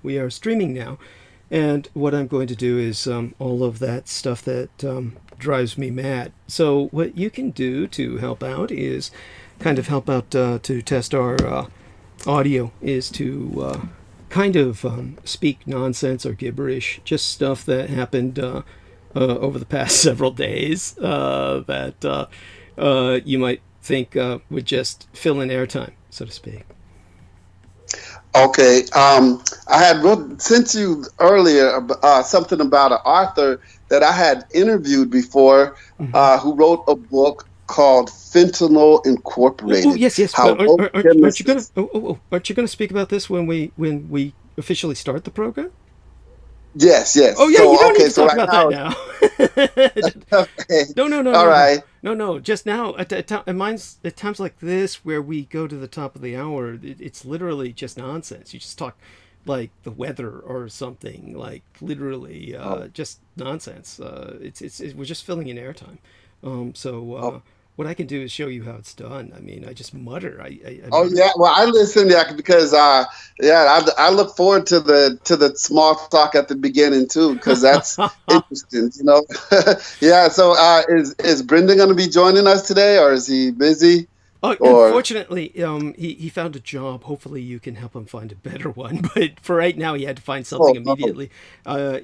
We are streaming now, and what I'm going to do is all of that stuff that drives me mad. So what you can do to help out is kind of help out to test our audio is to kind of speak nonsense or gibberish, just stuff that happened over the past several days that you might think would just fill in airtime, so to speak. Okay. I had sent you earlier something about an author that I had interviewed before, who wrote a book called Fentanyl Oh, Incorporated. yes, yes. How But both aren't you gonna? chemists. Aren't you gonna speak about this when we officially start the program? Yes, yes. Oh yeah, you So don't need okay. to So talk right about that now. now. Okay. No, no, no, All no, no, right. no, no. Just now, at times like this, where we go to the top of the hour, it's literally just nonsense. You just talk like the weather or something, like literally Oh, just nonsense. We're just filling in airtime. So oh. what I can do is show you how it's done. I mean, I just mutter. I Oh mutter. yeah, well I listen, yeah, because I look forward to the small talk at the beginning too, because that's interesting, you know. Yeah, so is Brendan going to be joining us today, or is he busy? Oh, Or unfortunately, he found a job. Hopefully, you can help him find a better one. But for right now, he had to find something oh no, immediately.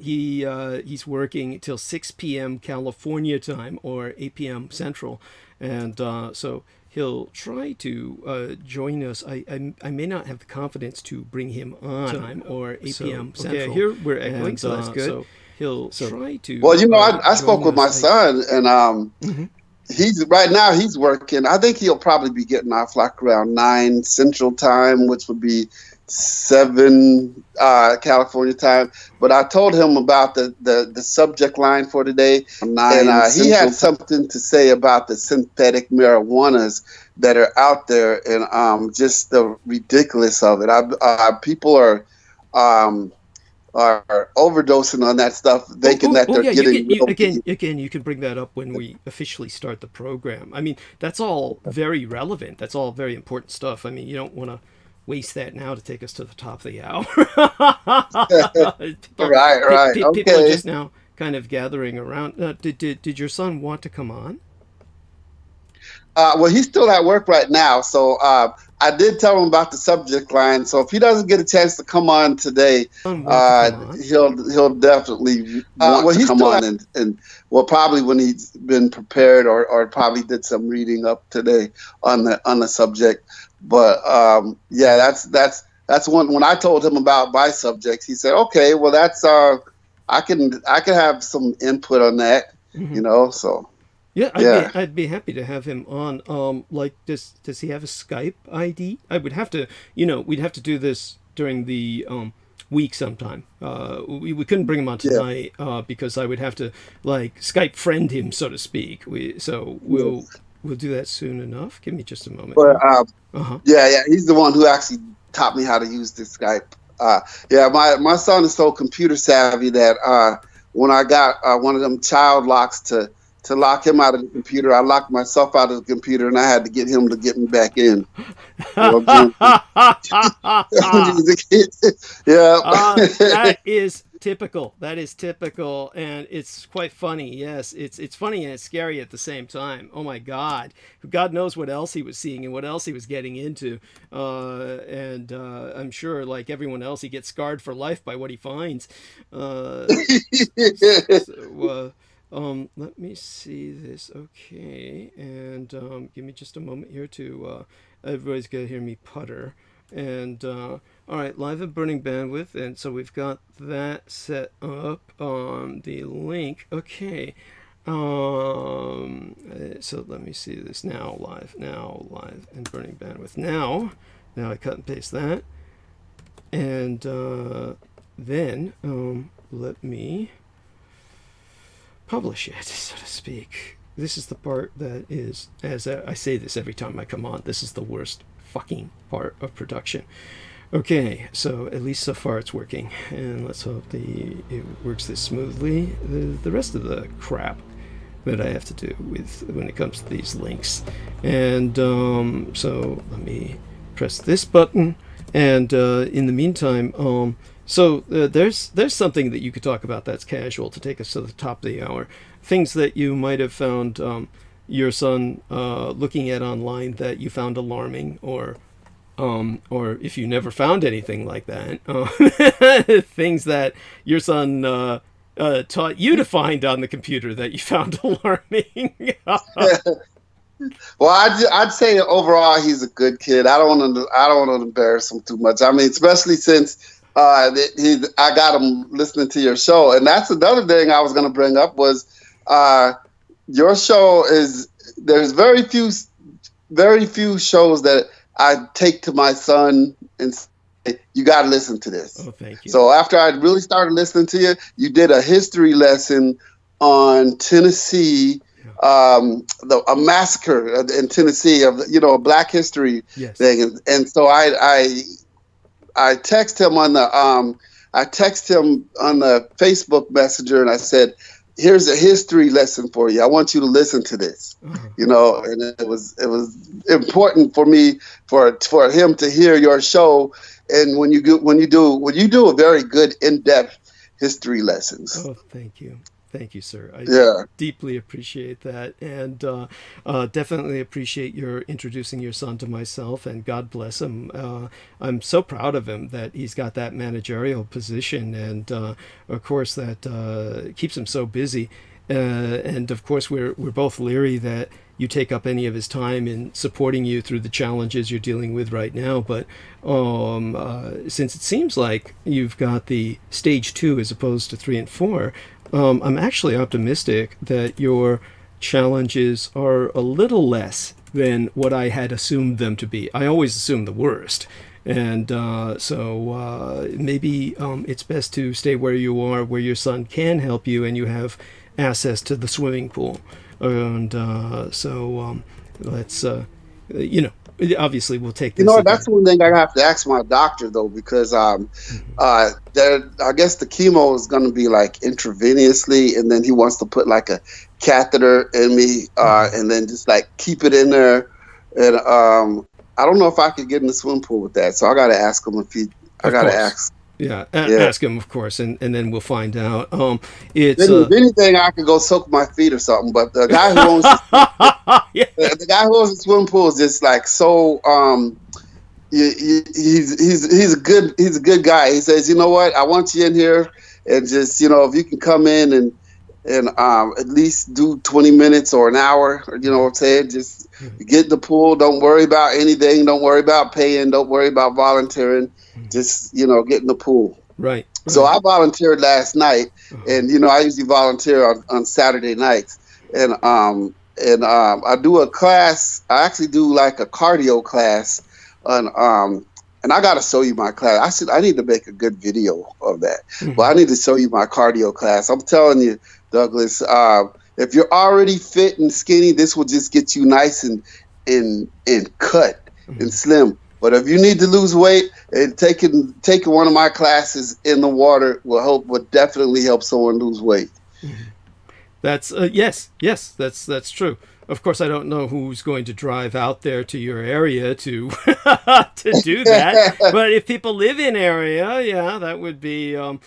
He's working till 6 p.m. California time or 8 p.m. Central, and so he'll try to join us. I may not have the confidence to bring him on time or 8 p.m. Central. Okay, here we're echoing, And so that's good. so he'll try well, to you know, I spoke join with my us. son, and Mhm. he's right now he's working. I think he'll probably be getting off like around 9 Central Time, which would be 7 California time. But I told him about the subject line for today, and he had something to say about the synthetic marijuanas that are out there, and just the ridiculous of it. People um, are overdosing on that stuff, thinking that Oh they're yeah. You getting can real weed. again. You can bring that up when we officially start the program. I mean, that's all very relevant. That's all very important stuff. I mean, you don't want to waste that now to take us to the top of the hour. Right, right, People are okay. just now kind of gathering around. Did your son want to come on? Well, he's still at work right now, so I did tell him about the subject line. So if he doesn't get a chance to come on today, Son want to come on? he'll definitely want to come on, and well, probably when he's been prepared, or probably did some reading up today on the subject. But yeah, that's one. When I told him about my subjects, he said, "Okay, well, that's I can have some input on that, Mm-hmm. you know." So Yeah, yeah. I'd be happy to have him on. Like, does he have a Skype ID? I would have to, we'd have to do this during the week sometime. We couldn't bring him on Yeah. tonight because I would have to like Skype friend him, so to speak. So Yes. we'll do that soon enough. Give me just a moment But here. Uh huh. yeah, yeah, he's the one who actually taught me how to use this Skype. Yeah, my son is so computer savvy that when I got one of them child locks to lock him out of the computer, I locked myself out of the computer, and I had to get him to get me back in. You know what I'm saying? When he was a kid. Yeah. That is typical. That is typical, and it's quite funny. Yes, it's funny and it's scary at the same time. Oh my God, God knows what else he was seeing and what else he was getting into, and I'm sure, like everyone else, he gets scarred for life by what he finds. Let me see this. Okay, and give me just a moment here to. Everybody's gonna hear me putter. And all right, live at burning bandwidth, and so we've got that set up on the link. Okay, so let me see this now live, and burning bandwidth now I cut and paste that, and then let me publish it, so to speak. This is the part that is, as I say this every time I come on, this is the worst fucking part of production. Okay, so at least so far it's working, and let's hope it works this smoothly. The rest of the crap that I have to do with when it comes to these links, and so let me press this button, And in the meantime, there's something that you could talk about that's casual to take us to the top of the hour. Things that you might have found your son looking at online that you found alarming, or if you never found anything like that, things that your son taught you to find on the computer that you found alarming. Well, I'd say overall he's a good kid. I don't want to embarrass him too much. I mean, especially since I got him listening to your show, and that's another thing I was going to bring up was your show is there's very few shows that I take to my son and say, you got to listen to this. Oh, thank you. So after I really started listening to you, you did a history lesson on Tennessee. A massacre in Tennessee of a Black History thing, and so I text him on the Facebook Messenger, and I said, "Here's a history lesson for you. I want you to listen to this." Uh-huh. And it was important for me for him to hear your show, and when you do a very good in-depth history lessons. Oh, thank you. Thank you, sir. I deeply appreciate that, and definitely appreciate your introducing your son to myself, and God bless him. I'm so proud of him that he's got that managerial position, and of course that keeps him so busy. And of course we're both leery that you take up any of his time in supporting you through the challenges you're dealing with right now. But since it seems like you've got the stage 2 as opposed to 3 and 4, I'm actually optimistic that your challenges are a little less than what I had assumed them to be. I always assume the worst. And so maybe it's best to stay where you are, where your son can help you and you have access to the swimming pool. And so let's, obviously we'll take this. That's one thing I have to ask my doctor, though, because I guess the chemo is going to be like intravenously, and then he wants to put like a catheter in me and then just like keep it in there. And I don't know if I could get in the swim pool with that. So I got to ask him ask. Yeah, ask him, of course, and then we'll find out. It's if anything, I could go soak my feet or something. But the guy who owns the guy who owns the swim pool is just like so. He's a good guy. He says, you know what, I want you in here, and just if you can come in and at least do 20 minutes or an hour. You know what I'm saying? Just get in the pool. Don't worry about anything. Don't worry about paying. Don't worry about volunteering. Just, get in the pool. Right. So I volunteered last night, and, I usually volunteer on Saturday nights. And I do a class. I actually do like a cardio class and I got to show you my class. I need to make a good video of that. But I need to show you my cardio class. I'm telling you, Douglas, if you're already fit and skinny, this will just get you nice and cut and slim. But if you need to lose weight, and taking one of my classes in the water will definitely help someone lose weight. That's yes, that's true. Of course, I don't know who's going to drive out there to your area to to do that. But if people live in area, yeah, that would be. And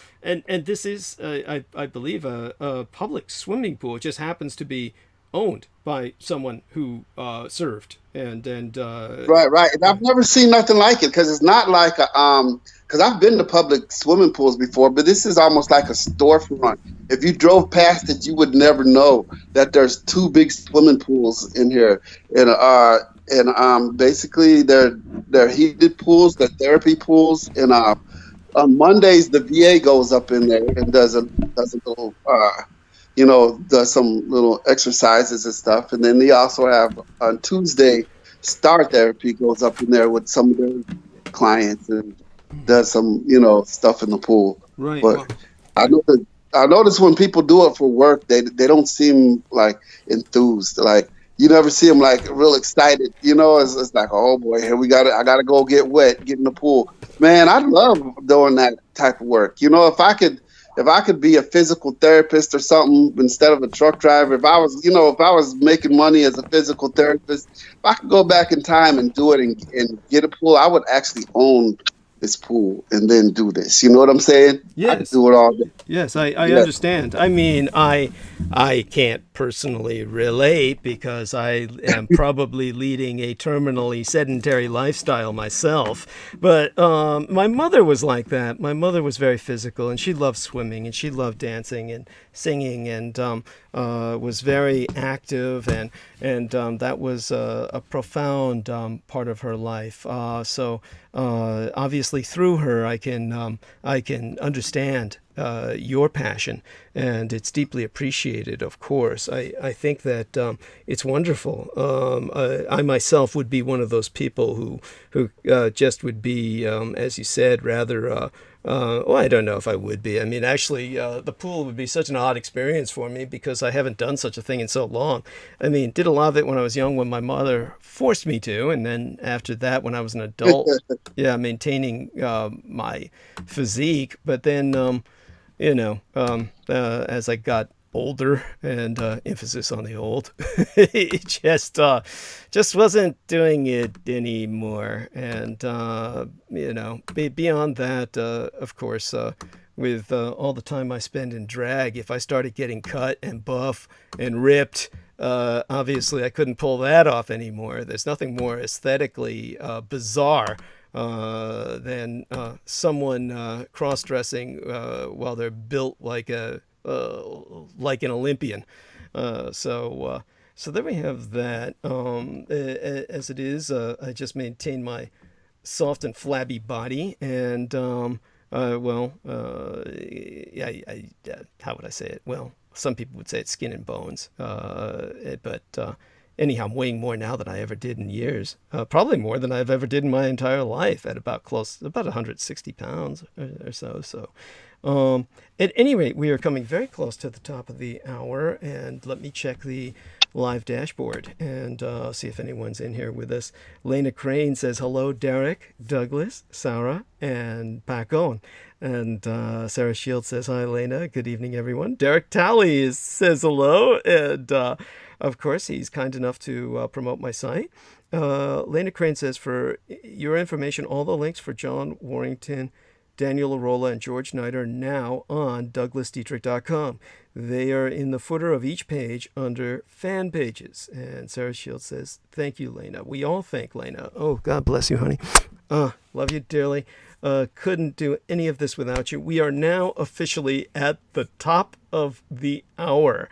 this is, I believe, a public swimming pool. It just happens to be owned by someone who served and right. And I've never seen nothing like it, because it's not like because I've been to public swimming pools before, but this is almost like a storefront. If you drove past it, you would never know that there's 2 big swimming pools in here, and basically they're heated pools, they're therapy pools, and on Mondays the VA goes up in there and does a little does some little exercises and stuff. And then they also have on Tuesday, Star Therapy goes up in there with some of their clients and does some, stuff in the pool. Right. But I notice when people do it for work, they don't seem like enthused. Like you never see them like real excited. It's like, oh boy, here I gotta go get wet, get in the pool. Man, I love doing that type of work. If I could be a physical therapist or something instead of a truck driver, if I was making money as a physical therapist, if I could go back in time and do it and get a pool, I would actually own this pool and then do this. You know what I'm saying? I can Yes. do it all day. Yes, I Yeah. understand. I mean, I can't personally relate because I am probably leading a terminally sedentary lifestyle myself. But my mother was like that. My mother was very physical, and she loved swimming, and she loved dancing and singing, and was very active, and that was a profound part of her life. So obviously, through her, I can understand your passion, and it's deeply appreciated, of course. I think that it's wonderful. I myself would be one of those people who just would be, as you said, rather. Well, I don't know if I would be. I mean, actually, the pool would be such an odd experience for me because I haven't done such a thing in so long. I mean, did a lot of it when I was young when my mother forced me to, and then after that when I was an adult, yeah, maintaining my physique. But then, as I got older, and emphasis on the old, it just wasn't doing it anymore. And beyond that, of course, with all the time I spend in drag, if I started getting cut and buff and ripped, obviously I couldn't pull that off anymore. There's nothing more aesthetically bizarre than someone cross-dressing while they're built like an Olympian. So there we have that. As it is, I just maintain my soft and flabby body, and how would I say it? Well, some people would say it's skin and bones, but anyhow, I'm weighing more now than I ever did in years. Probably more than I've ever did in my entire life, at about 160 pounds or so. So, at any rate, we are coming very close to the top of the hour, and let me check the live dashboard and see if anyone's in here with us. Lena Crane says, hello, Derek, Douglas, Sarah, and Paco. And Sarah Shields says, hi, Lena. Good evening, everyone. Derek Talley says hello. And, of course, he's kind enough to promote my site. Lena Crane says, for your information, all the links for John Warrington, Daniel Arola, and George Knight are now on DouglasDietrich.com. They are in the footer of each page under fan pages. And Sarah Shields says, thank you, Lena. We all thank Lena. Oh, God bless you, honey. Love you dearly. Couldn't do any of this without you. We are now officially at the top of the hour.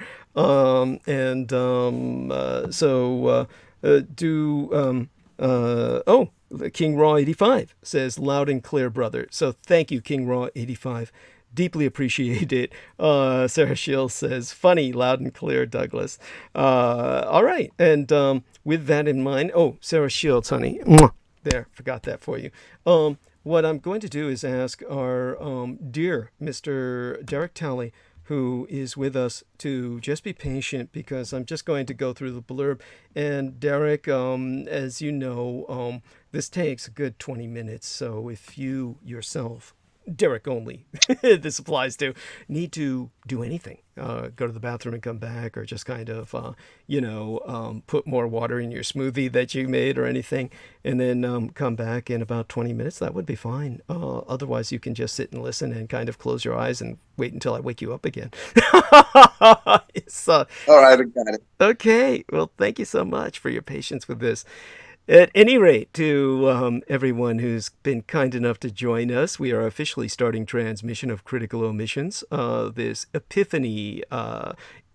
King Raw 85 says, loud and clear, brother. So thank you, King Raw 85. Deeply appreciate it. Sarah Shields says, funny, loud and clear, Douglas. All right. And with that in mind, Sarah Shields, honey. There, forgot that for you. What I'm going to do is ask our dear Mr. Derek Talley, who is with us, to just be patient, because I'm just going to go through the blurb. And Derek, as you know, this takes a good 20 minutes. So if you yourself, Derek only, this applies to, need to do anything, go to the bathroom and come back, or just kind of, put more water in your smoothie that you made or anything, and then come back in about 20 minutes, that would be fine. Otherwise, you can just sit and listen and kind of close your eyes and wait until I wake you up again. All right, I got it. Okay. Well, thank you so much for your patience with this. At any rate, to everyone who's been kind enough to join us, we are officially starting transmission of Critical Omissions this Epiphany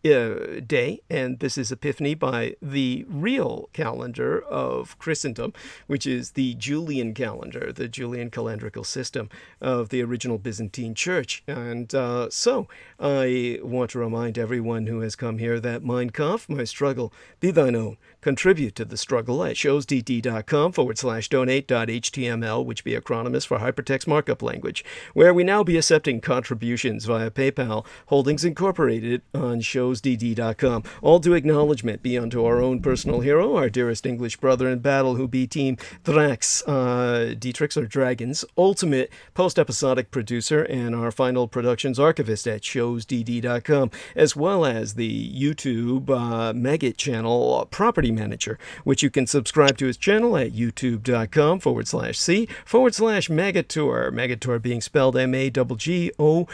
day, and this is Epiphany by the real calendar of Christendom, which is the Julian calendar, the Julian calendrical system of the original Byzantine Church. And so I want to remind everyone who has come here that Mein Kampf, my struggle, be thine own. Contribute to the struggle at showsdt.com/donate.html, which be acronymous for Hypertext Markup Language, where we now be accepting contributions via PayPal, Holdings Incorporated on Shows showsdd.com. All due acknowledgement be unto our own personal hero, our dearest English brother in battle, who be Team Thrax, Dietrich's or Dragon's ultimate post-episodic producer and our final productions archivist at showsdd.com, as well as the YouTube Maggot channel property manager, which you can subscribe to his channel at youtube.com/c/Maggotaur. Maggotaur being spelled Maggotaur,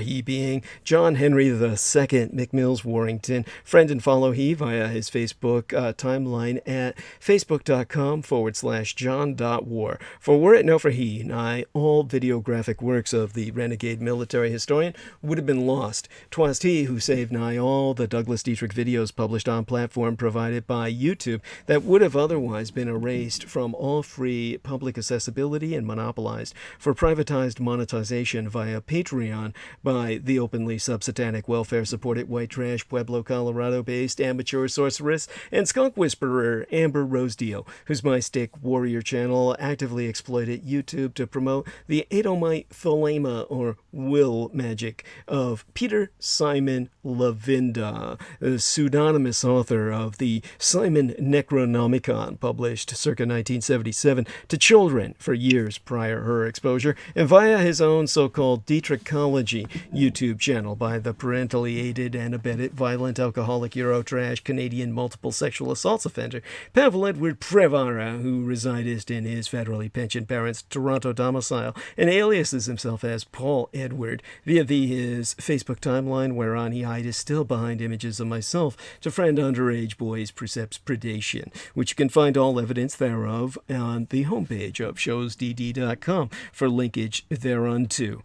he being John Henry II McMills Warrington. Friend and follow he via his Facebook timeline at facebook.com/John.War. For were it no for he, nigh all videographic works of the renegade military historian would have been lost. 'Twas he who saved nigh all the Douglas Dietrich videos published on platform provided by YouTube that would have otherwise been erased from all free public accessibility and monopolized for privatized monetization via Patreon by the openly sub-satanic welfare-supported white trash Pueblo, Colorado-based amateur sorceress and skunk whisperer Amber Rosedale, whose My Stick Warrior channel actively exploited YouTube to promote the Edomite thelema or will magic of Peter Simon Lavinda, a pseudonymous author of the Simon Necronomicon, published circa 1977 to children for years prior her exposure, and via his own so-called Dietrichology YouTube channel by the parentally aided and abetted violent alcoholic Eurotrash Canadian multiple sexual assaults offender Pavel Edward Prevara, who resided in his federally pensioned parents' Toronto domicile and aliases himself as Paul Edward via his Facebook timeline, whereon he hides still behind images of myself to friend underage boys' precepts predation, which you can find all evidence thereof on the homepage of showsdd.com for linkage thereunto.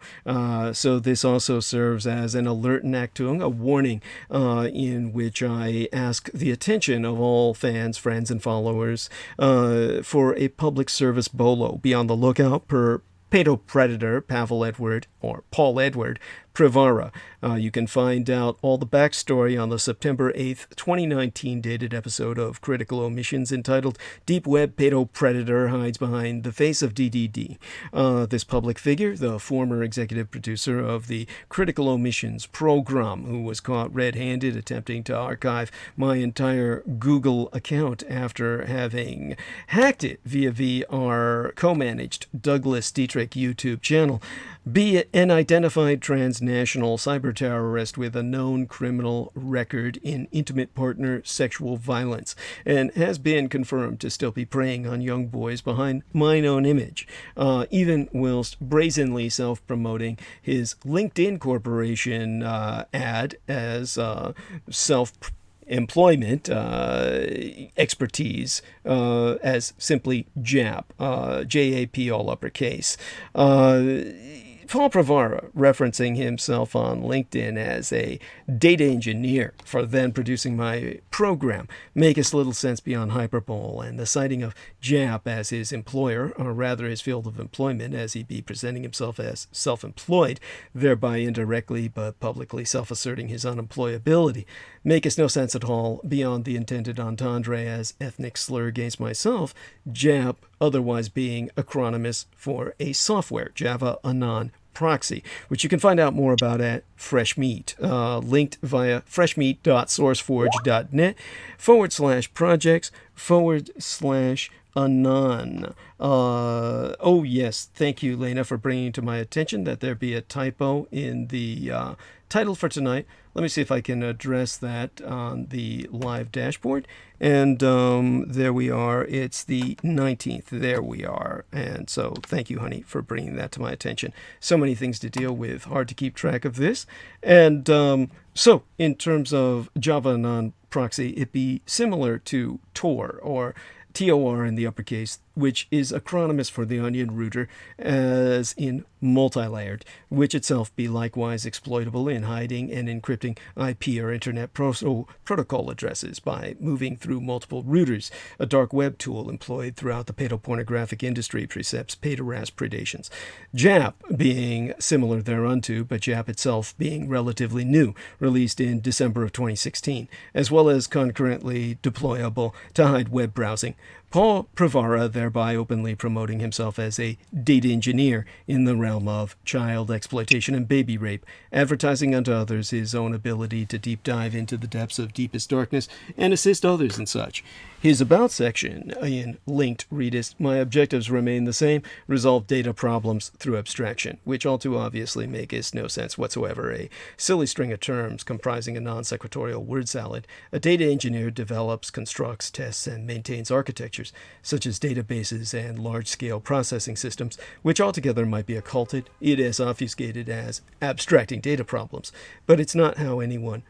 So this also serves as an alert and actung, a warning in which I ask the attention of all fans, friends, and followers for a public service bolo. Be on the lookout per pedopredator Pavel Edward or Paul Edward Prevara. You can find out all the backstory on the September 8th, 2019 dated episode of Critical Omissions entitled Deep Web Pedopredator Hides Behind the Face of DDD. This public figure, the former executive producer of the Critical Omissions program, who was caught red-handed attempting to archive my entire Google account after having hacked it via our co-managed Douglas Dietrich YouTube channel, be an identified transnational cyber terrorist with a known criminal record in intimate partner sexual violence, and has been confirmed to still be preying on young boys behind mine own image, even whilst brazenly self-promoting his LinkedIn corporation ad as self-employment expertise as simply JAP, J-A-P all uppercase. Paul Prevara referencing himself on LinkedIn as a data engineer for then producing my program makes little sense beyond hyperbole, and the citing of JAP as his employer, or rather his field of employment, as he be presenting himself as self-employed, thereby indirectly but publicly self-asserting his unemployability, makes no sense at all beyond the intended entendre as ethnic slur against myself, JAP otherwise being acronymous for a software, Java Anon proxy, which you can find out more about at Fresh Meat, linked via freshmeat.sourceforge.net/projects/anon. Oh yes, thank you, Lena, for bringing to my attention that there be a typo in the title for tonight. Let me see if I can address that on the live dashboard. And there we are. It's the 19th. There we are. And so thank you, honey, for bringing that to my attention. So many things to deal with. Hard to keep track of this. And so in terms of Java non-proxy, it be similar to Tor, or TOR in the uppercase, which is acronymous for the onion router, as in multi-layered, which itself be likewise exploitable in hiding and encrypting IP or Internet protocol addresses by moving through multiple routers, a dark web tool employed throughout the pedopornographic industry precepts pederast predations. JAP being similar thereunto, but JAP itself being relatively new, released in December of 2016, as well as concurrently deployable to hide web browsing. Paul Pravara thereby openly promoting himself as a data engineer in the realm of child exploitation and baby rape, advertising unto others his own ability to deep dive into the depths of deepest darkness and assist others in such. His About section in Linked readest, my objectives remain the same, resolve data problems through abstraction, which all too obviously maketh no sense whatsoever, a silly string of terms comprising a non-sequitorial word salad. A data engineer develops, constructs, tests, and maintains architectures, such as databases and large-scale processing systems, which altogether might be occulted. It is obfuscated as abstracting data problems, but it's not how anyone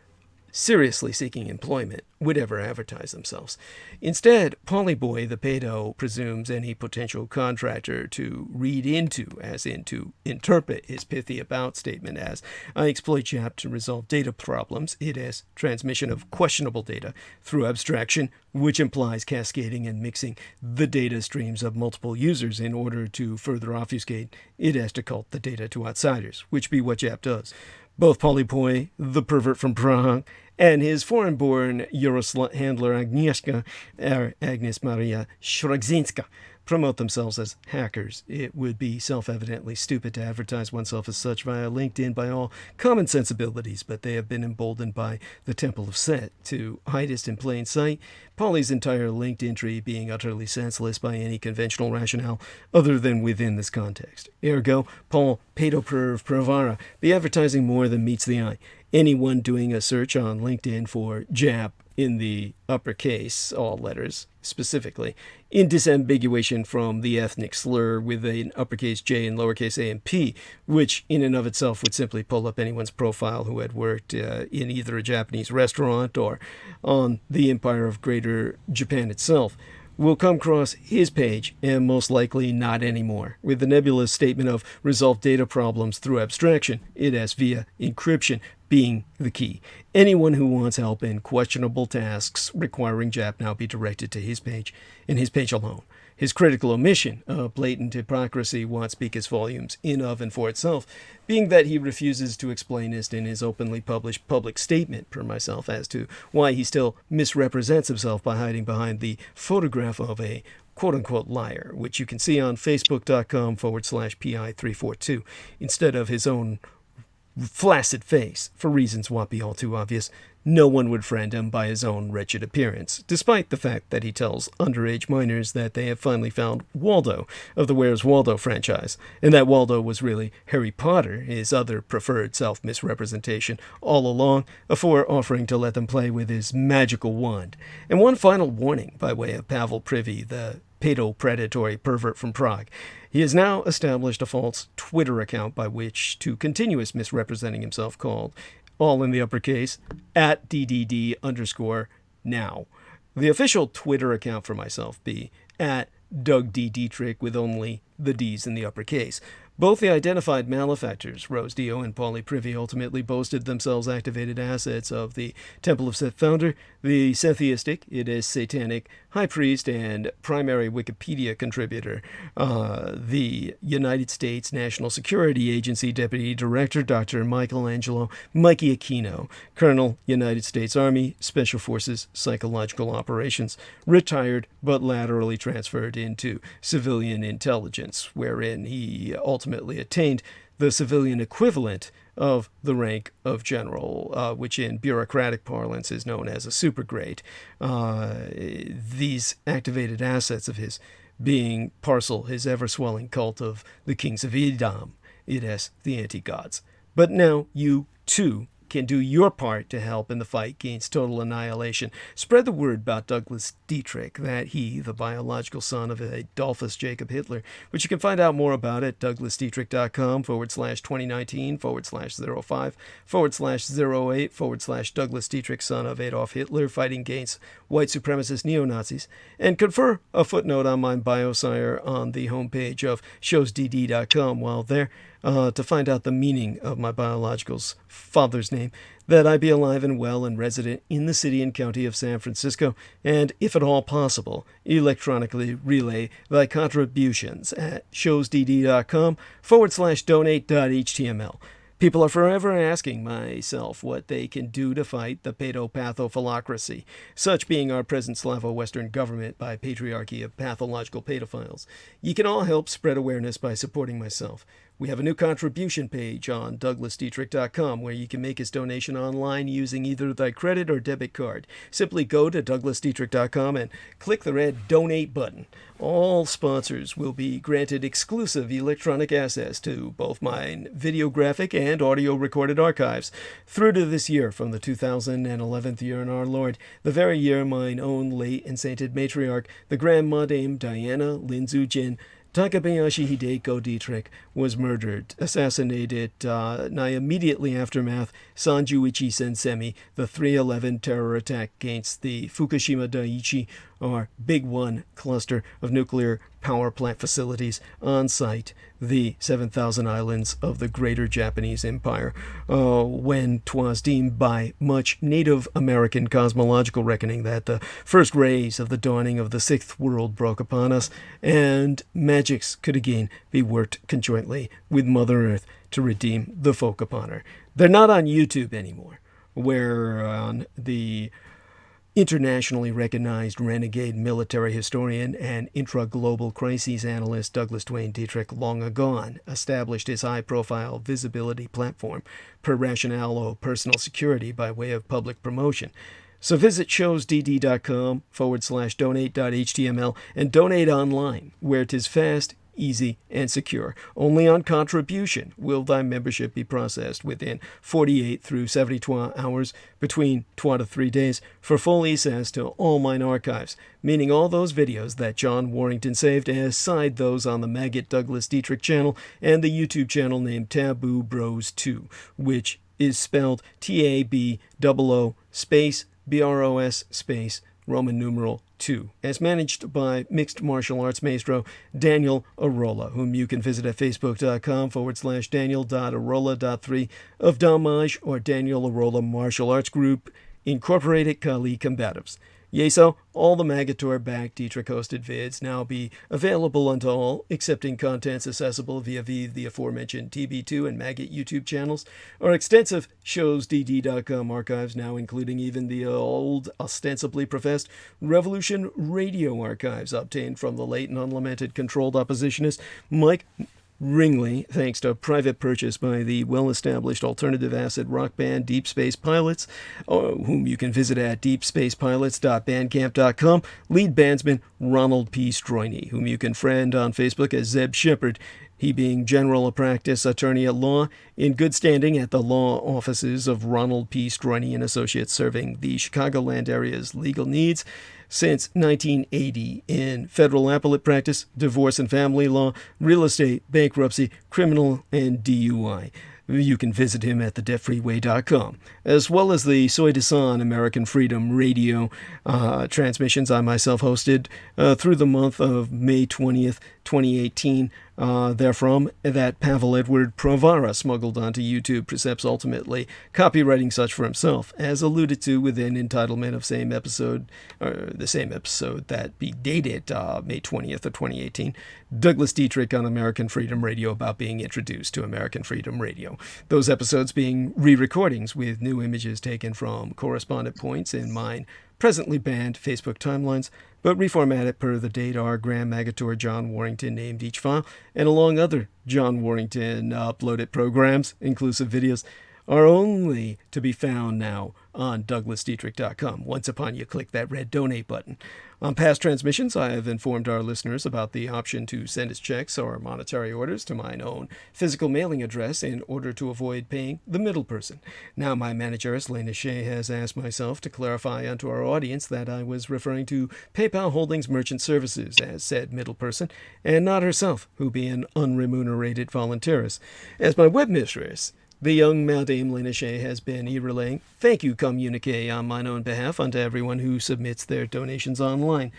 seriously seeking employment would ever advertise themselves. Instead, Polyboy the pedo presumes any potential contractor to read into, as in to interpret, his pithy About statement as, I exploit JAP to resolve data problems, it is transmission of questionable data through abstraction, which implies cascading and mixing the data streams of multiple users in order to further obfuscate, it has to cult the data to outsiders, which be what JAP does. Both Polyboy, the pervert from Prague, and his foreign-born Euroslut handler Agnes Maria Shrakzinska promote themselves as hackers. It would be self-evidently stupid to advertise oneself as such via LinkedIn by all common sensibilities, but they have been emboldened by the Temple of Set to hide us in plain sight, Polly's entire linked entry being utterly senseless by any conventional rationale other than within this context. Ergo, Paul Pedoperv Pravara, be advertising more than meets the eye. Anyone doing a search on LinkedIn for JAP in the uppercase, all letters specifically, in disambiguation from the ethnic slur with an uppercase J and lowercase a and p, which in and of itself would simply pull up anyone's profile who had worked in either a Japanese restaurant or on the Empire of Greater Japan itself, will come across his page, and most likely not anymore, with the nebulous statement of resolve data problems through abstraction, it as via encryption, being the key. Anyone who wants help in questionable tasks requiring JAP now be directed to his page, and his page alone. His critical omission of blatant hypocrisy won't speak his volumes in of and for itself, being that he refuses to explain it in his openly published public statement per myself as to why he still misrepresents himself by hiding behind the photograph of a quote-unquote liar, which you can see on facebook.com/PI342, instead of his own flaccid face, for reasons won't be all too obvious. No one would friend him by his own wretched appearance, despite the fact that he tells underage minors that they have finally found Waldo of the Where's Waldo franchise, and that Waldo was really Harry Potter, his other preferred self-misrepresentation, all along, afore offering to let them play with his magical wand. And one final warning by way of Pavel Privy, the pedo-predatory pervert from Prague. He has now established a false Twitter account by which to continuous misrepresenting himself called, all in the uppercase, at DDD_now. The official Twitter account for myself be at Doug D. Dietrich with only the D's in the uppercase. Both the identified malefactors, Rose Dio and Paulie Privy, ultimately boasted themselves activated assets of the Temple of Set founder, the Setheistic, it is satanic, high priest and primary Wikipedia contributor, the United States National Security Agency Deputy Director, Dr. Michelangelo Mikey Aquino, Colonel, United States Army, Special Forces, Psychological Operations, retired but laterally transferred into civilian intelligence, wherein he ultimately attained the civilian equivalent of the rank of general, which in bureaucratic parlance is known as a supergrade. These activated assets of his being parcel his ever-swelling cult of the kings of Edom, it is the anti-gods. But now you, too, can do your part to help in the fight against total annihilation. Spread the word about Douglas Dietrich, that he, the biological son of Adolphus Jacob Hitler, which you can find out more about at douglasdietrich.com/2019//05/08/Douglas Dietrich, son of Adolf Hitler, fighting against white supremacist neo-Nazis, and confer a footnote on my bio, sire, on the homepage of showsdd.com while there, to find out the meaning of my biological's father's name, that I be alive and well and resident in the city and county of San Francisco, and, if at all possible, electronically relay thy contributions at showsdd.com/donate.html. People are forever asking myself what they can do to fight the pedopathophalocracy, such being our present Slavo-Western government by patriarchy of pathological pedophiles. You can all help spread awareness by supporting myself. We have a new contribution page on DouglasDietrich.com where you can make his donation online using either thy credit or debit card. Simply go to DouglasDietrich.com and click the red Donate button. All sponsors will be granted exclusive electronic access to both my videographic and audio recorded archives through to this year from the 2011th year in our Lord, the very year mine own late and sainted matriarch, the Grandma Dame Diana Linzu Jin, Takabayashi Hideko Dietrich, was murdered, assassinated nigh immediately aftermath Sanjuichi Sensemi, the 3/11 terror attack against the Fukushima Daiichi, or Big One cluster of nuclear power plant facilities on site, the 7,000 islands of the greater Japanese Empire, when 'twas deemed by much Native American cosmological reckoning that the first rays of the dawning of the sixth world broke upon us, and magics could again be worked conjointly with Mother Earth to redeem the folk upon her. They're not on YouTube anymore, where on the internationally recognized renegade military historian and intra-global crises analyst Douglas Duane Dietrich, long agone, established his high-profile visibility platform per rationale of personal security by way of public promotion. So visit showsdd.com/donate.html and donate online, where 'tis fast, easy, and secure. Only on contribution will thy membership be processed within 48 through 72 hours, between 2 to 3 days, for full access to all mine archives, meaning all those videos that John Warrington saved, aside those on the Maggot Douglas Dietrich channel and the YouTube channel named Taboo Bros 2, which is spelled TABOO space BROS space Roman numeral 2, as managed by mixed martial arts maestro Daniel Arola, whom you can visit at facebook.com/Daniel.Arola.3 of Damage or Daniel Arola Martial Arts Group, Incorporated Kali Combatives. Yea, so all the Magator-backed Dietrich-hosted vids now be available unto all, accepting contents accessible via the aforementioned TB2 and Maggot YouTube channels. Our extensive showsdd.com archives now including even the old, ostensibly professed Revolution Radio archives obtained from the late and unlamented controlled oppositionist Mike Ringley, thanks to private purchase by the well-established alternative acid rock band Deep Space Pilots, whom you can visit at deepspacepilots.bandcamp.com, lead bandsman Ronald P. Stroyne, whom you can friend on Facebook as Zeb Shepard, he being general of practice attorney at law, in good standing at the law offices of Ronald P. Stroyne and Associates, serving the Chicagoland area's legal needs since 1980 in federal appellate practice, divorce and family law, real estate, bankruptcy, criminal, and DUI. You can visit him at thedebtfreeway.com, as well as the Soy de San American Freedom Radio transmissions I myself hosted through the month of May 20th, 2018. Therefrom, that Pavel Edward Provara smuggled onto YouTube, precepts ultimately copywriting such for himself, as alluded to within entitlement of same episode, or the same episode that be dated May 20th of 2018, Douglas Dietrich on American Freedom Radio, about being introduced to American Freedom Radio. Those episodes being re-recordings with new images taken from correspondent points in mine presently banned Facebook timelines, but reformatted per the date our Grand Magator John Warrington named each file, and along other John Warrington uploaded programs, inclusive videos, are only to be found now on DouglasDietrich.com, once upon you click that red donate button. On past transmissions, I have informed our listeners about the option to send us checks or monetary orders to mine own physical mailing address in order to avoid paying the middle person. Now my manageress, Lena Shea, has asked myself to clarify unto our audience that I was referring to PayPal Holdings Merchant Services as said middle person, and not herself, who be an unremunerated volunteeress. As my webmistress, the young Madame Lena Shea has been relaying thank you communique on mine own behalf unto everyone who submits their donations online.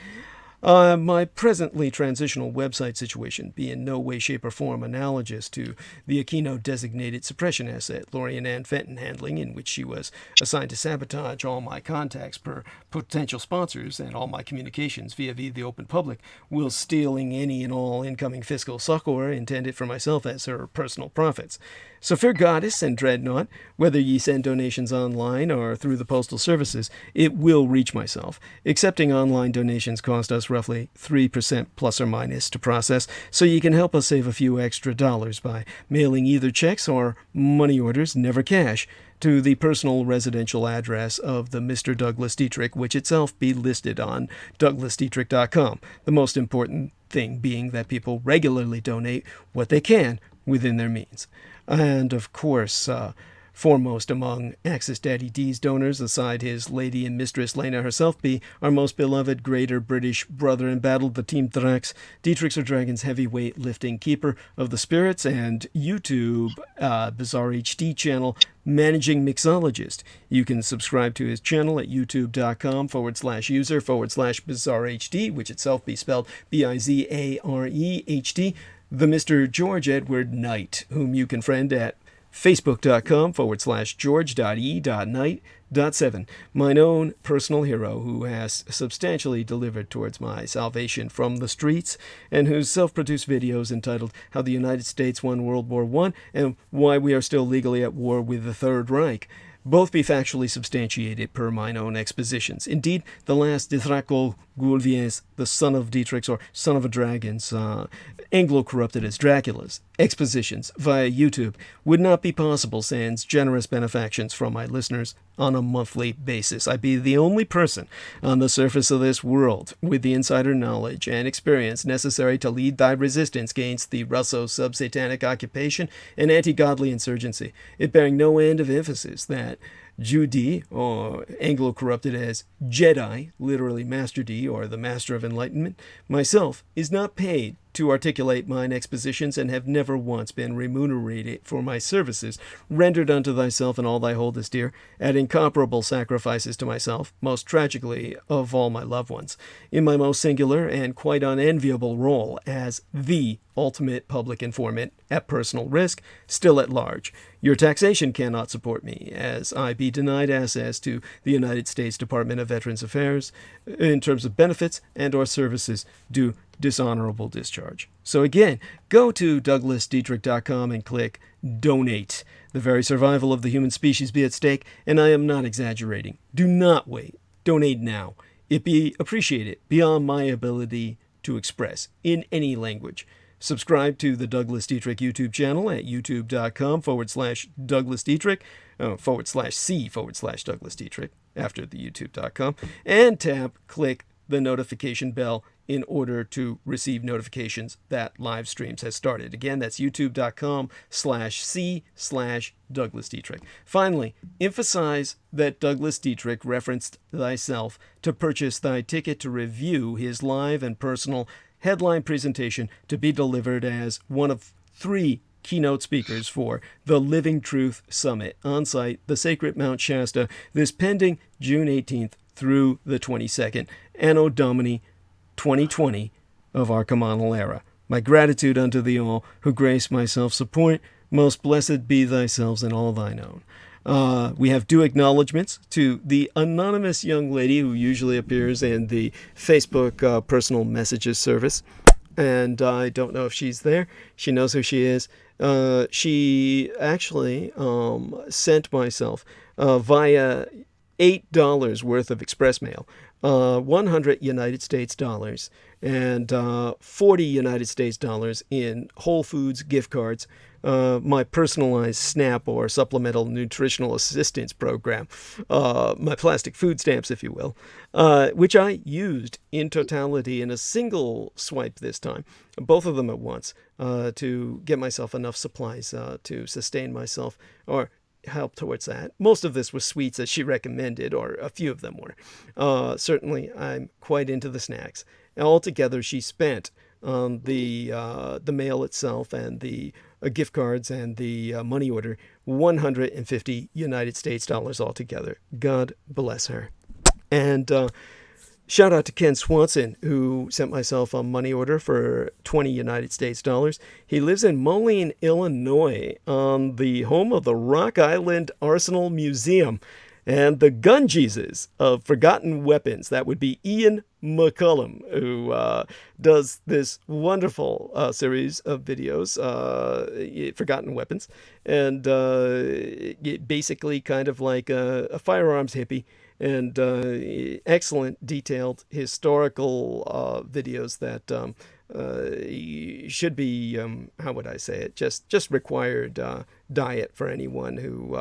My presently transitional website situation be in no way, shape, or form analogous to the Aquino designated suppression asset Lorian Ann Fenton handling, in which she was assigned to sabotage all my contacts per potential sponsors and all my communications via the open public, while stealing any and all incoming fiscal succor intended for myself as her personal profits. So, fair goddess and dreadnought, whether ye send donations online or through the postal services, it will reach myself. Accepting online donations cost us roughly 3% plus or minus to process, so you can help us save a few extra dollars by mailing either checks or money orders, never cash, to the personal residential address of the Mr. Douglas Dietrich, which itself be listed on douglasdietrich.com. The most important thing being that people regularly donate what they can within their means. And of course, foremost among Axis Daddy D's donors, aside his lady and mistress Lena herself, be our most beloved greater British brother in battle, the Team Thrax, Dietrich's or Dragon's heavyweight lifting keeper of the spirits, and YouTube Bizarre HD channel, Managing Mixologist. You can subscribe to his channel at youtube.com/user/bizarrehd, which itself be spelled BIZAREHD. The Mr. George Edward Knight, whom you can friend at facebook.com/george.e.knight.7, mine own personal hero who has substantially delivered towards my salvation from the streets, and whose self-produced videos entitled How the United States Won World War I and Why We Are Still Legally at War with the Third Reich both be factually substantiated per mine own expositions. Indeed, the last Dithrakol Gulvies, the son of Dietrich's or son of a dragon's, Anglo-corrupted as Dracula's, expositions via YouTube would not be possible sans generous benefactions from my listeners on a monthly basis. I be the only person on the surface of this world with the insider knowledge and experience necessary to lead thy resistance against the Russo-sub-satanic occupation and anti-godly insurgency, it bearing no end of emphasis that Jude, or Anglo-corrupted as Jedi, literally Master D, or the Master of Enlightenment, myself, is not paid to articulate mine expositions, and have never once been remunerated for my services, rendered unto thyself and all thy holdest dear, at incomparable sacrifices to myself, most tragically of all my loved ones, in my most singular and quite unenviable role as the ultimate public informant, at personal risk, still at large. Your taxation cannot support me, as I be denied access to the United States Department of Veterans Affairs in terms of benefits and or services due dishonorable discharge. So again, go to douglasdietrich.com and click Donate. The very survival of the human species be at stake, and I am not exaggerating. Do not wait. Donate now. It be appreciated beyond my ability to express in any language. Subscribe to the Douglas Dietrich YouTube channel at youtube.com/Douglas Dietrich, /C/Douglas Dietrich after the youtube.com, and click the notification bell in order to receive notifications that live streams has started. Again, that's youtube.com/C/Douglas Dietrich. Finally, emphasize that Douglas Dietrich referenced thyself to purchase thy ticket to review his live and personal headline presentation to be delivered as one of 3 keynote speakers for the Living Truth Summit on site, the sacred Mount Shasta, this pending June 18th through the 22nd, Anno Domini 2020 of our communal era. My gratitude unto thee all who grace my self-support. Most blessed be thyself and all thine own. We have due acknowledgments to the anonymous young lady who usually appears in the Facebook personal messages service. And I don't know if she's there. She knows who she is. She actually sent myself via $8 worth of express mail, 100 United States dollars, and 40 United States dollars in Whole Foods gift cards, my personalized SNAP or Supplemental Nutritional Assistance Program, my plastic food stamps, if you will, which I used in totality in a single swipe this time, both of them at once, to get myself enough supplies to sustain myself, or help towards that. Most of this was sweets as she recommended, or a few of them were. Certainly, I'm quite into the snacks. Altogether, she spent on the mail itself and the gift cards and the money order, 150 United States dollars altogether. God bless her. And Shout out to Ken Swanson, who sent myself a money order for 20 United States dollars. He lives in Moline, Illinois, on the home of the Rock Island Arsenal Museum and the gun Jesus of Forgotten Weapons. That would be Ian McCullum, who does this wonderful series of videos, Forgotten Weapons, and basically kind of like a firearms hippie, and excellent detailed historical videos that should be, how would I say it, just required diet for anyone who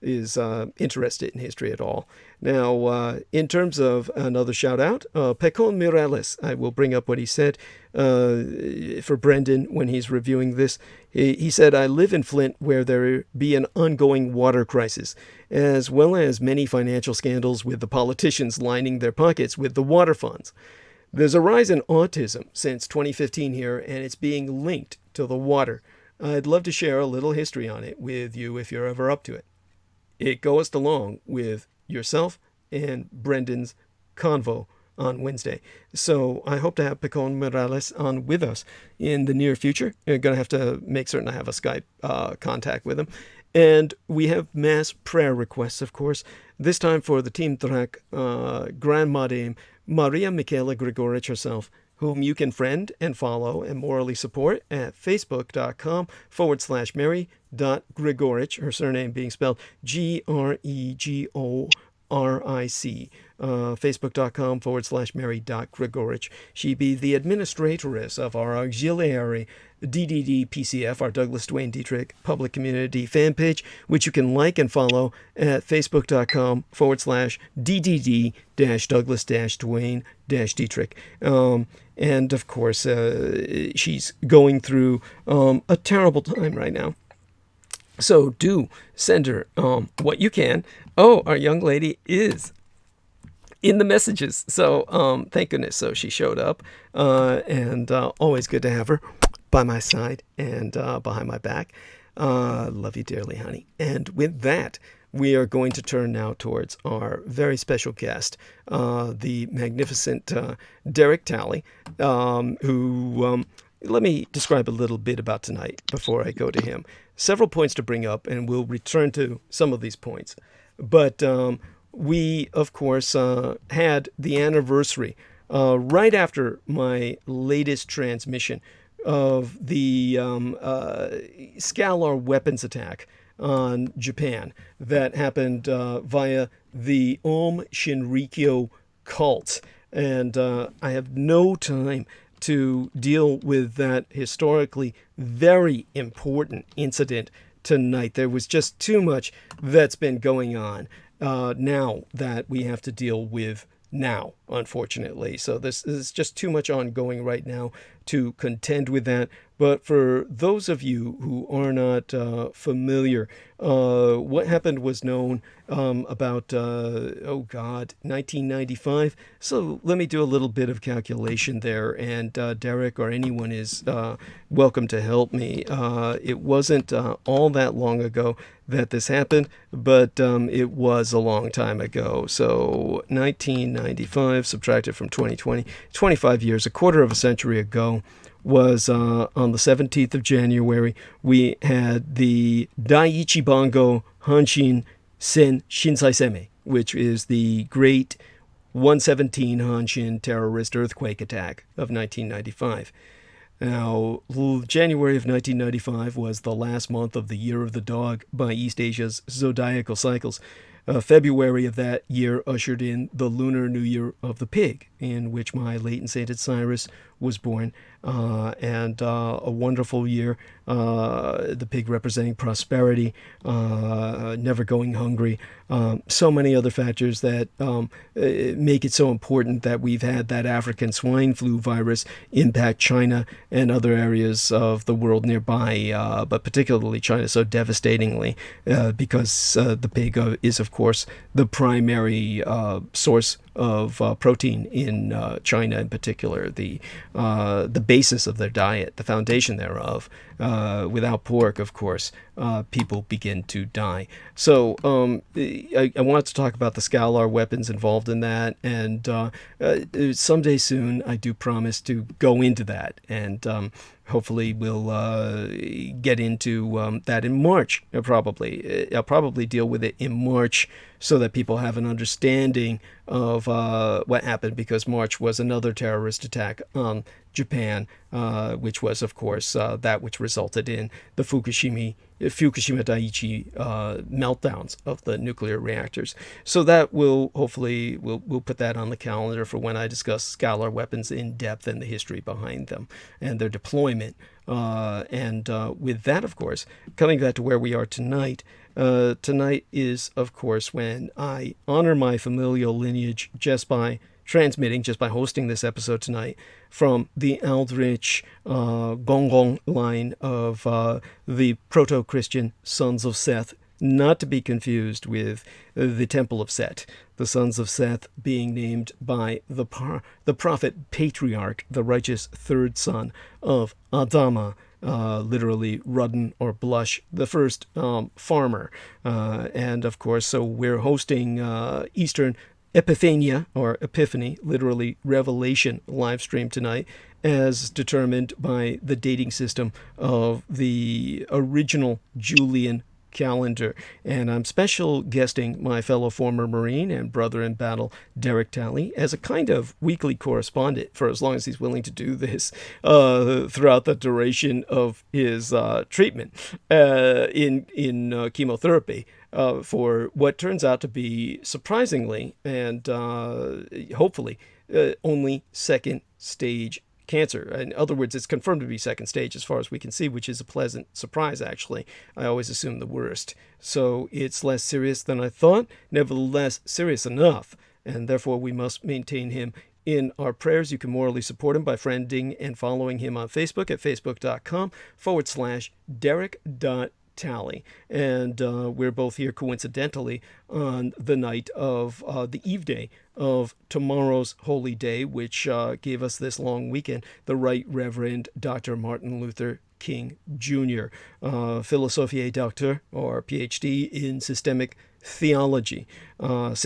is interested in history at all. Now, in terms of another shout out, Pecon Mireles, I will bring up what he said for Brendan when he's reviewing this. He said, I live in Flint where there be an ongoing water crisis, as well as many financial scandals with the politicians lining their pockets with the water funds. There's a rise in autism since 2015 here, and it's being linked to the water. I'd love to share a little history on it with you if you're ever up to it. It goes along with yourself and Brendan's convo on Wednesday. So I hope to have Pecon Morales on with us in the near future. You're going to have to make certain I have a Skype contact with him. And we have mass prayer requests, of course, this time for the Team Track Grandma Dame Maria Michaela Grigorich herself, whom you can friend and follow and morally support at facebook.com/Mary.Grigorich, her surname being spelled Gregoric, facebook.com/Mary.Grigorich. She be the administratress of our auxiliary DDD PCF, our Douglas Dwayne Dietrich public community fan page, which you can like and follow at facebook.com/DDD-Douglas-Dwayne-Dietrich. And of course, she's going through a terrible time right now. So do send her what you can. Oh, our young lady is in the messages. So thank goodness. So she showed up, and always good to have her by my side and behind my back. Love you dearly, honey. And with that, we are going to turn now towards our very special guest, the magnificent Derek Talley, who... let me describe a little bit about tonight before I go to him. Several points to bring up, and we'll return to some of these points. But we, of course, had the anniversary right after my latest transmission of the scalar weapons attack on Japan that happened via the Om Shinrikyo cult. And I have no time to deal with that historically very important incident tonight. There was just too much that's been going on now that we have to deal with now, unfortunately. So this is just too much ongoing right now to contend with that. But for those of you who are not familiar, what happened was known about, 1995. So let me do a little bit of calculation there, and Derek or anyone is welcome to help me. It wasn't all that long ago that this happened, but it was a long time ago. So 1995 subtracted from 2020, 25 years, a quarter of a century ago, was on the 17th of January. We had the Daiichi Bango Hanshin Sen Shinsai Seme, which is the great 117 Hanshin terrorist earthquake attack of 1995. Now, January of 1995 was the last month of the Year of the Dog by East Asia's zodiacal cycles. February of that year ushered in the Lunar New Year of the Pig, in which my late and sainted Cyrus was born, and a wonderful year, the pig representing prosperity, never going hungry, so many other factors that make it so important that we've had that African swine flu virus impact China and other areas of the world nearby, but particularly China so devastatingly, because the pig is, of course, the primary source of protein in China in particular, the basis of their diet, the foundation thereof, without pork, of course, people begin to die. So I wanted to talk about the scalar weapons involved in that, and someday soon I do promise to go into that, and hopefully we'll get into that in March. I'll probably deal with it in March so that people have an understanding of what happened, because March was another terrorist attack on Japan, which was, of course, that which resulted in the Fukushima Daiichi meltdowns of the nuclear reactors. So that will hopefully we'll put that on the calendar for when I discuss scalar weapons in depth and the history behind them and their deployment. And with that, of course, coming back to where we are tonight. Tonight is, of course, when I honor my familial lineage just by hosting this episode tonight from the Aldrich Gong line of the proto-Christian Sons of Seth, not to be confused with the Temple of Set, the Sons of Seth being named by the prophet patriarch, the righteous third son of Adama, literally rudden or blush, the first farmer. And of course, so we're hosting Eastern Epiphania, or Epiphany, literally revelation, live stream tonight, as determined by the dating system of the original Julian calendar. And I'm special guesting my fellow former Marine and brother in battle, Derek Talley, as a kind of weekly correspondent for as long as he's willing to do this throughout the duration of his treatment in chemotherapy. For what turns out to be surprisingly and hopefully only second stage cancer. In other words, it's confirmed to be second stage as far as we can see, which is a pleasant surprise, actually. I always assume the worst. So it's less serious than I thought, nevertheless serious enough, and therefore we must maintain him in our prayers. You can morally support him by friending and following him on Facebook at facebook.com/Derek.Talley. And we're both here coincidentally on the night of the eve day of tomorrow's holy day, which gave us this long weekend, the Right Reverend Dr. Martin Luther King Jr., Philosophiae Doctor, or PhD in systematic theology, a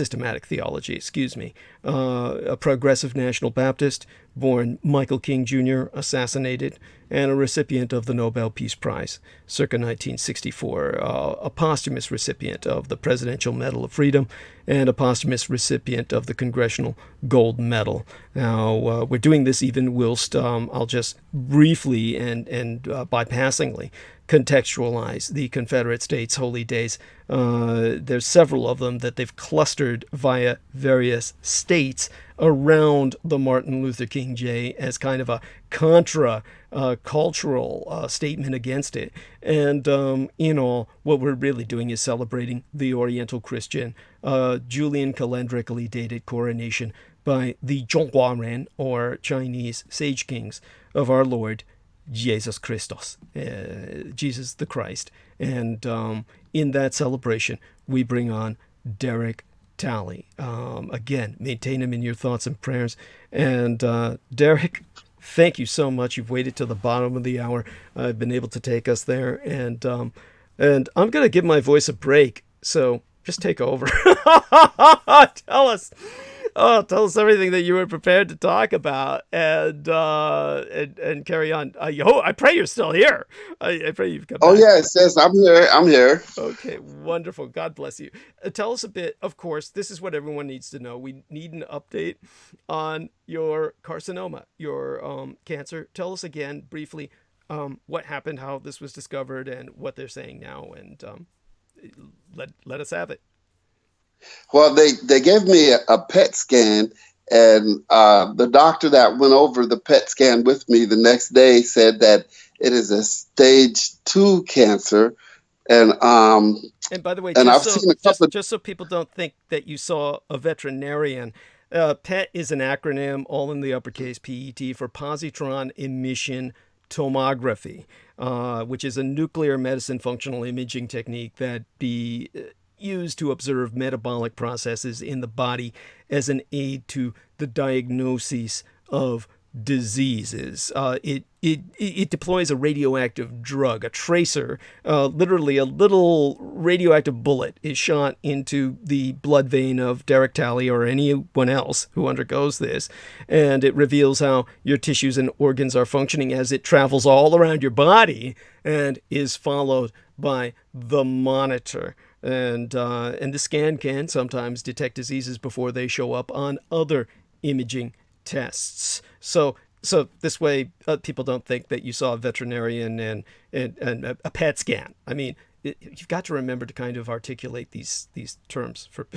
progressive National Baptist, born Michael King Jr., assassinated, and a recipient of the Nobel Peace Prize, circa 1964, a posthumous recipient of the Presidential Medal of Freedom, and a posthumous recipient of the Congressional Gold Medal. Now, we're doing this even whilst I'll just briefly and bypassingly contextualize the Confederate States holy days. There's several of them that they've clustered via various states around the Martin Luther King Day as kind of a contra cultural statement against it. And in all, what we're really doing is celebrating the Oriental Christian Julian calendrically dated coronation by the Zhonghuaren, or Chinese sage kings of our Lord Jesus Christos, Jesus the Christ. And in that celebration, we bring on Derek Talley. Again, maintain him in your thoughts and prayers. And Derek, thank you so much. You've waited till the bottom of the hour. I've been able to take us there. And I'm going to give my voice a break. So just take over. Tell us everything that you were prepared to talk about, and carry on. I pray you're still here. I pray you've come back. Oh yes, I'm here. I'm here. Okay, wonderful. God bless you. Tell us a bit. Of course, this is what everyone needs to know. We need an update on your carcinoma, your cancer. Tell us again briefly what happened, how this was discovered, and what they're saying now. And let us have it. Well, they gave me a PET scan, and the doctor that went over the PET scan with me the next day said that it is a stage 2 cancer. And by the way, just so people don't think that you saw a veterinarian, PET is an acronym, all in the uppercase, PET, for positron emission tomography, which is a nuclear medicine functional imaging technique that be used to observe metabolic processes in the body as an aid to the diagnosis of diseases. It it deploys a radioactive drug, a tracer. Literally, a little radioactive bullet is shot into the blood vein of Derek Talley or anyone else who undergoes this, and it reveals how your tissues and organs are functioning as it travels all around your body and is followed by the monitor. And the scan can sometimes detect diseases before they show up on other imaging tests. So this way, people don't think that you saw a veterinarian and a PET scan. I mean, you've got to remember to kind of articulate these terms for.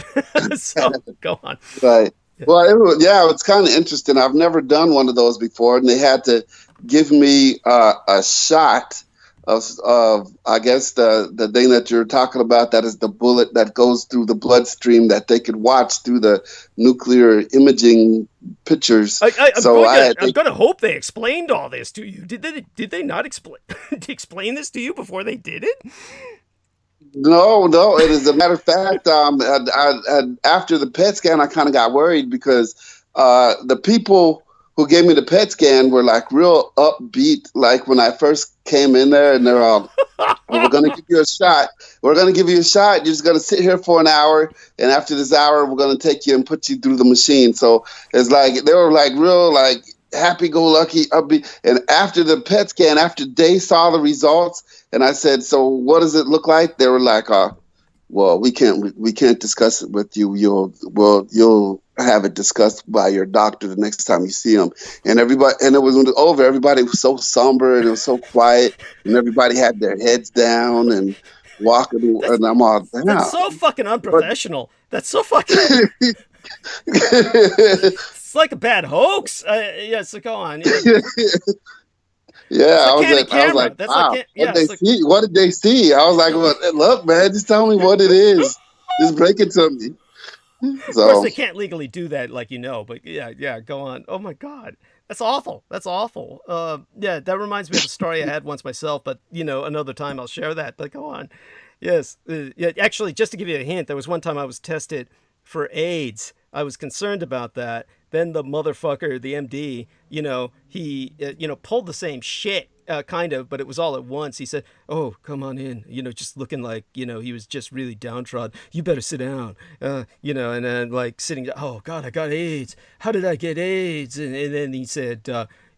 So go on. Right. Yeah. Well, it's kind of interesting. I've never done one of those before, and they had to give me a shot of I guess the thing that you're talking about, that is the bullet that goes through the bloodstream that they could watch through the nuclear imaging pictures. I'm going to hope they explained all this to you. Did they not explain this to you before they did it? No. It is a matter of fact. After the PET scan, I kind of got worried because the people who gave me the PET scan were like real upbeat, like when I first came in there, and they're all, we're going to give you a shot. We're going to give you a shot. You're just going to sit here for an hour, and after this hour, we're going to take you and put you through the machine. So it's like they were like real like happy-go-lucky, upbeat. And after the PET scan, after they saw the results, and I said, so what does it look like? They were like, well, we can't discuss it with you. You'll have it discussed by your doctor the next time you see him. And everybody, and it was when it was over, everybody was so somber and it was so quiet, and everybody had their heads down and walking. And I'm all, damn. That's so fucking unprofessional. That's so fucking. It's like a bad hoax. So go on. Yeah, I was like, wow. What did they see? I was like, well, look, man, just tell me what it is. Just break it to me. So. Of course, they can't legally do that, like but yeah, go on. Oh my God, that's awful. That's awful. That reminds me of a story I had once myself, but another time I'll share that. But go on. Yes, actually, just to give you a hint, there was one time I was tested for AIDS. I was concerned about that. Then the motherfucker, the MD, he pulled the same shit, kind of, but it was all at once. He said, "Oh, come on in," just looking like, he was just really downtrodden. "You better sit down," and then like sitting down. "Oh God, I got AIDS. How did I get AIDS?" And then he said,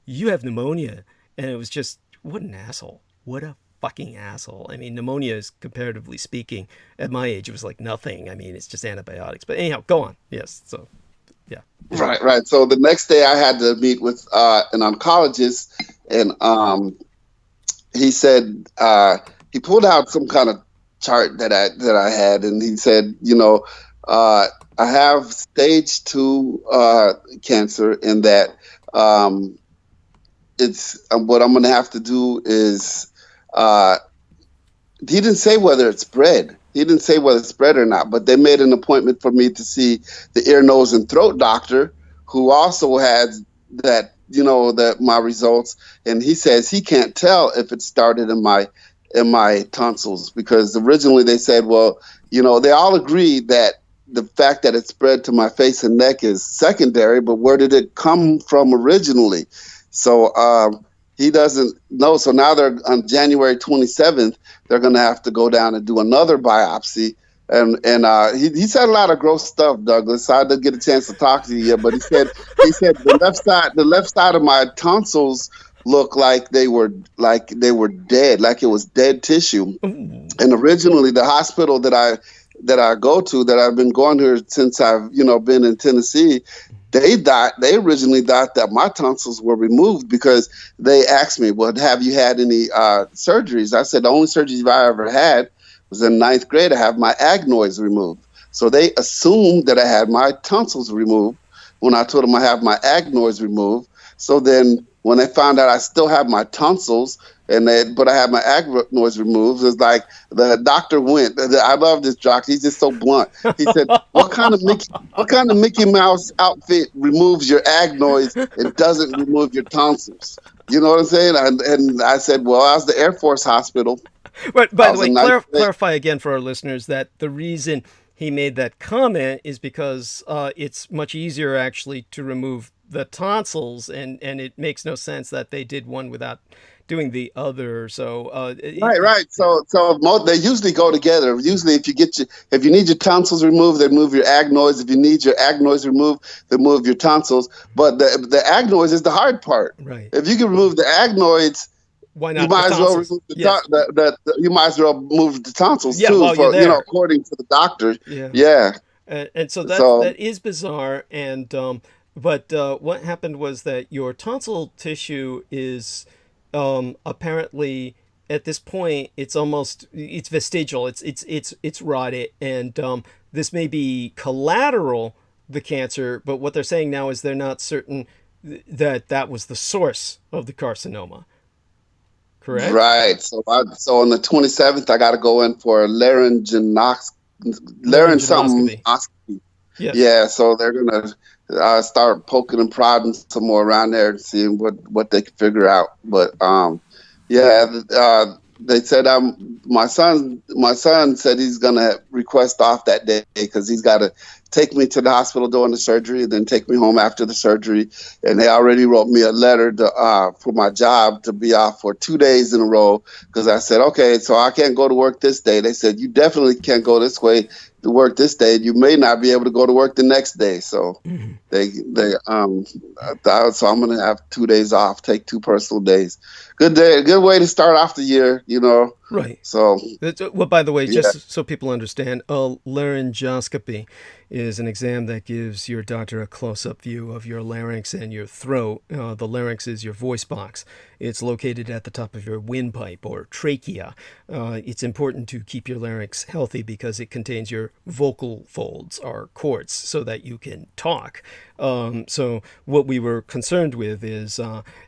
"You have pneumonia." And it was just, what an asshole. What a fucking asshole. I mean, pneumonia is, comparatively speaking, at my age, it was like nothing. I mean, it's just antibiotics. But anyhow, go on. Yes. So. Yeah. Right. So the next day I had to meet with an oncologist, and he said he pulled out some kind of chart that I had, and he said, I have stage 2 cancer, and that it's what I'm going to have to do is he didn't say whether it's spread. He didn't say whether it's spread or not, but they made an appointment for me to see the ear, nose, and throat doctor, who also has that, my results. And he says he can't tell if it started in my tonsils, because originally they said, well, they all agreed that the fact that it spread to my face and neck is secondary, but where did it come from originally? So he doesn't know. So now they're on January 27th. They're going to have to go down and do another biopsy. And he said a lot of gross stuff, Douglas. I didn't get a chance to talk to you yet, but he said the left side of my tonsils looked like they were dead, like it was dead tissue. And originally, the hospital that I go to, that I've been going here since I've been in Tennessee, they originally thought that my tonsils were removed, because they asked me, well, have you had any surgeries? I said, the only surgery I ever had was in 9th grade. I have my adenoids removed. So they assumed that I had my tonsils removed when I told them I have my adenoids removed. So then when they found out I still have my tonsils, but I have my adenoids removed, it's like the doctor went. I love this doctor. He's just so blunt. He said, "What kind of Mickey Mouse outfit removes your adenoids and doesn't remove your tonsils?" You know what I'm saying? And I said, "Well, I was the Air Force hospital." But by the way, clarify again for our listeners that the reason he made that comment is because it's much easier actually to remove the tonsils, and it makes no sense that they did one without doing the other. So Right. They usually go together. Usually, if you need your tonsils removed, they move your agnoids. If you need your agnoids removed, they move your tonsils. But the agnoids is the hard part. right. If you can remove the agnoids, Why you not the might as well tonsils? remove Yes. you might as well move the tonsils Yeah. too. While you're For there. according to the doctor. Yeah. Yeah. And so So that is bizarre. And but what happened was that your tonsil tissue is apparently at this point it's vestigial. It's rotted, and this may be collateral the cancer. But what they're saying now is they're not certain that that was the source of the carcinoma. Correct? right. So on the 27th, I got to go in for a larynge something Laryngenoscopy. oscopy. Yes. Yeah, so they're gonna start poking and prodding some more around there and seeing what they can figure out. But yeah, they said my son said he's gonna request off that day because he's got to take me to the hospital during the surgery and then take me home after the surgery. And they already wrote me a letter for my job to be off for 2 days in a row because I said, okay, so I can't go to work this day. They said you definitely can't go this way to work this day. You may not be able to go to work the next day. So Mhm. so I'm gonna have 2 days off, take 2 personal days. Good day, good way to start off the year, Right. So Well, by the way, yeah. just so people understand, a laryngoscopy is an exam that gives your doctor a close-up view of your larynx and your throat. The larynx is your voice box. It's located at the top of your windpipe or trachea. It's important to keep your larynx healthy because it contains your vocal folds or cords so that you can talk. So what we were concerned with is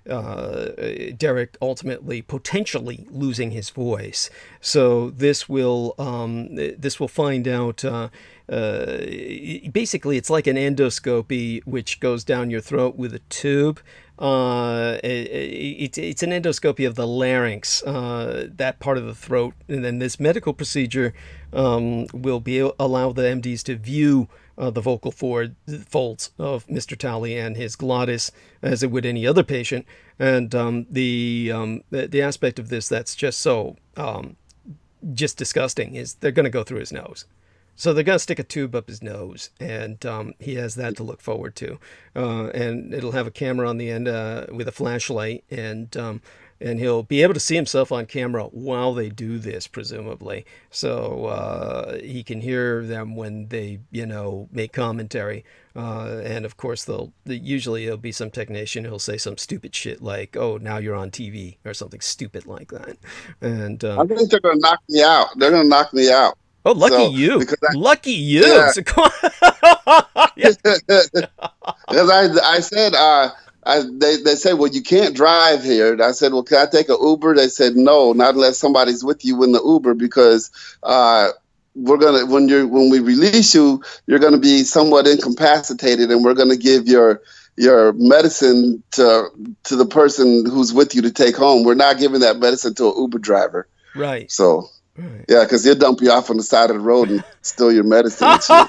Derek ultimately potentially losing his voice. So this will find out. Basically, it's like an endoscopy, which goes down your throat with a tube. It's an endoscopy of the larynx, that part of the throat, and then this medical procedure will allow the MDs to view the vocal folds of Mr. Talley and his glottis as it would any other patient. And the aspect of this that's just disgusting is they're going to go through his nose. So they're going to stick a tube up his nose, and he has that to look forward to. And it'll have a camera on the end with a flashlight, and he'll be able to see himself on camera while they do this, presumably. So he can hear them when they, make commentary. And of course, usually it'll be some technician who'll say some stupid shit like, "Oh, now you're on TV," or something stupid like that. And I think they're gonna knock me out. They're gonna knock me out. oh, lucky So you. because Lucky you. yeah, So, yes. because I said they said, well, you can't drive here. And I said, well, can I take an Uber? They said no, not unless somebody's with you in the Uber because we're gonna when we release you, you're gonna be somewhat incapacitated, and we're gonna give your medicine to the person who's with you to take home. We're not giving that medicine to an Uber driver. Right. So. Right. Yeah, because he'll dump you off on the side of the road and steal your medicine and shit.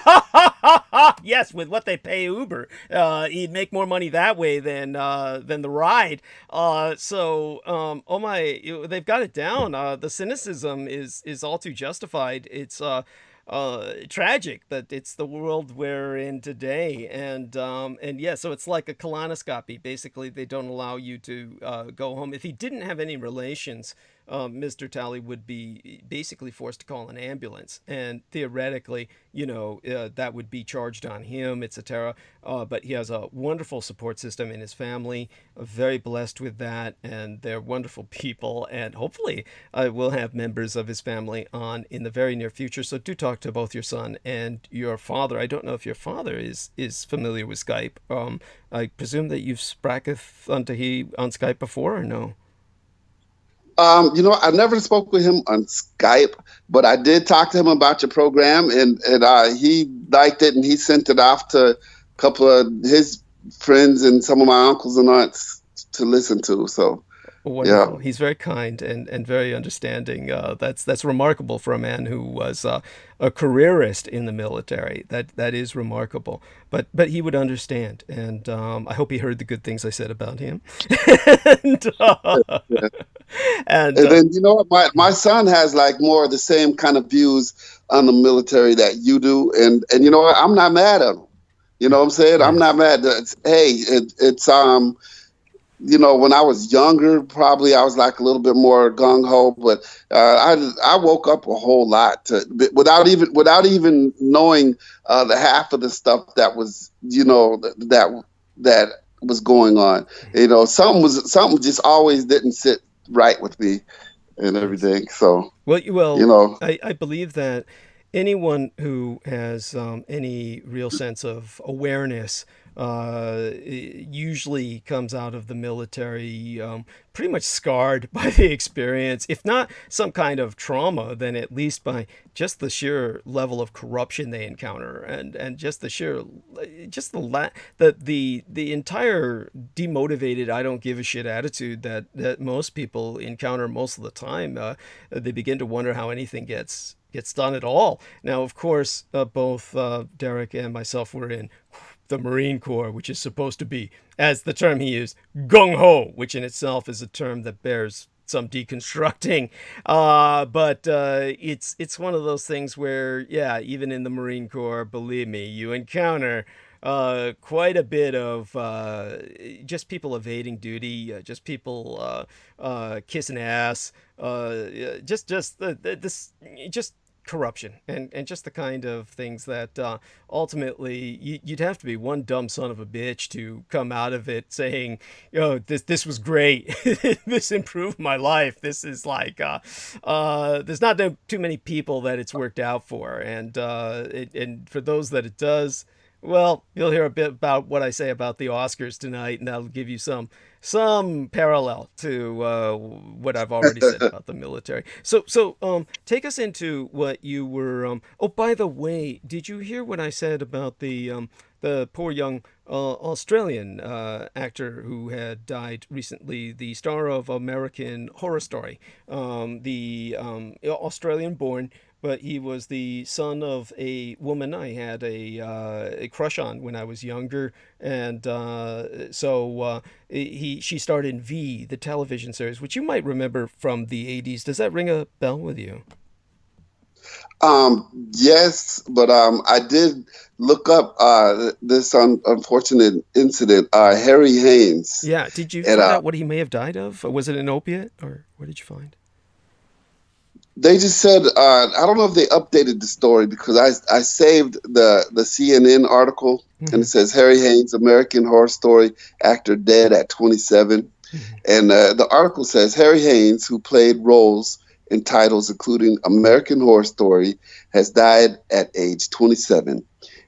Yes, with what they pay Uber, he'd make more money that way than the ride. Oh my, they've got it down. The cynicism is all too justified. It's tragic that it's the world we're in today, and yeah, so it's like a colonoscopy. Basically, they don't allow you to go home if he didn't have any relations. Mr. Talley would be basically forced to call an ambulance, and theoretically, that would be charged on him, etc. But he has a wonderful support system in his family, very blessed with that, and they're wonderful people, and hopefully we'll have members of his family on in the very near future. So do talk to both your son and your father. I don't know if your father is familiar with Skype. I presume that you've spraketh unto he on Skype before, or no? I never spoke with him on Skype, but I did talk to him about your program, and he liked it, and he sent it off to a couple of his friends and some of my uncles and aunts to listen to. So, Yeah. Wonderful. He's very kind and very understanding. That's remarkable for a man who was a careerist in the military. That is remarkable. But he would understand, and I hope he heard the good things I said about him. and Yeah. and And then you know what, my son has like more of the same kind of views on the military that you do, and you know what, I'm not mad at him. You know what I'm saying? I'm yes, not mad. Hey, it's you know, when I was younger, probably I was like a little bit more gung ho, but I woke up a whole lot without even knowing the half of the stuff that was, you know, that was going on. You know, something just always didn't sit right with me and yes. everything. So you Well, know, I believe that anyone who has any real sense of awareness usually comes out of the military pretty much scarred by the experience, if not some kind of trauma, then at least by just the sheer level of corruption they encounter, and just the sheer, just the entire demotivated, I don't give a shit attitude that most people encounter most of the time. They begin to wonder how anything gets done at all. Now, of course, both Derek and myself were in the Marine Corps, which is supposed to be, as the term he used, gung ho, which in itself is a term that bears some deconstructing. But it's one of those things where, yeah, even in the Marine Corps, believe me, you encounter quite a bit of just people evading duty, just people kissing ass, this just corruption and just the kind of things that ultimately you'd have to be one dumb son of a bitch to come out of it saying, "Yo, this was great. This improved my life. This is like there's not too many people that it's worked out for, and for those that it does." Well, you'll hear a bit about what I say about the Oscars tonight, and that'll give you some parallel to what I've already said about the military. So take us into what you were. Oh, by the way, did you hear what I said about the poor young Australian actor who had died recently, the star of American Horror Story, the Australian born, but he was the son of a woman I had a crush on when I was younger, and she starred in V, the television series, which you might remember from the '80s. Does that ring a bell with you? yes, but I did look up this unfortunate incident. Harry Haynes, Yeah. Did you and find out what he may have died of? Or was it an opiate, or what did you find? they just said I don't know if they updated the story because I saved the CNN article, and Mm-hmm. it says Harry Haynes, American Horror Story actor, dead at 27. Mm-hmm. And the article says Harry Haynes, who played roles in titles including American Horror Story, has died at age 27.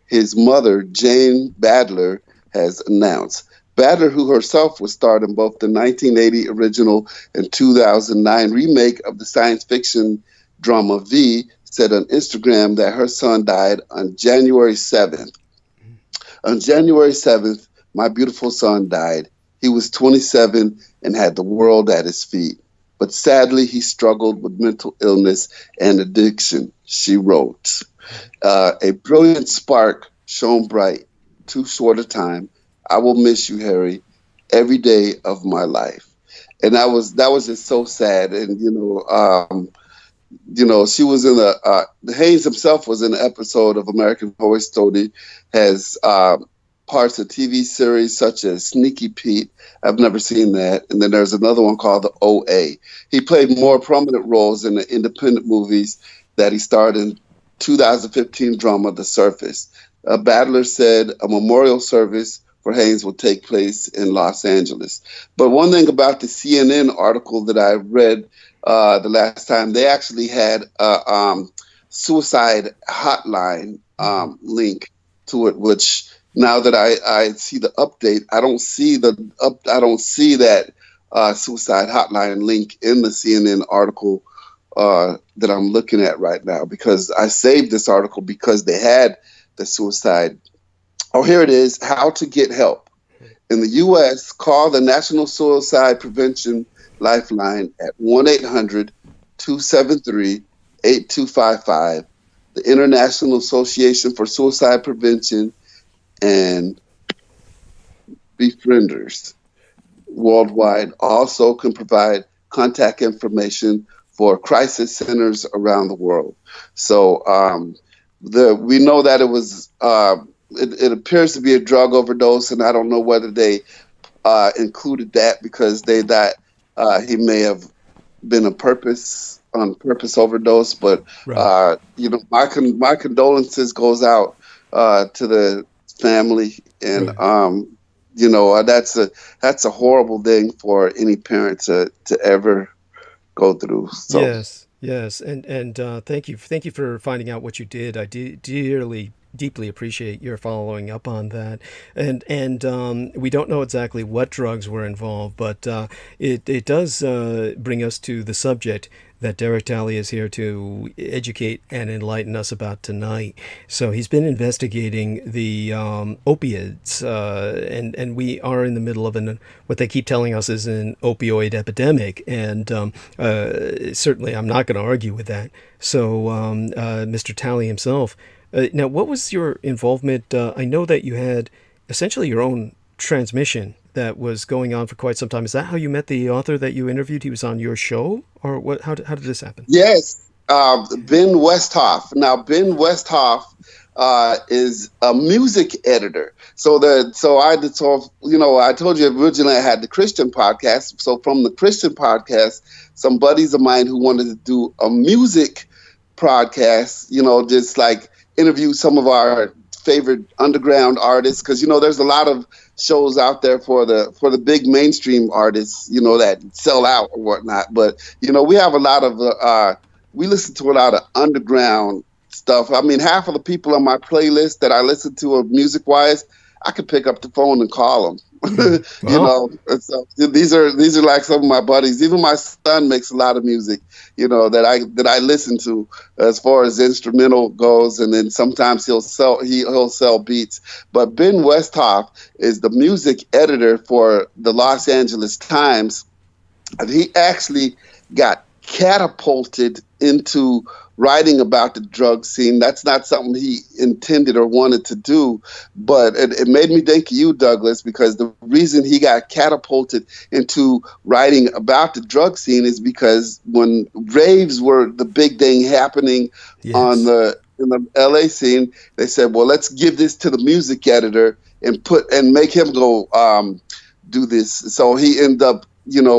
His mother, Jane Badler, has announced. Badler, who herself was starred in both the 1980 original and 2009 remake of the science fiction drama V, said on Instagram that her son died on January 7th. On January 7th, my beautiful son died. He was 27 and had the world at his feet. But sadly, he struggled with mental illness and addiction, she wrote. A brilliant spark shone bright, too short a time. I will miss you, Harry, every day of my life. And that was just so sad. And she was in Hayes himself was in an episode of American Horror Story, has parts of TV series such as Sneaky Pete. I've never seen that. And then there's another one called the OA. He played more prominent roles in the independent movies that he starred in 2015 drama The Surface. A Battler said a memorial service for Haynes will take place in Los Angeles. But one thing about the CNN article that I read the last time, they actually had a suicide hotline Mm-hmm. link to it, which now that I see the update, I don't see that suicide hotline link in the CNN article that I'm looking at right now, because I saved this article because they had the suicide. Oh, here it is: how to get help. In the U.S., call the National Suicide Prevention Lifeline at 1-800-273-8255. The International Association for Suicide Prevention and Befrienders worldwide also can provide contact information for crisis centers around the world. So we know that it appears to be a drug overdose, and I don't know whether they included that because they thought he may have been on purpose overdose. But Right. my condolences goes out to the family, and Right. that's a horrible thing for any parent to ever go through. So Yes, yes, and thank you for finding out what you did. I deeply appreciate your following up on that. And we don't know exactly what drugs were involved, but it does bring us to the subject that Derek Talley is here to educate and enlighten us about tonight. So he's been investigating the opiates, and we are in the middle of what they keep telling us is an opioid epidemic, and certainly I'm not going to argue with that. So Mr. Talley himself. Now, what was your involvement? I know that you had essentially your own transmission that was going on for quite some time. Is that how you met the author that you interviewed? He was on your show, or what? How did this happen? yes, Ben Westhoff. Now Ben Westhoff is a music editor. I told you originally I had the Christian podcast. So from the Christian podcast, some buddies of mine who wanted to do a music podcast, just like interview some of our favorite underground artists, because there's a lot of shows out there for the big mainstream artists, that sell out or whatnot. But we have a lot of we listen to a lot of underground stuff. I mean, half of the people on my playlist that I listen to music wise, I could pick up the phone and call them. Well, And so these are like some of my buddies. Even my son makes a lot of music, that I listen to as far as instrumental goes, and then sometimes he'll sell beats. But Ben Westhoff is the music editor for the Los Angeles Times, and he actually got catapulted into writing about the drug scene. That's not something he intended or wanted to do, but it made me think of you, Douglas, because the reason he got catapulted into writing about the drug scene is because when raves were the big thing happening yes. in the LA scene, they said, well, let's give this to the music editor and make him go do this. So he ended up,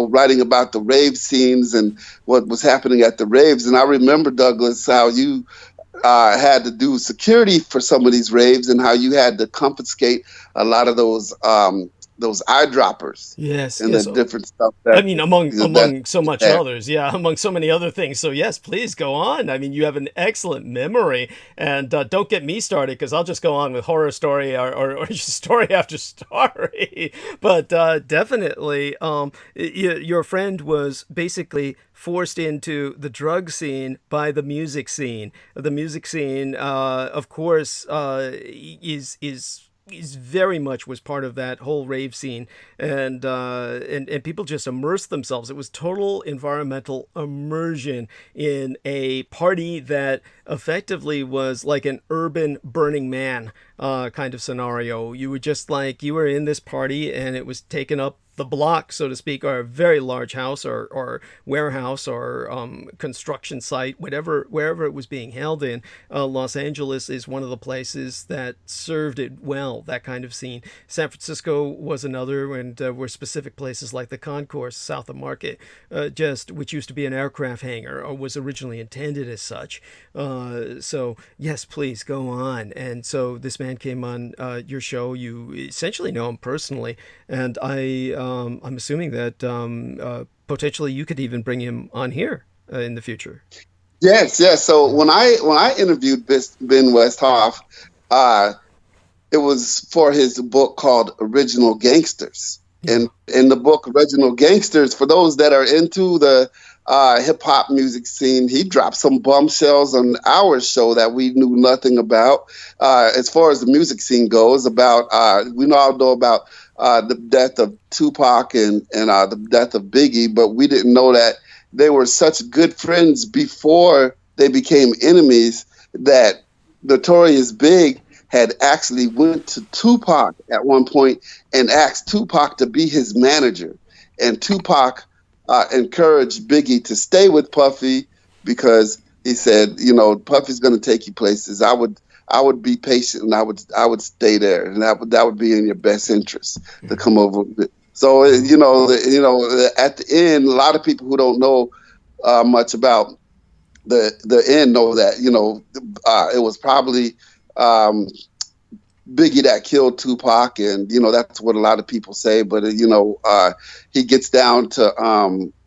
writing about the rave scenes and what was happening at the raves. And I remember, Douglas, how you had to do security for some of these raves and how you had to confiscate a lot of those eyedroppers Yes, and the yes. different stuff I that mean, among so you much had. others, yeah, among so many other things. So yes, please go on. I mean, you have an excellent memory, and don't get me started because I'll just go on with horror story or just story after story. But definitely, your friend was basically forced into the drug scene by the music scene. The music scene, of course, is very much was part of that whole rave scene, and people just immersed themselves. It was total environmental immersion in a party that effectively was like an urban Burning Man kind of scenario. You were just like you were in this party, and it was taken up the block, so to speak, or a very large house or warehouse or construction site, wherever it was being held in. Los Angeles is one of the places that served it well, that kind of scene. San Francisco was another, and were specific places like the Concourse south of Market, which used to be an aircraft hangar or was originally intended as such. So yes, please go on. And so this man came on your show. You essentially know him personally, and I'm assuming that potentially you could even bring him on here in the future. Yes, yes. So when I interviewed Ben Westhoff, uh, it was for his book called Original Gangsters. Yeah. And in the book Original Gangsters, for those that are into the hip hop music scene. He dropped some bombshells on our show that we knew nothing about. As far as the music scene goes, about we all know about the death of Tupac and the death of Biggie, but we didn't know that they were such good friends before they became enemies. That Notorious Big had actually went to Tupac at one point and asked Tupac to be his manager, and Tupac encouraged Biggie to stay with Puffy because he said, you know, Puffy's going to take you places. I would be patient and I would stay there, and that would be in your best interest to come over. So at the end, a lot of people who don't know much about the end know that it was probably Biggie that killed Tupac, and that's what a lot of people say. But he gets down to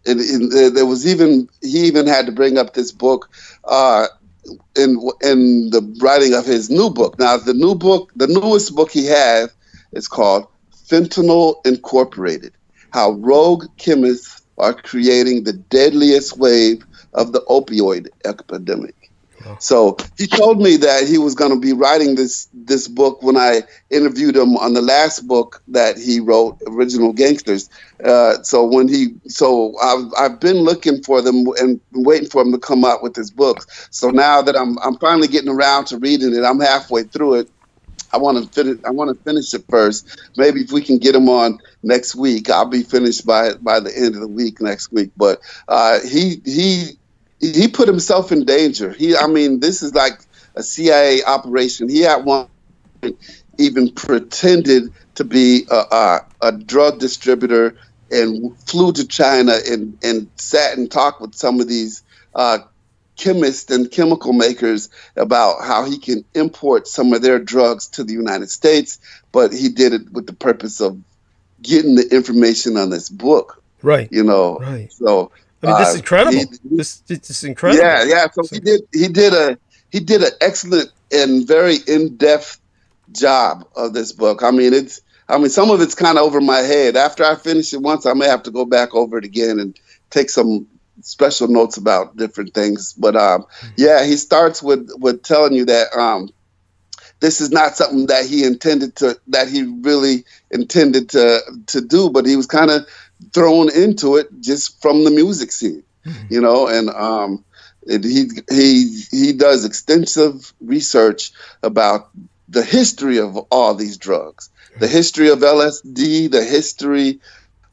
there was he even had to bring up this book in the writing of his new book. Now the newest book he has is called Fentanyl Incorporated: How Rogue Chemists Are Creating the Deadliest Wave of the Opioid Epidemic. So he told me that he was going to be writing this book when I interviewed him on the last book that he wrote, Original Gangsters. So I've been looking for them and waiting for him to come out with his books. So now that I'm finally getting around to reading it, I'm halfway through it. I want to finish it first. Maybe if we can get him on next week, I'll be finished by the end of the week next week. But he put himself in danger. This is like a CIA operation. He at one point even pretended to be a drug distributor and flew to China and sat and talked with some of these chemists and chemical makers about how he can import some of their drugs to the United States. But he did it with the purpose of getting the information on this book. Right. Right. So. This is incredible. This is incredible. Yeah. So he did an excellent and very in-depth job of this book. Some of it's kind of over my head. After I finish it once, I may have to go back over it again and take some special notes about different things. But he starts with telling you that this is not something that he really intended to do, but he was kind of thrown into it just from the music scene, and he does extensive research about the history of all these drugs, the history of LSD, the history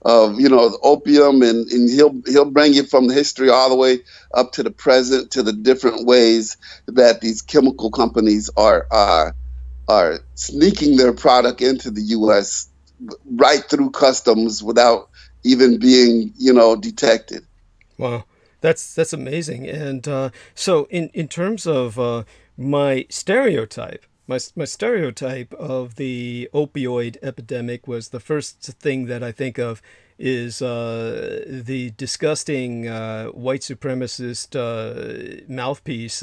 of the opium, and he'll bring you from the history all the way up to the present, to the different ways that these chemical companies are sneaking their product into the U.S. right through customs without even being, detected. Wow, that's amazing. And so, in terms of my stereotype, my stereotype of the opioid epidemic was the first thing that I think of is the disgusting white supremacist mouthpiece,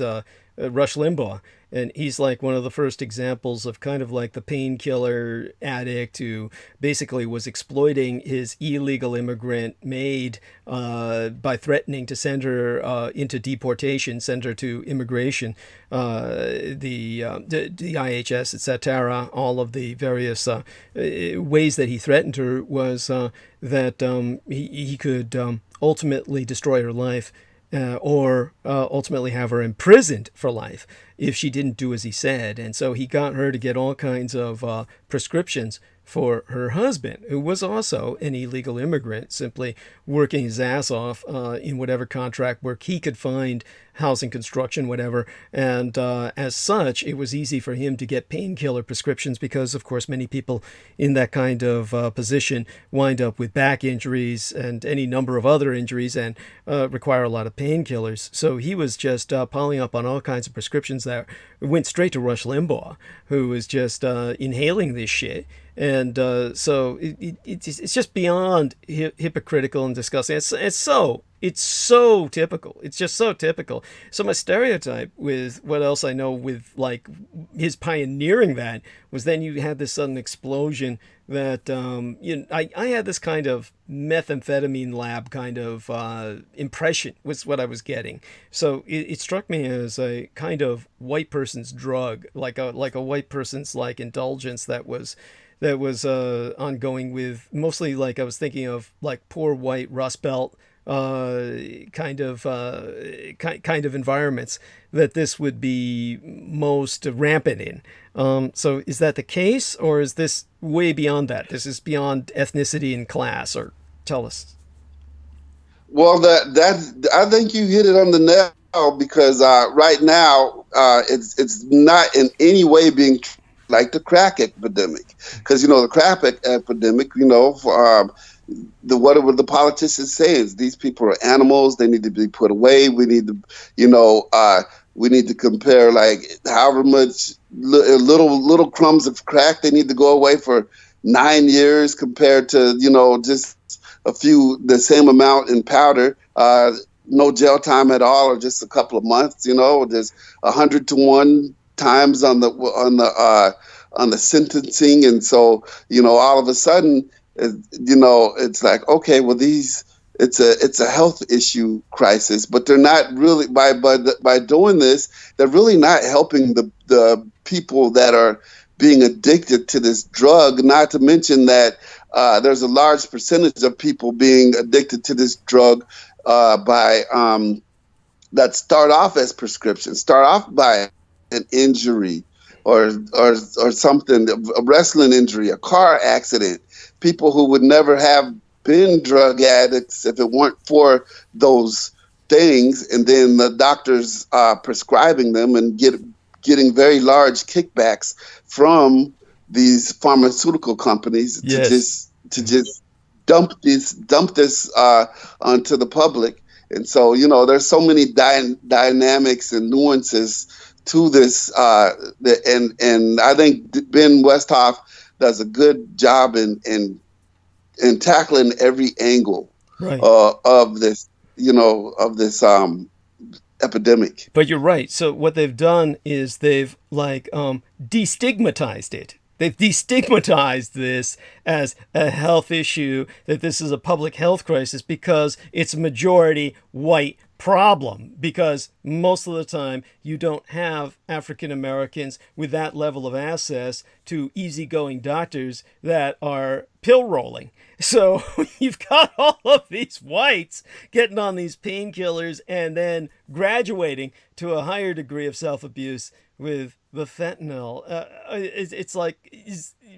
Rush Limbaugh. And he's like one of the first examples of kind of like the painkiller addict who basically was exploiting his illegal immigrant maid by threatening to send her into deportation, send her to immigration, the IHS, etc. All of the various ways that he threatened her was that he could ultimately destroy her life. Or ultimately have her imprisoned for life if she didn't do as he said. And so he got her to get all kinds of prescriptions for her husband, who was also an illegal immigrant, simply working his ass off in whatever contract work he could find, housing, construction, whatever. And as such, it was easy for him to get painkiller prescriptions because, of course, many people in that kind of position wind up with back injuries and any number of other injuries and require a lot of painkillers. So he was just piling up on all kinds of prescriptions that went straight to Rush Limbaugh, who was just inhaling this shit And so it's just beyond hypocritical and disgusting. It's so typical. It's just so typical. So my stereotype with what else I know with like his pioneering that was then you had this sudden explosion that I had this kind of methamphetamine lab kind of impression was what I was getting. So it struck me as a kind of white person's drug, like a white person's like indulgence that was ongoing with mostly like I was thinking of like poor white Rust Belt kind of environments that this would be most rampant in. So is that the case, or is this way beyond that? This is beyond ethnicity and class, or tell us. Well, that I think you hit it on the nail because right now it's not in any way being like the crack epidemic, because the crack epidemic, whatever the politicians say is these people are animals. They need to be put away. We need to, we need to compare like however much little crumbs of crack. They need to go away for 9 years compared to just the same amount in powder. No jail time at all, or just a couple of months. There's 100 to 1 times on the sentencing, and so all of a sudden it's like, okay, well, it's a health issue crisis, but they're not really by doing this, they're really not helping the people that are being addicted to this drug. Not to mention that there's a large percentage of people being addicted to this drug by that start off as prescriptions, start off by an injury or something, a wrestling injury, a car accident. People who would never have been drug addicts if it weren't for those things, and then the doctors prescribing them and getting very large kickbacks from these pharmaceutical companies Yes. to just dump this onto the public. And so there's so many dynamics and nuances to this, and I think Ben Westhoff does a good job in tackling every angle Right. of this epidemic. But you're right. So what they've done is they've like destigmatized it. They've destigmatized this as a health issue, that this is a public health crisis because it's a majority white problem, because most of the time you don't have African Americans with that level of access to easygoing doctors that are pill rolling. So you've got all of these whites getting on these painkillers and then graduating to a higher degree of self-abuse with the fentanyl. It's like,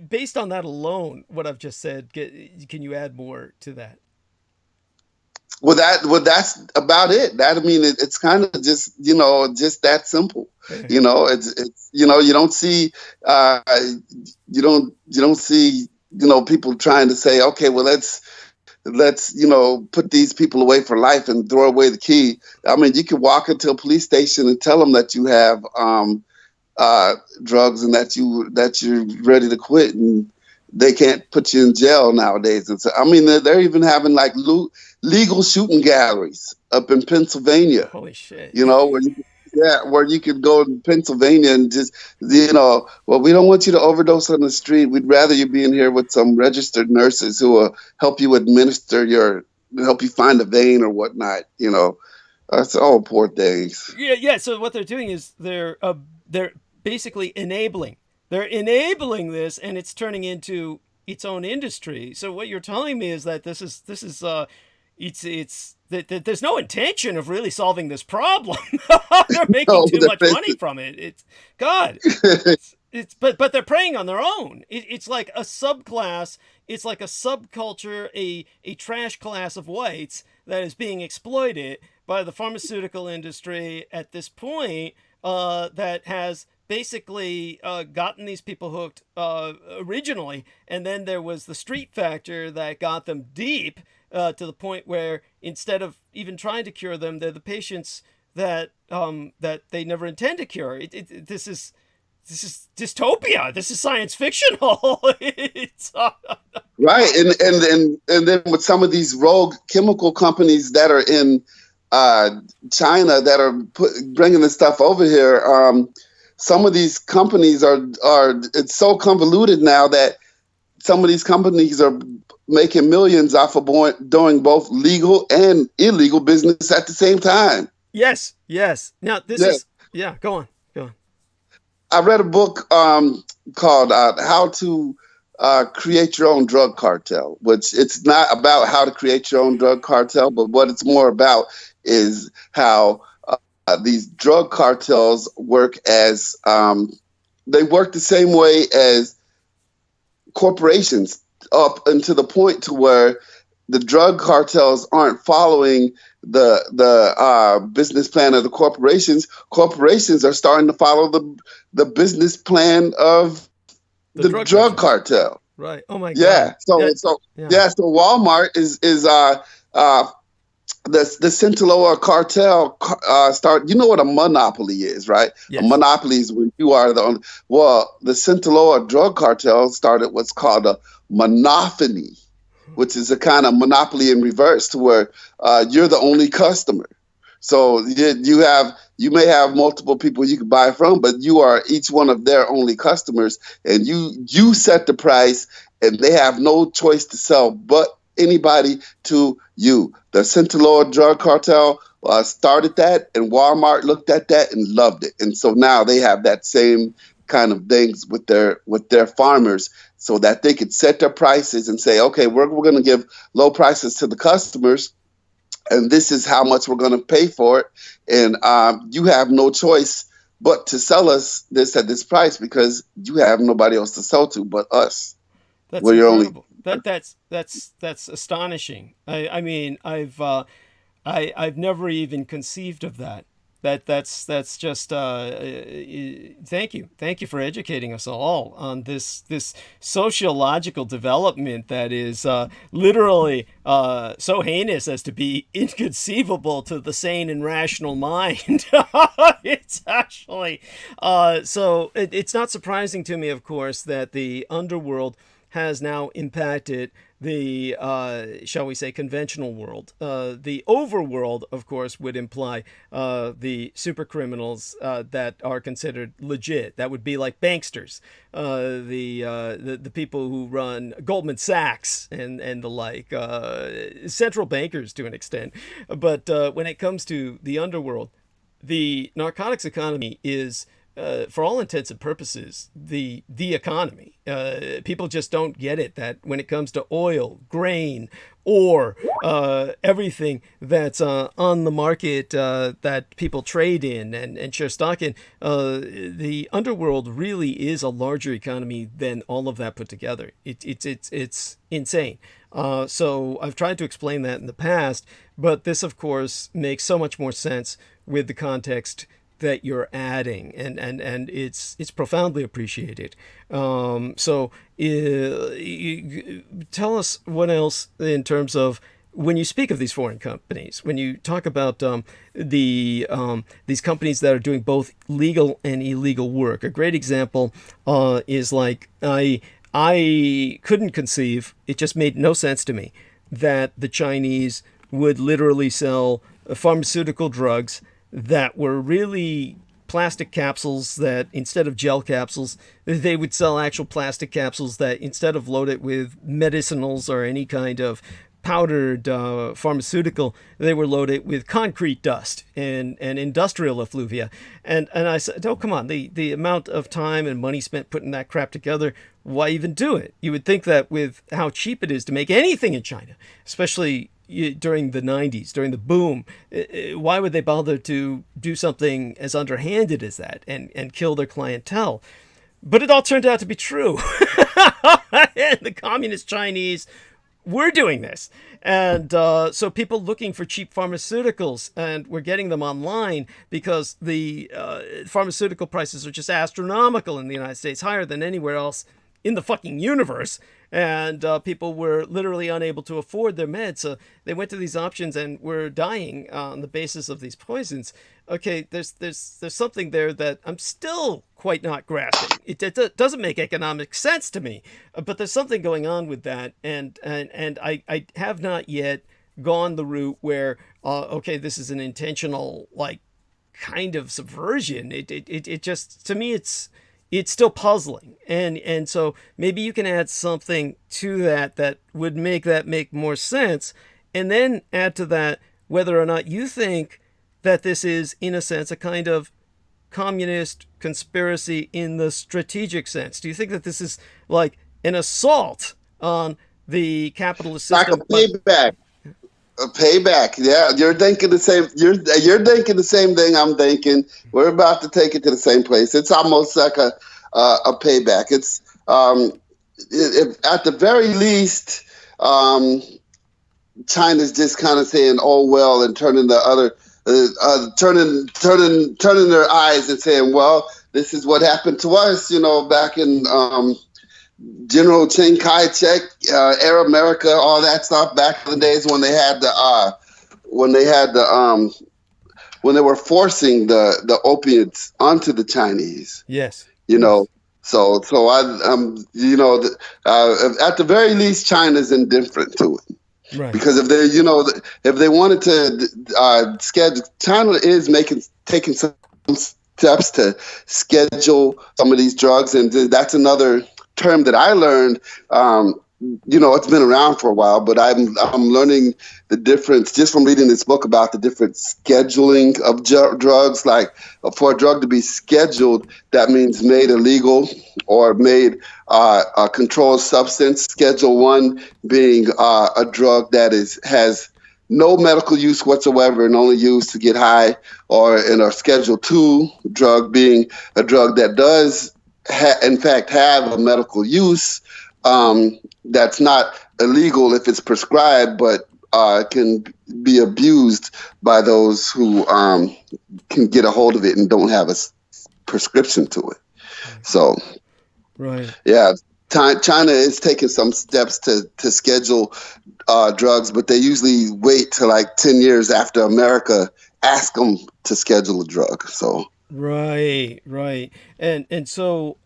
based on that alone, what I've just said, can you add more to that? Well, that's about it. That, I mean, it's kind of just just that simple. It's you don't see you don't see people trying to say, okay, well, let's put these people away for life and throw away the key. I mean, you could walk into a police station and tell them that you have drugs and that you're ready to quit, and they can't put you in jail nowadays. And so, I mean, they're even having like legal shooting galleries up in Pennsylvania. Holy shit! Where you could go to Pennsylvania and just well, we don't want you to overdose on the street. We'd rather you be in here with some registered nurses who will help you help you find a vein or whatnot. That's all poor things. Yeah. So what they're doing is they're basically enabling. They're enabling this, and it's turning into its own industry. So what you're telling me is that this is it's that there's no intention of really solving this problem. They're making too much money from it. It's God. But they're preying on their own. It's like a subclass. It's like a subculture, a trash class of whites that is being exploited by the pharmaceutical industry at this point. That has basically gotten these people hooked originally, and then there was the street factor that got them deep to the point where instead of even trying to cure them, they're the patients that they never intend to cure. This is this is dystopia. This is science fictional. It's, Right, and then with some of these rogue chemical companies that are in China that are bringing this stuff over here, some of these companies are it's so convoluted now that some of these companies are making millions off of doing both legal and illegal business at the same time. yes, yes. Now this Yeah. is Go on, go on. I read a book called How to Create Your Own Drug Cartel, which it's not about how to create your own drug cartel, but what it's more about is how these drug cartels work as they work the same way as corporations, up until the point to where the drug cartels aren't following the business plan of the corporations. Corporations are starting to follow the business plan of the drug cartel. Right. Oh my Yeah. God. So Walmart is the Sinaloa cartel start. You know what a monopoly is, right? Yes. A monopoly is when you are the only. Well, the Sinaloa drug cartel started what's called a monophony, which is a kind of monopoly in reverse, to where you're the only customer. So you may have multiple people you can buy from, but you are each one of their only customers, and you set the price, and they have no choice to sell but anybody to you. The Sinaloa drug cartel started that, and Walmart looked at that and loved it, and so now they have that same kind of things with their farmers, so that they could set their prices and say, okay, we're going to give low prices to the customers, and this is how much we're going to pay for it, and you have no choice but to sell us this at this price because you have nobody else to sell to but us. That's We're your only. incredible. That's astonishing. I mean, I've never even conceived of that. That's just thank you for educating us all on this sociological development that is literally so heinous as to be inconceivable to the sane and rational mind. It's actually it's not surprising to me, of course, that the underworld has now impacted the, shall we say, conventional world. The overworld, of course, would imply the super criminals that are considered legit. That would be like banksters, the people who run Goldman Sachs and the like, central bankers to an extent. But when it comes to the underworld, the narcotics economy is, for all intents and purposes, the economy. People just don't get it that when it comes to oil, grain, or everything that's on the market that people trade in and share stock in, the underworld really is a larger economy than all of that put together. It's insane. So I've tried to explain that in the past, but this, of course, makes so much more sense with the context that you're adding, and it's profoundly appreciated. So tell us what else in terms of when you speak of these foreign companies, when you talk about these companies that are doing both legal and illegal work. A great example is like I couldn't conceive, it just made no sense to me, that the Chinese would literally sell pharmaceutical drugs that were really plastic capsules, that instead of gel capsules, they would sell actual plastic capsules that instead of loaded with medicinals or any kind of powdered pharmaceutical, they were loaded with concrete dust and industrial effluvia. And I said, oh, come on, the amount of time and money spent putting that crap together, why even do it? You would think that with how cheap it is to make anything in China, especially during the 90s, during the boom, why would they bother to do something as underhanded as that and kill their clientele? But it all turned out to be true. The communist Chinese were doing this. And so people looking for cheap pharmaceuticals, and we're getting them online because the pharmaceutical prices are just astronomical in the United States, higher than anywhere else in the fucking universe. And people were literally unable to afford their meds, so they went to these options and were dying on the basis of these poisons. okay, there's something there that I'm still quite not grasping. It doesn't make economic sense to me, but there's something going on with that, and I have not yet gone the route where okay, this is an intentional like kind of subversion. It just to me it's still puzzling, and so maybe you can add something to that that would make that make more sense, and then add to that whether or not you think that this is, in a sense, a kind of communist conspiracy in the strategic sense. Do you think that this is like an assault on the capitalist Like a system? But payback. A payback. Yeah, you're thinking the same. You're thinking the same thing I'm thinking. We're about to take it to the same place. It's almost like a payback. It's at the very least, China's just kind of saying, "Oh well," and turning the other, turning their eyes and saying, "Well, this is what happened to us," back in General Chiang Kai-shek, Air America, all that stuff back in the days when they had when they were forcing the opiates onto the Chinese. yes, You yes, know, so I at the very least, China's indifferent to it. right, Because if they wanted to schedule, China is taking some steps to schedule some of these drugs, and that's another term that I learned. It's been around for a while, but I'm learning the difference just from reading this book about the different scheduling of drugs. Like for a drug to be scheduled, that means made illegal or made a controlled substance. Schedule 1 being a drug that has no medical use whatsoever and only used to get high, or in a Schedule 2 drug being a drug that does in fact have a medical use, that's not illegal if it's prescribed, but can be abused by those who can get a hold of it and don't have a prescription to it. So, right. yeah, China is taking some steps to schedule drugs, but they usually wait till like 10 years after America asks them to schedule a drug. So, Right, right. And so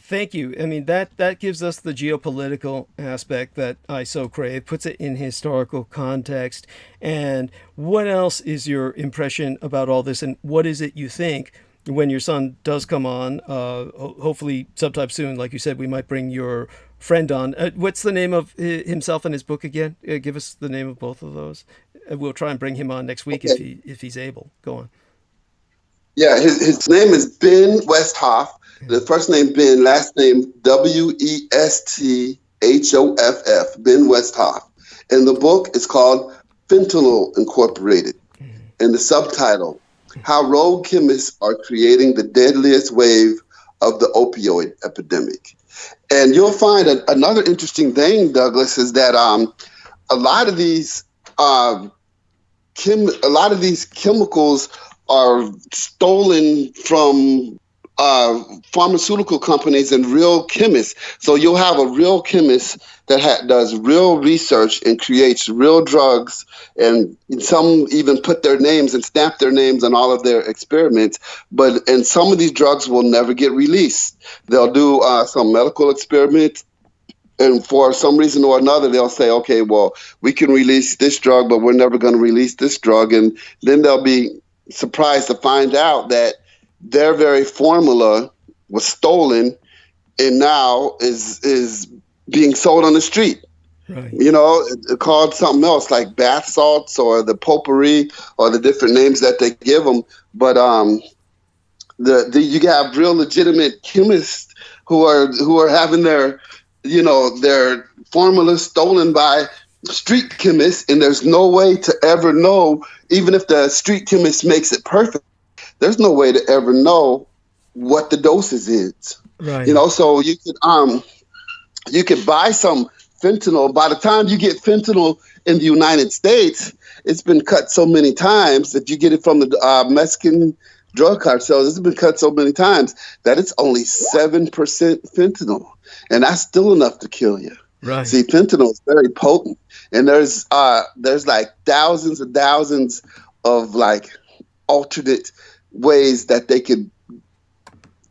thank you. I mean that gives us the geopolitical aspect that I so crave, puts it in historical context. And what else is your impression about all this, and what is it you think when your son does come on, hopefully sometime soon, like you said, we might bring your friend on. What's the name of himself and his book again? Give us the name of both of those. We'll try and bring him on next week okay. if he's able. Go on. Yeah, his name is Ben Westhoff. The first name Ben, last name Westhoff. Ben Westhoff. And the book is called Fentanyl Incorporated. And the subtitle, How Rogue Chemists Are Creating the Deadliest Wave of the Opioid Epidemic. And you'll find another interesting thing, Douglas, is that a lot of these chemicals are stolen from pharmaceutical companies and real chemists. So you'll have a real chemist that does real research and creates real drugs, and some even put their names and stamp their names on all of their experiments. And some of these drugs will never get released. They'll do some medical experiments, and for some reason or another, they'll say, okay, well, we can release this drug, but we're never going to release this drug. And then they'll be surprised to find out that their very formula was stolen and now is being sold on the street. Right. Called something else like bath salts or the potpourri or the different names that they give them. But you have real legitimate chemists who are having their formulas stolen by street chemists, and there's no way to ever know, even if the street chemist makes it perfect, there's no way to ever know what the dosage is. Right. So you could buy some fentanyl. By the time you get fentanyl in the United States, it's been cut so many times. If you get it from the Mexican drug cartels, it's been cut so many times that it's only 7% fentanyl, and that's still enough to kill you. Right. See, fentanyl is very potent, and there's like thousands and thousands of like alternate ways that they could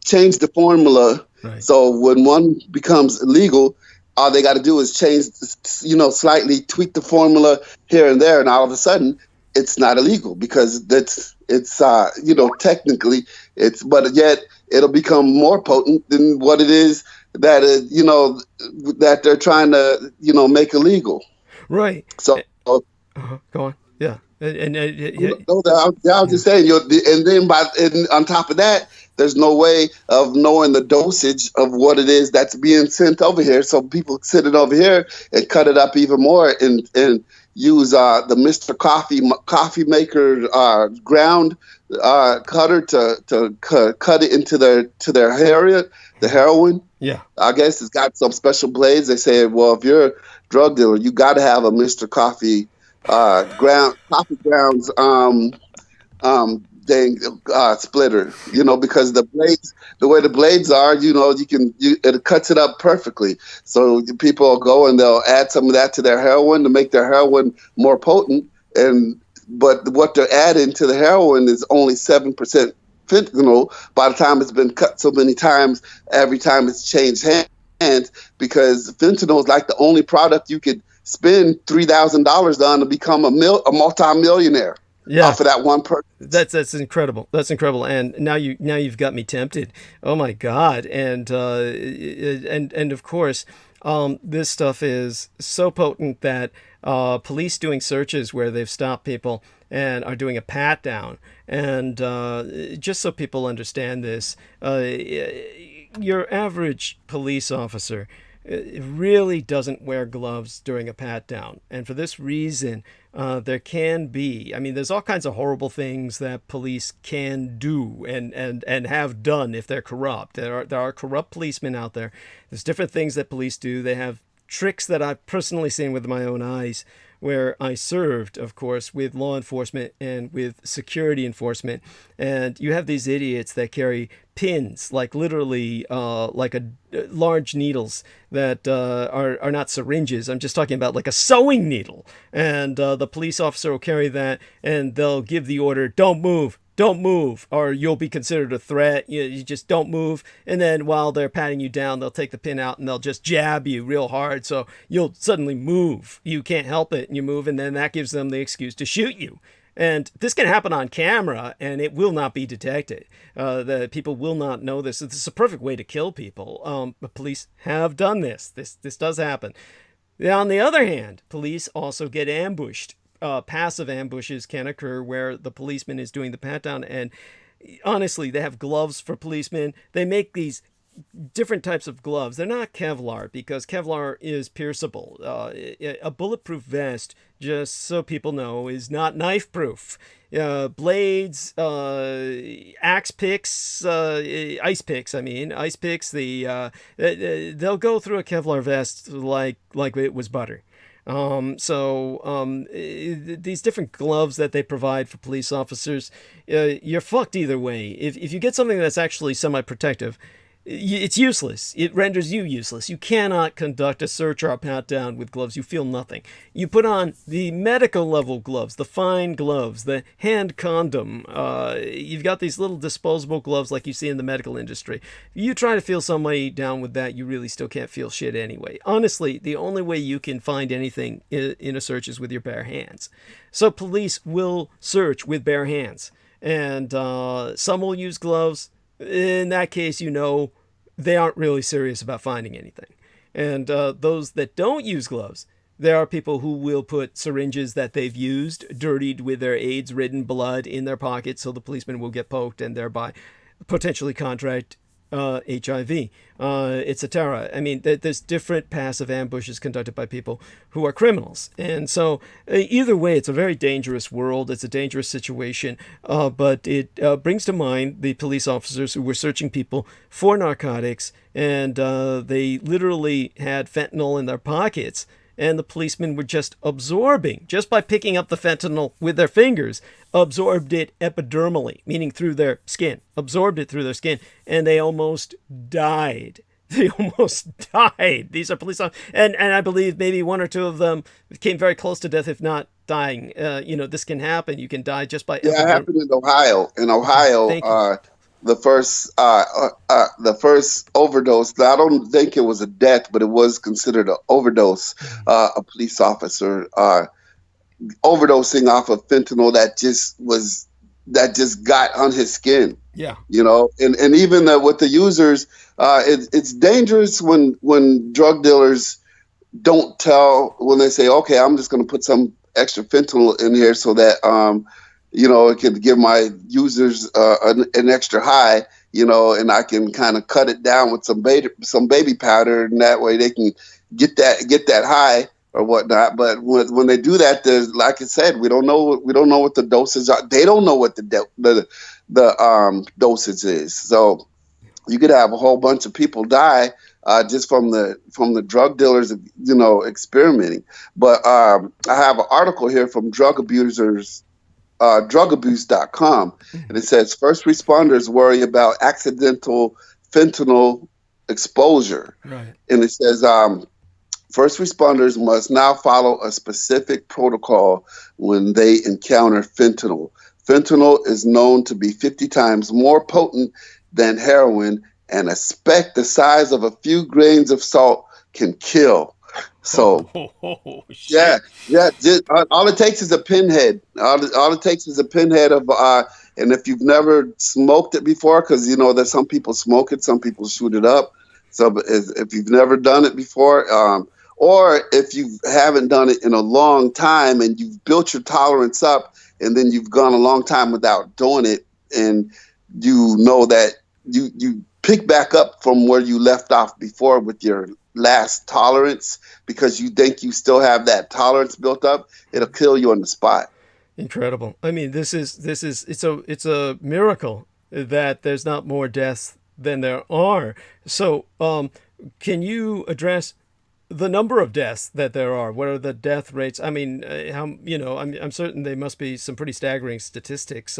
change the formula. Right. So when one becomes illegal, all they got to do is change, slightly tweak the formula here and there, and all of a sudden it's not illegal because technically but yet it'll become more potent than what it is that that they're trying to make illegal. Right. So Go on. Yeah. I was just saying, and then on top of that, there's no way of knowing the dosage of what it is that's being sent over here. So people sit it over here and cut it up even more and use the Mr. Coffee Maker ground cutter to cut it into their heroin. Yeah. I guess it's got some special blades. They say, well, if you're a drug dealer, you got to have a Mr. Coffee coffee grounds splitter, because the way the blades are, it cuts it up perfectly. So people will go and they'll add some of that to their heroin to make their heroin more potent. But what they're adding to the heroin is only 7% fentanyl by the time it's been cut so many times, every time it's changed hands, because fentanyl is like the only product you could spend $3,000 on to become a multi-millionaire. Yeah. For that one person. That's incredible. That's incredible. And now you've got me tempted. Oh my God. And of course, this stuff is so potent that police doing searches where they've stopped people and are doing a pat down. And just so people understand this, your average police officer really doesn't wear gloves during a pat down. And for this reason, there can be, there's all kinds of horrible things that police can do and have done if they're corrupt. There are corrupt policemen out there. There's different things that police do. They have tricks that I've personally seen with my own eyes, where I served, of course, with law enforcement and with security enforcement. And you have these idiots that carry pins, like literally large needles that are not syringes. I'm just talking about like a sewing needle. And the police officer will carry that and they'll give the order, don't move, or you'll be considered a threat. You just don't move. And then while they're patting you down, they'll take the pin out and they'll just jab you real hard. So you'll suddenly move. You can't help it. And you move. And then that gives them the excuse to shoot you. And this can happen on camera and it will not be detected. The people will not know this. This is a perfect way to kill people. But police have done this. This does happen. Now, on the other hand, police also get ambushed. Passive ambushes can occur where the policeman is doing the pat down, and honestly, they have gloves for policemen. They make these different types of gloves. They're not Kevlar because Kevlar is pierceable. A bulletproof vest, just so people know, is not knife proof. Blades, ice picks, they'll go through a Kevlar vest like it was butter. These different gloves that they provide for police officers, you're fucked either way. If you get something that's actually semi-protective, it's useless. It renders you useless. You cannot conduct a search or a pat down with gloves. You feel nothing. You put on the medical level gloves, the fine gloves, the hand condom. You've got these little disposable gloves like you see in the medical industry. You try to feel somebody down with that, you really still can't feel shit anyway. Honestly, the only way you can find anything in a search is with your bare hands. So police will search with bare hands. And some will use gloves. In that case, they aren't really serious about finding anything. And those that don't use gloves, there are people who will put syringes that they've used, dirtied with their AIDS-ridden blood, in their pocket so the policeman will get poked and thereby potentially contract HIV, etc. There's different passive ambushes conducted by people who are criminals. And so either way, it's a very dangerous world. It's a dangerous situation. But it brings to mind the police officers who were searching people for narcotics, and they literally had fentanyl in their pockets. And the policemen were just absorbing, just by picking up the fentanyl with their fingers, absorbed it epidermally, meaning through their skin, absorbed it through their skin, and they almost died. They almost died. These are police officers. And I believe maybe one or two of them came very close to death, if not dying. This can happen. You can die just by Yeah, it epiderm. happened in Ohio. In Okay, Ohio, thank you. the first overdose. I don't think it was a death, but it was considered an overdose. A police officer overdosing off of fentanyl that just got on his skin. Yeah. And even with the users, it's dangerous when drug dealers don't tell, when they say, okay, I'm just going to put some extra fentanyl in here so that it can give my users an extra high, and I can kind of cut it down with some baby powder, and that way they can get that high or whatnot. But when they do that, there's, like I said, we don't know what the doses are. They don't know what the dosage is. So you could have a whole bunch of people die just from the drug dealers, experimenting. But I have an article here from drugabuse.com, and it says first responders worry about accidental fentanyl exposure. Right. And it says first responders must now follow a specific protocol when they encounter fentanyl. Fentanyl is known to be 50 times more potent than heroin, and a speck the size of a few grains of salt can kill. So, yeah. All it takes is a pinhead. All it takes is a pinhead of, and if you've never smoked it before, because that some people smoke it, some people shoot it up. So, if you've never done it before, or if you haven't done it in a long time and you've built your tolerance up, and then you've gone a long time without doing it, and you know that you pick back up from where you left off before with your last tolerance, because you think you still have that tolerance built up, it'll kill you on the spot. Incredible. I mean, it's a miracle that there's not more deaths than there are. So, can you address the number of deaths that there are? What are the death rates? I mean, I'm certain they must be some pretty staggering statistics.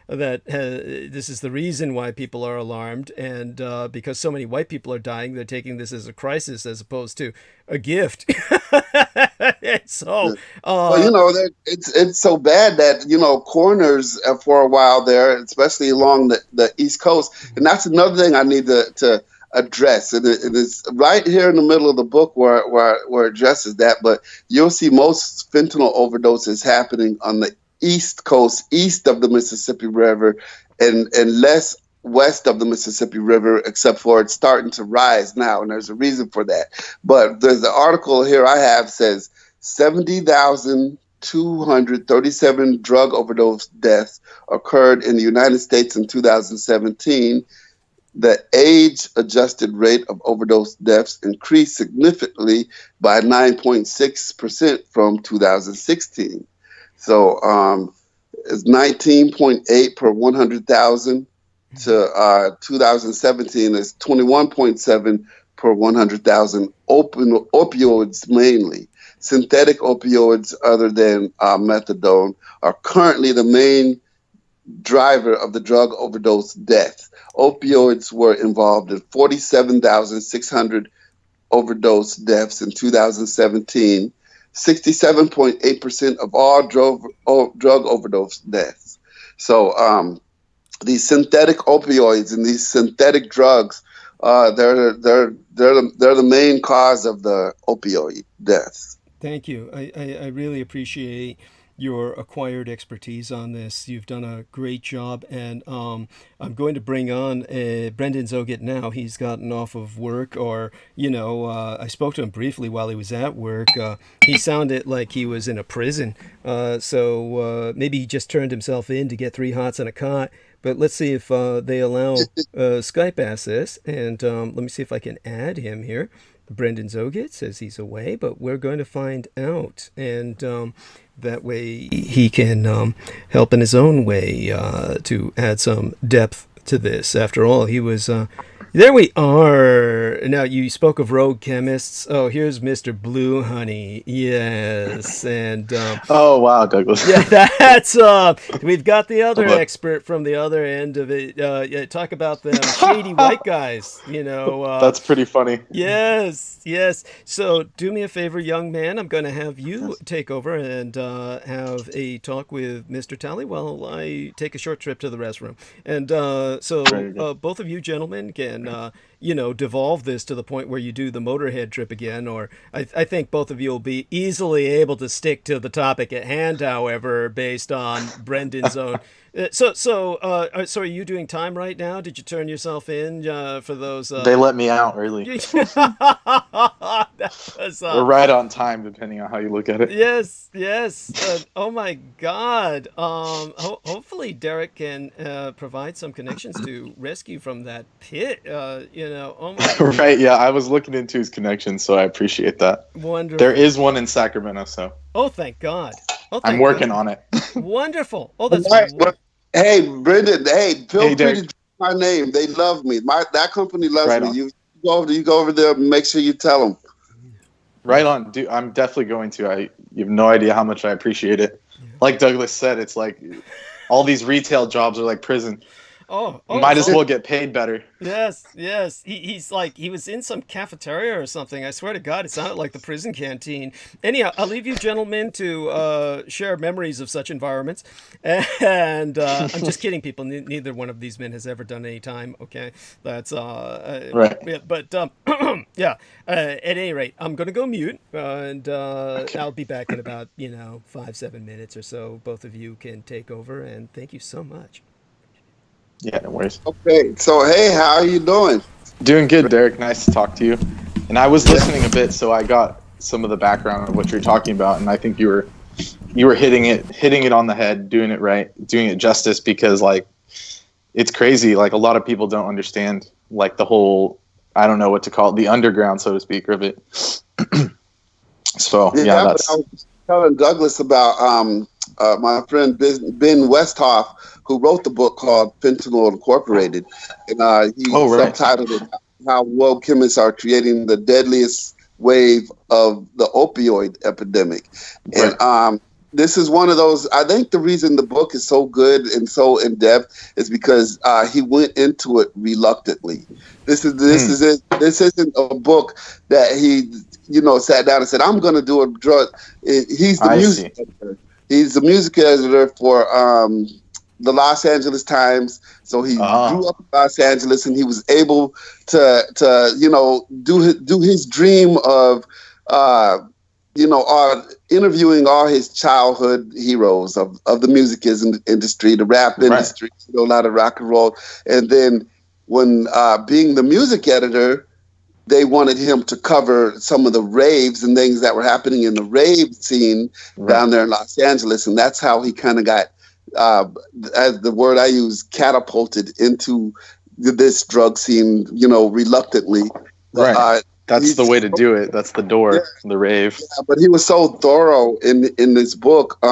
This is the reason why people are alarmed, and because so many white people are dying, they're taking this as a crisis as opposed to a gift. So, it's so bad that coroners for a while there, especially along the East Coast, and that's another thing I need to address. It is right here in the middle of the book where it addresses that. But you'll see most fentanyl overdoses happening on the East Coast, east of the Mississippi River, and less west of the Mississippi River, except for it's starting to rise now, and there's a reason for that. But there's the article here I have says 70,237 drug overdose deaths occurred in the United States in 2017. The age-adjusted rate of overdose deaths increased significantly by 9.6% from 2016. So it's 19.8 per 100,000 to 2017 is 21.7 per 100,000. Opioids mainly. Synthetic opioids other than methadone are currently the main driver of the drug overdose deaths. Opioids were involved in 47,600 overdose deaths in 2017, 67.8% of all drug overdose deaths. So these synthetic opioids and these synthetic drugs, they're the main cause of the opioid deaths. Thank you. I really appreciate your acquired expertise on this. You've done a great job, and I'm going to bring on Brendan Zoget now. He's gotten off of work, or I spoke to him briefly while he was at work. He sounded like he was in a prison, so maybe he just turned himself in to get 3 hots and a cot. But let's see if they allow Skype access, and let me see if I can add him here. Brendan Zoget says he's away, but we're going to find out, and that way he can help in his own way to add some depth to this. After all, he was There we are. Now, you spoke of rogue chemists. Oh, here's Mr. Blue Honey. Yes. And Oh wow, Douglas. yeah, that's we've got the other Hello. expert from the other end of it. Yeah, talk about them shady white guys, you know. That's pretty funny. Yes, yes. So do me a favor, young man. I'm going to have you take over and have a talk with Mr. Tally while I take a short trip to the restroom. And Very good. both of you gentlemen can, you know, devolve this to the point where you do the Motorhead trip again. Or I think both of you will be easily able to stick to the topic at hand, however, based on Brendan's own. So are you doing time right now? Did you turn yourself in for those? They let me out early. That was, Or right on time, depending on how you look at it. yes, yes. Oh my God. Hopefully Derek can provide some connections to rescue from that pit. You know. Oh my. Right, yeah, I was looking into his connections, so I appreciate that. Wonderful. There is one in Sacramento, so Oh, thank God. Oh, I'm thank working God. on it. Wonderful. Oh, that's. Right. Well, hey, Brendan. Hey, feel Hey, free to Derek. drop my name. They love me. That company loves Right me. on. You go over there. And make sure you tell them. Right on, dude. I'm definitely going to. You have no idea how much I appreciate it. Like Douglas said, it's like all these retail jobs are like prison. Might as well get paid better. Yes, yes. He's like, he was in some cafeteria or something. I swear to God, it sounded like the prison canteen. Anyhow, I'll leave you gentlemen to share memories of such environments. And I'm just kidding, people. Neither one of these men has ever done any time. Okay, that's Right. Yeah, but yeah. At any rate, I'm gonna go mute, and Okay. I'll be back in about 5-7 minutes or so. Both of you can take over, and thank you so much. Yeah, no worries. Okay. So, hey, how are you doing? Doing good, Derek. Nice to talk to you. And I was listening a bit, so I got some of the background of what you're talking about, and I think you were hitting it on the head, doing it right, doing it justice, because like it's crazy. Like a lot of people don't understand like the whole, I don't know what to call it, the underground, so to speak, of it. So yeah, But that's I was telling Douglas about my friend Ben Westhoff, who wrote the book called Fentanyl Incorporated, and he right. subtitled it "How Woke Chemists Are Creating the Deadliest Wave of the Opioid Epidemic." Right. And this is one of those. I think the reason the book is so good and so in depth is because he went into it reluctantly. This is it. This isn't a book that he sat down and said, "I'm going to do a drug." He's the music editor. He's the music editor for the Los Angeles Times. So he grew up in Los Angeles, and he was able to do his dream of interviewing all his childhood heroes of the music industry, the rap industry, a lot of rock and roll. And then when being the music editor, they wanted him to cover some of the raves and things that were happening in the rave scene down there in Los Angeles. And that's how he kind of got, as the word I use, catapulted into this drug scene, reluctantly. Right. That's the way to do it. That's the door, the rave. Yeah, but he was so thorough in this book,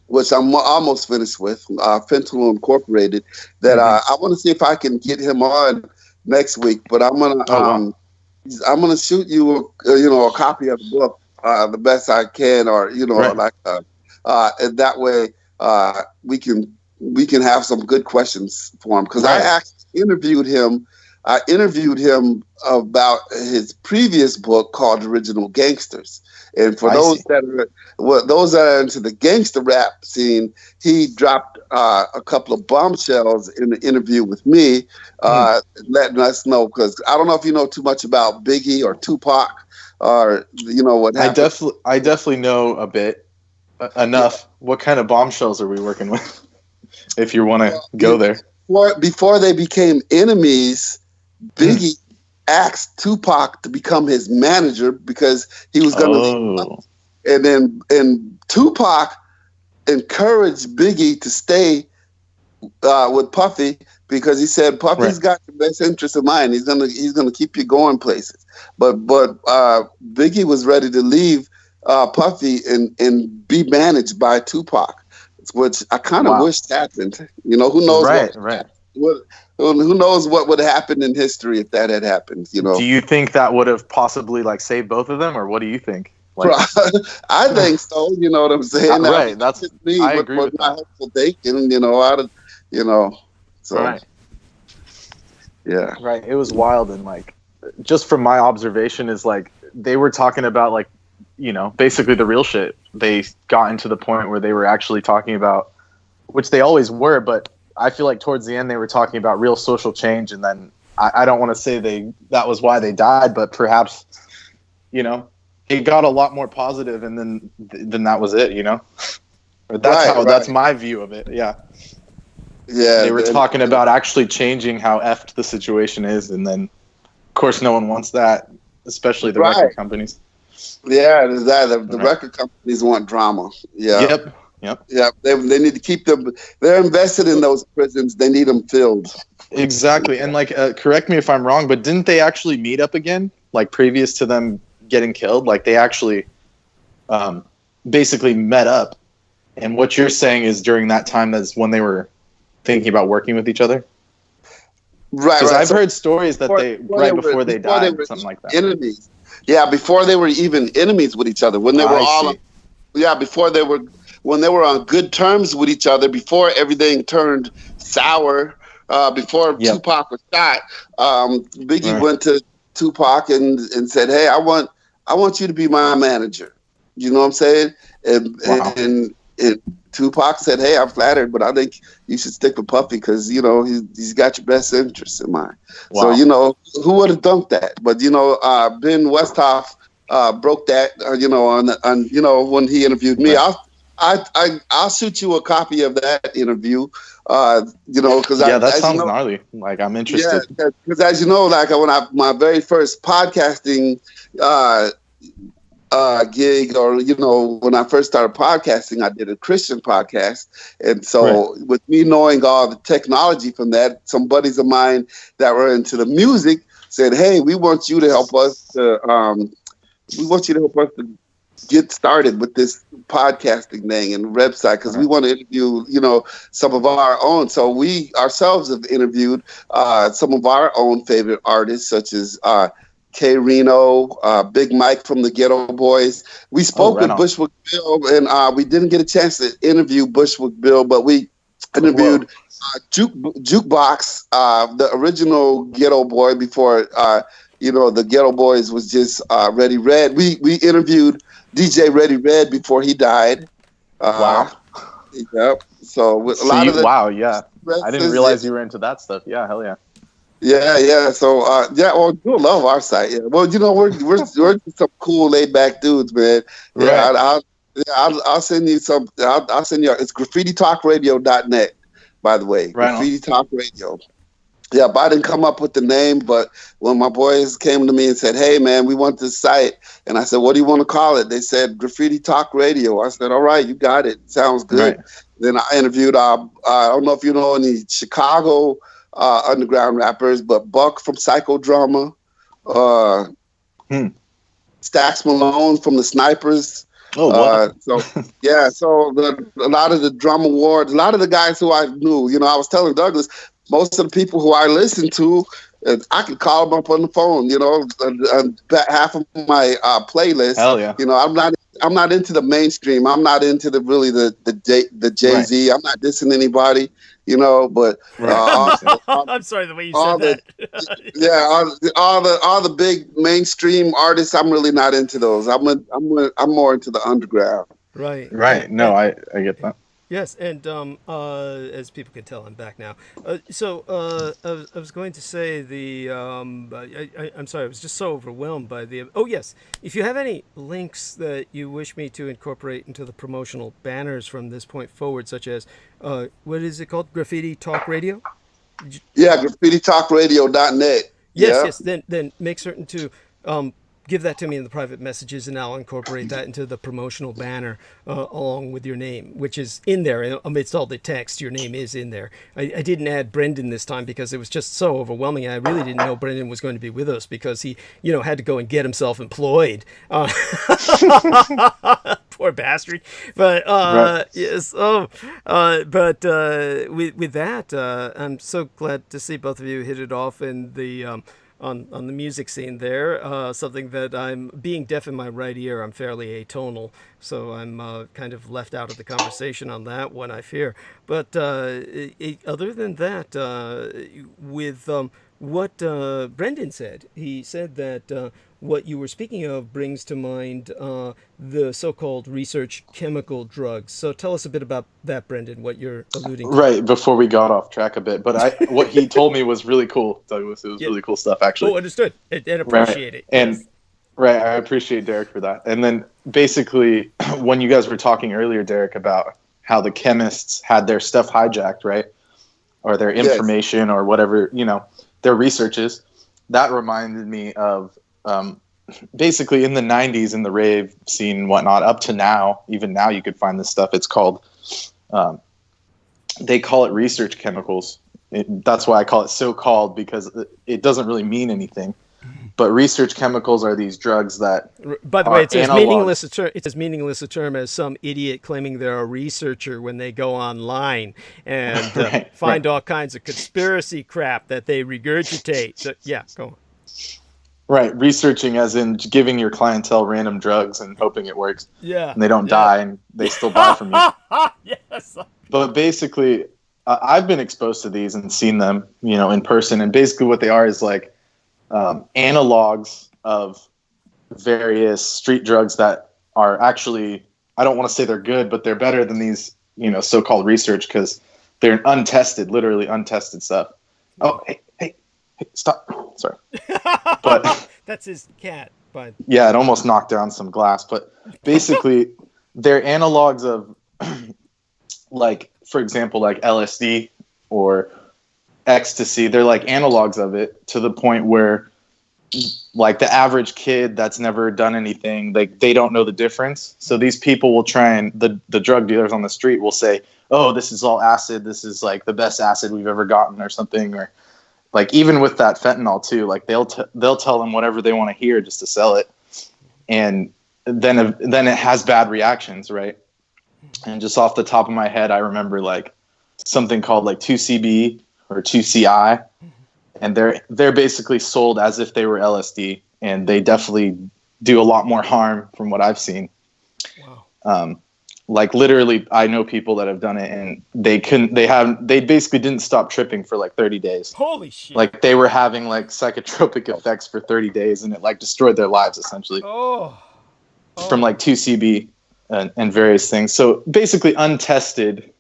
which I'm almost finished with, Fentanyl Incorporated, that I want to see if I can get him on next week. But I'm gonna shoot you, a copy of the book, the best I can, or and that way we can have some good questions for him, because I actually interviewed him. I interviewed him about his previous book called Original Gangsters. And for those that are into the gangster rap scene, he dropped a couple of bombshells in the interview with me, letting us know, because I don't know if you know too much about Biggie or Tupac, or what happened. I definitely know a bit, enough. Yeah. What kind of bombshells are we working with? If you want to go there. Before they became enemies, Biggie asked Tupac to become his manager because he was going to, and Tupac encouraged Biggie to stay with Puffy, because he said Puffy's got your best interest in mind. He's gonna keep you going places. But Biggie was ready to leave Puffy and be managed by Tupac, which I kind of wished happened. Who knows? Right. Who knows what would happen in history if that had happened? You know. Do you think that would have possibly like saved both of them, or what do you think? Like, I think so. You know what I'm saying? Right. That's me. I agree with my that. hopeful thinking. You know, So Right. Yeah. Right. It was wild, and like, just from my observation, is like they were talking about like, basically the real shit. They got into the point where they were actually talking about, which they always were, but I feel like towards the end they were talking about real social change, and then I don't want to say that was why they died, but perhaps, it got a lot more positive, and then that was it, That's my view of it. Yeah. Yeah. They were talking about actually changing how effed the situation is, and then of course no one wants that, especially the record companies. Yeah, the record companies want drama. Yeah. Yep. Yeah, they need to keep them. They're invested in those prisons. They need them filled. Exactly, and like, correct me if I'm wrong, but didn't they actually meet up again? Like previous to them getting killed, like they actually, basically met up. And what you're saying is during that time, that's when they were thinking about working with each other. Right. Because I've heard stories that before they died, something like that. Enemies. Yeah, before they were even enemies with each other. When they were when they were on good terms with each other, before everything turned sour, before Tupac was shot, Biggie went to Tupac and said, "Hey, I want you to be my manager." You know what I'm saying? And Tupac said, "Hey, I'm flattered, but I think you should stick with Puffy because he's got your best interests in mind." Wow. So who would have dunked that? But Ben Westhoff broke that. On when he interviewed me, I'll shoot you a copy of that interview. Because that sounds gnarly. Like, I'm interested. Yeah, because as you know, like when my very first podcasting gig, or when I first started podcasting, I did a Christian podcast, and so with me knowing all the technology from that, some buddies of mine that were into the music said, "Hey, we want you to help us to get started with this podcasting thing and website because we want to interview, some of our own." So we ourselves have interviewed some of our own favorite artists, such as K Reno, Big Mike from the Ghetto Boys. We spoke with Bushwick Bill, and we didn't get a chance to interview Bushwick Bill, but we interviewed Jukebox, the original Ghetto Boy before the Ghetto Boys was just Ready Red. We interviewed DJ Ready Red before he died. Wow. Yep. So with a lot of I didn't realize you were into that stuff. Yeah, hell yeah. Yeah. So you'll love our site. Yeah. Well, we're some cool laid back dudes, man. Yeah, I'll send you some. I'll send you. It's graffititalkradio.net, by the way. Graffiti Talk Radio. Yeah, but I didn't come up with the name. But when my boys came to me and said, "Hey, man, we want this site," and I said, "What do you want to call it?" They said, "Graffiti Talk Radio." I said, "All right, you got it. Sounds good." Right. Then I interviewed. I don't know if you know any Chicago underground rappers, but Buck from Psychodrama, Stax Malone from the Snipers. Oh, wow. So a lot of the drum awards, a lot of the guys who I knew, I was telling Douglas, most of the people who I listened to, I could call them up on the phone, half of my playlist. Hell yeah. I'm not into the mainstream. I'm not into the Jay-Z. I'm not dissing anybody, but I'm sorry the way you said that. all the big mainstream artists, I'm really not into those. I'm more into the underground. Right. No, I get that. Yes, and as people can tell, I'm back now. I was going to say I'm sorry, I was just so overwhelmed by the. Oh yes, if you have any links that you wish me to incorporate into the promotional banners from this point forward, such as what is it called, Graffiti Talk Radio? Yeah, graffititalkradio.net. Yes. Then make certain to give that to me in the private messages, and I'll incorporate that into the promotional banner along with your name, which is in there amidst all the text. Your name is in there. I didn't add Brendan this time because it was just so overwhelming. I really didn't know Brendan was going to be with us because he, had to go and get himself employed. Poor bastard. But Right. yes. With that, I'm so glad to see both of you hit it off in the on the music scene there. Something that I'm being deaf in my right ear. I'm fairly atonal, so I'm kind of left out of the conversation on that one, I fear. But other than that, with what Brendan said, he said that what you were speaking of brings to mind the so-called research chemical drugs. So tell us a bit about that, Brendan, what you're alluding to. Right, before we got off track a bit, but what he told me was really cool, Douglas. It was really cool stuff, actually. Oh, understood. And appreciate it. And yes. Right, I appreciate Derek for that. And then basically, when you guys were talking earlier, Derek, about how the chemists had their stuff hijacked, right, or their information or whatever, their researches, that reminded me of basically in the 90s in the rave scene and whatnot, up to now, even now you could find this stuff. It's called, they call it research chemicals. That's why I call it so-called, because it doesn't really mean anything. But research chemicals are these drugs that, by the way, it's as meaningless a term as some idiot claiming they're a researcher when they go online and find all kinds of conspiracy crap that they regurgitate. So, yeah, go on. Right, researching as in giving your clientele random drugs and hoping it works. Yeah, and they don't die, and they still buy from you. Yes. But basically, I've been exposed to these and seen them, in person. And basically, what they are is like analogs of various street drugs that are actually, I don't want to say they're good, but they're better than these, so-called research, because they're untested, literally untested stuff. Oh, hey, stop. Sorry. But that's his cat. But yeah, it almost knocked down some glass. But basically, they're analogs of, like, for example, like LSD or ecstasy. They're like analogs of it, to the point where, like, the average kid that's never done anything, like, they don't know the difference. So these people will try, and the drug dealers on the street will say, oh, this is all acid. This is like the best acid we've ever gotten, or something. Or like, even with that fentanyl too, like they'll tell them whatever they want to hear just to sell it. And then it has bad reactions, right? And just off the top of my head, I remember like something called like 2CB or 2CI, and they're basically sold as if they were LSD, and they definitely do a lot more harm from what I've seen. Wow. Like, literally, I know people that have done it, and they basically didn't stop tripping for like 30 days. Holy shit. Like, they were having like psychotropic effects for 30 days, and it like destroyed their lives essentially. From like 2CB and various things. So basically untested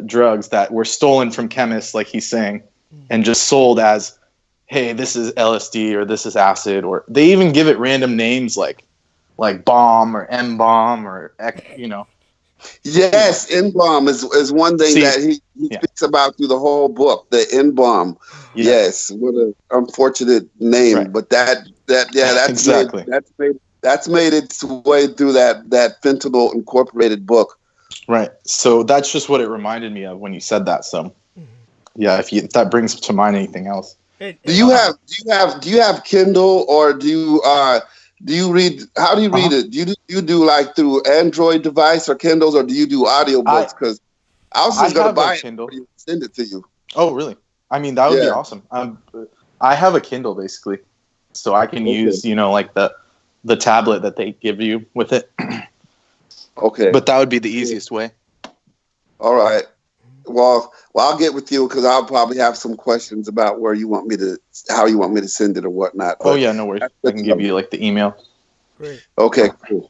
drugs that were stolen from chemists, like he's saying, and just sold as, hey, this is LSD or this is acid, or they even give it random names like bomb or M-bomb or, Yes, N-bomb is one thing that he speaks about through the whole book. The N-bomb. Yeah. Yes, what an unfortunate name, right. But that's exactly that's made its way through that Fentanyl Incorporated book. Right. So that's just what it reminded me of when you said that. So yeah, if that brings to mind anything else. Do you have Kindle, or do you read? How do you read it? Do you do like through Android device or Kindles, or do you do audiobooks? Because I was just going to buy it Kindle. And send it to you. Oh, really? I mean, that would be awesome. I have a Kindle basically, so I can use like the tablet that they give you with it. Okay. But that would be the easiest way. All right. Well, I'll get with you because I'll probably have some questions about how you want me to send it or whatnot. Oh yeah, no worries. I can give you like the email. Great. Okay, cool.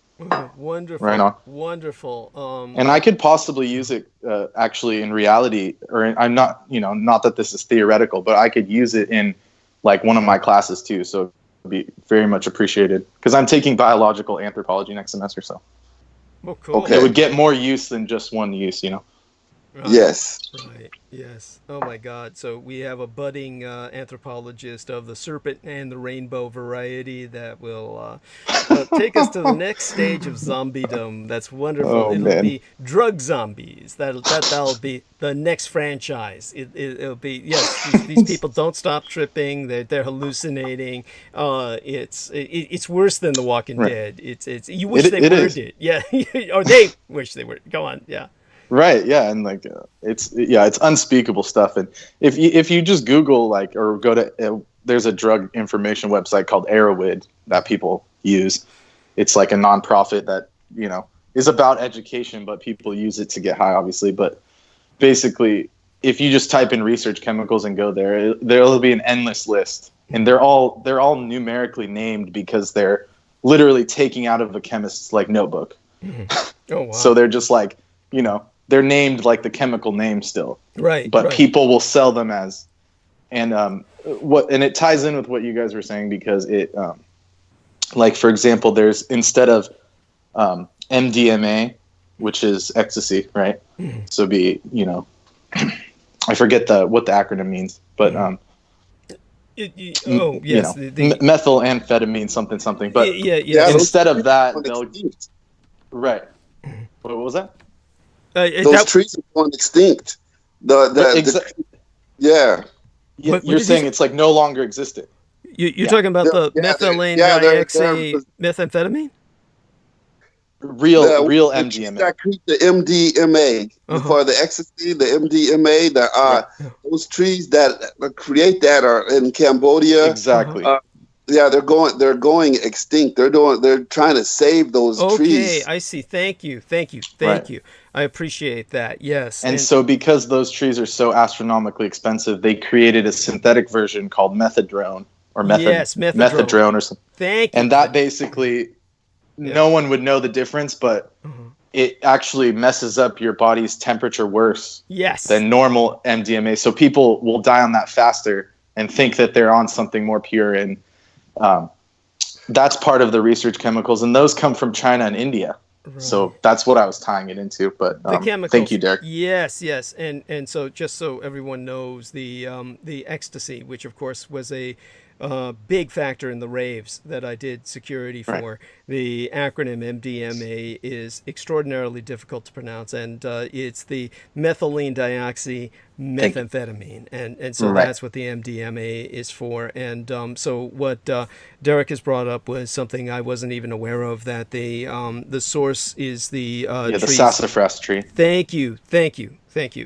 Wonderful. Right on. Wonderful. And I could possibly use it actually in reality, or I'm not, not that this is theoretical, but I could use it in like one of my classes too. So it would be very much appreciated, because I'm taking biological anthropology next semester. So well, cool. Okay. It would get more use than just one use, Yes. Right. Yes. Oh my God. So we have a budding anthropologist of the serpent and the rainbow variety that will take us to the next stage of zombiedom. That's wonderful. Oh It'll man. be drug zombies. That'll be the next franchise. It'll be, yes. These people don't stop tripping. They're hallucinating. It's worse than The Walking Right. Dead. It's you wish they It were is. it. Yeah. Or they wish they were. Go on. Yeah. Right, yeah, and like it's unspeakable stuff. And if you just Google like or go to there's a drug information website called Arrowid that people use. It's like a nonprofit that is about education, but people use it to get high, obviously. But basically, if you just type in research chemicals and go there, there'll be an endless list, and they're all numerically named because they're literally taking out of a chemist's like notebook. Oh wow. So they're just like they're named like the chemical name still, Right. but right. people will sell them as, and it ties in with what you guys were saying because it, like for example, there's instead of MDMA, which is ecstasy, right? So be I forget what the acronym means, but yes, methylamphetamine something. But yeah. instead of that, they'll right. What was that? Those trees are going extinct. Yeah. You're saying it's like no longer existent. You're talking about the methylene methamphetamine? Real MDMA. That create the MDMA for the ecstasy, the MDMA. Those trees that create that are in Cambodia. Exactly. They're going extinct. They're trying to save those trees. Okay, I see. Thank you. I appreciate that. Yes. And so because those trees are so astronomically expensive, they created a synthetic version called methadone or methadone or something. Thank you. And that basically no one would know the difference, but it actually messes up your body's temperature worse than normal MDMA. So people will die on that faster and think that they're on something more pure. And that's part of the research chemicals. And those come from China and India. Right. So that's what I was tying it into. But thank you, Derek. Yes. And so just so everyone knows, the ecstasy, which of course was a big factor in the raves that I did security for. Right. The acronym MDMA is extraordinarily difficult to pronounce, and it's the methylene methamphetamine, and so that's what the MDMA is for. And so what Derek has brought up was something I wasn't even aware of, that the source is the the sassafras tree. Thank you.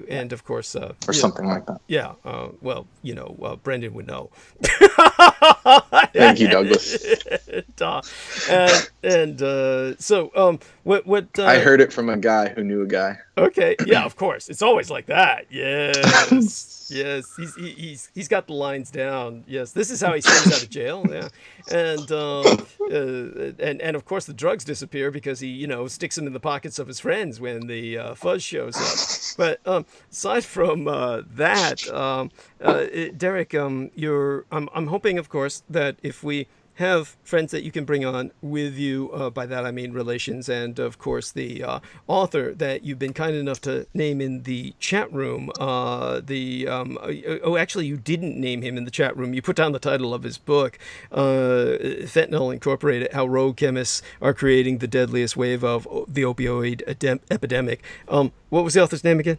And of course, or something like that. Yeah. Brendan would know. Thank you, Douglas. So what? I heard it from a guy who knew a guy. Okay. Yeah. Of course. It's always like that. Yes. Yes. He's got the lines down. Yes. This is how he stays out of jail. Yeah. And of course the drugs disappear because he sticks them in the pockets of his friends when the fuzz shows up. But aside from that, Derek, I'm hoping, of course, that if we have friends that you can bring on with you, by that I mean relations, and of course the author that you've been kind enough to name in the chat room. Actually, you didn't name him in the chat room. You put down the title of his book, Fentanyl Incorporated: How Rogue Chemists Are Creating the Deadliest Wave of the Opioid Epidemic. What was the author's name again?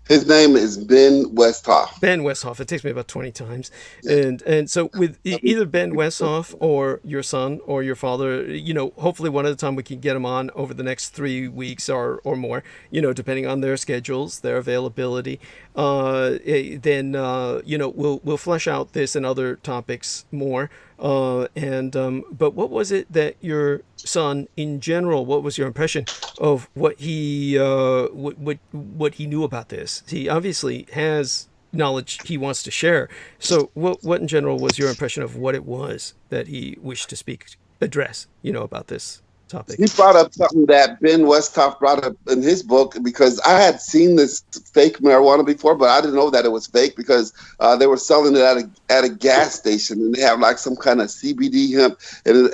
His name is Ben Westhoff. Ben Westhoff. It takes me about 20 times. And so with either Ben Westhoff or your son or your father, hopefully one at a time we can get them on over the next 3 weeks or more, depending on their schedules, their availability. Then we'll flesh out this and other topics more. But what was it that your son, in general, what was your impression of what he what he knew about this? He obviously has knowledge he wants to share. So what in general was your impression of what it was that he wished to address about this topic? He brought up something that Ben Westhoff brought up in his book, because I had seen this fake marijuana before, but I didn't know that it was fake, because they were selling it at a gas station, and they have like some kind of CBD hemp. And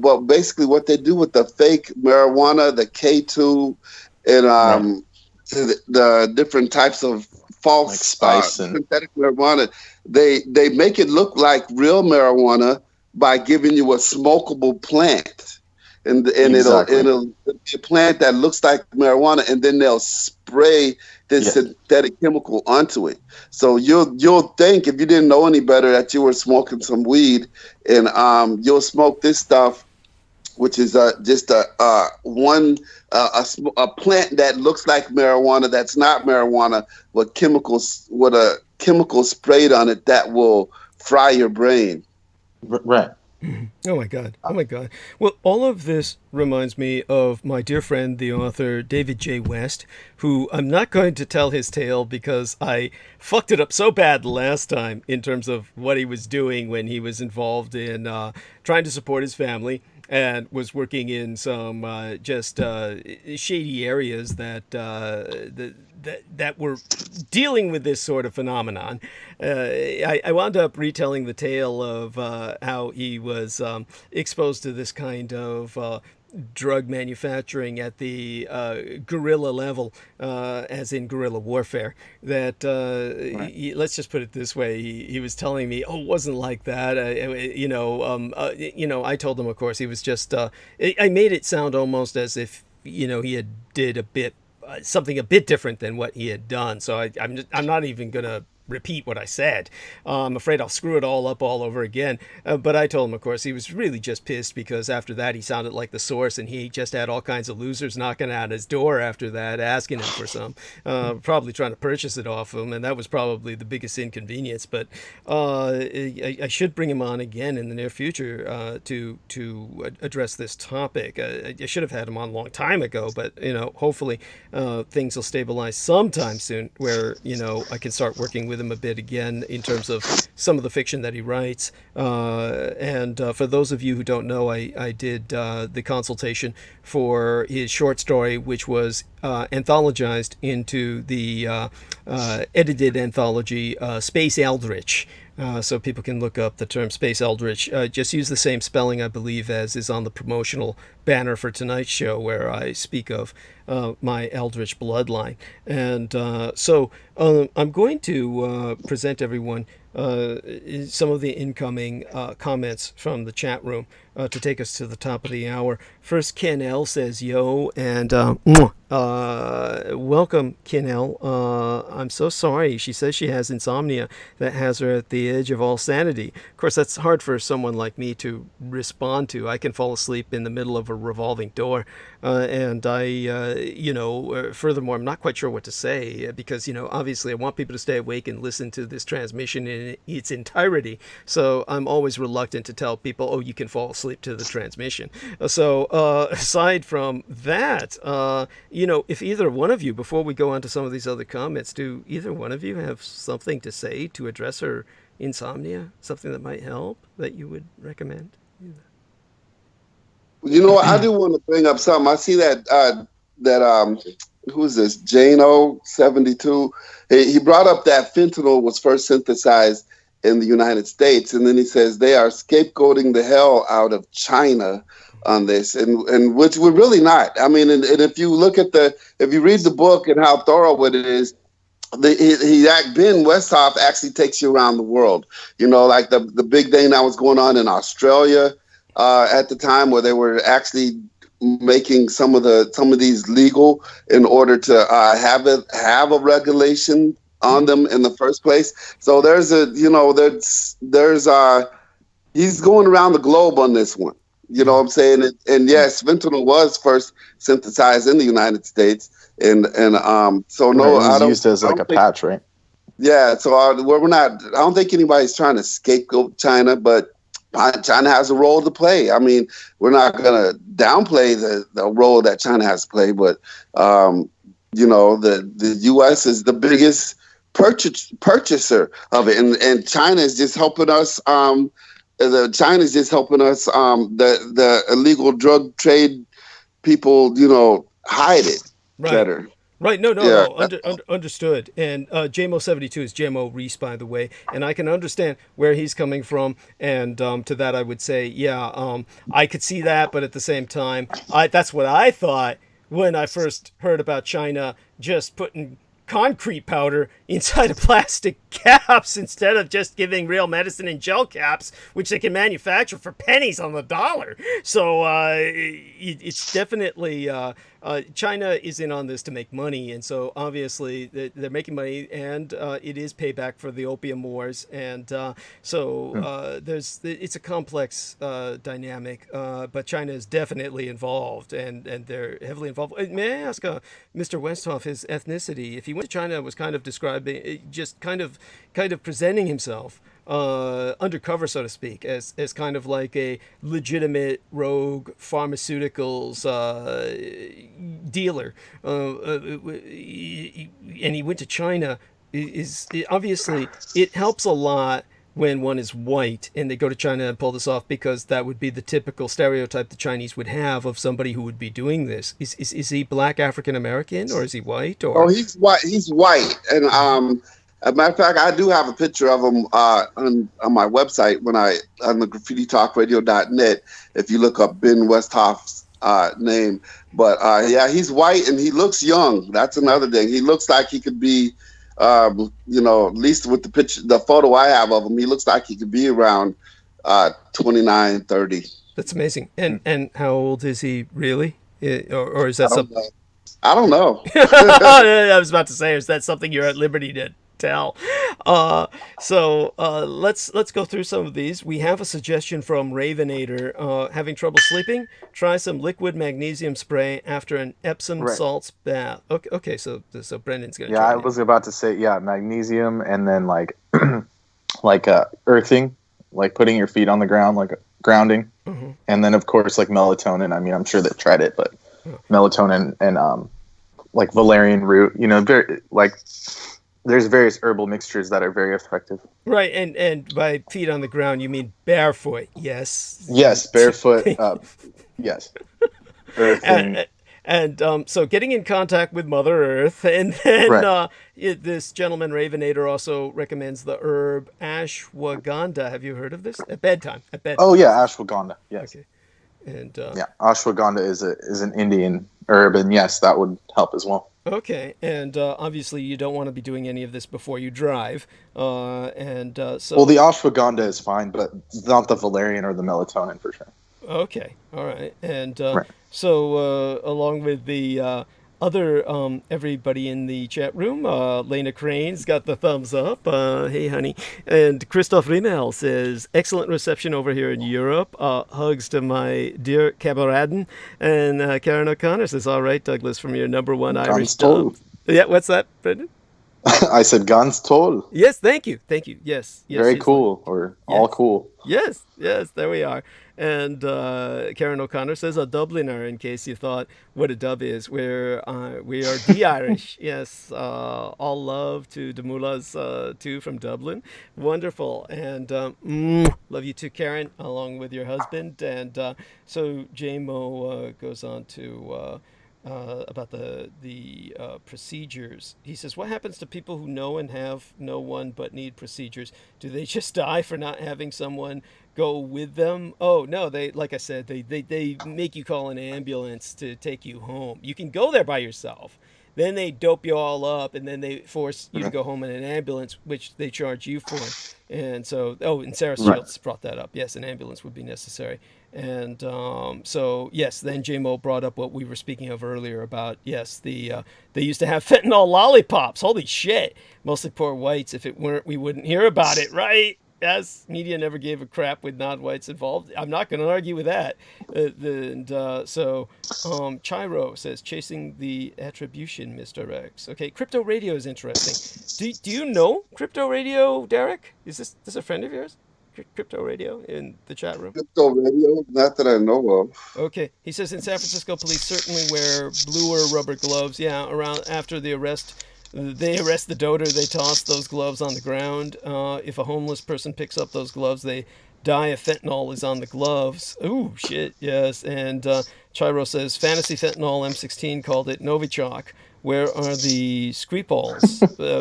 well, basically what they do with the fake marijuana, the K2 and to the different types of false Like spice and synthetic marijuana, they make it look like real marijuana by giving you a smokable plant, and exactly. it'll be a plant that looks like marijuana, and then they'll spray this Yeah. synthetic chemical onto it. So you'll think, if you didn't know any better, that you were smoking some weed, and you'll smoke this stuff, which is just a plant that looks like marijuana, that's not marijuana, with a chemical sprayed on it that will fry your brain. Right. Oh my God. Oh my God. Well, all of this reminds me of my dear friend, the author David J. West, who I'm not going to tell his tale because I fucked it up so bad last time in terms of what he was doing when he was involved in trying to support his family and was working in some shady areas that were dealing with this sort of phenomenon. I wound up retelling the tale of how he was exposed to this kind of drug manufacturing at the guerrilla level, as in guerrilla warfare. That let's just put it this way: he was telling me, "Oh, it wasn't like that." I told him, of course, he was just. I made it sound almost as if he had did a bit something a bit different than what he had done. So I'm not even gonna repeat what I said. I'm afraid I'll screw it all up all over again. But I told him, of course, he was really just pissed because after that he sounded like the source, and he just had all kinds of losers knocking at his door after that, asking him for some, probably trying to purchase it off him, and that was probably the biggest inconvenience. But I should bring him on again in the near future to address this topic. I should have had him on a long time ago, but hopefully things will stabilize sometime soon, where I can start working with him a bit again in terms of some of the fiction that he writes. And for those of you who don't know, I did the consultation for his short story, which was anthologized into the edited anthology Space Eldritch. So people can look up the term Space Eldritch. Just use the same spelling, I believe, as is on the promotional banner for tonight's show, where I speak of my Eldritch bloodline. And so I'm going to present everyone some of the incoming comments from the chat room to take us to the top of the hour. First, Ken L says, yo, and welcome, Ken L. I'm so sorry. She says she has insomnia that has her at the edge of all sanity. Of course, that's hard for someone like me to respond to. I can fall asleep in the middle of a revolving door. And furthermore, I'm not quite sure what to say because, obviously I want people to stay awake and listen to this transmission in its entirety. So I'm always reluctant to tell people, oh, you can fall asleep to the transmission. So aside from that, if either one of you, before we go on to some of these other comments, do either one of you have something to say to address her insomnia? Something that might help that you would recommend? I do want to bring up something. I see that who is this? Jano72. He brought up that fentanyl was first synthesized in the United States, and then he says they are scapegoating the hell out of China on this, and which we're really not. I mean, and if you look at if you read the book and how thorough it is, Ben Westhoff actually takes you around the world. Like the big thing that was going on in Australia at the time, where they were actually making some of these legal in order to have a regulation on them in the first place. So he's going around the globe on this one. You know what I'm saying? And yes, fentanyl was first synthesized in the United States, and so no, it was used as like a patch, right? Yeah, so we're not. I don't think anybody's trying to scapegoat China, but China has a role to play. I mean, we're not going to downplay the role that China has to play, but the U.S. is the biggest purchaser of it, and China is just helping us. China's just helping us. The illegal drug trade people, hide it better. Right, no, understood. And JMO72 is JMO Reese, by the way, and I can understand where he's coming from. And to that, I would say, I could see that, but at the same time, that's what I thought when I first heard about China just putting concrete powder inside of plastic caps instead of just giving real medicine in gel caps, which they can manufacture for pennies on the dollar. So it's definitely China is in on this to make money, and so obviously they're making money, and it is payback for the opium wars, and it's a complex dynamic, but China is definitely involved, and they're heavily involved. May I ask Mr. Westhoff his ethnicity? If he went to China, was kind of describing, just kind of presenting himself undercover, so to speak, as kind of like a legitimate rogue pharmaceuticals dealer, and he went to China. Obviously it helps a lot when one is white and they go to China and pull this off, because that would be the typical stereotype the Chinese would have of somebody who would be doing this. Is he black African American, or is he white? Or he's white. He's white, and as a matter of fact, I do have a picture of him on my website on the graffititalkradio.net. If you look up Ben Westhoff's name, but yeah, he's white and he looks young. That's another thing. He looks like he could be, at least with the photo I have of him, he looks like he could be around 29, 30. That's amazing. And how old is he really? Or is that something? I don't know. I was about to say, is that something you're at liberty to tell? So let's go through some of these. We have a suggestion from Ravenator. Having trouble sleeping? Try some liquid magnesium spray after an Epsom salts bath. Okay, so Brendan's gonna. Yeah, I was about to say magnesium, and then like earthing, like putting your feet on the ground, like grounding, and then of course like melatonin. I mean, I'm sure they've tried it, but melatonin and like valerian root. Very like. There's various herbal mixtures that are very effective. Right, and by feet on the ground, you mean barefoot, yes? Yes, barefoot, yes. And so getting in contact with Mother Earth, and then this gentleman, Ravenator, also recommends the herb ashwagandha. Have you heard of this? At bedtime. Oh, yeah, ashwagandha, yes. Okay. And ashwagandha is an Indian herb, and yes, that would help as well. Okay, and obviously you don't want to be doing any of this before you drive, so. Well, the ashwagandha is fine, but not the valerian or the melatonin for sure. Okay, all right, and so along with the other everybody in the chat room, Lena Crane's got the thumbs up. Hey, honey. And Christoph Rimmel says, excellent reception over here in Europe. Hugs to my dear Kameraden. And Karen O'Connor says, all right, Douglas, from your number one Irish dub. Yeah, what's that, Brendan? I said ganz toll. Yes, thank you. Yes. Very cool, or all cool. Yes, there we are. And Karen O'Connor says, a Dubliner, in case you thought what a dub is. We are the Irish. Yes, all love to the Mullahs, too, from Dublin. Wonderful. And love you too, Karen, along with your husband. And so J-Mo goes on to... about the procedures. He says, what happens to people who know and have no one but need procedures? Do they just die for not having someone go with them? Oh, no, they, like I said, they make you call an ambulance to take you home. You can go there by yourself. Then they dope you all up, and then they force you to go home in an ambulance, which they charge you for. And so, and Sarah Shields brought that up. Yes, an ambulance would be necessary. And so, yes, then J-Mo brought up what we were speaking of earlier about, yes, they used to have fentanyl lollipops. Holy shit. Mostly poor whites. If it weren't, we wouldn't hear about it, right? Yes, media never gave a crap with non-whites involved. I'm not going to argue with that. Chiro says, chasing the attribution, Mr. X. Okay, Crypto Radio is interesting. Do you know Crypto Radio, Derek? Is this a friend of yours? Crypto Radio in the chat room? Crypto Radio? Not that I know of. Okay. He says, in San Francisco, police certainly wear bluer rubber gloves. Yeah, around after the arrest... They arrest the doter, they toss those gloves on the ground. If a homeless person picks up those gloves, they die if fentanyl is on the gloves. Ooh, shit, yes. And Chiro says, Fantasy Fentanyl M16 called it Novichok. Where are the Skripals,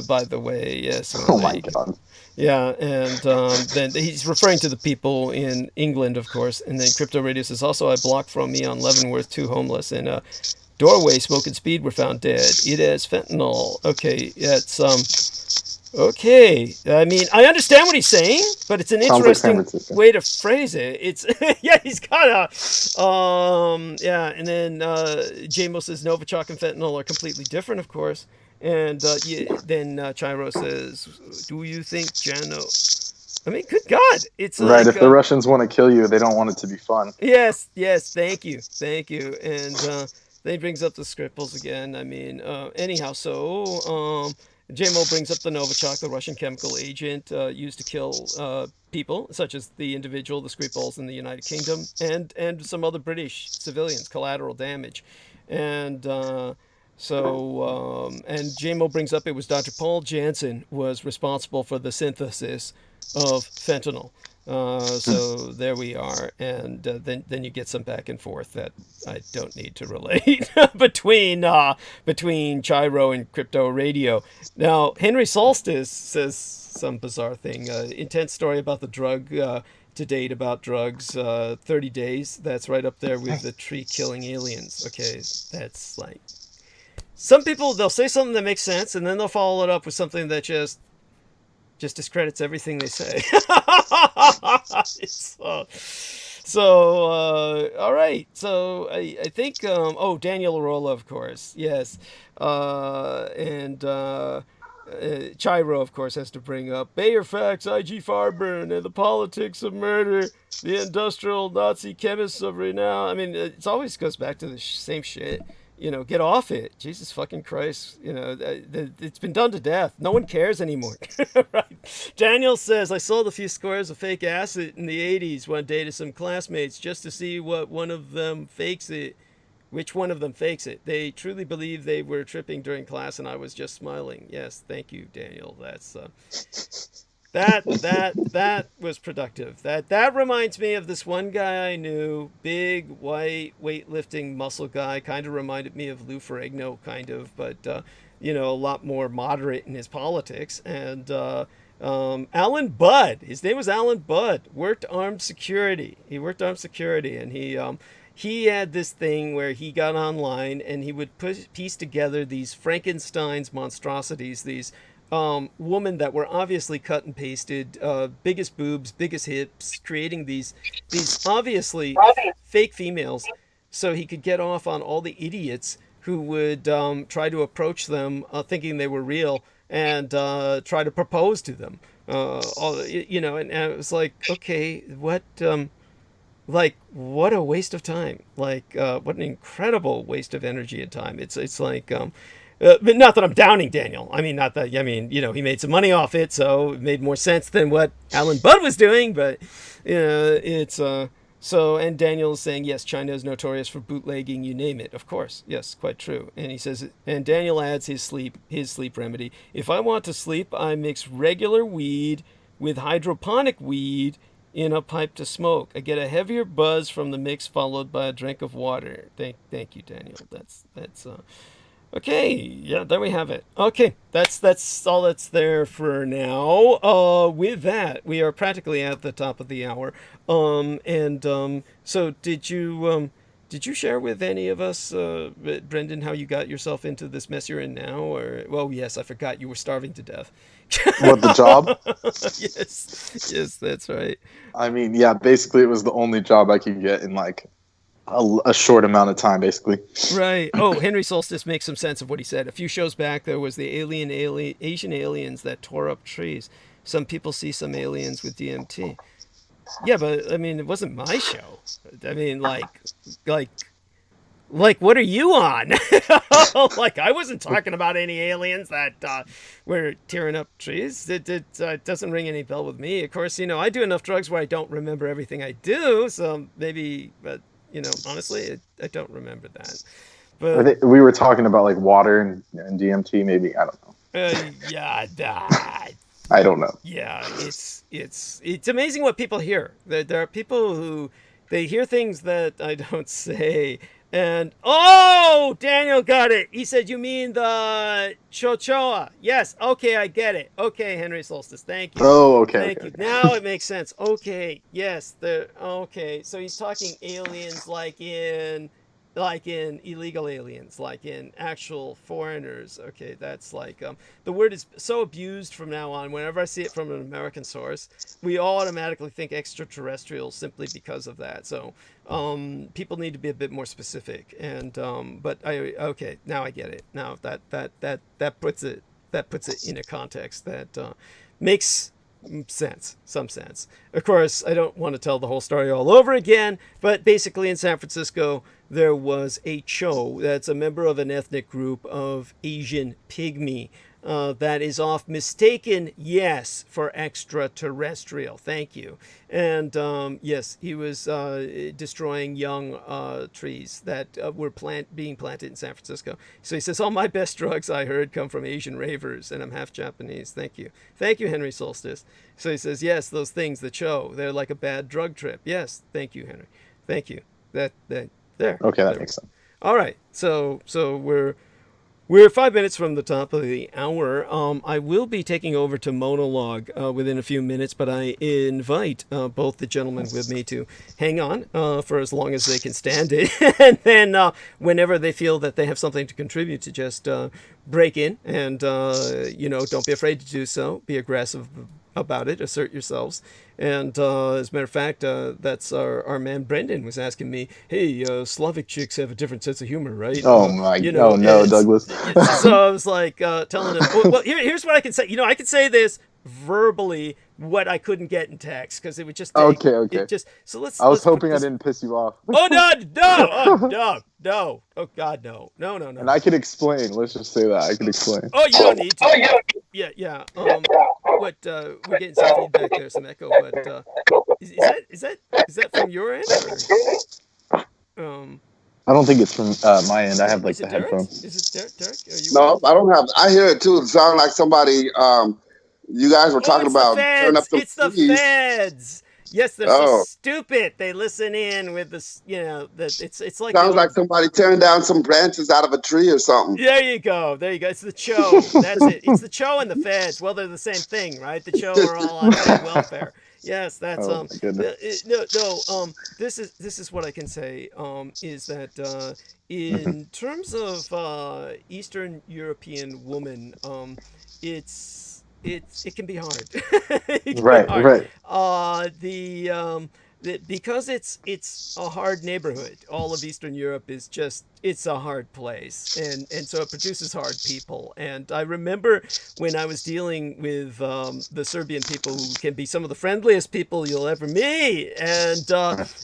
by the way? Yes. Oh, my God. Yeah, and then he's referring to the people in England, of course. And then Crypto Radio says, also, I blocked from me on Leavenworth 2 homeless in a Doorway, Smoke and Speed were found dead. It has fentanyl. Okay, it's okay. I mean, I understand what he's saying, but it's an Sounds like San interesting Francisco. way to phrase it. It's yeah, he's got a yeah, and then JMO says Novichok and fentanyl are completely different, of course. And then Chiro says, "Do you think Jano?" I mean, good God, it's Right. like If the Russians want to kill you, they don't want it to be fun. yes, thank you. And then he brings up the Skripals again. I mean, anyhow, so JMO brings up the Novichok, the Russian chemical agent used to kill people, such as the individual, the Skripals in the United Kingdom, and some other British civilians, collateral damage. And and JMO brings up it was Dr. Paul Jansen was responsible for the synthesis of fentanyl. So there we are, and then you get some back and forth that I don't need to relate between Chiro and Crypto Radio. Now Henry Solstice says some bizarre thing. Intense story about the drug to date about drugs. 30 days. That's right up there with the tree killing aliens. Okay, that's like some people they'll say something that makes sense, and then they'll follow it up with something that just discredits everything they say. All right. So I think, Daniel Arola, of course. Yes. And Chiro, of course, has to bring up Bayer Facts, IG Farburn, and the politics of murder, the industrial Nazi chemists of renown. I mean, it always goes back to the same shit. Get off it. Jesus fucking Christ. It's been done to death. No one cares anymore. Right. Daniel says, I sold a few squares of fake acid in the 80s one day to some classmates just to see which one of them fakes it. They truly believed they were tripping during class and I was just smiling. Yes, thank you, Daniel. That's that was productive. That reminds me of this one guy I knew, big white weightlifting muscle guy, kind of reminded me of Lou Ferrigno, kind of, but a lot more moderate in his politics. And Alan Budd, his name was Alan Budd, worked armed security. He worked armed security, and he had this thing where he got online and he would piece together these Frankenstein's monstrosities, these women that were obviously cut and pasted, biggest boobs, biggest hips, creating these obviously fake females, so he could get off on all the idiots who would try to approach them thinking they were real and try to propose to them. And it was like, okay, what a waste of time. What an incredible waste of energy and time. It's like, but not that I'm downing Daniel. I mean, he made some money off it, so it made more sense than what Alan Budd was doing. But it's and Daniel is saying, yes, China is notorious for bootlegging, you name it. Of course, yes, quite true. And he says, and Daniel adds his sleep remedy. If I want to sleep, I mix regular weed with hydroponic weed in a pipe to smoke. I get a heavier buzz from the mix, followed by a drink of water. Thank you, Daniel. That's okay. Yeah, there we have it. Okay, that's all that's there for now. With that, we are practically at the top of the hour. So did you share with any of us, Brendan, how you got yourself into this mess you're in now? Or, well, yes, I forgot you were starving to death. What, the job? Yes, that's right. I mean, yeah, basically it was the only job I could get in like a short amount of time, basically. Right. Oh, Henry Solstice makes some sense of what he said. A few shows back, there was the Asian aliens that tore up trees. Some people see some aliens with DMT. Yeah, but I mean, it wasn't my show. I mean, like, what are you on? Like, I wasn't talking about any aliens that were tearing up trees. It doesn't ring any bell with me. Of course, I do enough drugs where I don't remember everything I do. So maybe, but honestly, I don't remember that. But I think we were talking about like water and DMT. Maybe, I don't know. I don't know. Yeah, it's amazing what people hear. There are people who they hear things that I don't say. And Daniel got it. He said, "You mean the Chochoa?" Yes. Okay, I get it. Okay, Henry Solstice. Thank you. Oh, okay. Thank you. Now it makes sense. Okay. Yes. Okay. So he's talking aliens like in like in illegal aliens, like in actual foreigners. Okay, that's like the word is so abused from now on. Whenever I see it from an American source, we automatically think extraterrestrials simply because of that. So people need to be a bit more specific. And but okay, now I get it. Now that puts it in a context that makes some sense. Of course, I don't want to tell the whole story all over again, but basically in San Francisco, there was a Tcho, that's a member of an ethnic group of Asian pygmy, that is oft mistaken, yes, for extraterrestrial. Thank you. And yes, he was destroying young trees that were being planted in San Francisco. So he says, all my best drugs, I heard, come from Asian ravers, and I'm half Japanese. Thank you. Thank you, Henry Solstice. So he says, yes, those things, the Tcho, they're like a bad drug trip. Yes, thank you, Henry. Thank you. There. Okay, that makes sense. All right. So we're 5 minutes from the top of the hour. I will be taking over to monologue within a few minutes, but I invite both the gentlemen with me to hang on for as long as they can stand it. And then whenever they feel that they have something to contribute, to just break in and, don't be afraid to do so. Be aggressive about it. Assert yourselves. And as a matter of fact, that's our man Brendan was asking me, hey, Slavic chicks have a different sense of humor, right? Oh my, oh no, Douglas. So I was like telling him, well, here's what I can say. I could say this verbally, what I couldn't get in text, because it would just take, okay. So let's. I was hoping I didn't piss you off. Oh no! Oh God, no! And I could explain. Let's just say that I could explain. Oh, you don't need to. Yeah. What? We're getting some feedback there, some echo. But is that from your end? Or, I don't think it's from my end. I have like the headphones. Is it Derek? Are you? No, I don't have. I hear it too. It sounds like somebody. You guys were talking about turn up the. It's the feds. Yes, they're so stupid. They listen in with this, that it's like sounds like somebody tearing down some branches out of a tree or something. There you go. It's the Tcho. That's it. It's the Tcho and the feds. Well, they're the same thing, right? The Tcho are all on welfare. Yes, that's This is what I can say. Is that in terms of Eastern European woman, it can be hard. Right. Because it's a hard neighborhood. All of Eastern Europe is it's a hard place, and so it produces hard people. And I remember when I was dealing with the Serbian people, who can be some of the friendliest people you'll ever meet. And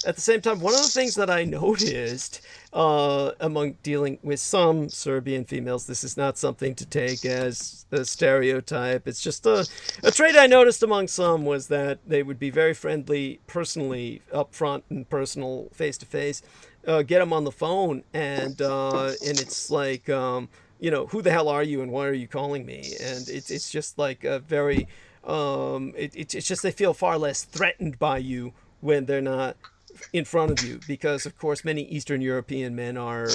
at the same time, one of the things that I noticed among dealing with some Serbian females, this is not something to take as a stereotype. It's just a trait I noticed among some, was that they would be very friendly personally, up front and personal, face to face. Get them on the phone, and it's like, who the hell are you and why are you calling me? And it's just like a very, it's just they feel far less threatened by you when they're not in front of you, because of course many Eastern European men are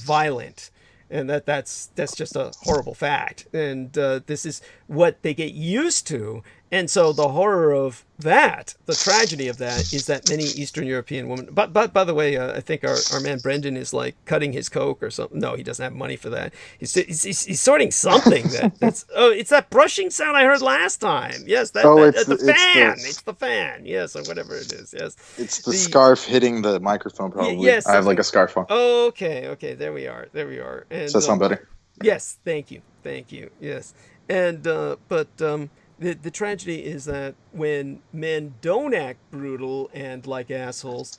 violent, and that's just a horrible fact. And this is what they get used to. And so the horror of that, the tragedy of that, is that many Eastern European women. But by the way, I think our man Brendan is like cutting his coke or something. No, he doesn't have money for that. He's sorting something. It's that brushing sound I heard last time. Yes, the fan. It's the fan. Yes, or whatever it is. Yes, it's the scarf hitting the microphone. Probably. Yes, I have like a scarf on. Okay. There we are. And, does that sound better? Yes. Thank you. Yes, and The tragedy is that when men don't act brutal and like assholes,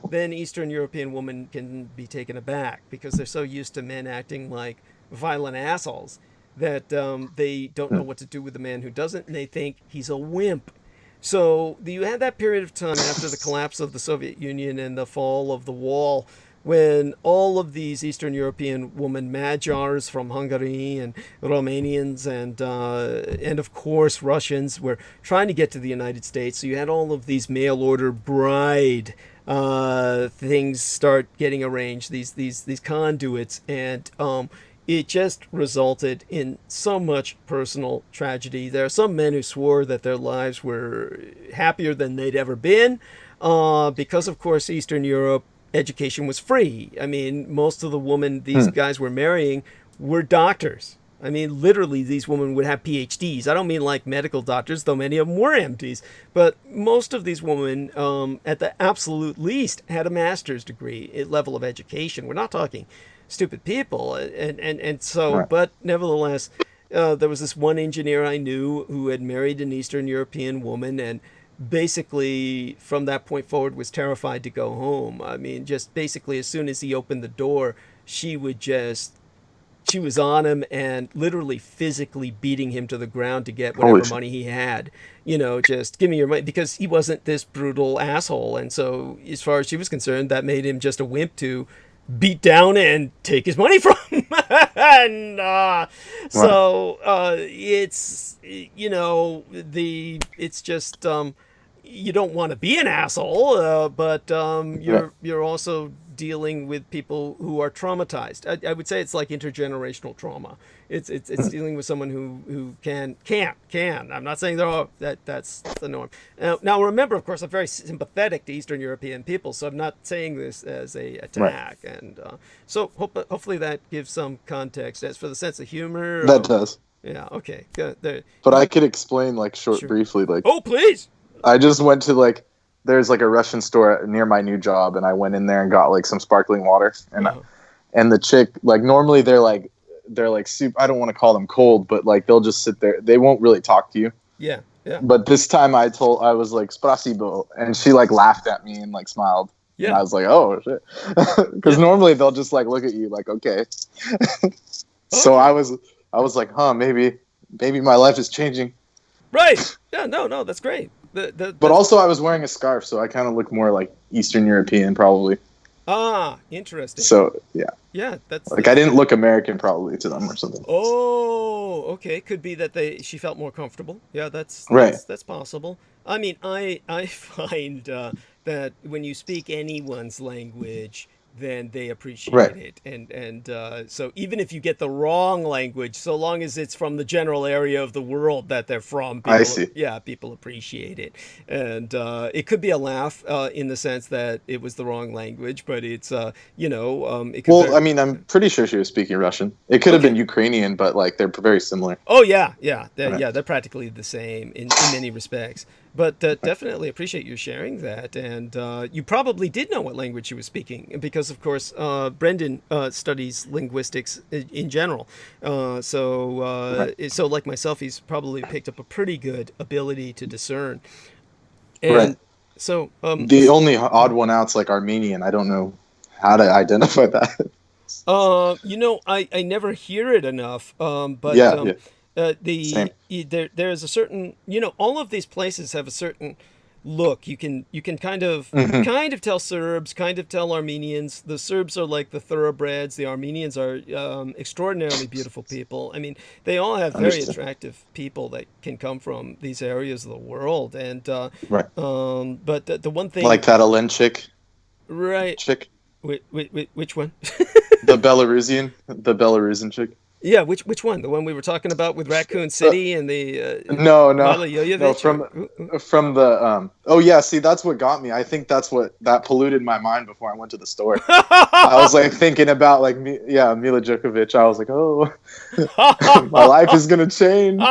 then Eastern European women can be taken aback, because they're so used to men acting like violent assholes that they don't know what to do with a man who doesn't, and they think he's a wimp. So you had that period of time after the collapse of the Soviet Union and the fall of the wall, when all of these Eastern European women, Magyars from Hungary and Romanians and of course Russians, were trying to get to the United States. So you had all of these mail order bride things start getting arranged, these conduits, and it just resulted in so much personal tragedy. There are some men who swore that their lives were happier than they'd ever been, because of course Eastern Europe education was free. I mean, most of the women these guys were marrying were doctors. I mean, literally, these women would have PhDs. I don't mean like medical doctors, though many of them were MDs. But most of these women, at the absolute least, had a master's degree level of education. We're not talking stupid people. And so, Right. but nevertheless, there was this one engineer I knew who had married an Eastern European woman and basically from that point forward was terrified to go home. I mean, just basically as soon as he opened the door, she was on him and literally physically beating him to the ground to get whatever Holy shit. money he had. You know, just give me your money, because he wasn't this brutal asshole. And so as far as she was concerned, that made him just a wimp to beat down and take his money from him. And it's, you know, it's just, you don't want to be an asshole, but you're also dealing with people who are traumatized. I would say it's like intergenerational trauma. It's dealing with someone who can't. I'm not saying that's the norm. Now remember, of course, I'm very sympathetic to Eastern European people, so I'm not saying this as a attack. Right. And so hopefully that gives some context. As for the sense of humor, that does. Yeah. Okay. Good. But I could explain Sure. briefly. Like, oh, please. I just went to there's like a Russian store near my new job, and I went in there and got like some sparkling water, and and the chick, like, normally they're like super, I don't want to call them cold, but like they'll just sit there, they won't really talk to you. Yeah. But this time I was like spasibo, and she like laughed at me and like smiled. Yeah. And I was like, oh shit, because normally they'll just like look at you like, okay. So I was like, maybe my life is changing. Right. Yeah. No, that's great. But also I was wearing a scarf, so I kind of look more like Eastern European probably. Ah, interesting. So yeah. Yeah, that's I didn't look American probably to them or something. Oh, okay. Could be that she felt more comfortable. Yeah, that's possible. I mean, I find that when you speak anyone's language, then they appreciate it. And so even if you get the wrong language, so long as it's from the general area of the world that they're from, people, I see. Yeah, people appreciate it. And it could be a laugh in the sense that it was the wrong language, but it's, it could I mean, I'm pretty sure she was speaking Russian. It could have been Ukrainian, but like they're very similar. Oh, yeah. They're practically the same in many respects. But definitely appreciate you sharing that. And you probably did know what language she was speaking because, of course, Brendan studies linguistics in general. So like myself, he's probably picked up a pretty good ability to discern. And so the only odd one out's like Armenian. I don't know how to identify that. I never hear it enough. But there's a certain, all of these places have a certain look. You can kind of tell Serbs, kind of tell Armenians. The Serbs are like the thoroughbreds. The Armenians are extraordinarily beautiful people. I mean, they all have very attractive people that can come from these areas of the world. And but the one thing, like that Alen chick, chick. Which one? The Belarusian chick. Yeah, which one? The one we were talking about with Raccoon City and the no, from the see, that's what got me. I think that polluted my mind before I went to the store. I was like thinking about like Mila Djokovic. I was like, oh, my life is gonna change.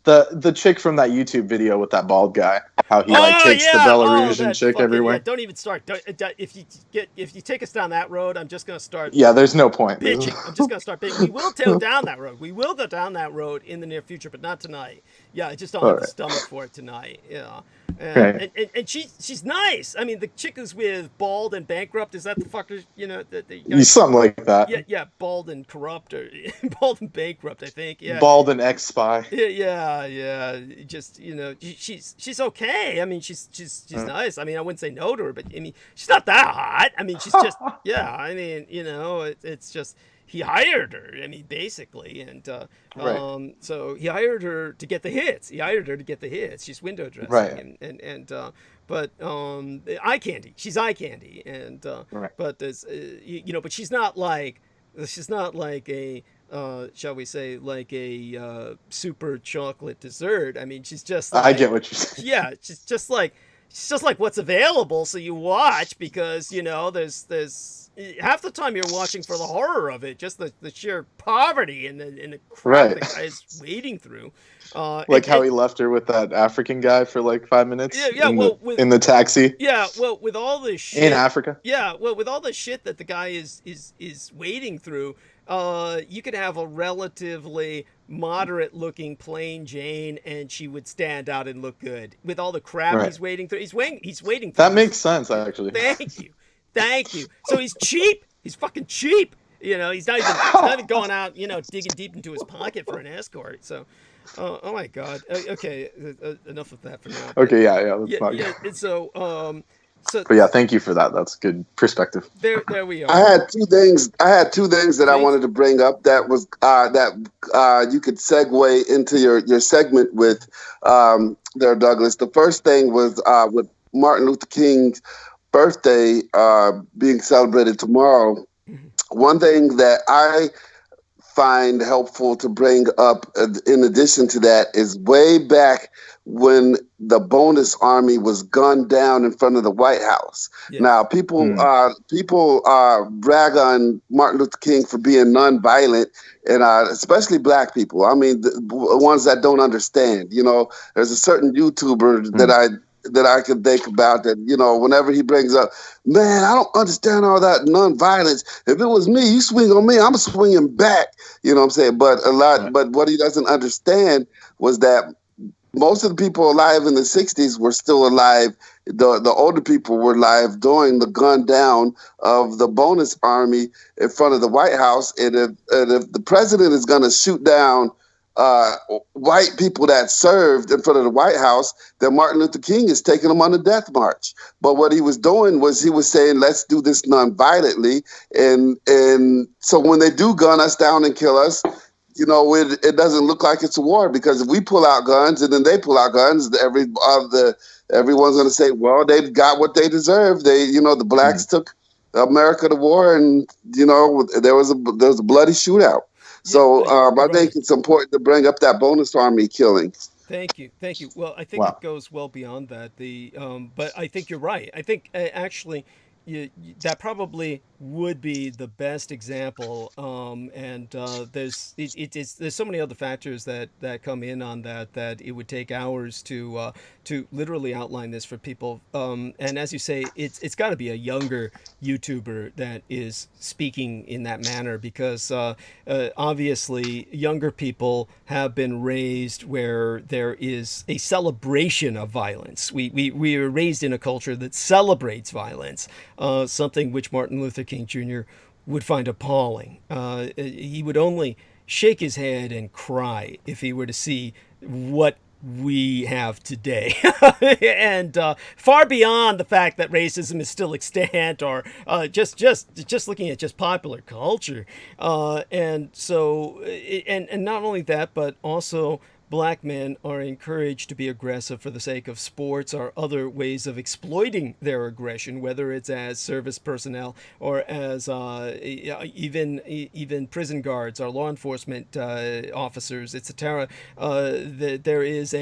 But the chick from that YouTube video with that bald guy, how he takes the Belarusian chick everywhere. Yeah, don't even start. If you take us down that road, I'm just gonna start. Yeah, there's no point. Bitching. I'm just gonna start bitching. We will go down that road. We will go down that road in the near future, but not tonight. Yeah, I just don't have the stomach for it tonight. Yeah. And she's nice. I mean, the chick who's with Bald and Bankrupt, is that the fucker? Something like that. Yeah, Bald and Corrupt, or Bald and Bankrupt, I think. Yeah. Bald and Ex-Spy. Yeah. Just she's okay. I mean, she's nice. I mean, I wouldn't say no to her, but I mean, she's not that hot. I mean, she's just I mean, it's just. He hired her, I mean, basically, and so he hired her to get the hits. She's window dressing, but eye candy. She's eye candy, and but there's but she's not like a shall we say, like a super chocolate dessert. I mean, she's just like, I get what you're saying. Yeah, she's just like it's just like what's available, so you watch because there's half the time you're watching for the horror of it, just the sheer poverty and the crap Right. the guy is wading through. Like how he left her with that African guy for like 5 minutes in the taxi with all this shit in Africa. Yeah, well, with all the shit that the guy is wading through, you could have a relatively moderate-looking plain Jane, and she would stand out and look good. With all the crap he's wading through, he's wading through. That makes sense, actually. Thank you. So he's cheap. He's fucking cheap. He's not even going out, digging deep into his pocket for an escort. So. Oh my God. Okay, enough of that for now. Okay, yeah, that's fine. Yeah. So, but yeah, thank you for that. That's good perspective. There we are. I had two things that I wanted to bring up that was that you could segue into your segment with there, Douglas. The first thing was with Martin Luther King's birthday being celebrated tomorrow. Mm-hmm. One thing that I find helpful to bring up in addition to that is way back when the bonus army was gunned down in front of the White House. Yeah. Now, people brag on Martin Luther King for being nonviolent, and especially black people. I mean, the ones that don't understand. There's a certain YouTuber that I could think about that, whenever he brings up, man, I don't understand all that nonviolence. If it was me, you swing on me, I'm swinging back. You know what I'm saying? But but what he doesn't understand was that most of the people alive in the 60s were still alive. The older people were alive during the gun down of the bonus army in front of the White House. And if the president is going to shoot down white people that served in front of the White House, then Martin Luther King is taking them on the death march. But what he was doing was he was saying, let's do this non-violently. And so when they do gun us down and kill us, it doesn't look like it's a war, because if we pull out guns and then they pull out guns, everyone's going to say, well, they've got what they deserve. The blacks took America to war, and there was a bloody shootout. So I think it's important to bring up that bonus army killing. Thank you. Well, I think it goes well beyond that. But I think you're right. I think actually that probably would be the best example. There's so many other factors that come in on that it would take hours to literally outline this for people. And as you say, it's got to be a younger YouTuber that is speaking in that manner, because obviously younger people have been raised where there is a celebration of violence. We were raised in a culture that celebrates violence, something which Martin Luther King Jr. would find appalling. He would only shake his head and cry if he were to see what we have today. And far beyond the fact that racism is still extant, or just looking at just popular culture. And not only that, but also black men are encouraged to be aggressive for the sake of sports or other ways of exploiting their aggression, whether it's as service personnel or as even prison guards or law enforcement officers, etc. There's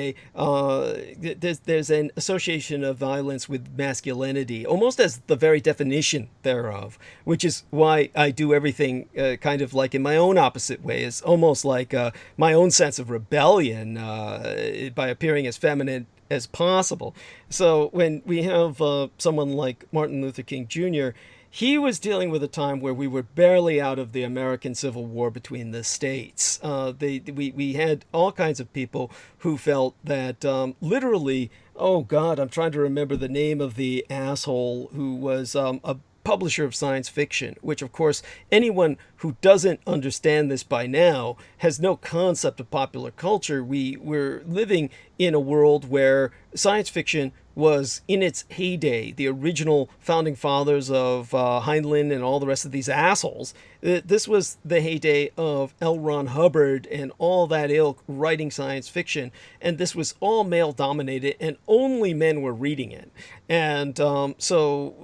an association of violence with masculinity, almost as the very definition thereof, which is why I do everything kind of like in my own opposite way. It's almost like my own sense of rebellion by appearing as feminine as possible. So when we have someone like Martin Luther King Jr., he was dealing with a time where we were barely out of the American Civil War between the states. We had all kinds of people who felt that literally, oh God, I'm trying to remember the name of the asshole who was a publisher of science fiction, which of course anyone who doesn't understand this by now has no concept of popular culture. We're living in a world where science fiction was in its heyday. The original founding fathers of Heinlein and all the rest of these assholes, this was the heyday of L. Ron Hubbard and all that ilk writing science fiction. And this was all male dominated, and only men were reading it. And so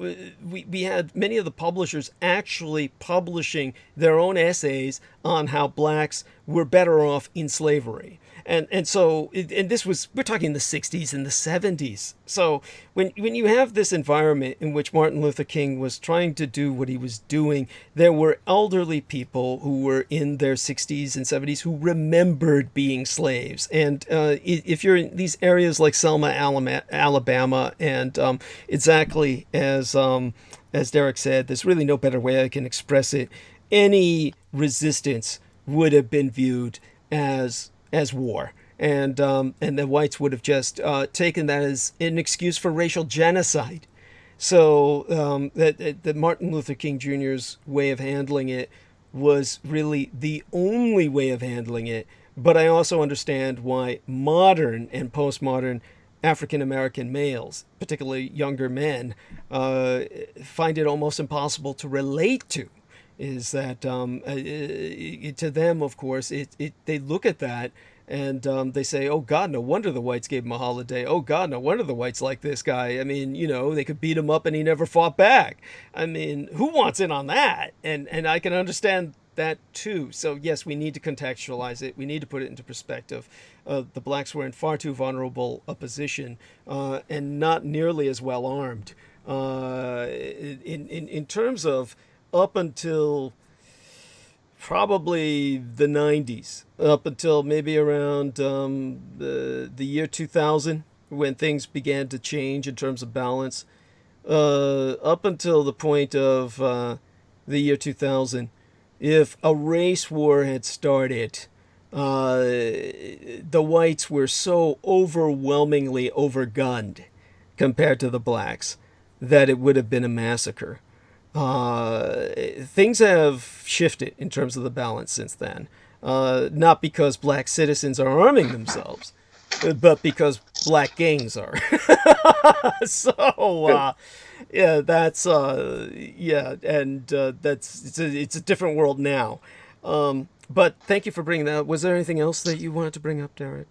we had many of the publishers actually publishing their own essays on how blacks were better off in slavery. And so and this was, we're talking the 60s and the 70s. So when you have this environment in which Martin Luther King was trying to do what he was doing, there were elderly people who were in their 60s and 70s who remembered being slaves. And if you're in these areas like Selma, Alabama, and exactly as Derek said, there's really no better way I can express it. Any resistance would have been viewed as war, and the whites would have just taken that as an excuse for racial genocide. So that Martin Luther King Jr.'s way of handling it was really the only way of handling it. But I also understand why modern and postmodern African American males, particularly younger men, find it almost impossible to relate to. Is that to them, of course, they look at that and they say, "Oh God, no wonder the whites gave him a holiday. Oh God, no wonder the whites like this guy. I mean, they could beat him up and he never fought back. I mean, who wants in on that?" And I can understand that too. So yes, we need to contextualize it. We need to put it into perspective. The blacks were in far too vulnerable a position and not nearly as well armed. In terms of up until probably the 90s, up until maybe around the year 2000, when things began to change in terms of balance, up until the point of the year 2000, if a race war had started, the whites were so overwhelmingly overgunned compared to the blacks that it would have been a massacre. Things have shifted in terms of the balance since then. Not because black citizens are arming themselves, but because black gangs are. So, yeah, that's and it's a different world now. But thank you for bringing that up. Was there anything else that you wanted to bring up, Derek?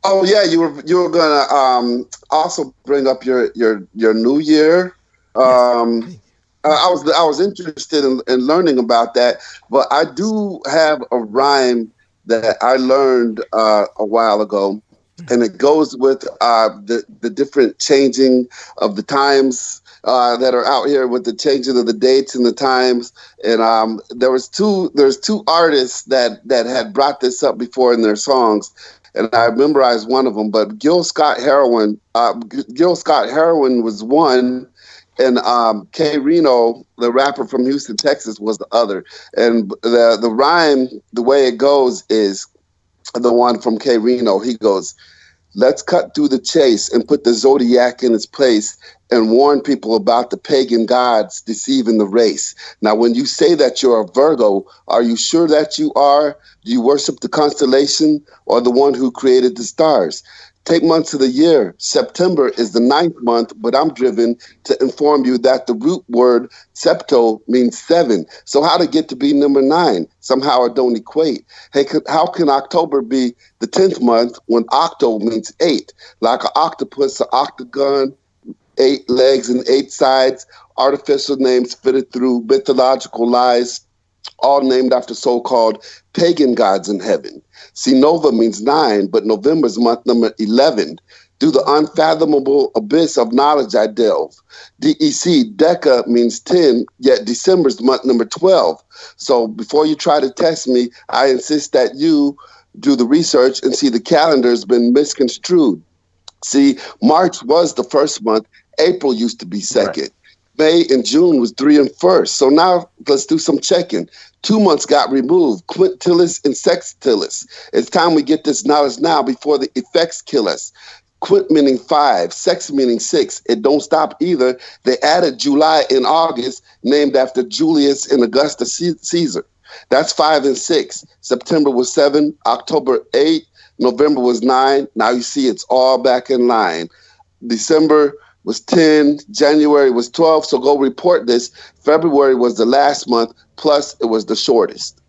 Oh yeah, you were gonna also bring up your New Year. Yes. I was interested in learning about that, but I do have a rhyme that I learned a while ago, and it goes with the different changing of the times that are out here, with the changing of the dates and the times. And there's two artists that had brought this up before in their songs, and I memorized one of them. But Gil Scott Heroin was one, and K Reno, the rapper from Houston, Texas, was the other. And the rhyme, the way it goes, is the one from K Reno. He goes, "Let's cut through the chase and put the zodiac in its place and warn people about the pagan gods deceiving the race." Now, when you say that you're a Virgo, are you sure that you are? Do you worship the constellation or the one who created the stars? Take months of the year. September is the 9th month, but I'm driven to inform you that the root word septo means 7. So how to get to be number 9? Somehow it don't equate. Hey, how can October be the 10th month when octo means 8? Like an octopus, an octagon, 8 legs and 8 sides, artificial names fitted through mythological lies, all named after so-called pagan gods in heaven. See, Nova means 9, but November's month number 11. Through the unfathomable abyss of knowledge I delve. DEC, Deca, means 10, yet December's month number 12. So before you try to test me, I insist that you do the research and see the calendar's been misconstrued. See, March was the first month. April used to be second. Right. May and June was 3 and 1st. So now let's do some checking. 2 months got removed, quintilis and sextilis. It's time we get this knowledge now before the effects kill us. Quint meaning 5, sex meaning 6. It don't stop either. They added July and August, named after Julius and Augusta Caesar. That's 5 and 6. September was 7, October 8, November was 9. Now you see it's all back in line. December was 10, January was 12, so go report this. February was the last month, plus it was the shortest.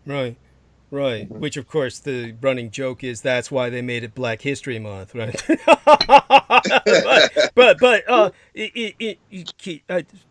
Right. Which, of course, the running joke is that's why they made it Black History Month, right?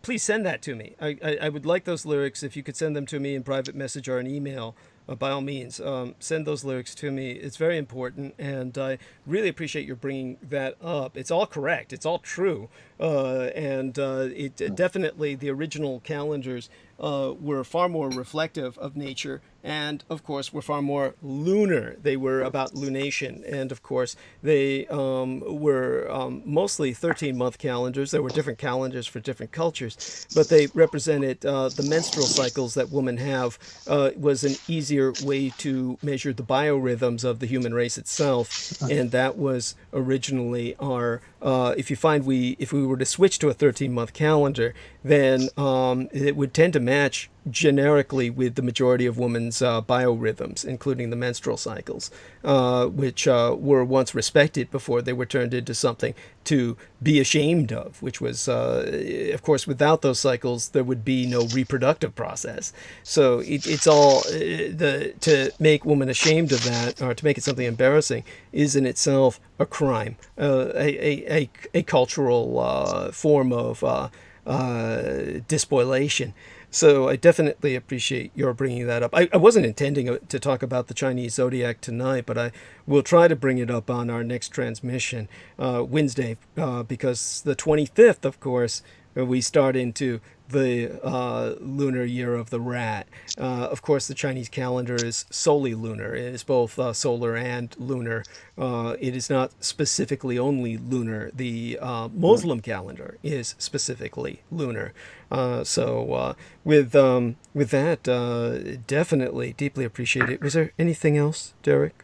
Please send that to me. I would like those lyrics if you could send them to me in private message or an email. by all means, send those lyrics to me. It's very important, and I really appreciate your bringing that up. It's all correct. It's all true, and it definitely the original calendars were far more reflective of nature, and of course were far more lunar. They were about lunation, and of course they were mostly 13-month calendars. There were different calendars for different cultures, but they represented the menstrual cycles that women have. Was an easier way to measure the biorhythms of the human race itself, and that was originally our. If we were to switch to a 13-month calendar, then it would tend to match generically with the majority of women's biorhythms, including the menstrual cycles, which were once respected before they were turned into something to be ashamed of, which was, of course, without those cycles, there would be no reproductive process. So it's all, to make women ashamed of that, or to make it something embarrassing, is in itself a crime, a cultural form of despoilation. So I definitely appreciate your bringing that up. I wasn't intending to talk about the Chinese zodiac tonight, but I will try to bring it up on our next transmission, Wednesday, because the 25th, of course, we start into the lunar year of the rat. Of course, the Chinese calendar is solely lunar. It is both solar and lunar. It is not specifically only lunar. The Muslim calendar is specifically lunar. So with that, definitely deeply appreciate it. Was there anything else, Derek?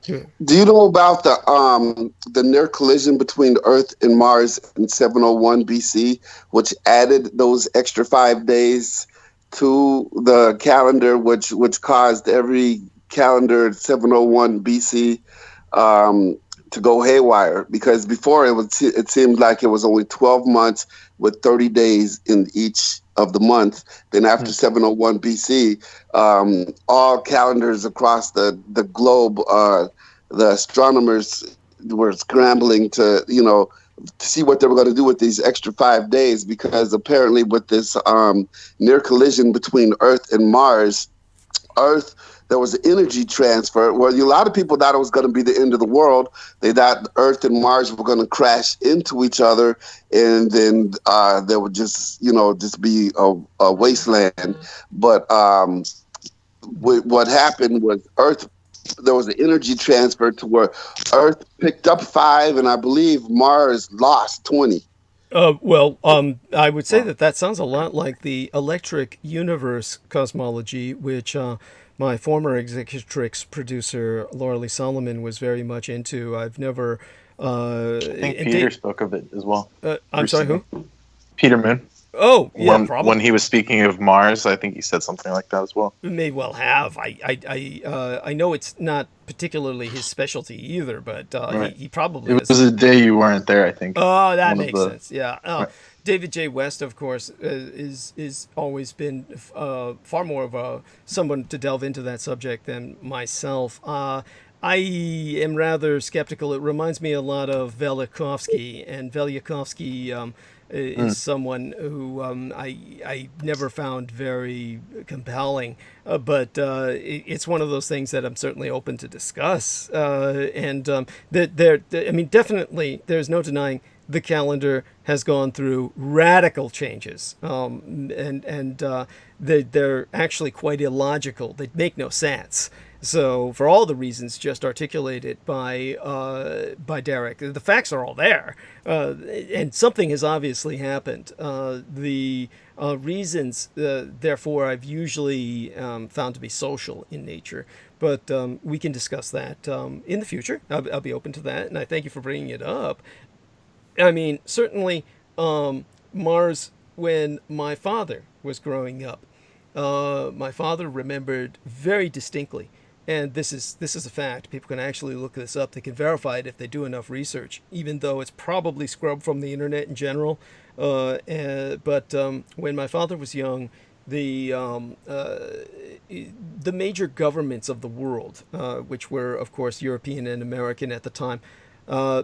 Do you know about the near collision between Earth and Mars in 701 BC, which added those extra 5 days to the calendar, which caused every calendar 701 BC to go haywire? Because before it seemed like it was only 12 months with 30 days in each of the month. Then after 701 BC, all calendars across the globe, the astronomers were scrambling to see what they were going to do with these extra 5 days, because apparently with this near collision between Earth and Mars, there was an energy transfer where a lot of people thought it was going to be the end of the world. They thought Earth and Mars were going to crash into each other, and then there would just be a wasteland. But what happened was there was an energy transfer to where Earth picked up 5, and I believe Mars lost 20. I would say that sounds a lot like the electric universe cosmology, which my former Executrix producer, Laura Lee Solomon, was very much into. I've never... I think Peter spoke of it as well. I'm sorry, who? Peter Moon. Oh, yeah, probably. When he was speaking of Mars, I think he said something like that as well. May well have. I know it's not particularly his specialty either, but Right. he probably It was a day you weren't there, I think. Oh, that makes sense. Yeah. Right. David J. West, of course, is always been far more of someone to delve into that subject than myself. I am rather skeptical. It reminds me a lot of Velikovsky, and Velikovsky is someone who I never found very compelling, but it's one of those things that I'm certainly open to discuss. Definitely, there's no denying the calendar has gone through radical changes, they're actually quite illogical. They make no sense. So, for all the reasons just articulated by Derek, the facts are all there, and something has obviously happened. The reasons, therefore, I've usually found to be social in nature, but we can discuss that in the future. I'll be open to that, and I thank you for bringing it up. I mean, certainly, Mars, when my father was growing up, my father remembered very distinctly, and this is a fact. People can actually look this up. They can verify it if they do enough research, even though it's probably scrubbed from the internet in general. But when my father was young, the major governments of the world, which were, of course, European and American at the time,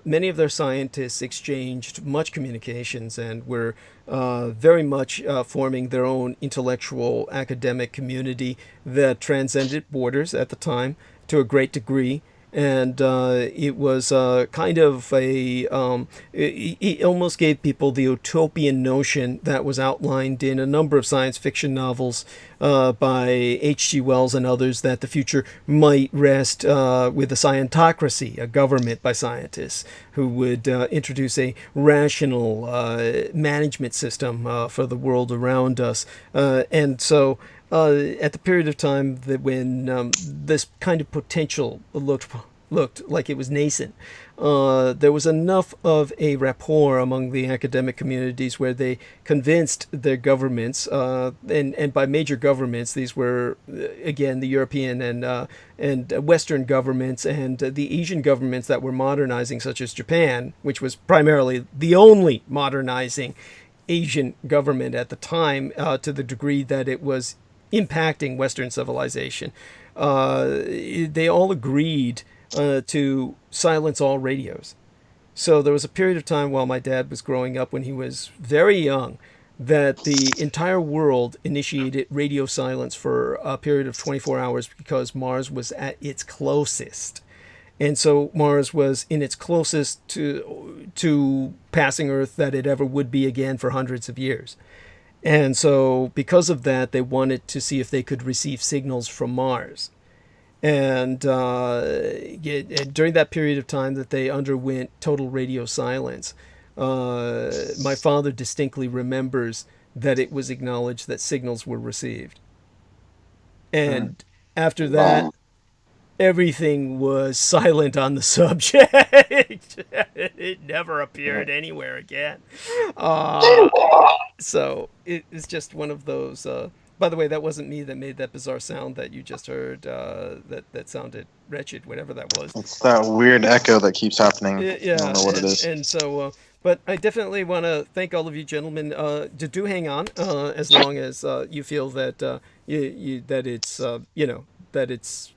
many of their scientists exchanged much communications and were very much forming their own intellectual academic community that transcended borders at the time to a great degree. And it was kind of it almost gave people the utopian notion that was outlined in a number of science fiction novels by H.G. Wells and others, that the future might rest with a scientocracy, a government by scientists who would introduce a rational management system for the world around us. And so at the period of time that when this kind of potential looked like it was nascent, there was enough of a rapport among the academic communities where they convinced their governments, and by major governments, these were again the European and Western governments and the Asian governments that were modernizing, such as Japan, which was primarily the only modernizing Asian government at the time, to the degree that it was impacting Western civilization. They all agreed to silence all radios. So there was a period of time while my dad was growing up, when he was very young, that the entire world initiated radio silence for a period of 24 hours because Mars was at its closest. And so Mars was in its closest to passing Earth that it ever would be again for hundreds of years. And so because of that, they wanted to see if they could receive signals from Mars. And during that period of time that they underwent total radio silence, my father distinctly remembers that it was acknowledged that signals were received. And after that, everything was silent on the subject. It never appeared anywhere again. So it's just one of those... by the way, that wasn't me that made that bizarre sound that you just heard. That sounded wretched, whatever that was. It's that weird echo that keeps happening. Yeah, I don't know what it is. And so, but I definitely want to thank all of you gentlemen. To do hang on, as long as you feel that that it's that it's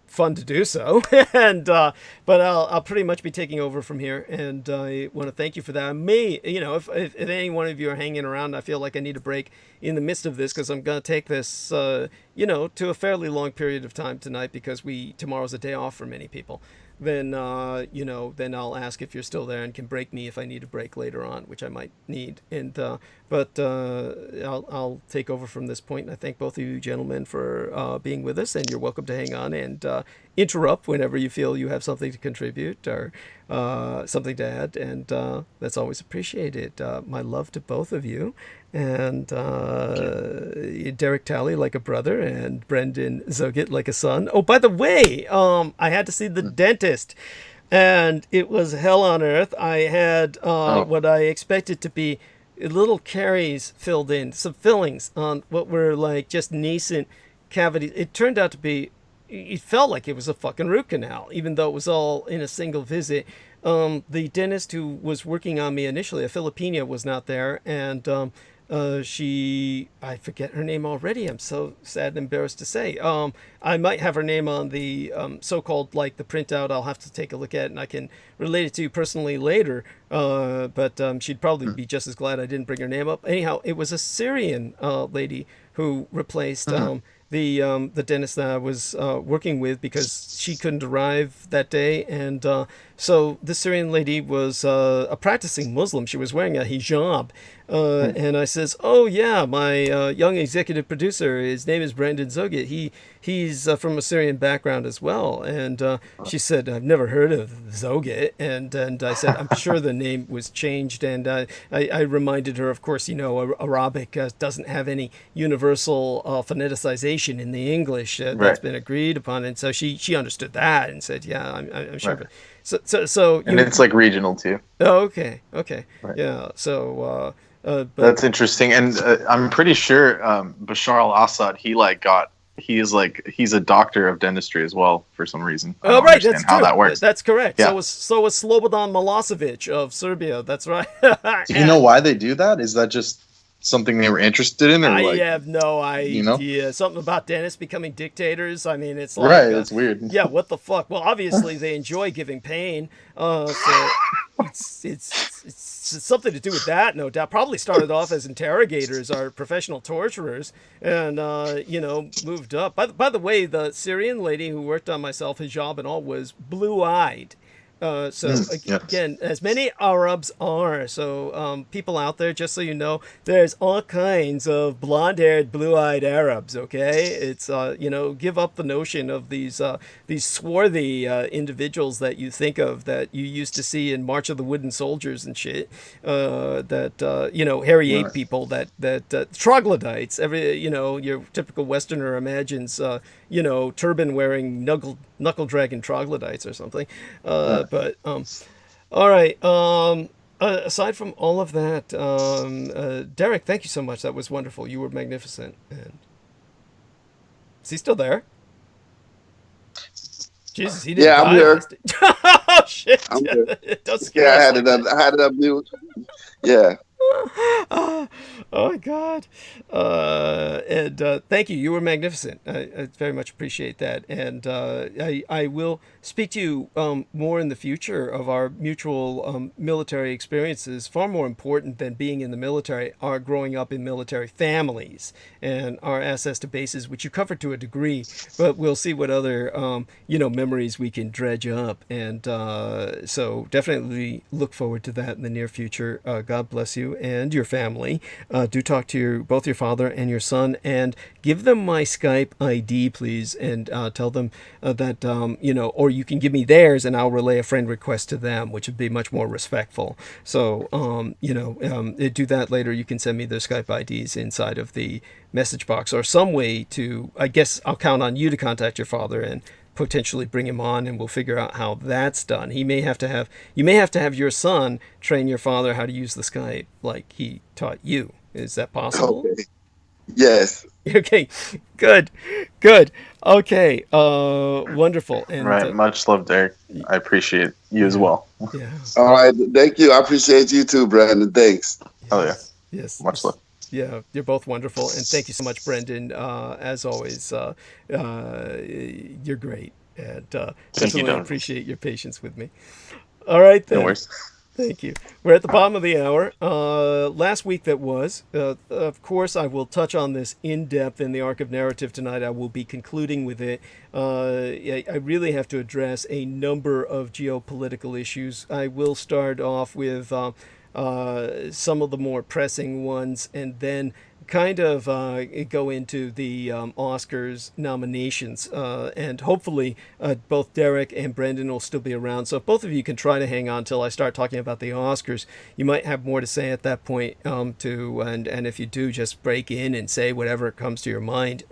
fun to do so. And but I'll pretty much be taking over from here, and I want to thank you for that. I may, if any one of you are hanging around, I feel like I need a break in the midst of this, because I'm going to take this to a fairly long period of time tonight, because tomorrow's a day off for many people. Then then I'll ask if you're still there and can break me if I need a break later on, which I might need. And but I'll take over from this point. And I thank both of you gentlemen for being with us, and you're welcome to hang on and interrupt whenever you feel you have something to contribute or something to add, and that's always appreciated. My love to both of you, and Derek Talley like a brother, and Brendan Zogit like a son. Oh, by the way, I had to see the dentist, and it was hell on earth. I had what I expected to be little caries filled in, some fillings on what were like just nascent cavities. It turned out to be, it felt like it was a fucking root canal, even though it was all in a single visit. The dentist who was working on me initially, a Filipina, was not there, and I forget her name already. I'm so sad and embarrassed to say. I might have her name on the so-called, like, the printout. I'll have to take a look at it, and I can relate it to you personally later. But she'd probably be just as glad I didn't bring her name up. Anyhow, it was a Syrian lady who replaced the dentist that I was working with, because she couldn't arrive that day. And so the Syrian lady was a practicing Muslim. She was wearing a hijab. And I says, oh, yeah, my young executive producer, his name is Brendan Zogit. He's from a Syrian background as well. And she said, I've never heard of Zogit. And I said, I'm sure the name was changed. And I reminded her, of course, Arabic doesn't have any universal phoneticization in the English that's been agreed upon. And so she understood that and said, yeah, I'm sure. Right. So and it's like regional too. Oh, okay. Right. Yeah. So but that's interesting. And I'm pretty sure Bashar al-Assad, he's a doctor of dentistry as well for some reason. Oh, right, that's how true. That works. That's correct. Yeah. So was Slobodan Milosevic of Serbia. That's right. Do you know why they do that? Is that just something they were interested in, or I like, have no you know? idea. Something about dentists becoming dictators. I mean, it's like, Right, it's weird. yeah, what the fuck? Well, obviously they enjoy giving pain, so it's something to do with that, no doubt. Probably started off as interrogators or professional torturers, and moved up. By the way, the Syrian lady who worked on myself, hijab and all, was blue-eyed. Yes. Again, as many Arabs are, so people out there, just so you know, there's all kinds of blonde-haired, blue-eyed Arabs. Okay, it's give up the notion of these swarthy individuals that you think of that you used to see in March of the Wooden Soldiers and shit. Hairy ape Right. people that troglodytes. Your typical Westerner imagines turban wearing knuckle dragon troglodytes or something. But all right. Aside from all of that, Derek, thank you so much. That was wonderful. You were magnificent. And is he still there? Jesus, he didn't Yeah, I'm die. here. Oh shit! I'm here. It does scare Yeah, I us had like it up. that. I had it up mute. Yeah. Oh my God. And thank you. You were magnificent. I very much appreciate that. And I will speak to you more in the future of our mutual military experiences. Far more important than being in the military are growing up in military families and our access to bases, which you covered to a degree. But we'll see what other memories we can dredge up. And so definitely look forward to that in the near future. God bless you and your family. Do talk to both your father and your son, and give them my Skype ID, please, and tell them that or you can give me theirs, and I'll relay a friend request to them, which would be much more respectful. So do that later. You can send me their Skype IDs inside of the message box, or some way to. I guess I'll count on you to contact your father and potentially bring him on, and we'll figure out how that's done. You may have to have your son train your father how to use the Skype like he taught you. Is that possible? Okay. Yes. Okay, good. Okay, wonderful. And Right. Much love, Derek. I appreciate you as well. yeah. All right. Thank you. I appreciate you too, Brandon. Thanks. Oh yeah. Yes. Much love. Yeah, you're both wonderful, and thank you so much, Brendan. As always, you're great, and definitely Don. appreciate your patience with me. All right, then. No worries. Thank you. We're at the bottom of the hour. Last week that was. Of course, I will touch on this in depth in the arc of narrative tonight. I will be concluding with it. I really have to address a number of geopolitical issues. I will start off with some of the more pressing ones, and then kind of go into the Oscars nominations. And hopefully both Derek and Brendan will still be around. So if both of you can try to hang on till I start talking about the Oscars, you might have more to say at that point and if you do, just break in and say whatever comes to your mind.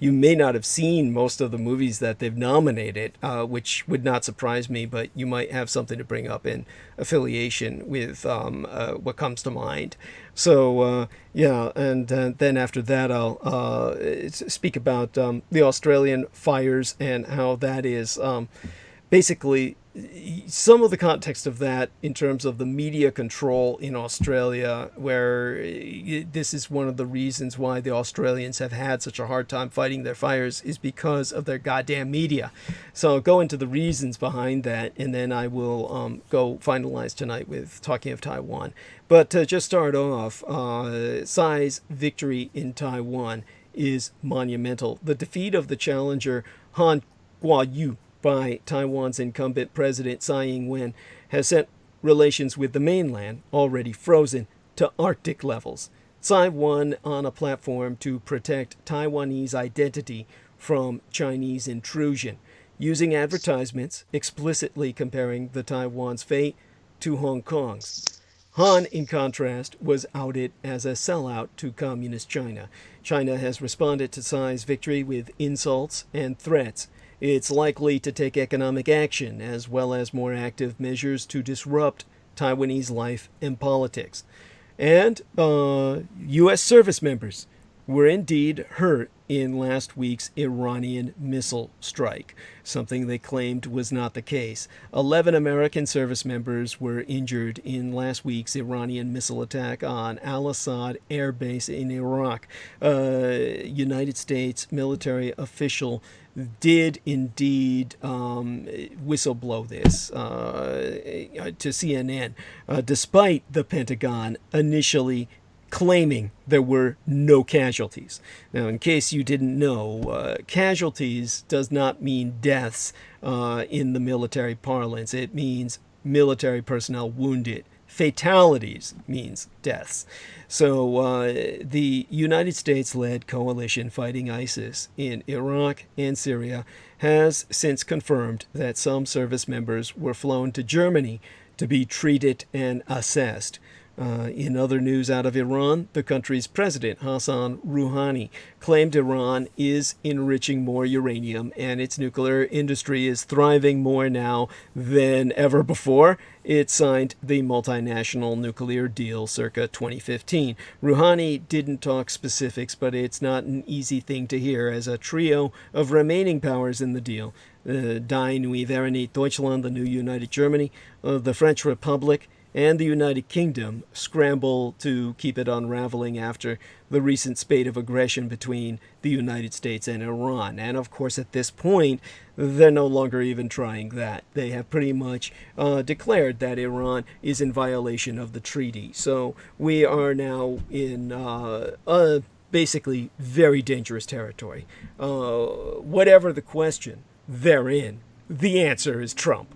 You may not have seen most of the movies that they've nominated, which would not surprise me, but you might have something to bring up in affiliation with what comes to mind. So and then after that I'll speak about the Australian fires and how that is basically some of the context of that in terms of the media control in Australia, where this is one of the reasons why the Australians have had such a hard time fighting their fires, is because of their goddamn media. So I'll go into the reasons behind that, and then I will go finalize tonight with talking of Taiwan. But to just start off, Tsai's victory in Taiwan is monumental. The defeat of the challenger Han Kuo-yu by Taiwan's incumbent president Tsai Ing-wen has sent relations with the mainland, already frozen, to Arctic levels. Tsai won on a platform to protect Taiwanese identity from Chinese intrusion, using advertisements explicitly comparing the Taiwan's fate to Hong Kong's. Han, in contrast, was outed as a sellout to Communist China. China has responded to Tsai's victory with insults and threats. It's likely to take economic action, as well as more active measures to disrupt Taiwanese life and politics. And U.S. service members were indeed hurt in last week's Iranian missile strike, something they claimed was not the case. 11 American service members were injured in last week's Iranian missile attack on Al-Assad Air Base in Iraq. United States military official did indeed whistleblow this to CNN, despite the Pentagon initially claiming there were no casualties. Now, in case you didn't know, casualties does not mean deaths in the military parlance. It means military personnel wounded. Fatalities means deaths. So the United States-led coalition fighting ISIS in Iraq and Syria has since confirmed that some service members were flown to Germany to be treated and assessed. In other news out of Iran, the country's president, Hassan Rouhani, claimed Iran is enriching more uranium and its nuclear industry is thriving more now than ever before. It signed the multinational nuclear deal circa 2015. Rouhani didn't talk specifics, but it's not an easy thing to hear as a trio of remaining powers in the deal, Die Neue Vereinigte Deutschland, the new United Germany, the French Republic, and the United Kingdom scramble to keep it unraveling after the recent spate of aggression between the United States and Iran. And of course, at this point, they're no longer even trying that. They have pretty much declared that Iran is in violation of the treaty. So we are now in basically very dangerous territory. Whatever the question, they're in. The answer is Trump.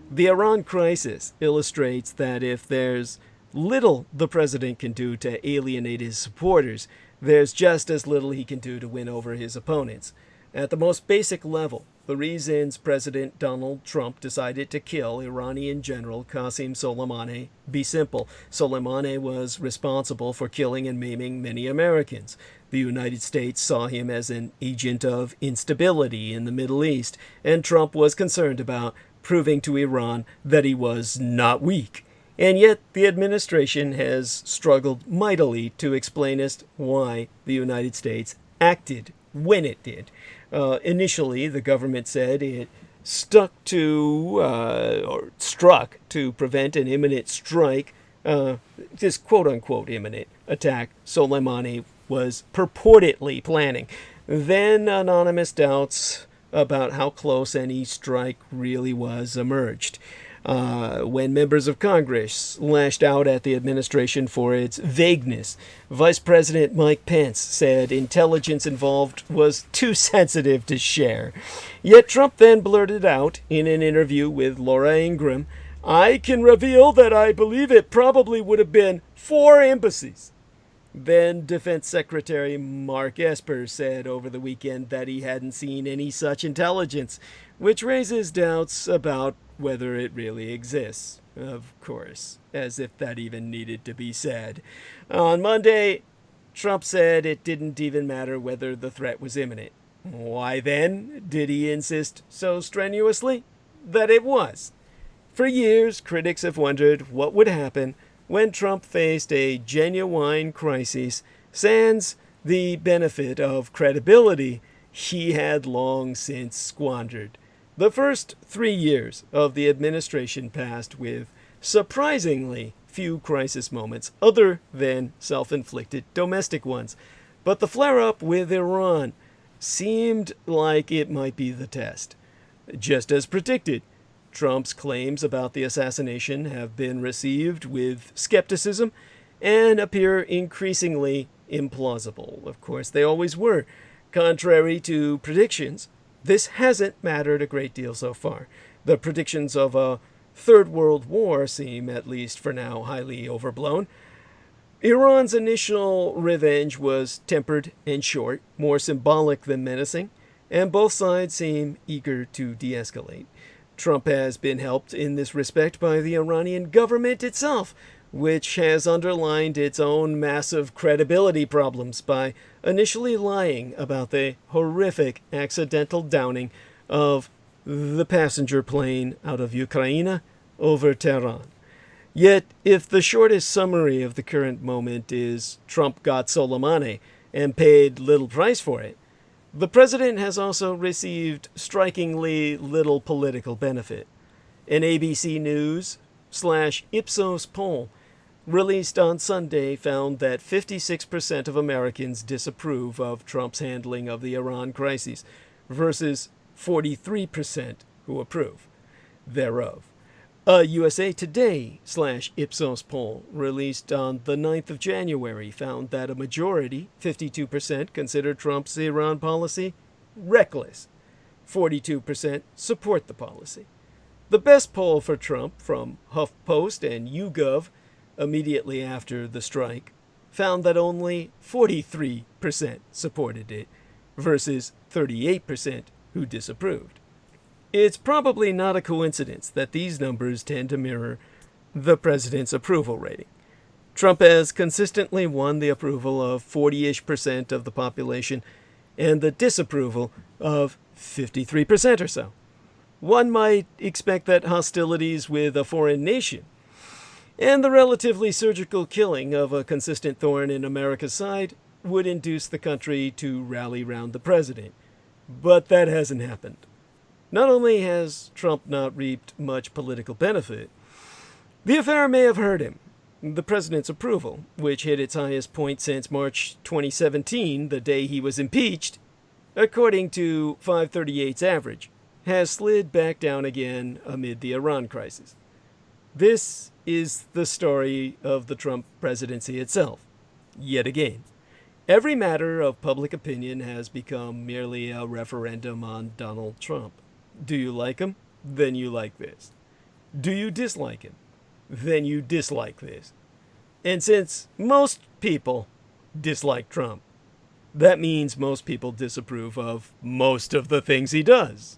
The Iran crisis illustrates that if there's little the president can do to alienate his supporters, there's just as little he can do to win over his opponents. At the most basic level, the reasons President Donald Trump decided to kill Iranian General Qasem Soleimani be simple. Soleimani was responsible for killing and maiming many Americans. The United States saw him as an agent of instability in the Middle East, and Trump was concerned about proving to Iran that he was not weak. And yet the administration has struggled mightily to explain as to why the United States acted when it did. Initially, the government said it struck to prevent an imminent strike, this quote-unquote imminent attack Soleimani was purportedly planning. Then anonymous doubts about how close any strike really was emerged. When members of Congress lashed out at the administration for its vagueness, Vice President Mike Pence said intelligence involved was too sensitive to share. Yet Trump then blurted out in an interview with Laura Ingraham, "I can reveal that I believe it probably would have been 4 embassies." Then Defense Secretary Mark Esper said over the weekend that he hadn't seen any such intelligence, which raises doubts about whether it really exists. Of course, as if that even needed to be said. On Monday, Trump said it didn't even matter whether the threat was imminent. Why then did he insist so strenuously that it was? For years, critics have wondered what would happen when Trump faced a genuine crisis, sans the benefit of credibility he had long since squandered. The first 3 years of the administration passed with surprisingly few crisis moments other than self-inflicted domestic ones. But the flare-up with Iran seemed like it might be the test. Just as predicted, Trump's claims about the assassination have been received with skepticism and appear increasingly implausible. Of course, they always were. Contrary to predictions, this hasn't mattered a great deal so far. The predictions of a Third World War seem, at least for now, highly overblown. Iran's initial revenge was tempered and short, more symbolic than menacing, and both sides seem eager to de-escalate. Trump has been helped in this respect by the Iranian government itself, which has underlined its own massive credibility problems by initially lying about the horrific accidental downing of the passenger plane out of Ukraine over Tehran. Yet, if the shortest summary of the current moment is Trump got Soleimani and paid little price for it, the president has also received strikingly little political benefit. An ABC News/Ipsos poll released on Sunday found that 56% of Americans disapprove of Trump's handling of the Iran crisis versus 43% who approve thereof. A USA Today/Ipsos poll released on the 9th of January found that a majority, 52%, consider Trump's Iran policy reckless. 42% support the policy. The best poll for Trump from HuffPost and YouGov immediately after the strike found that only 43% supported it versus 38% who disapproved. It's probably not a coincidence that these numbers tend to mirror the president's approval rating. Trump has consistently won the approval of 40-ish% of the population and the disapproval of 53% or so. One might expect that hostilities with a foreign nation and the relatively surgical killing of a consistent thorn in America's side would induce the country to rally round the president. But that hasn't happened. Not only has Trump not reaped much political benefit, the affair may have hurt him. The president's approval, which hit its highest point since March 2017, the day he was impeached, according to 538's average, has slid back down again amid the Iran crisis. This is the story of the Trump presidency itself, yet again. Every matter of public opinion has become merely a referendum on Donald Trump. Do you like him? Then you like this. Do you dislike him? Then you dislike this. And since most people dislike Trump, that means most people disapprove of most of the things he does.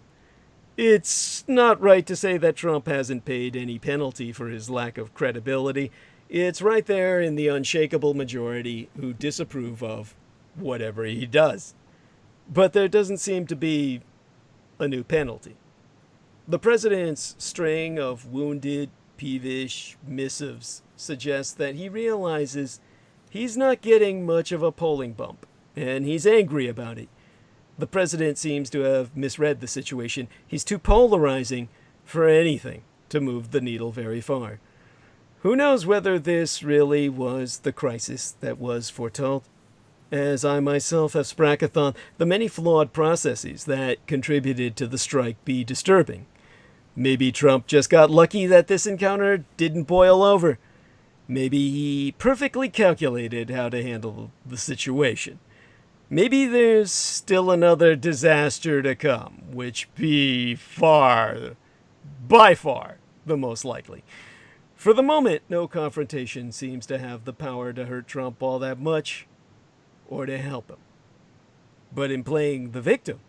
It's not right to say that Trump hasn't paid any penalty for his lack of credibility. It's right there in the unshakable majority who disapprove of whatever he does. But there doesn't seem to be a new penalty. The president's string of wounded, peevish missives suggests that he realizes he's not getting much of a polling bump, and he's angry about it. The president seems to have misread the situation. He's too polarizing for anything to move the needle very far. Who knows whether this really was the crisis that was foretold? As I myself have sprackathon, the many flawed processes that contributed to the strike be disturbing. Maybe Trump just got lucky that this encounter didn't boil over. Maybe he perfectly calculated how to handle the situation. Maybe there's still another disaster to come, which be by far, the most likely. For the moment, no confrontation seems to have the power to hurt Trump all that much, or to help him. But in playing the victim,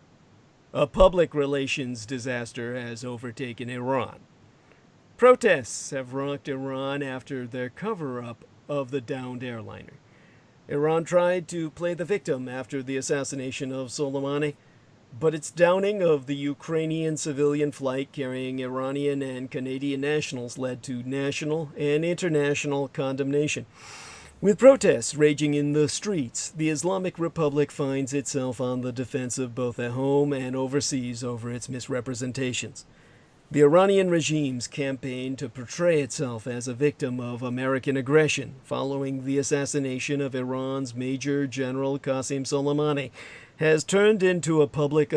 a public relations disaster has overtaken Iran. Protests have rocked Iran after their cover-up of the downed airliner. Iran tried to play the victim after the assassination of Soleimani, but its downing of the Ukrainian civilian flight carrying Iranian and Canadian nationals led to national and international condemnation. With protests raging in the streets, the Islamic Republic finds itself on the defensive both at home and overseas over its misrepresentations. The Iranian regime's campaign to portray itself as a victim of American aggression following the assassination of Iran's Major General Qasem Soleimani has turned into a public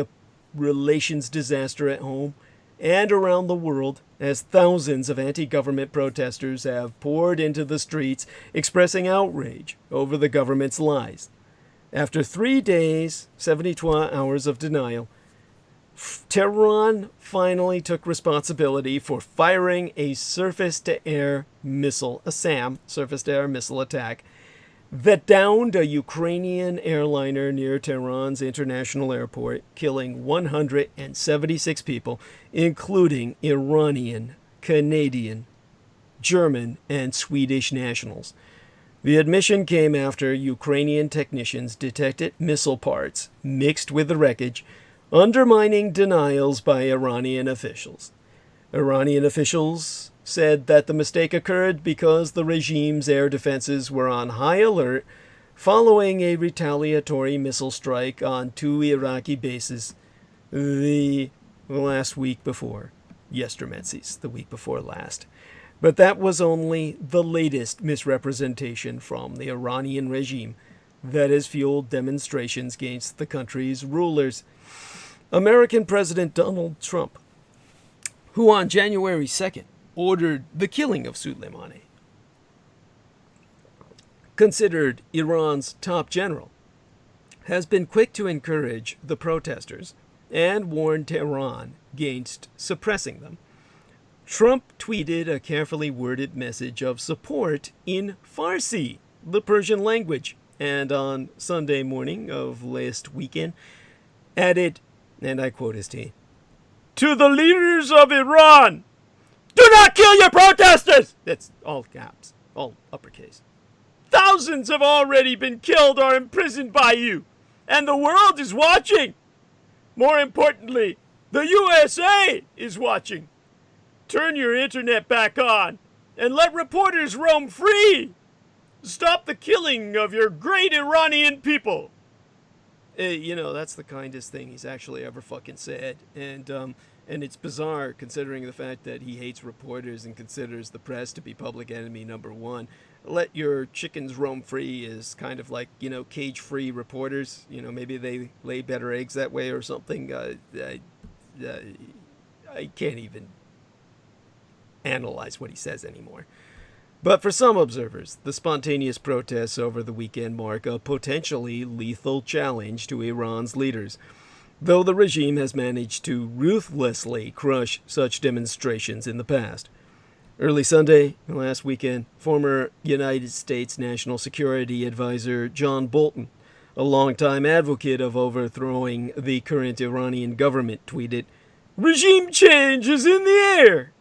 relations disaster at home and around the world as thousands of anti-government protesters have poured into the streets expressing outrage over the government's lies. After 3 days, 72 hours of denial, Tehran finally took responsibility for firing a surface-to-air missile, a SAM, surface-to-air missile attack, that downed a Ukrainian airliner near Tehran's international airport, killing 176 people, including Iranian, Canadian, German, and Swedish nationals. The admission came after Ukrainian technicians detected missile parts mixed with the wreckage, undermining denials by Iranian officials. Iranian officials said that the mistake occurred because the regime's air defenses were on high alert following a retaliatory missile strike on 2 Iraqi bases the last week before yestermensis, the week before last. But that was only the latest misrepresentation from the Iranian regime that has fueled demonstrations against the country's rulers. American President Donald Trump, who on January 2nd ordered the killing of Soleimani, considered Iran's top general, has been quick to encourage the protesters and warned Tehran against suppressing them. Trump tweeted a carefully worded message of support in Farsi, the Persian language, and on Sunday morning of last weekend added, and I quote his team, "To the leaders of Iran, do not kill your protesters!" That's all caps, all uppercase. "Thousands have already been killed or imprisoned by you, and the world is watching. More importantly, the USA is watching. Turn your internet back on and let reporters roam free. Stop the killing of your great Iranian people." That's the kindest thing he's actually ever fucking said. And it's bizarre considering the fact that he hates reporters and considers the press to be public enemy number one. Let your chickens roam free is kind of like, cage-free reporters. Maybe they lay better eggs that way or something. I can't even analyze what he says anymore. But for some observers, the spontaneous protests over the weekend mark a potentially lethal challenge to Iran's leaders, though the regime has managed to ruthlessly crush such demonstrations in the past. Early Sunday, last weekend, former United States National Security Advisor John Bolton, a longtime advocate of overthrowing the current Iranian government, tweeted, "Regime change is in the air!"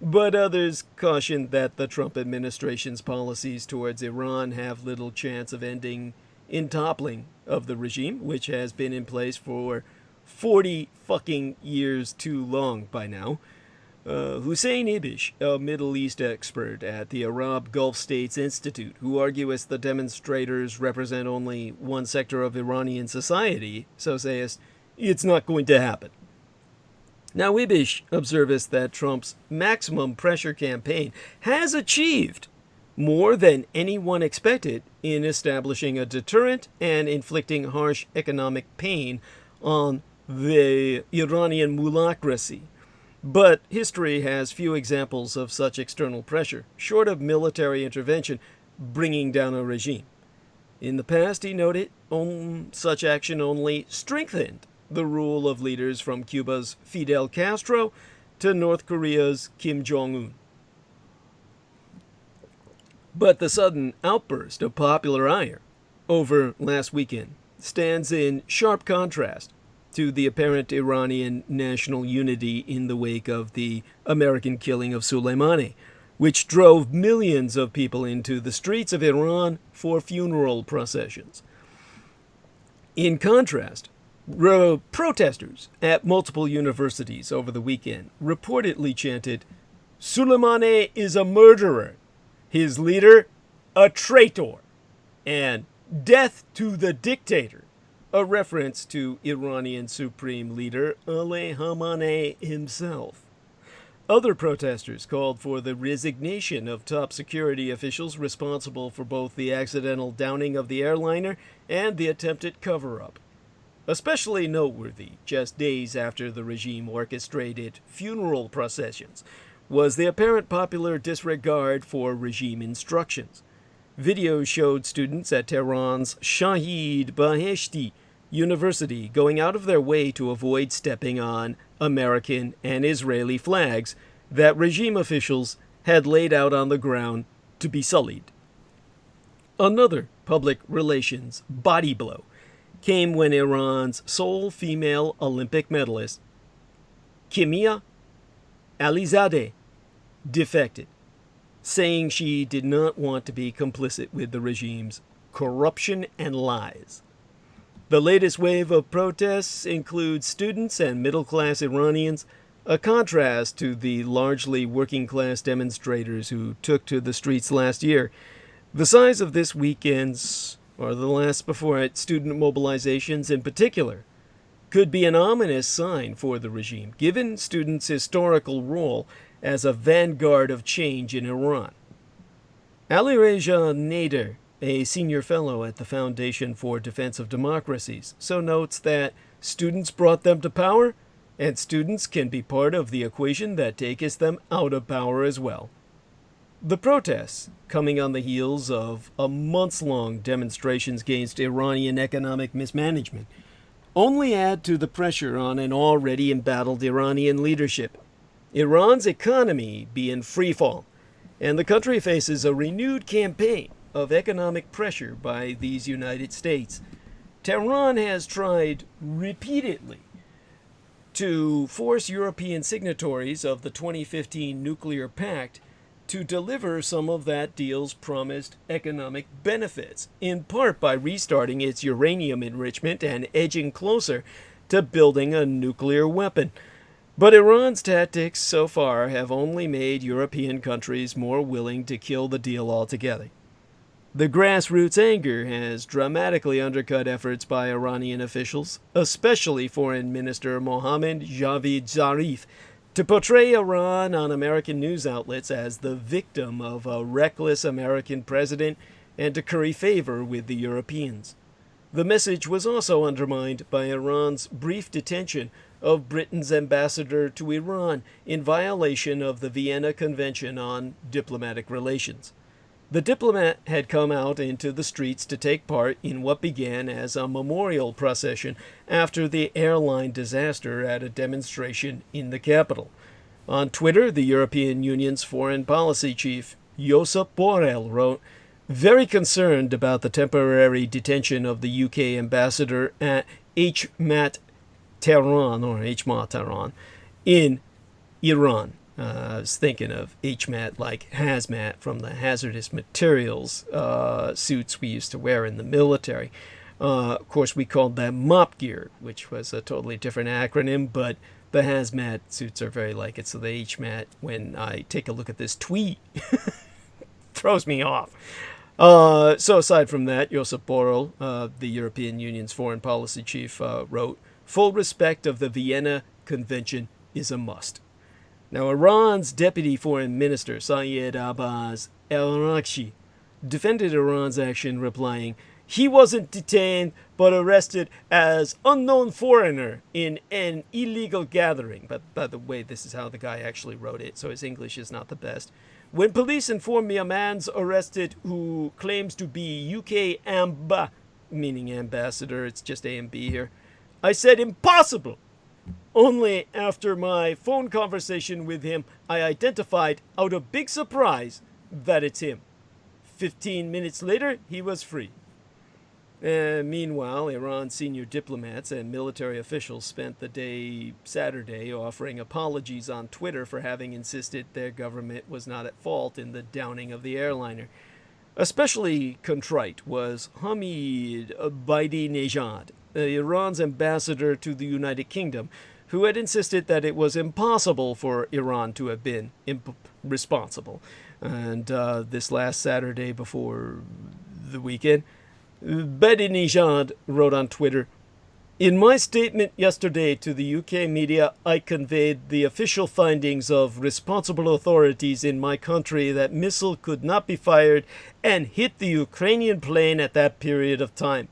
But others cautioned that the Trump administration's policies towards Iran have little chance of ending in toppling of the regime, which has been in place for 40 fucking years too long by now. Hussein Ibish, a Middle East expert at the Arab Gulf States Institute, who argues the demonstrators represent only one sector of Iranian society, so says, "It's not going to happen." Now, Ibish observes that Trump's maximum pressure campaign has achieved more than anyone expected in establishing a deterrent and inflicting harsh economic pain on the Iranian mulacracy. But history has few examples of such external pressure, short of military intervention, bringing down a regime. In the past, he noted, such action only strengthened the rule of leaders from Cuba's Fidel Castro to North Korea's Kim Jong-un. But the sudden outburst of popular ire over last weekend stands in sharp contrast to the apparent Iranian national unity in the wake of the American killing of Soleimani, which drove millions of people into the streets of Iran for funeral processions. In contrast, protesters at multiple universities over the weekend reportedly chanted, "Soleimani is a murderer, his leader a traitor, and death to the dictator," a reference to Iranian Supreme Leader Ali Khamenei himself. Other protesters called for the resignation of top security officials responsible for both the accidental downing of the airliner and the attempted cover-up. Especially noteworthy, just days after the regime orchestrated funeral processions, was the apparent popular disregard for regime instructions. Videos showed students at Tehran's Shahid Beheshti University going out of their way to avoid stepping on American and Israeli flags that regime officials had laid out on the ground to be sullied. Another public relations body blow came when Iran's sole female Olympic medalist, Kimia Alizadeh, defected, saying she did not want to be complicit with the regime's corruption and lies. The latest wave of protests includes students and middle-class Iranians, a contrast to the largely working-class demonstrators who took to the streets last year. The size of this weekend's or the last before it, student mobilizations in particular, could be an ominous sign for the regime, given students' historical role as a vanguard of change in Iran. Alireza Nader, a senior fellow at the Foundation for Defense of Democracies, so notes that students brought them to power, and students can be part of the equation that takes them out of power as well. The protests, coming on the heels of a months-long demonstrations against Iranian economic mismanagement, only add to the pressure on an already embattled Iranian leadership. Iran's economy be in freefall, and the country faces a renewed campaign of economic pressure by these United States. Tehran has tried repeatedly to force European signatories of the 2015 nuclear pact to deliver some of that deal's promised economic benefits, in part by restarting its uranium enrichment and edging closer to building a nuclear weapon. But Iran's tactics so far have only made European countries more willing to kill the deal altogether. The grassroots anger has dramatically undercut efforts by Iranian officials, especially Foreign Minister Mohammad Javad Zarif, to portray Iran on American news outlets as the victim of a reckless American president and to curry favor with the Europeans. The message was also undermined by Iran's brief detention of Britain's ambassador to Iran in violation of the Vienna Convention on Diplomatic Relations. The diplomat had come out into the streets to take part in what began as a memorial procession after the airline disaster at a demonstration in the capital. On Twitter, the European Union's foreign policy chief, Josep Borrell, wrote, "Very concerned about the temporary detention of the UK ambassador at HMAT Tehran in Iran." I was thinking of HMAT like hazmat from the hazardous materials suits we used to wear in the military. Of course, we called that mop gear, which was a totally different acronym, but the hazmat suits are very like it. So the HMAT, when I take a look at this tweet, throws me off. So aside from that, Josep Borrell, the European Union's foreign policy chief, wrote, "Full respect of the Vienna Convention is a must." Now, Iran's deputy foreign minister, Sayed Abbas El-Rakshi, defended Iran's action, replying, "He wasn't detained, but arrested as unknown foreigner in an illegal gathering." But by the way, this is how the guy actually wrote it, so his English is not the best. "When police informed me a man's arrested who claims to be UK meaning ambassador, it's just A and B here, I said impossible. Only after my phone conversation with him, I identified, out of big surprise, that it's him. 15 minutes later, he was free." Meanwhile, Iran's senior diplomats and military officials spent the day Saturday offering apologies on Twitter for having insisted their government was not at fault in the downing of the airliner. Especially contrite was Hamid Ahmadinejad, Iran's ambassador to the United Kingdom, who had insisted that it was impossible for Iran to have been responsible. And this last Saturday before the weekend, Ahmadinejad wrote on Twitter, "In my statement yesterday to the UK media, I conveyed the official findings of responsible authorities in my country that missile could not be fired and hit the Ukrainian plane at that period of time.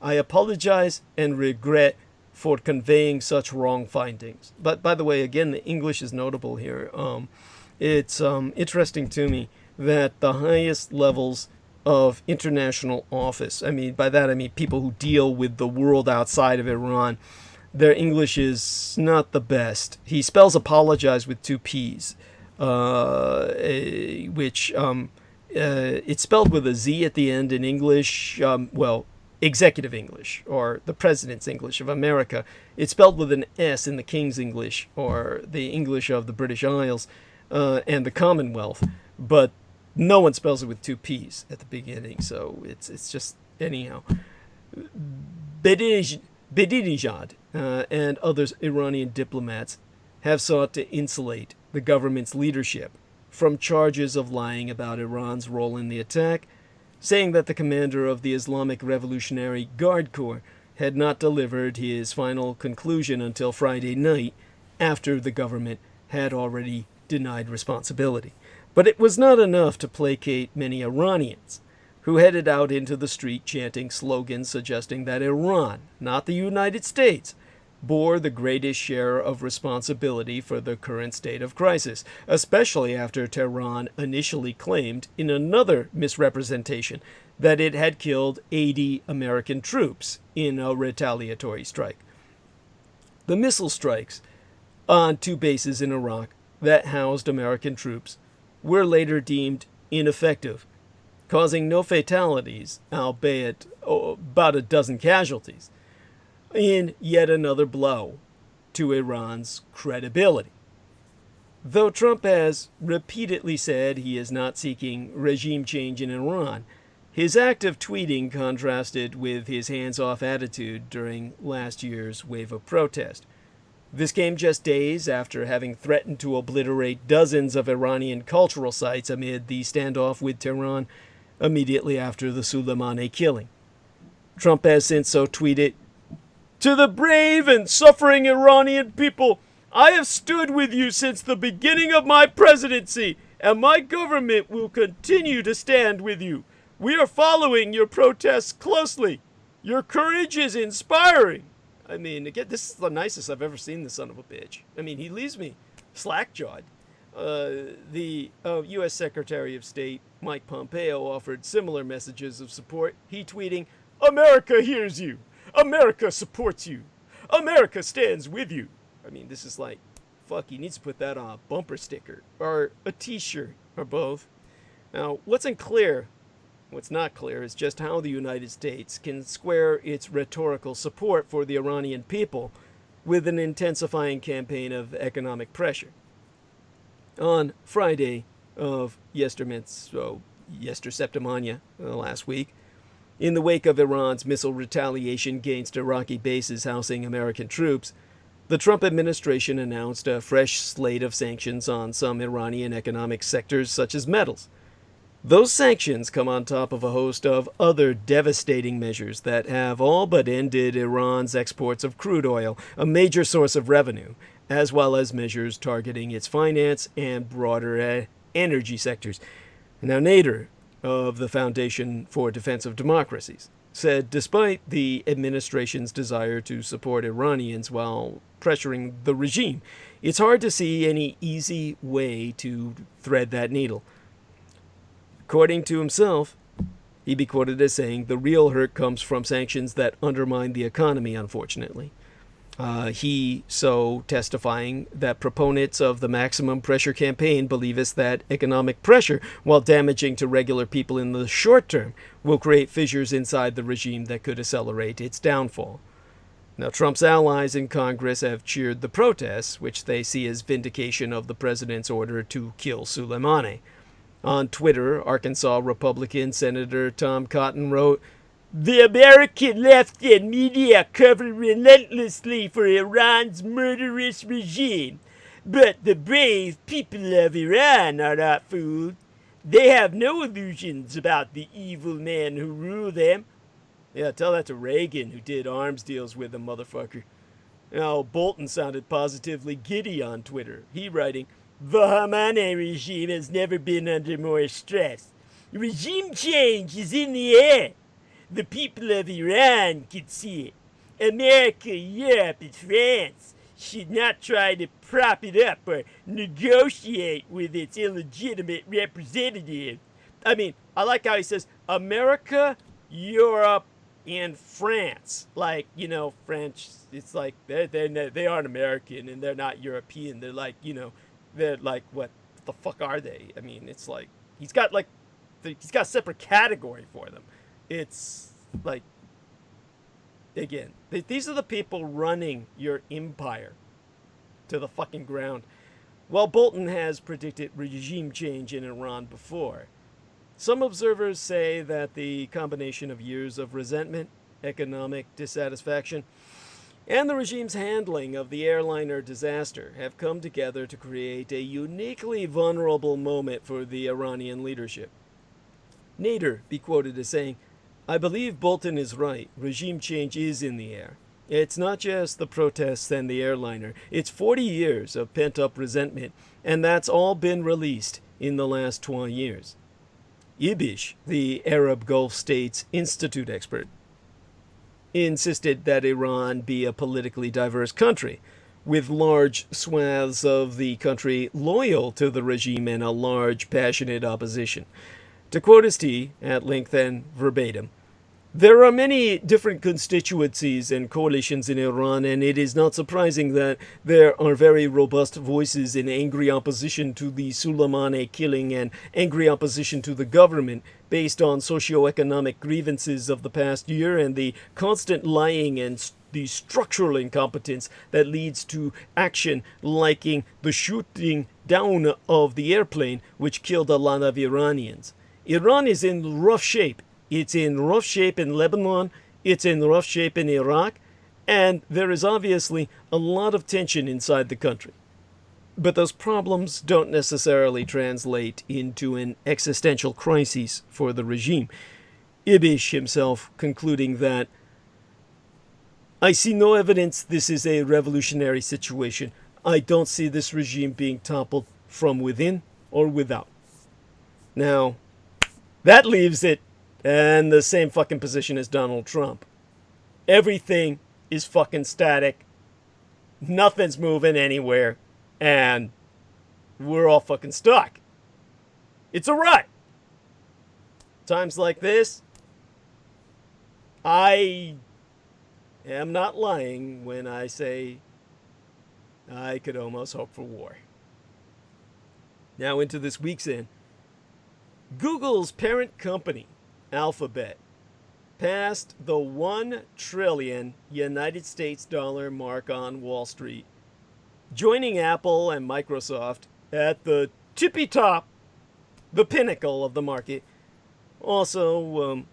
I apologize and regret for conveying such wrong findings." But by the way, again, the English is notable here. It's interesting to me that the highest levels of international office, by that I mean people who deal with the world outside of Iran, their English is not the best. He spells apologize with two P's, which it's spelled with a Z at the end in English, executive English, or the President's English of America. It's spelled with an S in the King's English, or the English of the British Isles and the Commonwealth, but no one spells it with two P's at the beginning, so it's just, anyhow. Ahmadinejad and other Iranian diplomats have sought to insulate the government's leadership from charges of lying about Iran's role in the attack, saying that the commander of the Islamic Revolutionary Guard Corps had not delivered his final conclusion until Friday night, after the government had already denied responsibility. But it was not enough to placate many Iranians, who headed out into the street chanting slogans suggesting that Iran, not the United States, bore the greatest share of responsibility for the current state of crisis, especially after Tehran initially claimed in another misrepresentation that it had killed 80 American troops in a retaliatory strike. The missile strikes on 2 bases in Iraq that housed American troops were later deemed ineffective, causing no fatalities, albeit about a dozen casualties, in yet another blow to Iran's credibility. Though Trump has repeatedly said he is not seeking regime change in Iran, his active tweeting contrasted with his hands-off attitude during last year's wave of protest. This came just days after having threatened to obliterate dozens of Iranian cultural sites amid the standoff with Tehran immediately after the Soleimani killing. Trump has since so tweeted, "To the brave and suffering Iranian people, I have stood with you since the beginning of my presidency, and my government will continue to stand with you. We are following your protests closely. Your courage is inspiring." I mean, again, this is the nicest I've ever seen the son of a bitch. I mean, he leaves me slack-jawed. The U.S. Secretary of State, Mike Pompeo, offered similar messages of support. He tweeting, "America hears you. America supports you. America stands with you." I mean, this is like, fuck, he needs to put that on a bumper sticker or a t-shirt or both. Now, what's not clear is just how the United States can square its rhetorical support for the Iranian people with an intensifying campaign of economic pressure. On Friday of Yester Septimania last week, in the wake of Iran's missile retaliation against Iraqi bases housing American troops, the Trump administration announced a fresh slate of sanctions on some Iranian economic sectors such as metals. Those sanctions come on top of a host of other devastating measures that have all but ended Iran's exports of crude oil, a major source of revenue, as well as measures targeting its finance and broader energy sectors. Now, Nader, of the Foundation for Defense of Democracies, said despite the administration's desire to support Iranians while pressuring the regime, it's hard to see any easy way to thread that needle. According to himself, he'd be quoted as saying, "The real hurt comes from sanctions that undermine the economy, unfortunately." He testifying that proponents of the maximum pressure campaign believe that economic pressure, while damaging to regular people in the short term, will create fissures inside the regime that could accelerate its downfall. Now, Trump's allies in Congress have cheered the protests, which they see as vindication of the president's order to kill Soleimani. On Twitter, Arkansas Republican Senator Tom Cotton wrote, "The American left and media cover relentlessly for Iran's murderous regime, but the brave people of Iran are not fooled. They have no illusions about the evil men who rule them." Yeah, tell that to Reagan, who did arms deals with them, motherfucker. Now, Bolton sounded positively giddy on Twitter. He writing, "The Khamenei regime has never been under more stress. Regime change is in the air. The people of Iran can see it. America, Europe, and France should not try to prop it up or negotiate with its illegitimate representative." I mean, I like how he says America, Europe, and France. Like, you know, French, it's like they aren't American and they're not European. They're like, you know, they're like, what the fuck are they? I mean, it's like, he's got a separate category for them. It's like, again, these are the people running your empire to the fucking ground. Well, Bolton has predicted regime change in Iran before. Some observers say that the combination of years of resentment, economic dissatisfaction, and the regime's handling of the airliner disaster have come together to create a uniquely vulnerable moment for the Iranian leadership. Nader be quoted as saying, "I believe Bolton is right. Regime change is in the air. It's not just the protests and the airliner. It's 40 years of pent-up resentment, and that's all been released in the last 20 years." Ibish, the Arab Gulf States Institute expert, insisted that Iran be a politically diverse country, with large swaths of the country loyal to the regime and a large, passionate opposition. To quote his T, at length and verbatim, "There are many different constituencies and coalitions in Iran, and it is not surprising that there are very robust voices in angry opposition to the Soleimani killing and angry opposition to the government based on socioeconomic grievances of the past year and the constant lying and the structural incompetence that leads to action liking the shooting down of the airplane which killed a lot of Iranians. Iran is in rough shape. It's in rough shape in Lebanon, it's in rough shape in Iraq, and there is obviously a lot of tension inside the country. But those problems don't necessarily translate into an existential crisis for the regime." Ibish himself concluding that, "I see no evidence this is a revolutionary situation. I don't see this regime being toppled from within or without." Now, that leaves it in the same fucking position as Donald Trump. Everything is fucking static. Nothing's moving anywhere. And we're all fucking stuck. It's a rut. Times like this, I am not lying when I say I could almost hope for war. Now into this week's in. Google's parent company, Alphabet, passed the $1 trillion United States dollar mark on Wall Street, joining Apple and Microsoft at the tippy top, the pinnacle of the market. Also,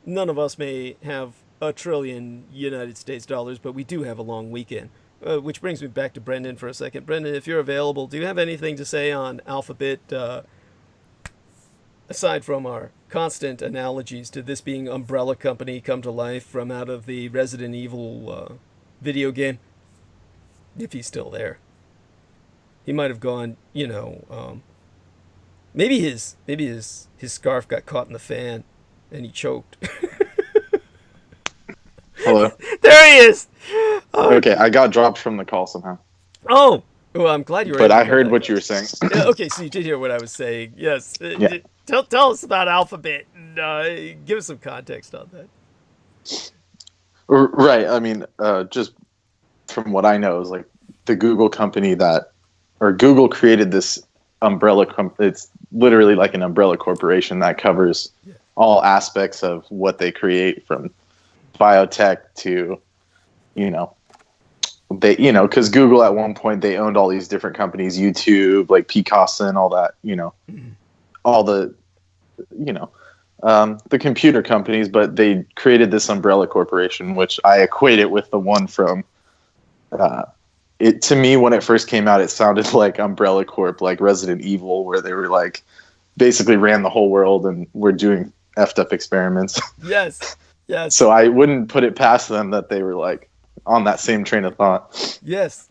none of us may have $1 trillion United States dollars, but we do have a long weekend. Which brings me back to Brendan for a second. Brendan, if you're available, do you have anything to say on Alphabet, aside from our constant analogies to this being Umbrella Company come to life from out of the Resident Evil video game? If he's still there. He might have gone, maybe his scarf got caught in the fan and he choked. Hello. There he is. Okay, I got dropped from the call somehow. Oh, well, I'm glad you were. But I heard what you were saying. Okay, so you did hear what I was saying. Yes. Yeah. Tell us about Alphabet and give us some context on that. Right. I mean, just from what I know, is like the Google company Google created this umbrella company. It's literally like an umbrella corporation that covers all aspects of what they create, from biotech to, because Google at one point they owned all these different companies, YouTube, like Picasa and all that, all the, the computer companies, but they created this umbrella corporation, which I equate it with the one from, to me, when it first came out, it sounded like Umbrella Corp, like Resident Evil, where they were like, basically ran the whole world and were doing effed up experiments. Yes. So I wouldn't put it past them that they were like on that same train of thought. Yes.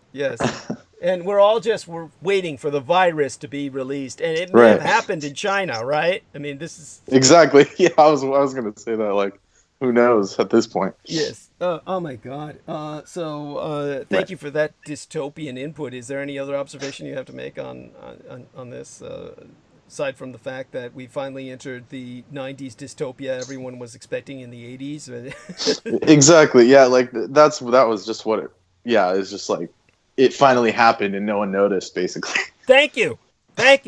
And we're waiting for the virus to be released, and it may have happened in China, right? I mean, this is exactly. Yeah, I was going to say that. Like, who knows at this point? Yes. Oh my God. Thank you for that dystopian input. Is there any other observation you have to make on this? Aside from the fact that we finally entered the 90s dystopia everyone was expecting in the 80s. Exactly. Yeah, like that was just what it. Yeah, it's just like it finally happened and no one noticed, basically. Thank you.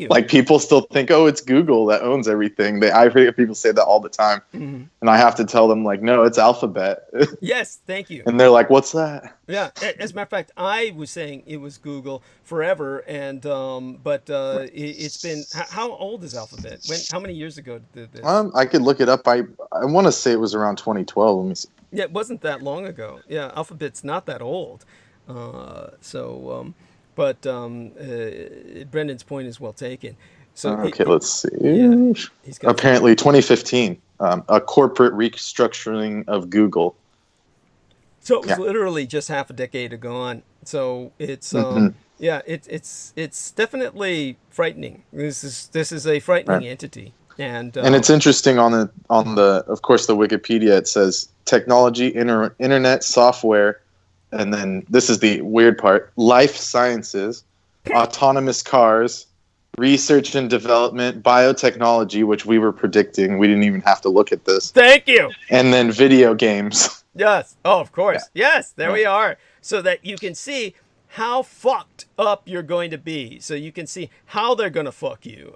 Like people still think, oh, it's Google that owns everything. I hear people say that all the time, and I have to tell them like, no, it's Alphabet. Yes, thank you. And they're like, what's that? Yeah, as a matter of fact, I was saying it was Google forever, and it's been. How old is Alphabet? How many years ago did this? I could look it up. I want to say it was around 2012. Let me see. Yeah, it wasn't that long ago. Yeah, Alphabet's not that old. Brendan's point is well taken. So Okay, let's see. Yeah, he's got Apparently, 2015, a corporate restructuring of Google. So it was literally just half a decade ago. So it's yeah, it's definitely frightening. This is a frightening entity, and it's interesting on the of course the Wikipedia, it says technology, internet, software, and then this is the weird part: life sciences, autonomous cars, research and development, biotechnology, which we were predicting. We didn't even have to look at this. Thank you. And then video games. Yes. Oh, of course. Yeah. Yes. There we are. So that you can see how fucked up you're going to be. So you can see how they're going to fuck you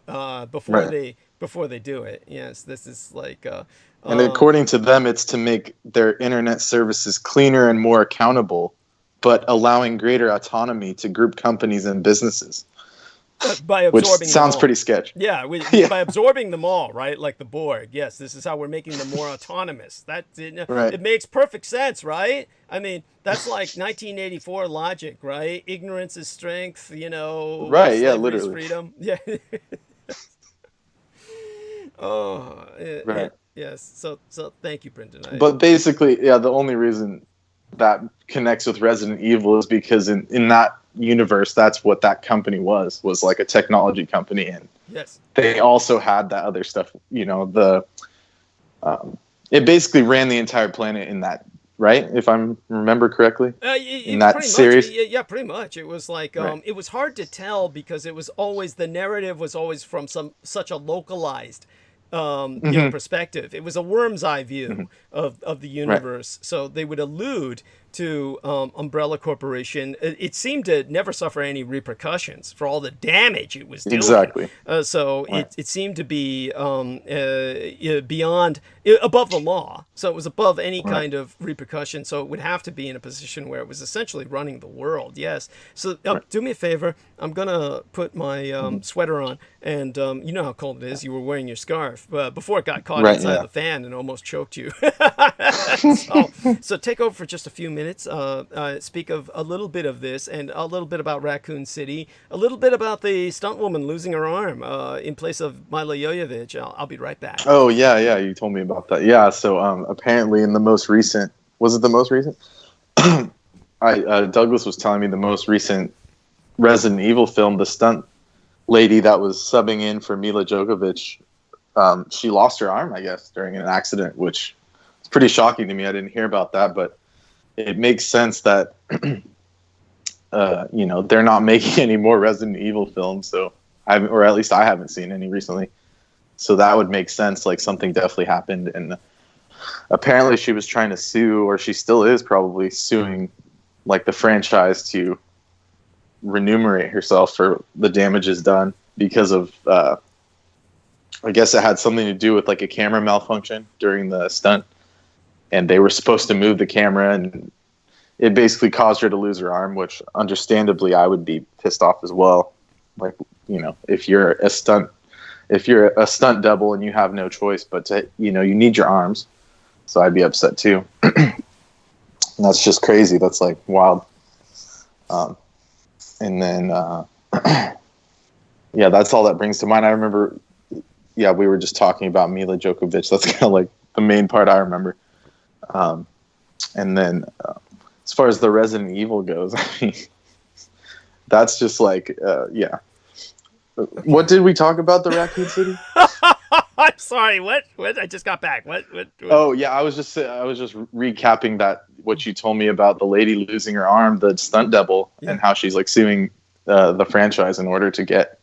before they do it. Yes. This is like. And according to them, it's to make their internet services cleaner and more accountable, but allowing greater autonomy to group companies and businesses. By absorbing which sounds pretty sketch. Yeah, by absorbing them all, right? Like the Borg. Yes, this is how we're making them more autonomous. It makes perfect sense, right? I mean, that's like 1984 logic, right? Ignorance is strength, Right, yeah, literally. Freedom. Yeah. Right. Yes. So thank you, Brendan. But basically, the only reason that connects with Resident Evil is because in that universe, that's what that company was like a technology company, and they also had that other stuff. It basically ran the entire planet in that, right? If I remember correctly, in that series. Yeah, pretty much. It was like it was hard to tell because it was always the narrative was always from such a localized perspective. It was a worm's eye view of the universe. Right. So they would allude to Umbrella Corporation. It seemed to never suffer any repercussions for all the damage it was doing. Exactly. It seemed to be beyond, above the law. So it was above any kind of repercussion. So it would have to be in a position where it was essentially running the world. Yes. So do me a favor. I'm going to put my sweater on. And you know how cold it is. You were wearing your scarf before it got caught inside the fan and almost choked you. So take over for just a few minutes. Speak of a little bit of this and a little bit about Raccoon City, a little bit about the stunt woman losing her arm in place of Mila Jovovich. I'll be right back. Oh, yeah. You told me about that. Yeah, so apparently in the most recent... Was it the most recent? Douglas was telling me the most recent Resident Evil film, the stunt lady that was subbing in for Mila Jovovich, she lost her arm, I guess, during an accident, which is pretty shocking to me. I didn't hear about that, but it makes sense that they're not making any more Resident Evil films, or at least I haven't seen any recently. So that would make sense. Like something definitely happened, and apparently she was trying to sue, or she still is probably suing, like the franchise to remunerate herself for the damages done because of I guess it had something to do with like a camera malfunction during the stunt, and they were supposed to move the camera, and it basically caused her to lose her arm, which understandably I would be pissed off as well. Like, if you're a stunt double and you have no choice but to, you need your arms, so I'd be upset too. And that's just crazy. That's like wild. And then, that's all that brings to mind. I remember, we were just talking about Mila Jovovich. That's kind of like the main part I remember. And then, as far as the Resident Evil goes, I mean, that's just like, What did we talk about, the Raccoon City? I'm sorry. What? I just got back. What? Oh yeah, I was just recapping what you told me about the lady losing her arm, the stunt double, and how she's like suing the franchise in order to get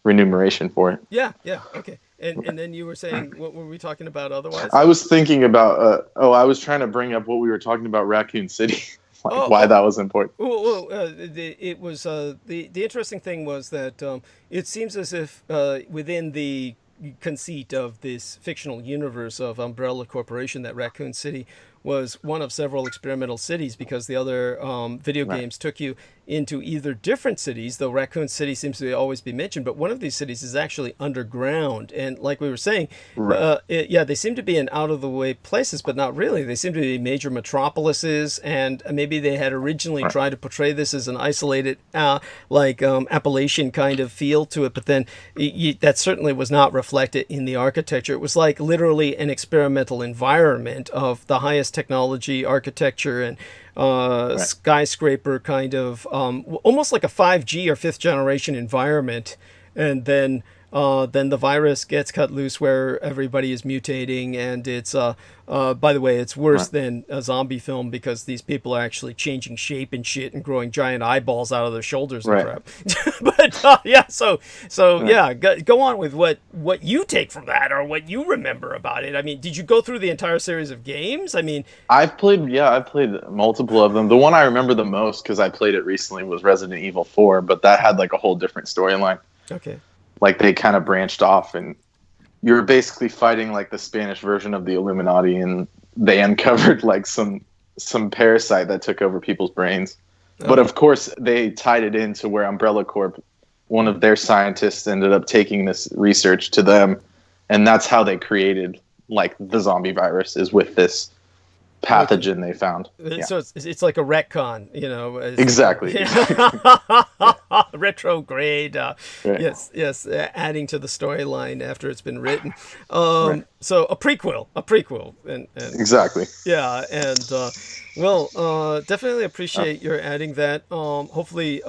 remuneration for it. Yeah. Okay. And then you were saying, what were we talking about otherwise? I was thinking about. I was trying to bring up what we were talking about, Raccoon City. Why that was important. Well, it was the interesting thing was that it seems as if within the conceit of this fictional universe of Umbrella Corporation, that Raccoon City was one of several experimental cities, because the other video games took you into either different cities, though Raccoon City seems to always be mentioned, but one of these cities is actually underground. And like we were saying, Right. they seem to be in out-of-the-way places, but not really. They seem to be major metropolises, and maybe they had originally tried to portray this as an isolated, Appalachian kind of feel to it, but then that certainly was not reflected in the architecture. It was like literally an experimental environment of the highest technology architecture and skyscraper kind of, almost like a 5G or fifth generation environment. And then the virus gets cut loose where everybody is mutating, and it's by the way, it's worse than a zombie film because these people are actually changing shape and shit and growing giant eyeballs out of their shoulders and crap. But go on with what you take from that or what you remember about it. I mean, did you go through the entire series of games? I mean, I've played multiple of them. The one I remember the most because I played it recently was Resident Evil 4, but that had like a whole different storyline. Okay. Like they kind of branched off, and you were basically fighting like the Spanish version of the Illuminati, and they uncovered like some parasite that took over people's brains. But of course, they tied it into where Umbrella Corp, one of their scientists, ended up taking this research to them, and that's how they created like the zombie virus, is with this pathogen they found. So it's like a retcon, Exactly. Retrograde. Right. Yes, adding to the storyline after it's been written. So a prequel, and Exactly. Yeah, and definitely appreciate your adding that. Hopefully,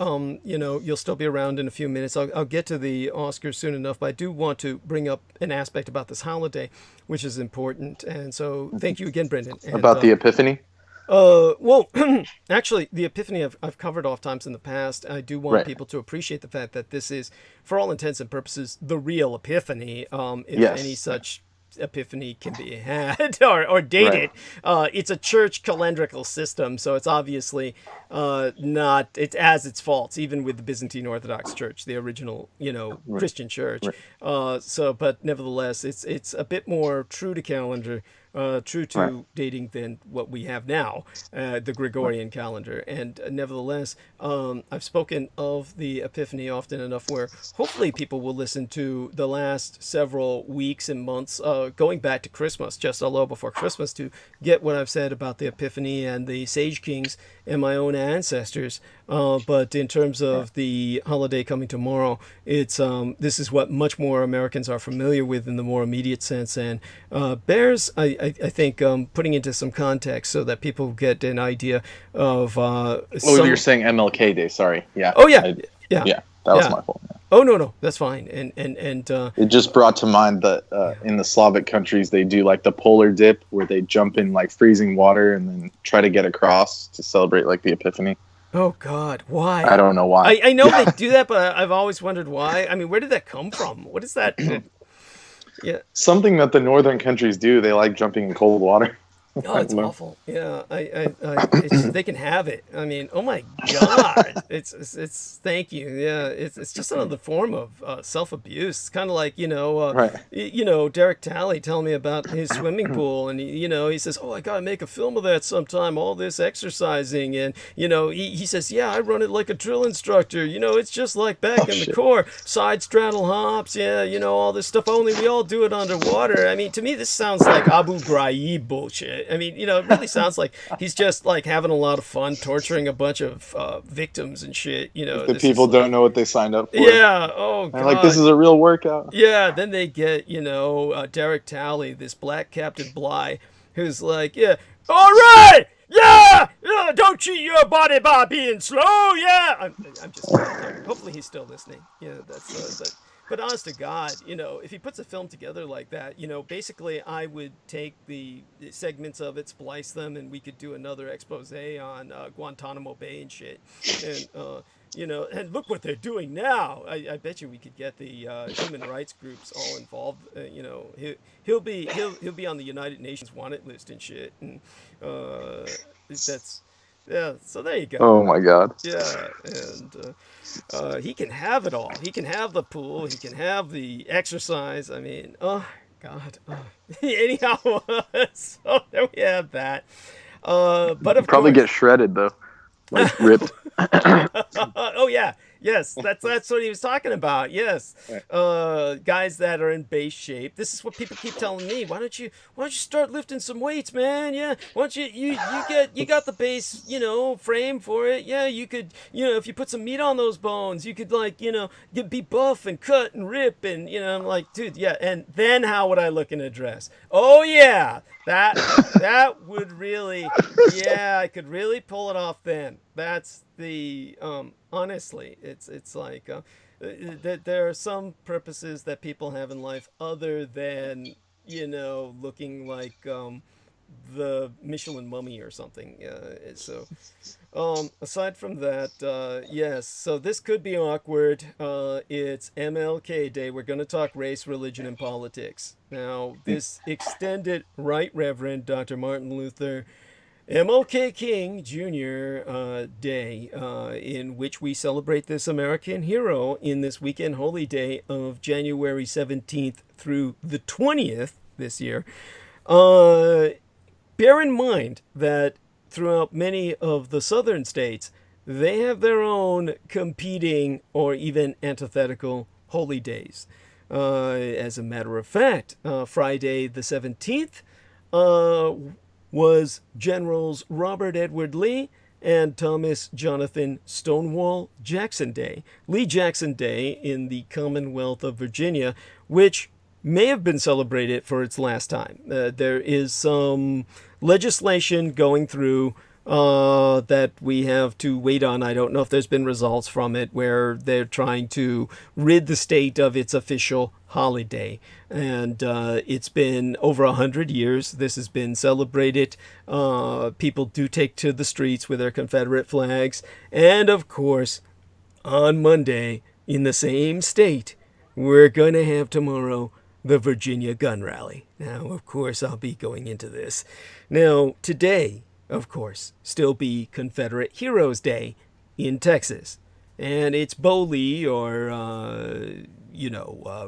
you'll still be around in a few minutes. I'll get to the Oscars soon enough, but I do want to bring up an aspect about this holiday, which is important. And so, thank you again, Brendan. And, About the Epiphany. Actually, the Epiphany I've covered off times in the past. I do want people to appreciate the fact that this is, for all intents and purposes, the real Epiphany. If any such epiphany can be had or dated. It's a church calendrical system, so it's obviously not, it has its faults, even with the Byzantine Orthodox Church, the original, Christian church. But nevertheless, it's a bit more true to calendar, true to dating than what we have now, the Gregorian calendar. And nevertheless, I've spoken of the Epiphany often enough where hopefully people will listen to the last several weeks and months, going back to Christmas, just a little before Christmas, to get what I've said about the Epiphany and the Sage Kings and my own ancestors. But in terms of the holiday coming tomorrow, it's this is what much more Americans are familiar with in the more immediate sense, and bears, I think, putting into some context so that people get an idea of. You're saying MLK Day? Sorry. Yeah. Oh yeah. Yeah. That was my fault. Yeah. Oh no, that's fine. And it just brought to mind that in the Slavic countries they do like the polar dip, where they jump in like freezing water and then try to get across to celebrate like the Epiphany. Oh God, why? I don't know why. I know they do that, but I've always wondered why. I mean, where did that come from? What is that? Yeah. Something that the northern countries do. They like jumping in cold water. Oh, it's awful. Yeah, they can have it. I mean, oh my God, it's thank you. Yeah, it's just another form of self-abuse. It's kind of like Derek Talley telling me about his swimming pool, and he says, oh, I gotta make a film of that sometime. All this exercising, and he says, yeah, I run it like a drill instructor. It's just like back in the Corps, side straddle hops. Yeah, all this stuff. Only we all do it underwater. I mean, to me, this sounds like Abu Ghraib bullshit. I mean, it really sounds like he's just like having a lot of fun torturing a bunch of victims and shit. The people don't know what they signed up for. Yeah. Oh, God. They're like, this is a real workout. Yeah. Then they get, Derek Talley, this black Captain Bligh, who's like, yeah, all right. Yeah, don't cheat your body by being slow. Yeah. I'm just kidding. Hopefully he's still listening. Yeah, that's But honest to God, if he puts a film together like that, basically I would take the segments of it, splice them, and we could do another expose on Guantanamo Bay and shit. And, and look what they're doing now. I bet you we could get the human rights groups all involved. He'll be on the United Nations wanted list and shit. And so there you go. Oh my God. Yeah, and he can have it all. He can have the pool. He can have the exercise. I mean, oh God. Anyhow, so there we have that. But of probably course, get shredded though. like ripped. Oh yeah, yes, that's what he was talking about. Yes, guys that are in base shape. This is what people keep telling me. Why don't you start lifting some weights, man? Yeah, why don't you got the base, frame for it. Yeah, you could, if you put some meat on those bones, you could like, you'd be buff and cut and rip and I'm like, dude, yeah. And then how would I look in a dress? Oh yeah. That would really, yeah, I could really pull it off then. That's the honestly, it's like there are some purposes that people have in life other than looking like the Michelin Mummy or something. So aside from that, yes. So this could be awkward. It's MLK Day. We're going to talk race, religion, and politics. Now, this extended Right Reverend Dr. Martin Luther MLK King Jr. Day, in which we celebrate this American hero in this weekend holy day of January 17th through the 20th this year. Bear in mind that throughout many of the southern states, they have their own competing or even antithetical holy days. As a matter of fact, Friday the 17th was Generals Robert Edward Lee and Thomas Jonathan Stonewall Jackson Day. Lee Jackson Day in the Commonwealth of Virginia, which may have been celebrated for its last time. There is some legislation going through that we have to wait on. I don't know if there's been results from it where they're trying to rid the state of its official holiday. And it's been over 100 years. This has been celebrated. People do take to the streets with their Confederate flags. And of course, on Monday, in the same state, we're going to have tomorrow the Virginia Gun Rally. Now, of course, I'll be going into this. Now, today, of course, still be Confederate Heroes Day in Texas. And it's Bo Lee or,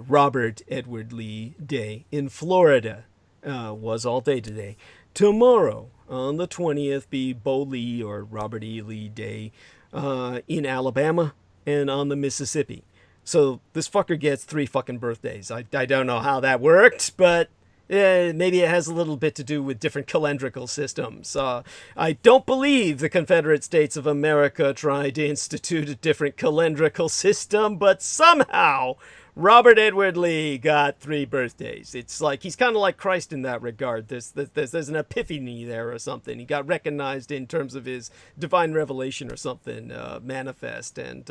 Robert Edward Lee Day in Florida. Was all day today. Tomorrow, on the 20th, be Bo Lee or Robert E. Lee Day in Alabama and on the Mississippi. So this fucker gets 3 fucking birthdays. I don't know how that worked, but maybe it has a little bit to do with different calendrical systems. I don't believe the Confederate States of America tried to institute a different calendrical system, but somehow Robert Edward Lee got 3 birthdays. It's like he's kind of like Christ in that regard. There's an epiphany there or something. He got recognized in terms of his divine revelation or something manifest. And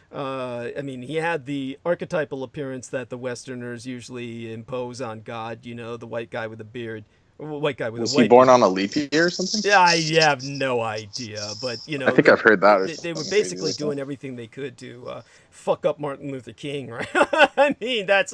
he had the archetypal appearance that the Westerners usually impose on God. The white guy with a beard. White guy with Was a white he born beard. on a leap year or something? Yeah, I have no idea, but I think I've heard that. They were basically doing everything they could to fuck up Martin Luther King, right? I mean, that's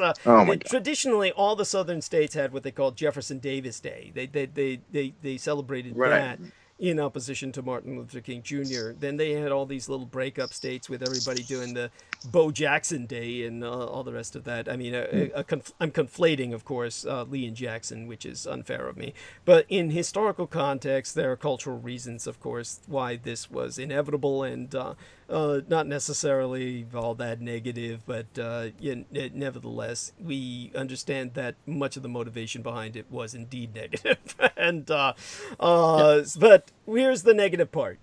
traditionally all the southern states had what they called Jefferson Davis Day. They celebrated that in opposition to Martin Luther King Jr. Then they had all these little breakup states with everybody doing the Bo Jackson Day and all the rest of that. I mean, I'm conflating, of course, Lee and Jackson, which is unfair of me. But in historical context, there are cultural reasons, of course, why this was inevitable and not necessarily all that negative. But nevertheless, we understand that much of the motivation behind it was indeed negative. And but here's the negative part.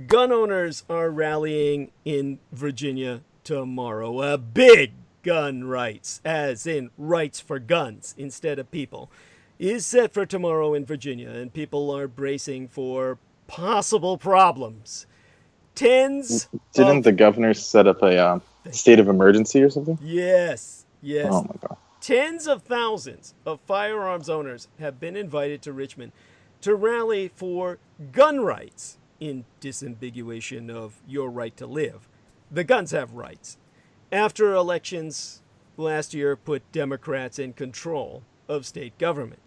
Gun owners are rallying in Virginia tomorrow. A big gun rights, as in rights for guns instead of people, is set for tomorrow in Virginia, and people are bracing for possible problems. Didn't the governor set up a state of emergency or something? Yes. Oh my God. Tens of thousands of firearms owners have been invited to Richmond to rally for gun rights in disambiguation of your right to live. The guns have rights. After elections last year put Democrats in control of state government.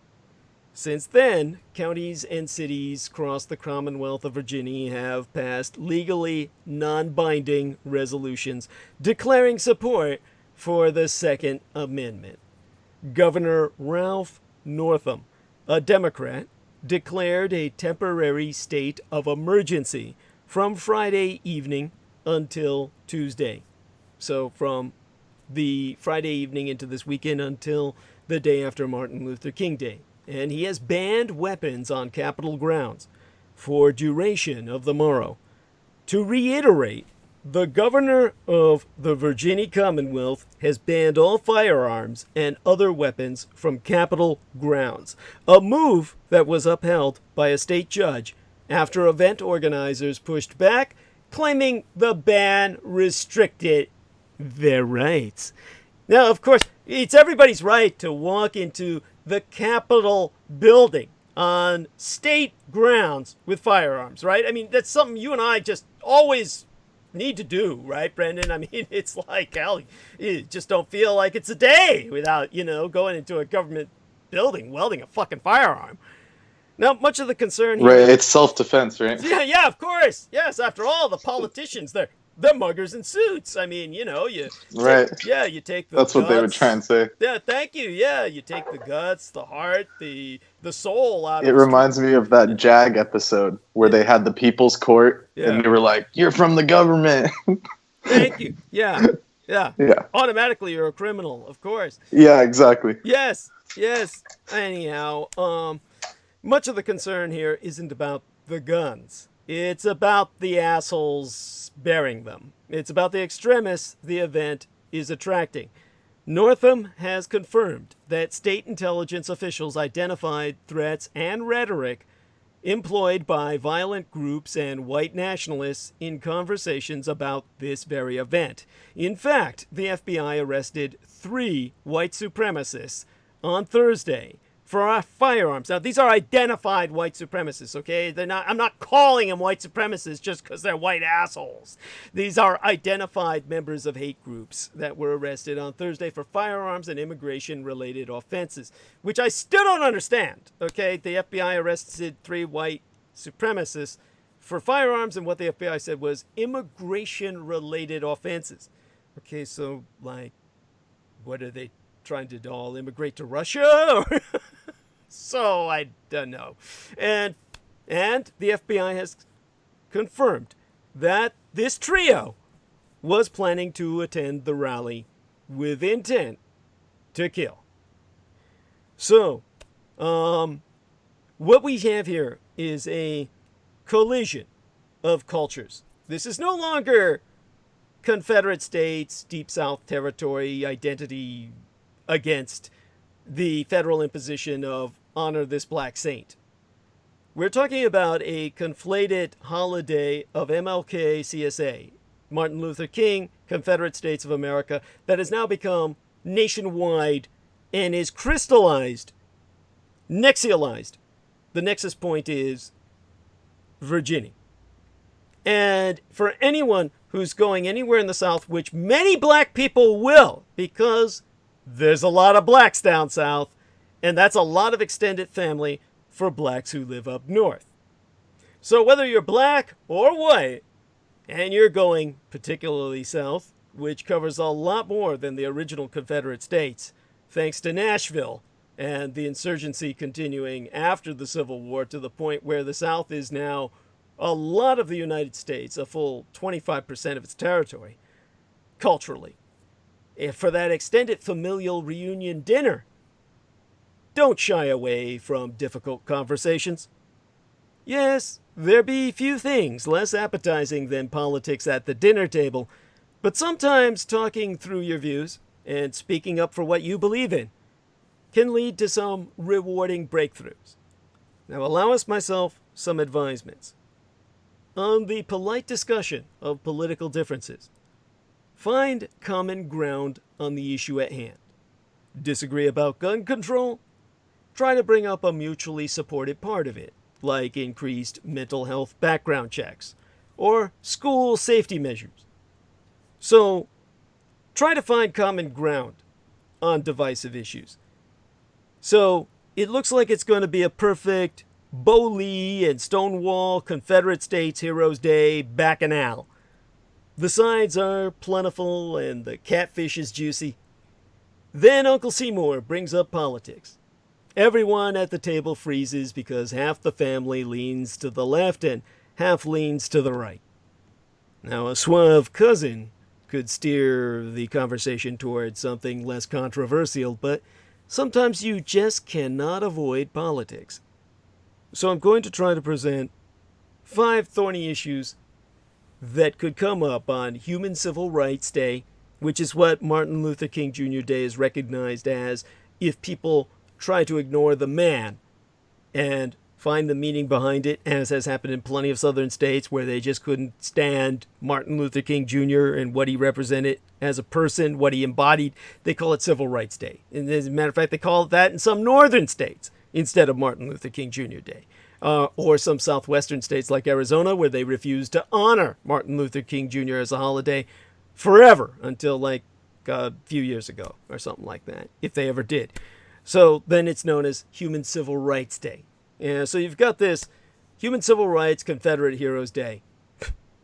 Since then, counties and cities across the Commonwealth of Virginia have passed legally non-binding resolutions declaring support for the Second Amendment. Governor Ralph Northam, a Democrat, declared a temporary state of emergency from Friday evening until Tuesday. So from the Friday evening into this weekend until the day after Martin Luther King Day. And he has banned weapons on Capitol grounds for duration of the morrow. To reiterate, the governor of the Virginia Commonwealth has banned all firearms and other weapons from Capitol grounds, a move that was upheld by a state judge after event organizers pushed back, claiming the ban restricted their rights. Now, of course, it's everybody's right to walk into the Capitol building on state grounds with firearms, right? I mean, that's something you and I just always need to do, right, Brendan? I mean, it's like, hell, you just don't feel like it's a day without, going into a government building, wielding a fucking firearm. Now, much of the concern here... Right, it's self-defense, right? Yeah, of course. Yes, after all, the politicians, they're muggers in suits. I mean, you Right. You take the That's guts. what they would try and say. Yeah, thank you. Yeah, you take the guts, the heart, the soul out of it. It reminds me of that JAG episode where they had the People's Court, and they were like, "You're from the government." Thank you. Yeah. Yeah. Automatically, you're a criminal, of course. Yeah, exactly. Yes. Anyhow, much of the concern here isn't about the guns. It's about the assholes bearing them. It's about the extremists the event is attracting. Northam has confirmed that state intelligence officials identified threats and rhetoric employed by violent groups and white nationalists in conversations about this very event. In fact, the FBI arrested 3 white supremacists on Thursday for firearms. Now, these are identified white supremacists, okay? I'm not calling them white supremacists just because they're white assholes. These are identified members of hate groups that were arrested on Thursday for firearms and immigration-related offenses, which I still don't understand, okay? The FBI arrested 3 white supremacists for firearms, and what the FBI said was immigration-related offenses. Okay, so, what are they trying to all immigrate to Russia? So I don't know. And the FBI has confirmed that this trio was planning to attend the rally with intent to kill. So, what we have here is a collision of cultures. This is no longer Confederate States, Deep South territory identity against the federal imposition of honor this black saint. We're talking about a conflated holiday of MLK CSA, Martin Luther King, Confederate States of America, that has now become nationwide and is crystallized, nexialized. The nexus point is Virginia. And for anyone who's going anywhere in the South, which many black people will, because there's a lot of blacks down south, and that's a lot of extended family for blacks who live up north. So whether you're black or white, and you're going particularly south, which covers a lot more than the original Confederate States, thanks to Nashville and the insurgency continuing after the Civil War to the point where the South is now a lot of the United States, a full 25% of its territory, culturally. And for that extended familial reunion dinner, don't shy away from difficult conversations. Yes, there be few things less appetizing than politics at the dinner table, but sometimes talking through your views and speaking up for what you believe in can lead to some rewarding breakthroughs. Now, allow us myself some advisements. On the polite discussion of political differences, find common ground on the issue at hand. Disagree about gun control? Try to bring up a mutually supported part of it, like increased mental health background checks or school safety measures. So, try to find common ground on divisive issues. So, it looks like it's going to be a perfect Bo Lee and Stonewall Confederate States Heroes Day bacchanal. The sides are plentiful and the catfish is juicy. Then Uncle Seymour brings up politics. Everyone at the table freezes because half the family leans to the left and half leans to the right. Now, a suave cousin could steer the conversation towards something less controversial, but sometimes you just cannot avoid politics. So I'm going to try to present 5 thorny issues that could come up on Human Civil Rights Day, which is what Martin Luther King Jr. Day is recognized as if people try to ignore the man and find the meaning behind it, as has happened in plenty of southern states where they just couldn't stand Martin Luther King Jr. and what he represented as a person, what he embodied. They call it Civil Rights Day. And as a matter of fact, they call it that in some northern states instead of Martin Luther King Jr. Day. Or some southwestern states like Arizona, where they refuse to honor Martin Luther King Jr. as a holiday forever until like a few years ago or something like that, if they ever did. So then it's known as Human Civil Rights Day. Yeah, so you've got this Human Civil Rights Confederate Heroes Day.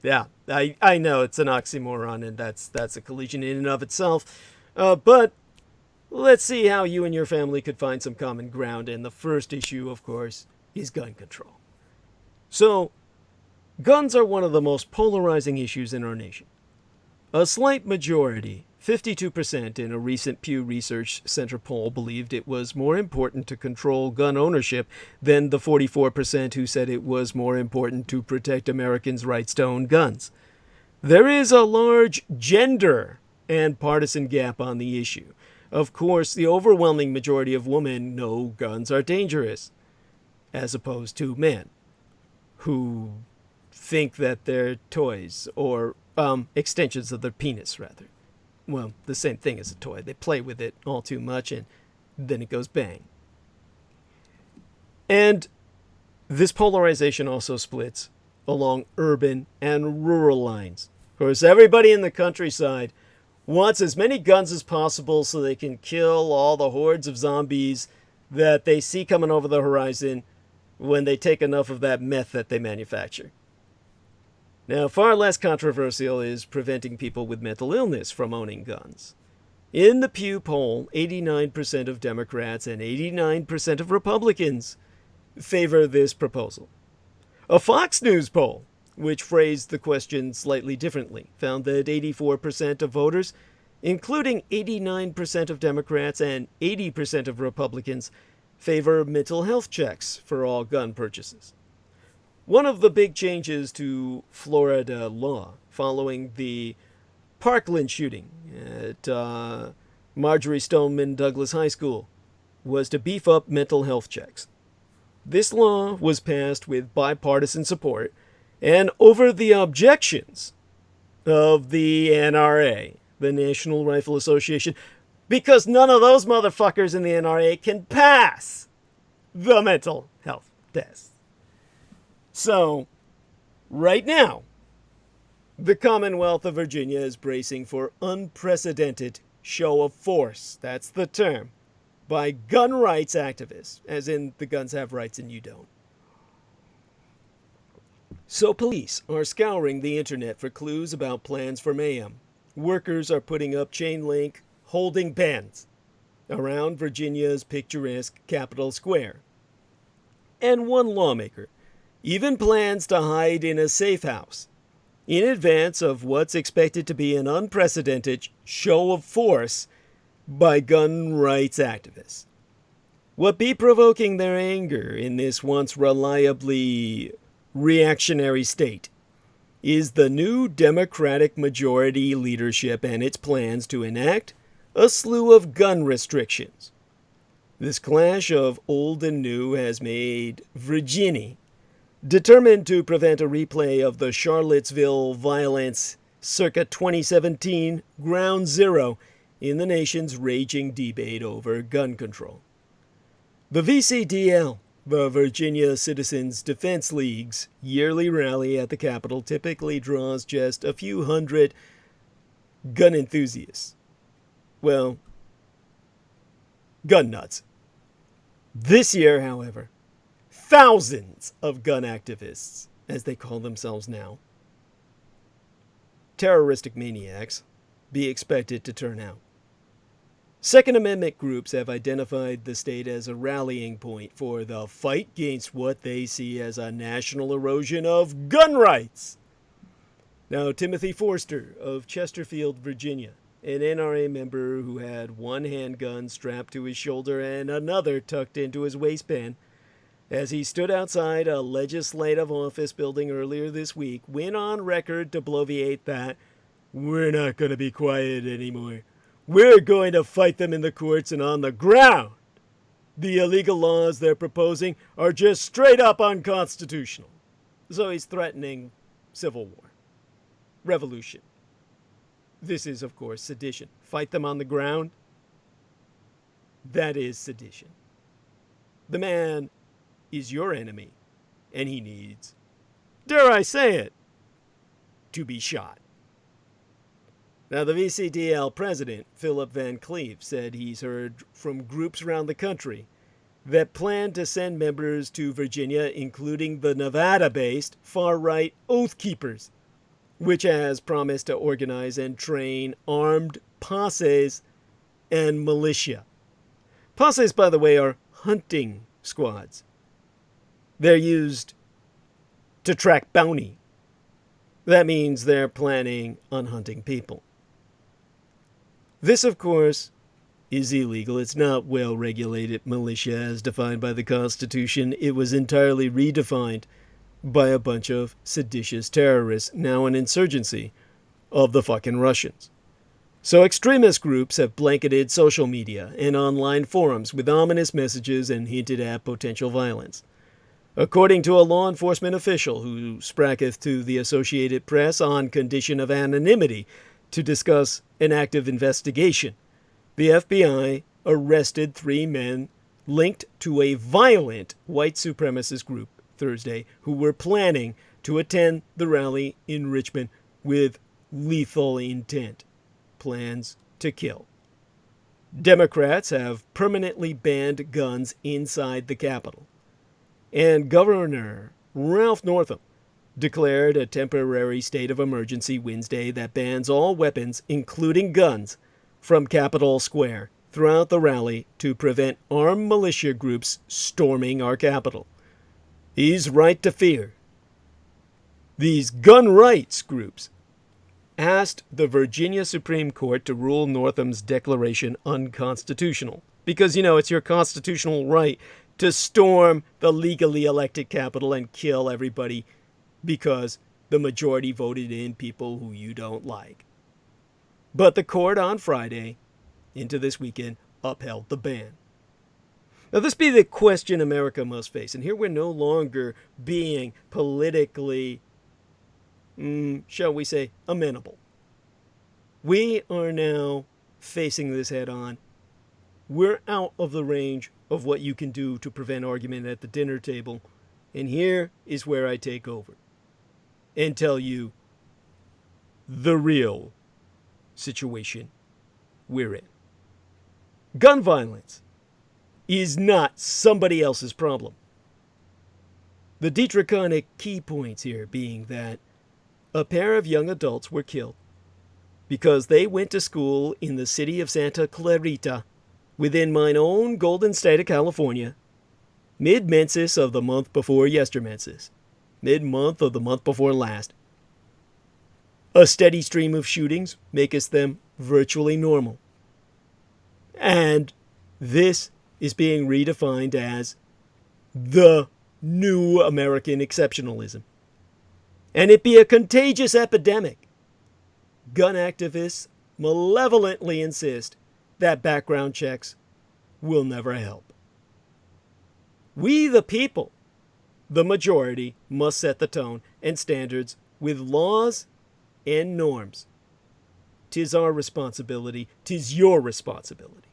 Yeah, I know it's an oxymoron, and that's a collision in and of itself. But let's see how you and your family could find some common ground. And the first issue, of course, is gun control. So, guns are one of the most polarizing issues in our nation. A slight majority, 52% in a recent Pew Research Center poll, believed it was more important to control gun ownership than the 44% who said it was more important to protect Americans' rights to own guns. There is a large gender and partisan gap on the issue. Of course, the overwhelming majority of women know guns are dangerous, as opposed to men, who think that they're toys, or extensions of their penis, rather. Well, the same thing as a toy. They play with it all too much, and then it goes bang. And this polarization also splits along urban and rural lines. Of course, everybody in the countryside wants as many guns as possible so they can kill all the hordes of zombies that they see coming over the horizon when they take enough of that meth that they manufacture. Now, far less controversial is preventing people with mental illness from owning guns. In the Pew poll, 89% of Democrats and 89% of Republicans favor this proposal. A Fox News poll, which phrased the question slightly differently, found that 84% of voters, including 89% of Democrats and 80% of Republicans, favor mental health checks for all gun purchases. One of the big changes to Florida law following the Parkland shooting at Marjorie Stoneman Douglas High School was to beef up mental health checks. This law was passed with bipartisan support and over the objections of the NRA, the National Rifle Association, because none of those motherfuckers in the NRA can pass the mental health test. So, right now, the Commonwealth of Virginia is bracing for unprecedented show of force, that's the term, by gun rights activists, as in the guns have rights and you don't. So police are scouring the internet for clues about plans for mayhem. Workers are putting up chain link holding pens around Virginia's picturesque Capitol Square. And one lawmaker even plans to hide in a safe house in advance of what's expected to be an unprecedented show of force by gun rights activists. What be provoking their anger in this once reliably reactionary state is the new Democratic majority leadership and its plans to enact a slew of gun restrictions. This clash of old and new has made Virginia determined to prevent a replay of the Charlottesville violence circa 2017 ground zero in the nation's raging debate over gun control. The VCDL, the Virginia Citizens Defense League's yearly rally at the Capitol, typically draws just a few hundred gun enthusiasts. Well, gun nuts. This year, however, thousands of gun activists, as they call themselves now, terroristic maniacs, be expected to turn out. Second Amendment groups have identified the state as a rallying point for the fight against what they see as a national erosion of gun rights. Now, Timothy Forster of Chesterfield, Virginia, an NRA member who had one handgun strapped to his shoulder and another tucked into his waistband, as he stood outside a legislative office building earlier this week, went on record to bloviate that we're not going to be quiet anymore. We're going to fight them in the courts and on the ground. The illegal laws they're proposing are just straight up unconstitutional. So he's threatening civil war, revolution. This is, of course, sedition. Fight them on the ground? That is sedition. The man is your enemy, and he needs, dare I say it, to be shot. Now, the VCDL president, Philip Van Cleef, said he's heard from groups around the country that plan to send members to Virginia, including the Nevada-based far-right Oath Keepers, which has promised to organize and train armed posses and militia. Posses, by the way, are hunting squads. They're used to track bounty. That means they're planning on hunting people. This, of course, is illegal. It's not well-regulated militia as defined by the Constitution. It was entirely redefined by a bunch of seditious terrorists, now an insurgency of the fucking Russians. So extremist groups have blanketed social media and online forums with ominous messages and hinted at potential violence. According to a law enforcement official who spracketh to the Associated Press on condition of anonymity to discuss an active investigation, the FBI arrested 3 men linked to a violent white supremacist group Thursday who were planning to attend the rally in Richmond with lethal intent, plans to kill. Democrats have permanently banned guns inside the Capitol. And Governor Ralph Northam declared a temporary state of emergency Wednesday that bans all weapons, including guns, from Capitol Square throughout the rally to prevent armed militia groups storming our Capitol. He's right to fear. These gun rights groups asked the Virginia Supreme Court to rule Northam's declaration unconstitutional because, it's your constitutional right to storm the legally elected Capitol and kill everybody because the majority voted in people who you don't like. But the court on Friday, into this weekend, upheld the ban. Now, this be the question America must face. And here we're no longer being politically, shall we say, amenable. We are now facing this head on. We're out of the range of what you can do to prevent argument at the dinner table. And here is where I take over and tell you the real situation we're in. Gun violence is not somebody else's problem. The Dietrich key points here being that a pair of young adults were killed because they went to school in the city of Santa Clarita, within mine own golden state of California, mid-menses of the month before yestermenses, mid-month of the month before last. A steady stream of shootings maketh them virtually normal. And this is being redefined as the new American exceptionalism. And it be a contagious epidemic. Gun activists malevolently insist that background checks will never help. We, the people, the majority, must set the tone and standards with laws and norms. 'Tis our responsibility, 'tis your responsibility.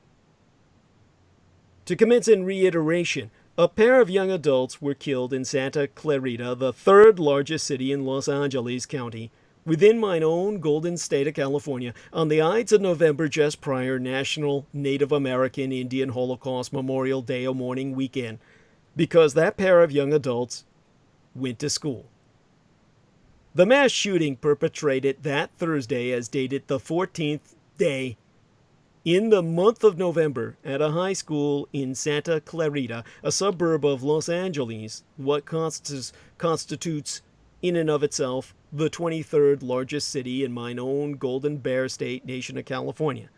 To commence in reiteration, a pair of young adults were killed in Santa Clarita, the third largest city in Los Angeles County, within mine own golden state of California, on the Ides of November just prior National Native American Indian Holocaust Memorial Day morning weekend, because that pair of young adults went to school. The mass shooting perpetrated that Thursday, as dated the 14th day in the month of November at a high school in Santa Clarita, a suburb of Los Angeles, what constitutes in and of itself the 23rd largest city in mine own Golden Bear State nation of California.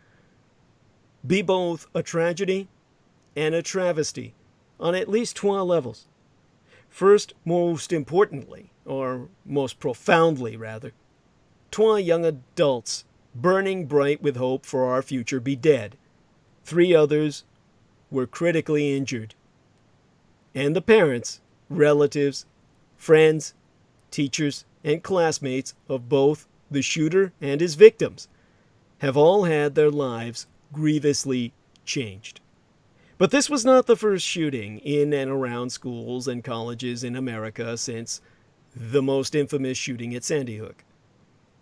Be both a tragedy and a travesty on at least 12 levels. First, most importantly, or most profoundly rather, 12 young adults burning bright with hope for our future be dead. 3 others were critically injured. And the parents, relatives, friends, teachers, and classmates of both the shooter and his victims have all had their lives grievously changed. But this was not the first shooting in and around schools and colleges in America since the most infamous shooting at Sandy Hook.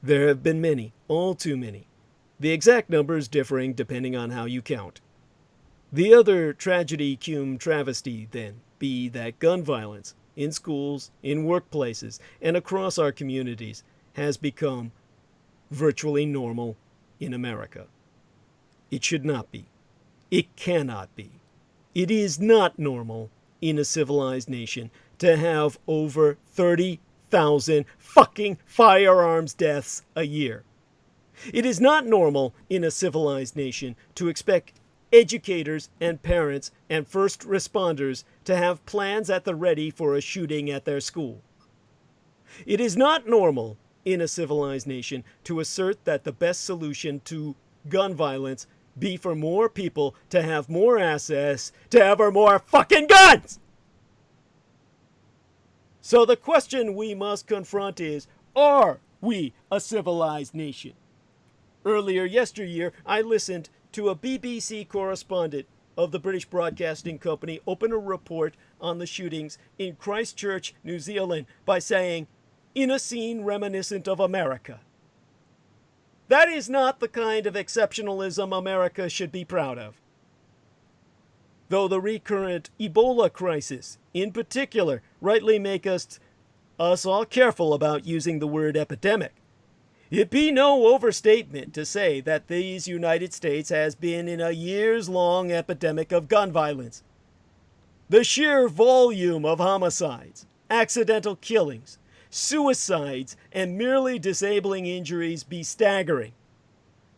There have been many, all too many, the exact numbers differing depending on how you count. The other tragedy cum travesty, then, be that gun violence in schools, in workplaces, and across our communities has become virtually normal in America. It should not be. It cannot be. It is not normal in a civilized nation to have over 30,000 fucking firearms deaths a year. It is not normal in a civilized nation to expect educators and parents and first responders to have plans at the ready for a shooting at their school. It is not normal in a civilized nation to assert that the best solution to gun violence be for more people to have more access to ever more fucking guns! So the question we must confront is, are we a civilized nation? Earlier yesteryear, I listened to a BBC correspondent of the British Broadcasting Company open a report on the shootings in Christchurch, New Zealand, by saying, in a scene reminiscent of America. That is not the kind of exceptionalism America should be proud of. Though the recurrent Ebola crisis, in particular, rightly make us all careful about using the word epidemic. It be no overstatement to say that these United States has been in a years-long epidemic of gun violence. The sheer volume of homicides, accidental killings, suicides, and merely disabling injuries be staggering.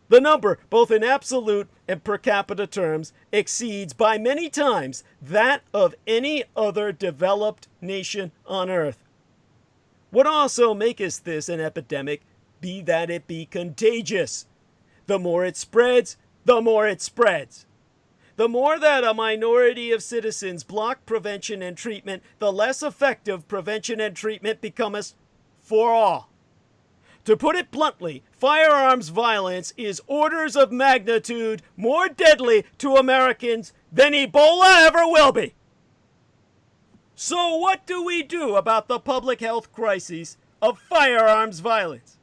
The number, both in absolute and per capita terms, exceeds by many times that of any other developed nation on earth. What also maketh this an epidemic be that it be contagious. The more it spreads, the more it spreads. The more that a minority of citizens block prevention and treatment, the less effective prevention and treatment becometh for all. To put it bluntly, firearms violence is orders of magnitude more deadly to Americans than Ebola ever will be. So what do we do about the public health crises of firearms violence?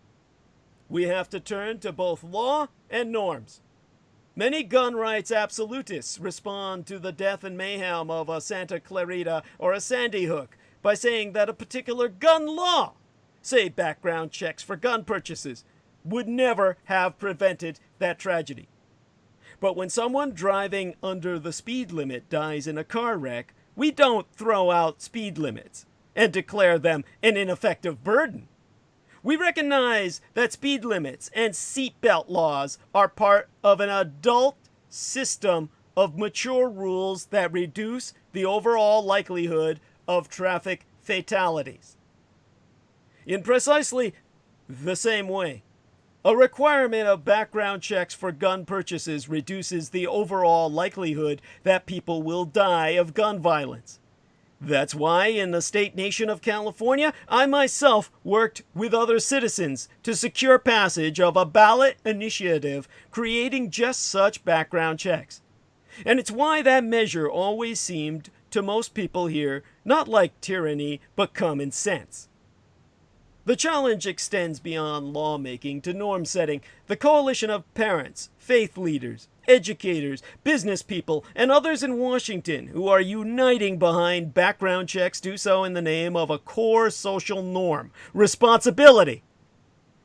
We have to turn to both law and norms. Many gun rights absolutists respond to the death and mayhem of a Santa Clarita or a Sandy Hook by saying that a particular gun law, say background checks for gun purchases, would never have prevented that tragedy. But when someone driving under the speed limit dies in a car wreck, we don't throw out speed limits and declare them an ineffective burden. We recognize that speed limits and seatbelt laws are part of an adult system of mature rules that reduce the overall likelihood of traffic fatalities. In precisely the same way, a requirement of background checks for gun purchases reduces the overall likelihood that people will die of gun violence. That's why in the state nation of California, I myself worked with other citizens to secure passage of a ballot initiative creating just such background checks. And it's why that measure always seemed to most people here not like tyranny but common sense. The challenge extends beyond lawmaking to norm setting. The coalition of parents, faith leaders, educators, business people, and others in Washington who are uniting behind background checks do so in the name of a core social norm, responsibility.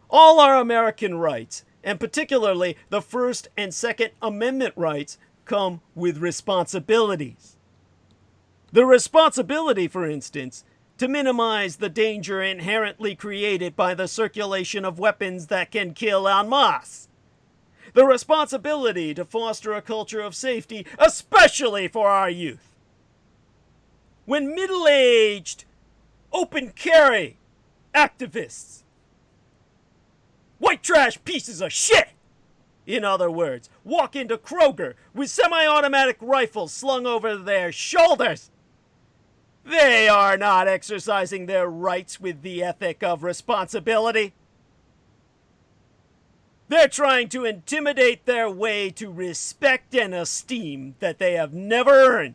All our American rights and particularly the First and Second Amendment rights, come with responsibilities. The responsibility, for instance, to minimize the danger inherently created by the circulation of weapons that can kill en masse. The responsibility to foster a culture of safety, especially for our youth. When middle-aged, open carry activists, white trash pieces of shit, in other words, walk into Kroger with semi-automatic rifles slung over their shoulders, they are not exercising their rights with the ethic of responsibility. They're trying to intimidate their way to respect and esteem that they have never earned.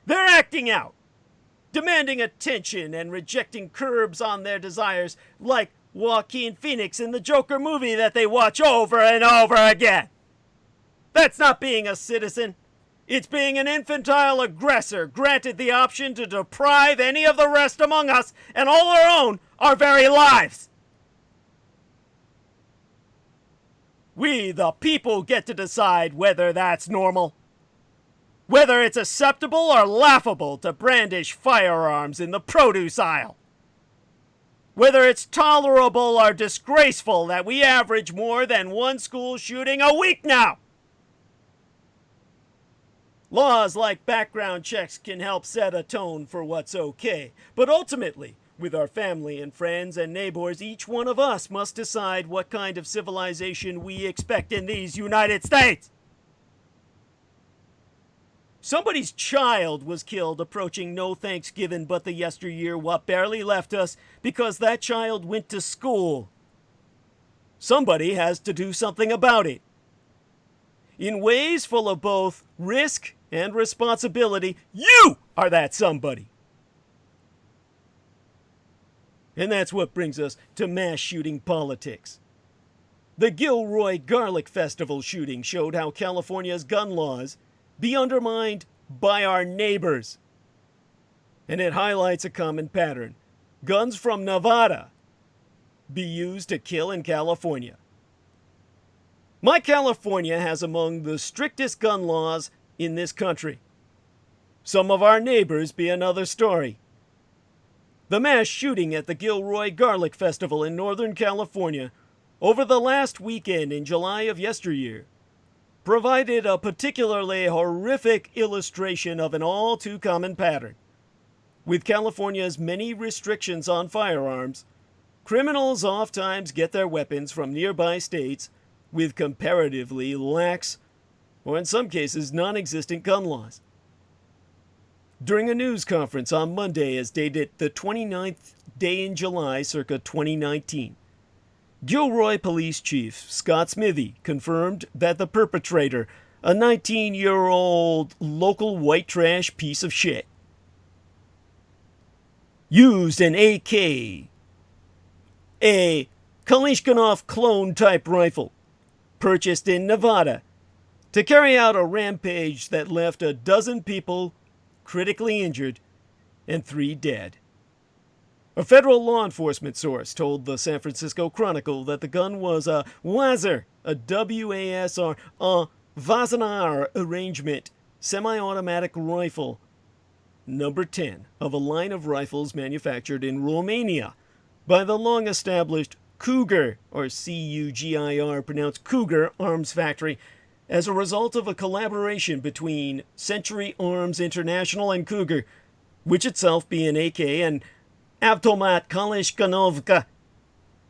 They're acting out, demanding attention and rejecting curbs on their desires like Joaquin Phoenix in the Joker movie that they watch over and over again. That's not being a citizen. It's being an infantile aggressor granted the option to deprive any of the rest among us and all our own our very lives. We, the people, get to decide whether that's normal. Whether it's acceptable or laughable to brandish firearms in the produce aisle. Whether it's tolerable or disgraceful that we average more than one school shooting a week now. Laws like background checks can help set a tone for what's okay, but ultimately, with our family and friends and neighbors, each one of us must decide what kind of civilization we expect in these United States. Somebody's child was killed approaching no Thanksgiving but the yesteryear what barely left us because that child went to school. Somebody has to do something about it. In ways full of both risk and responsibility, you are that somebody. And that's what brings us to mass shooting politics. The Gilroy Garlic Festival shooting showed how California's gun laws be undermined by our neighbors. And it highlights a common pattern. Guns from Nevada be used to kill in California. My California has among the strictest gun laws in this country. Some of our neighbors be another story. The mass shooting at the Gilroy Garlic Festival in Northern California over the last weekend in July of yesteryear provided a particularly horrific illustration of an all too common pattern. With California's many restrictions on firearms, criminals oftentimes get their weapons from nearby states with comparatively lax, or in some cases non-existent gun laws. During a news conference on Monday as dated the 29th day in July circa 2019, Gilroy Police Chief Scott Smithy confirmed that the perpetrator, a 19-year-old local white trash piece of shit, used an AK, a Kalashnikov clone-type rifle, purchased in Nevada, to carry out a rampage that left a dozen people critically injured and 3 dead. A federal law enforcement source told the San Francisco Chronicle that the gun was a WASR, a W-A-S-R, a Vazanar arrangement semi-automatic rifle, number 10 of a line of rifles manufactured in Romania by the long-established Cougar, or C-U-G-I-R, pronounced Cougar, arms factory, as a result of a collaboration between Century Arms International and Cougar, which itself be an AK, and Avtomat Kalashnikovka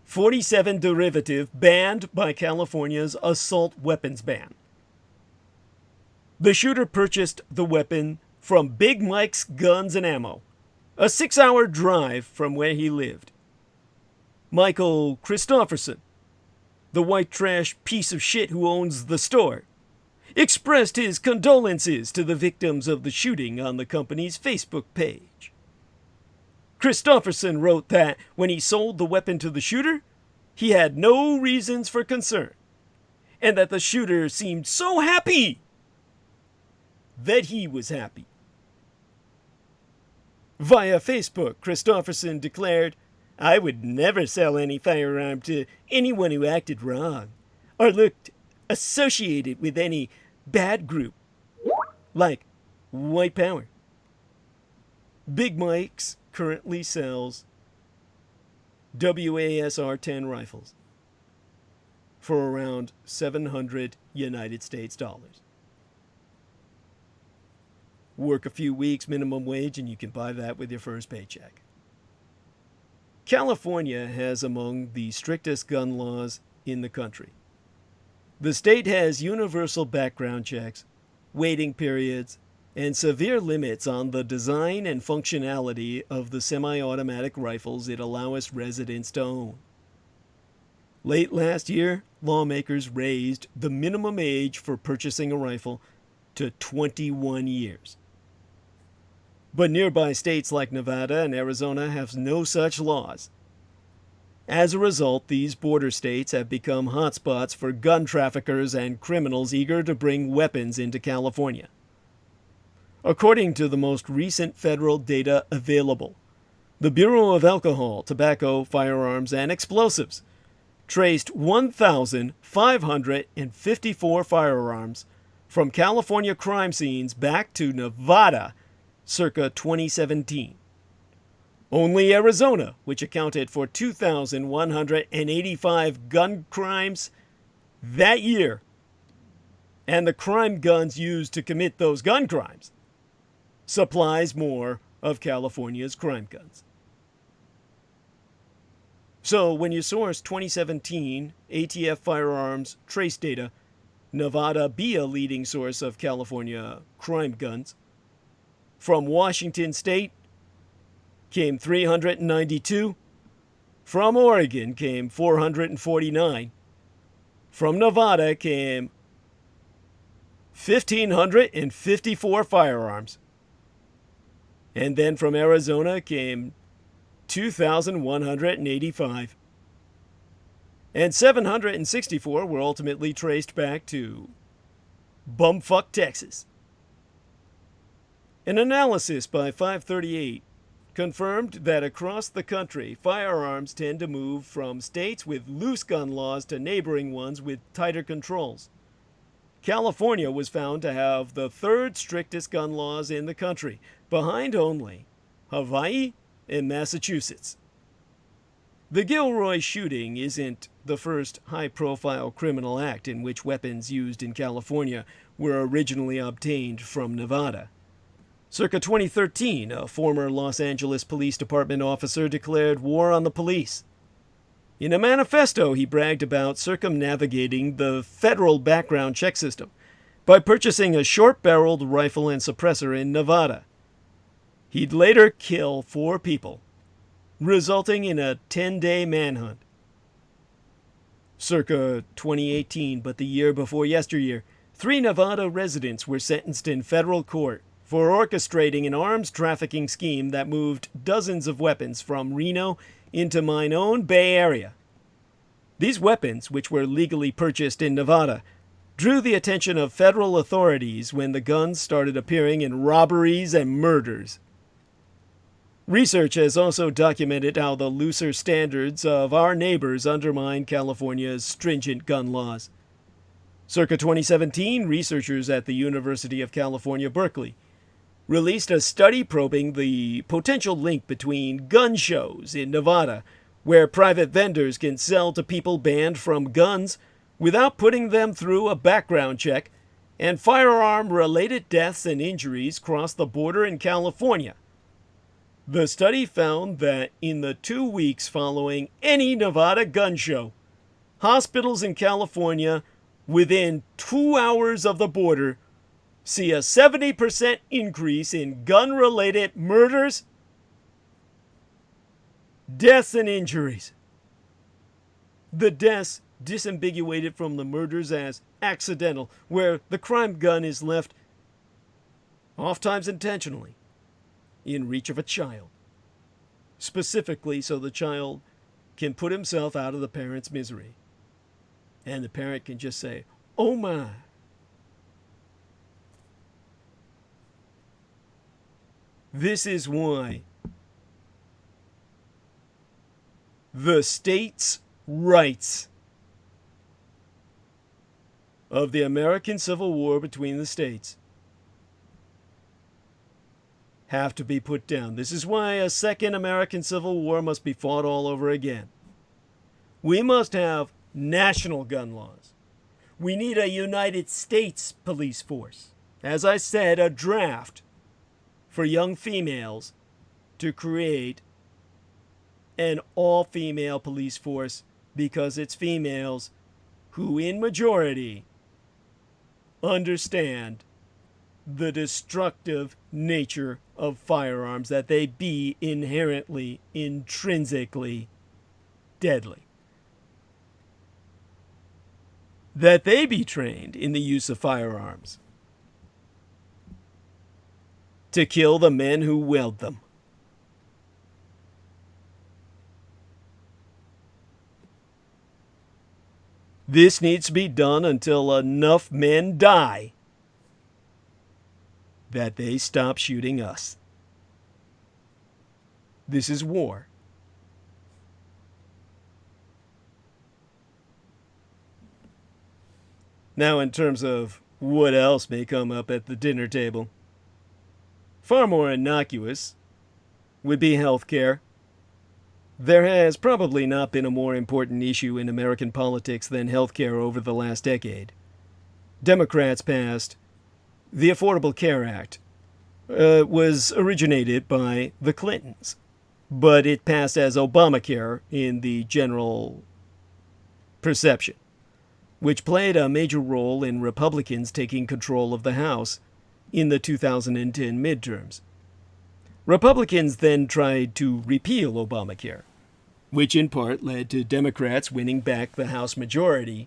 47 derivative banned by California's assault weapons ban. The shooter purchased the weapon from Big Mike's Guns and Ammo, a 6-hour drive from where he lived. Michael Christopherson, the white trash piece of shit who owns the store, expressed his condolences to the victims of the shooting on the company's Facebook page. Christopherson wrote that when he sold the weapon to the shooter, he had no reasons for concern, and that the shooter seemed so happy that he was happy. Via Facebook, Christopherson declared, I would never sell any firearm to anyone who acted wrong or looked associated with any bad group, like white power. Big Mike's currently sells WASR-10 rifles for around 700 United States dollars. Work a few weeks minimum wage and you can buy that with your first paycheck. California has among the strictest gun laws in the country. The state has universal background checks, waiting periods, and severe limits on the design and functionality of the semi-automatic rifles it allows residents to own. Late last year, lawmakers raised the minimum age for purchasing a rifle to 21 years. But nearby states like Nevada and Arizona have no such laws. As a result, these border states have become hotspots for gun traffickers and criminals eager to bring weapons into California. According to the most recent federal data available, the Bureau of Alcohol, Tobacco, Firearms, and Explosives traced 1,554 firearms from California crime scenes back to Nevada circa 2017. Only Arizona, which accounted for 2,185 gun crimes that year, and the crime guns used to commit those gun crimes, supplies more of California's crime guns. So when you source 2017 ATF firearms trace data, Nevada be a leading source of California crime guns. From Washington State came 392. From Oregon came 449. From Nevada came 1,554 firearms. And then from Arizona came 2,185. And 764 were ultimately traced back to bumfuck Texas. An analysis by 538 confirmed that across the country, firearms tend to move from states with loose gun laws to neighboring ones with tighter controls. California was found to have the third strictest gun laws in the country, behind only Hawaii and Massachusetts. The Gilroy shooting isn't the first high-profile criminal act in which weapons used in California were originally obtained from Nevada. Circa 2013, a former Los Angeles Police Department officer declared war on the police. In a manifesto, he bragged about circumnavigating the federal background check system by purchasing a short-barreled rifle and suppressor in Nevada. He'd later kill 4 people, resulting in a 10-day manhunt. Circa 2018, but the year before yesteryear, 3 Nevada residents were sentenced in federal court for orchestrating an arms trafficking scheme that moved dozens of weapons from Reno into my own Bay Area. These weapons, which were legally purchased in Nevada, drew the attention of federal authorities when the guns started appearing in robberies and murders. Research has also documented how the looser standards of our neighbors undermine California's stringent gun laws. Circa 2017, researchers at the University of California, Berkeley, released a study probing the potential link between gun shows in Nevada, where private vendors can sell to people banned from guns without putting them through a background check, and firearm-related deaths and injuries cross the border in California. The study found that in the 2 weeks following any Nevada gun show, hospitals in California within 2 hours of the border see a 70% increase in gun-related murders, deaths, and injuries. The deaths disambiguated from the murders as accidental, where the crime gun is left, oftentimes intentionally, in reach of a child, specifically so the child can put himself out of the parent's misery. And the parent can just say, "Oh my." This is why The states' rights of the American Civil War between the states have to be put down. This is why a second American Civil War must be fought all over again. We must have national gun laws. We need a United States police force. As I said, a draft for young females to create an all-female police force, because it's females who, in majority, understand the destructive nature of firearms, that they be inherently, intrinsically deadly. That they be trained in the use of firearms to kill the men who wield them. This needs to be done until enough men die that they stop shooting us. This is war. Now, in terms of what else may come up at the dinner table, far more innocuous would be healthcare. There has probably not been a more important issue in American politics than healthcare over the last decade. Democrats passed the Affordable Care Act. Was originated by the Clintons, but it passed as Obamacare in the general perception, which played a major role in Republicans taking control of the House in the 2010 midterms. Republicans then tried to repeal Obamacare, which in part led to Democrats winning back the House majority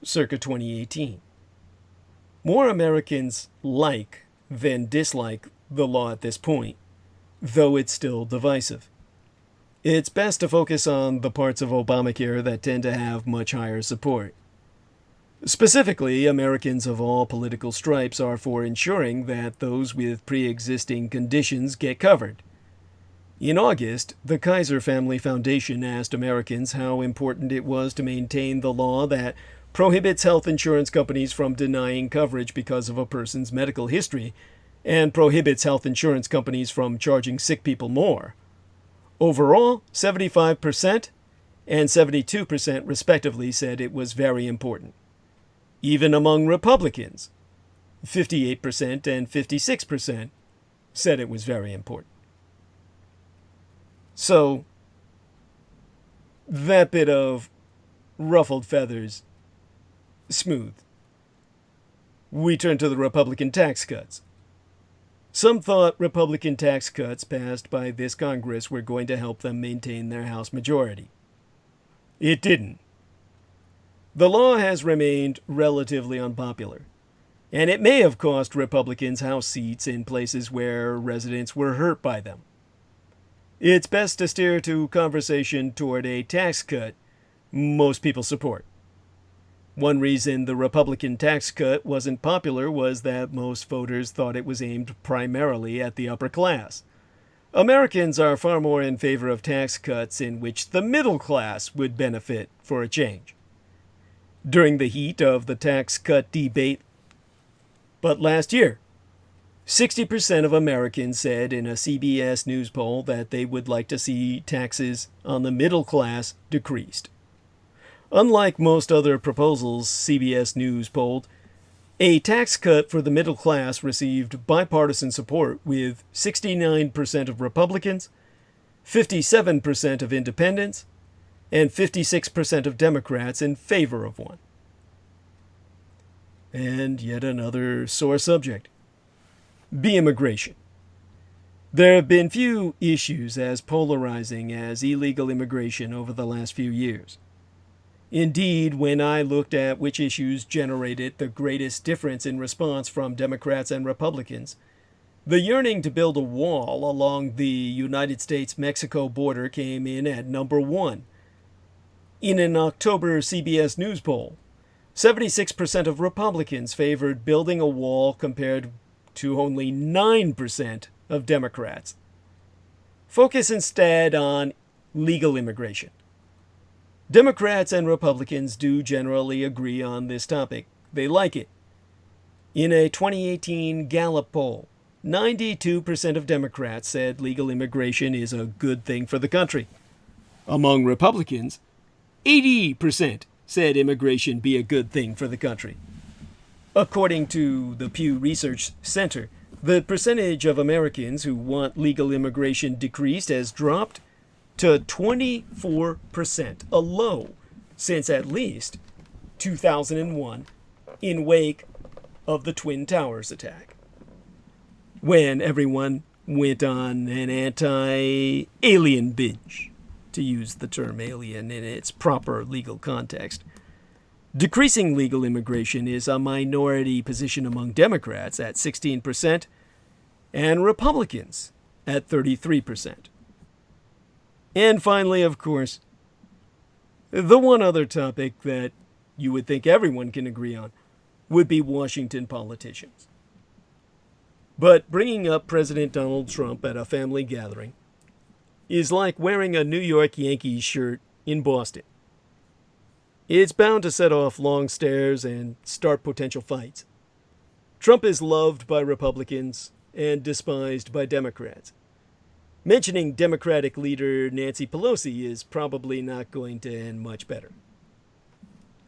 circa 2018. More Americans like than dislike the law at this point, though it's still divisive. It's best to focus on the parts of Obamacare that tend to have much higher support. Specifically, Americans of all political stripes are for ensuring that those with pre-existing conditions get covered. In August, the Kaiser Family Foundation asked Americans how important it was to maintain the law that prohibits health insurance companies from denying coverage because of a person's medical history, and prohibits health insurance companies from charging sick people more. Overall, 75% and 72% respectively said it was very important. Even among Republicans, 58% and 56% said it was very important. So, that bit of ruffled feathers smooth. We turn to the Republican tax cuts. Some thought Republican tax cuts passed by this Congress were going to help them maintain their House majority. It didn't. The law has remained relatively unpopular, and it may have cost Republicans House seats in places where residents were hurt by them. It's best to steer to conversation toward a tax cut most people support. One reason the Republican tax cut wasn't popular was that most voters thought it was aimed primarily at the upper class. Americans are far more in favor of tax cuts in which the middle class would benefit for a change. During the heat of the tax cut debate, but last year, 60% of Americans said in a CBS News poll that they would like to see taxes on the middle class decreased. Unlike most other proposals CBS News polled, a tax cut for the middle class received bipartisan support with 69% of Republicans, 57% of independents, and 56% of Democrats in favor of one. And yet another sore subject. Be immigration. There have been few issues as polarizing as illegal immigration over the last few years. Indeed, when I looked at which issues generated the greatest difference in response from Democrats and Republicans, the yearning to build a wall along the United States-Mexico border came in at number 1. In an October CBS News poll, 76% of Republicans favored building a wall compared to only 9% of Democrats. Focus instead on legal immigration. Democrats and Republicans do generally agree on this topic. They like it. In a 2018 Gallup poll, 92% of Democrats said legal immigration is a good thing for the country. Among Republicans, 80% said immigration be a good thing for the country. According to the Pew Research Center, the percentage of Americans who want legal immigration decreased has dropped to 24%, a low since at least 2001, in wake of the Twin Towers attack, when everyone went on an anti-alien binge, to use the term alien in its proper legal context. Decreasing legal immigration is a minority position among Democrats at 16% and Republicans at 33%. And finally, of course, the one other topic that you would think everyone can agree on would be Washington politicians. But bringing up President Donald Trump at a family gathering is like wearing a New York Yankees shirt in Boston. It's bound to set off long stares and start potential fights. Trump is loved by Republicans and despised by Democrats. Mentioning Democratic leader Nancy Pelosi is probably not going to end much better.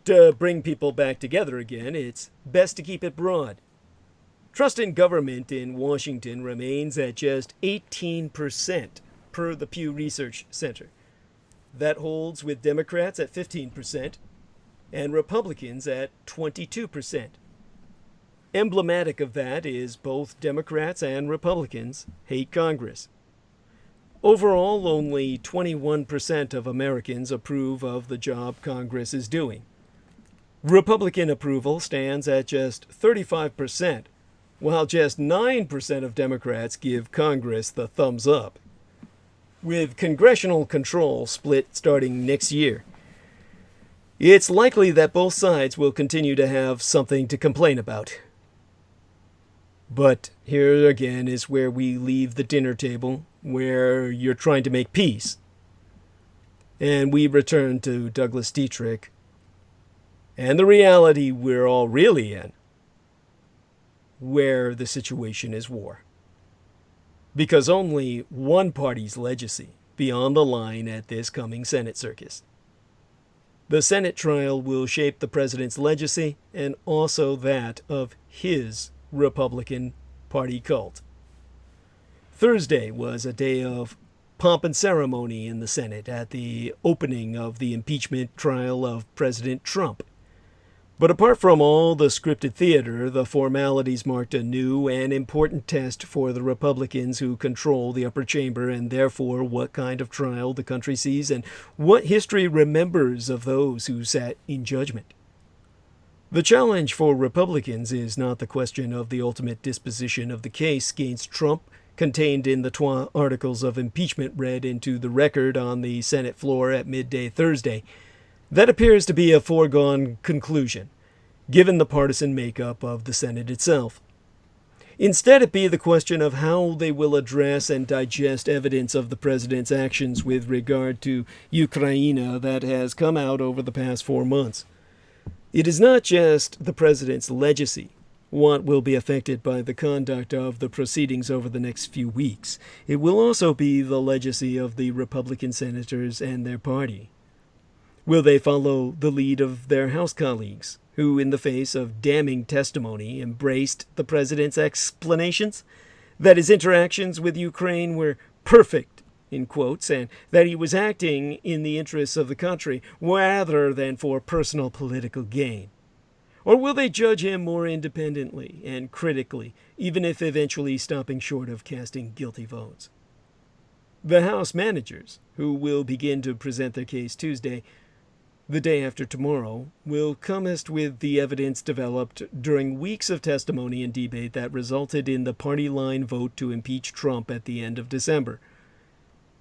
To bring people back together again, it's best to keep it broad. Trust in government in Washington remains at just 18% per the Pew Research Center. That holds with Democrats at 15% and Republicans at 22%. Emblematic of that is both Democrats and Republicans hate Congress. Overall, only 21% of Americans approve of the job Congress is doing. Republican approval stands at just 35%, while just 9% of Democrats give Congress the thumbs up. With congressional control split starting next year, it's likely that both sides will continue to have something to complain about. But here again is where we leave the dinner table, where you're trying to make peace. And we return to Douglas Dietrich and the reality we're all really in, where the situation is war. Because only one party's legacy beyond the line at this coming Senate circus. The Senate trial will shape the president's legacy and also that of his Republican Party cult. Thursday was a day of pomp and ceremony in the Senate at the opening of the impeachment trial of President Trump. But apart from all the scripted theater, the formalities marked a new and important test for the Republicans who control the upper chamber and therefore what kind of trial the country sees and what history remembers of those who sat in judgment. The challenge for Republicans is not the question of the ultimate disposition of the case against Trump contained in the 12 articles of impeachment read into the record on the Senate floor at midday Thursday. That appears to be a foregone conclusion, given the partisan makeup of the Senate itself. Instead, it be the question of how they will address and digest evidence of the president's actions with regard to Ukraine that has come out over the past 4 months. It is not just the president's legacy, what will be affected by the conduct of the proceedings over the next few weeks. It will also be the legacy of the Republican senators and their party. Will they follow the lead of their House colleagues, who, in the face of damning testimony, embraced the president's explanations that his interactions with Ukraine were perfect, in quotes, and that he was acting in the interests of the country rather than for personal political gain? Or will they judge him more independently and critically, even if eventually stopping short of casting guilty votes? The House managers, who will begin to present their case Tuesday, the day after tomorrow, will comest with the evidence developed during weeks of testimony and debate that resulted in the party line vote to impeach Trump at the end of December.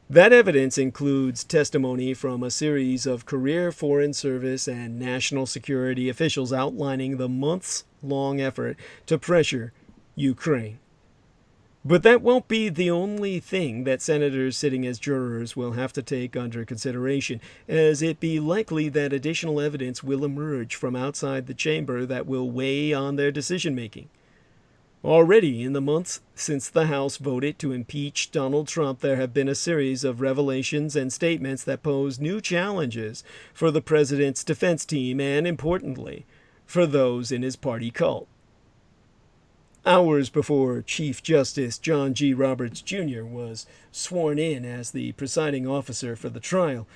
That evidence includes testimony from a series of career Foreign Service and national security officials outlining the months-long effort to pressure Ukraine. But that won't be the only thing that senators sitting as jurors will have to take under consideration, as it be likely that additional evidence will emerge from outside the chamber that will weigh on their decision-making. Already, in the months since the House voted to impeach Donald Trump, there have been a series of revelations and statements that pose new challenges for the president's defense team and, importantly, for those in his party cult. Hours before Chief Justice John G. Roberts, Jr. was sworn in as the presiding officer for the trial,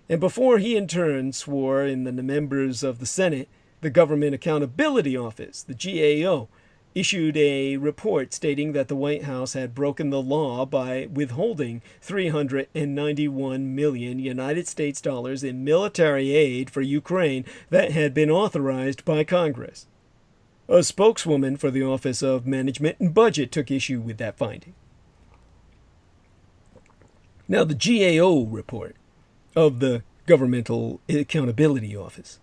and before he in turn swore in the members of the Senate, the Government Accountability Office, the GAO, issued a report stating that the White House had broken the law by withholding $391 million United States dollars in military aid for Ukraine that had been authorized by Congress. A spokeswoman for the Office of Management and Budget took issue with that finding. Now, the GAO report of the Governmental Accountability Office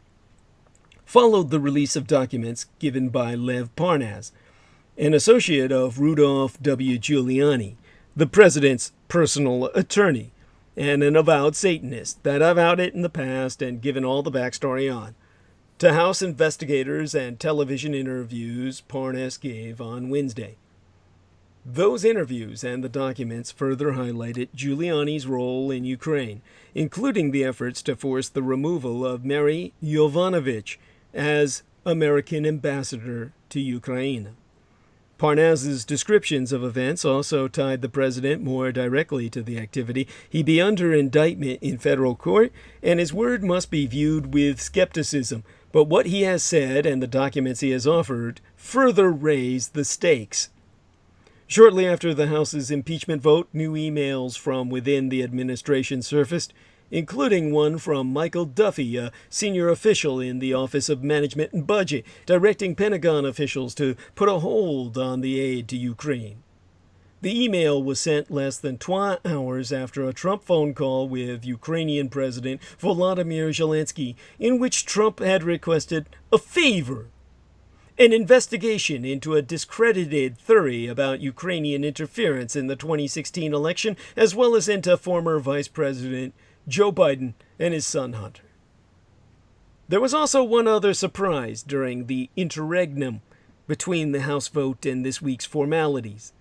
followed the release of documents given by Lev Parnas, an associate of Rudolph W. Giuliani, the president's personal attorney, and an avowed Satanist that I've outed in the past and given all the backstory on, to House investigators and television interviews Parnas gave on Wednesday. Those interviews and the documents further highlighted Giuliani's role in Ukraine, including the efforts to force the removal of Mary Yovanovitch as American ambassador to Ukraine. Parnas's descriptions of events also tied the president more directly to the activity. He'd be under indictment in federal court, and his word must be viewed with skepticism. But what he has said and the documents he has offered further raise the stakes. Shortly after the House's impeachment vote, new emails from within the administration surfaced, including one from Michael Duffy, a senior official in the Office of Management and Budget, directing Pentagon officials to put a hold on the aid to Ukraine. The email was sent less than 12 hours after a Trump phone call with Ukrainian President Volodymyr Zelensky, in which Trump had requested a favor: an investigation into a discredited theory about Ukrainian interference in the 2016 election, as well as into former Vice President Joe Biden and his son Hunter. There was also one other surprise during the interregnum between the House vote and this week's formalities.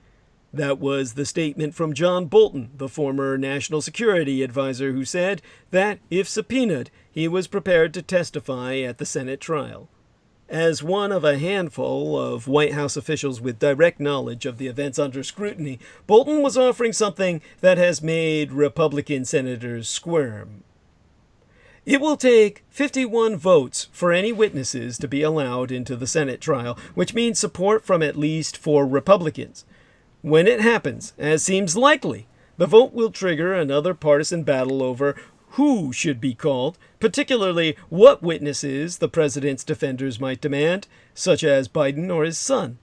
That was the statement from John Bolton, the former national security advisor, who said that, if subpoenaed, he was prepared to testify at the Senate trial. As one of a handful of White House officials with direct knowledge of the events under scrutiny, Bolton was offering something that has made Republican senators squirm. It will take 51 votes for any witnesses to be allowed into the Senate trial, which means support from at least 4 Republicans. When it happens, as seems likely, the vote will trigger another partisan battle over who should be called, particularly what witnesses the president's defenders might demand, such as Biden or his son.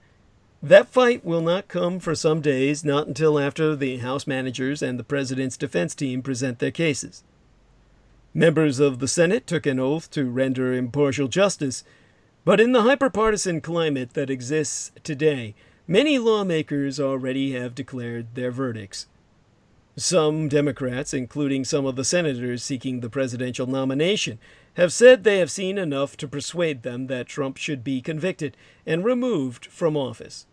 That fight will not come for some days, not until after the House managers and the president's defense team present their cases. Members of the Senate took an oath to render impartial justice, but in the hyperpartisan climate that exists today, many lawmakers already have declared their verdicts. Some Democrats, including some of the senators seeking the presidential nomination, have said they have seen enough to persuade them that Trump should be convicted and removed from office.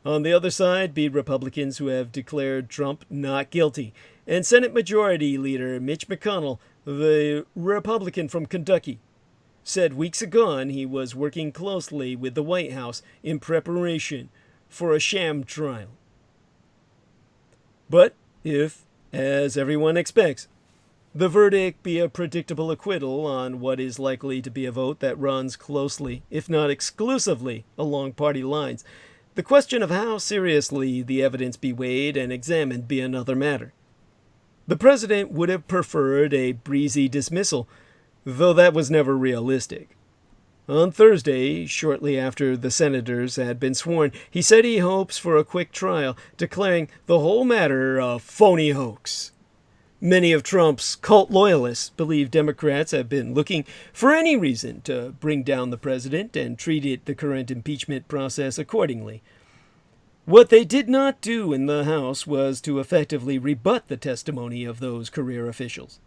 On the other side be Republicans who have declared Trump not guilty, and Senate Majority Leader Mitch McConnell, the Republican from Kentucky, said weeks ago he was working closely with the White House in preparation for a sham trial. But if, as everyone expects, the verdict be a predictable acquittal on what is likely to be a vote that runs closely, if not exclusively, along party lines, the question of how seriously the evidence be weighed and examined be another matter. The president would have preferred a breezy dismissal, though that was never realistic. On Thursday, shortly after the senators had been sworn, he said he hopes for a quick trial, declaring the whole matter a phony hoax. Many of Trump's cult loyalists believe Democrats have been looking for any reason to bring down the president and treated the current impeachment process accordingly. What they did not do in the House was to effectively rebut the testimony of those career officials.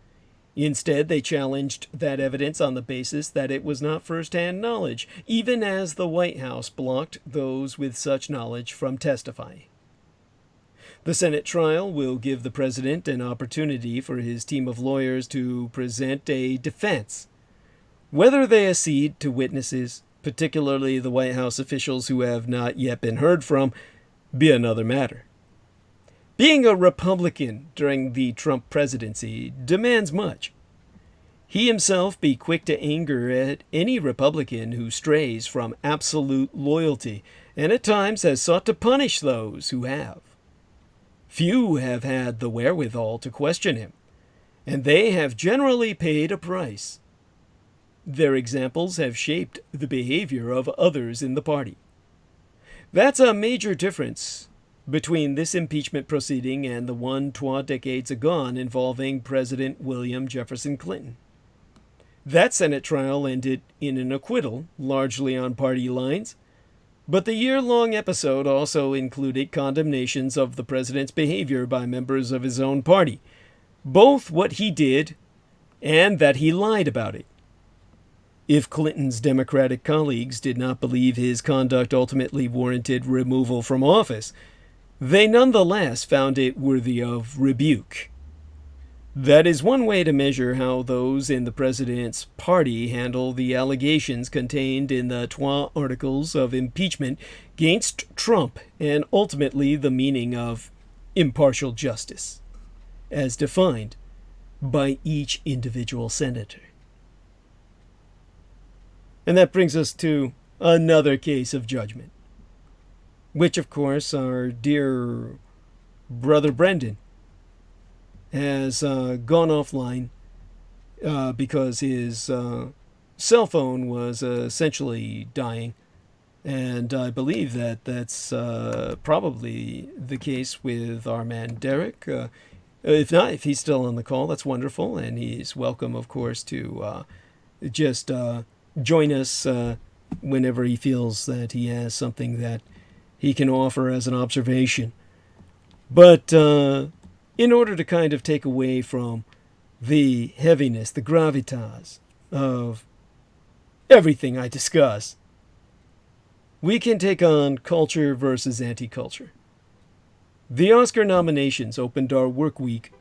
Instead, they challenged that evidence on the basis that it was not first-hand knowledge, even as the White House blocked those with such knowledge from testifying. The Senate trial will give the president an opportunity for his team of lawyers to present a defense. Whether they accede to witnesses, particularly the White House officials who have not yet been heard from, be another matter. Being a Republican during the Trump presidency demands much. He himself be quick to anger at any Republican who strays from absolute loyalty, and at times has sought to punish those who have. Few have had the wherewithal to question him, and they have generally paid a price. Their examples have shaped the behavior of others in the party. That's a major difference between this impeachment proceeding and the one 2 decades agone involving President William Jefferson Clinton. That Senate trial ended in an acquittal, largely on party lines, but the year-long episode also included condemnations of the president's behavior by members of his own party, both what he did and that he lied about it. If Clinton's Democratic colleagues did not believe his conduct ultimately warranted removal from office, they nonetheless found it worthy of rebuke. That is one way to measure how those in the president's party handle the allegations contained in the 2 articles of impeachment against Trump, and ultimately the meaning of impartial justice, as defined by each individual senator. And that brings us to another case of judgment, which, of course, our dear brother Brendan has gone offline because his cell phone was essentially dying. And I believe that that's probably the case with our man Derek. If not, if he's still on the call, that's wonderful. And he's welcome, of course, to just join us whenever he feels that he has something that he can offer as an observation. But in order to kind of take away from the heaviness, the gravitas of everything I discuss, we can take on culture versus anti-culture. The Oscar nominations opened our work week,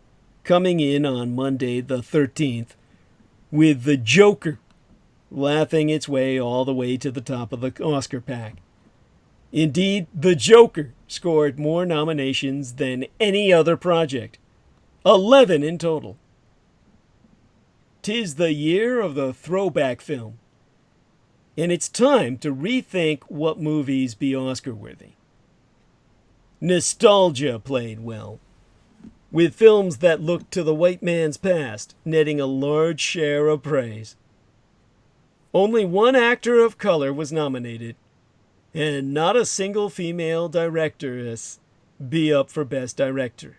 coming in on Monday the 13th, with The Joker laughing its way all the way to the top of the Oscar pack. Indeed, The Joker scored more nominations than any other project, 11 in total. 'Tis the year of the throwback film, and it's time to rethink what movies be Oscar-worthy. Nostalgia played well, with films that looked to the white man's past netting a large share of praise. Only one actor of color was nominated, and not a single female directress be up for Best Director.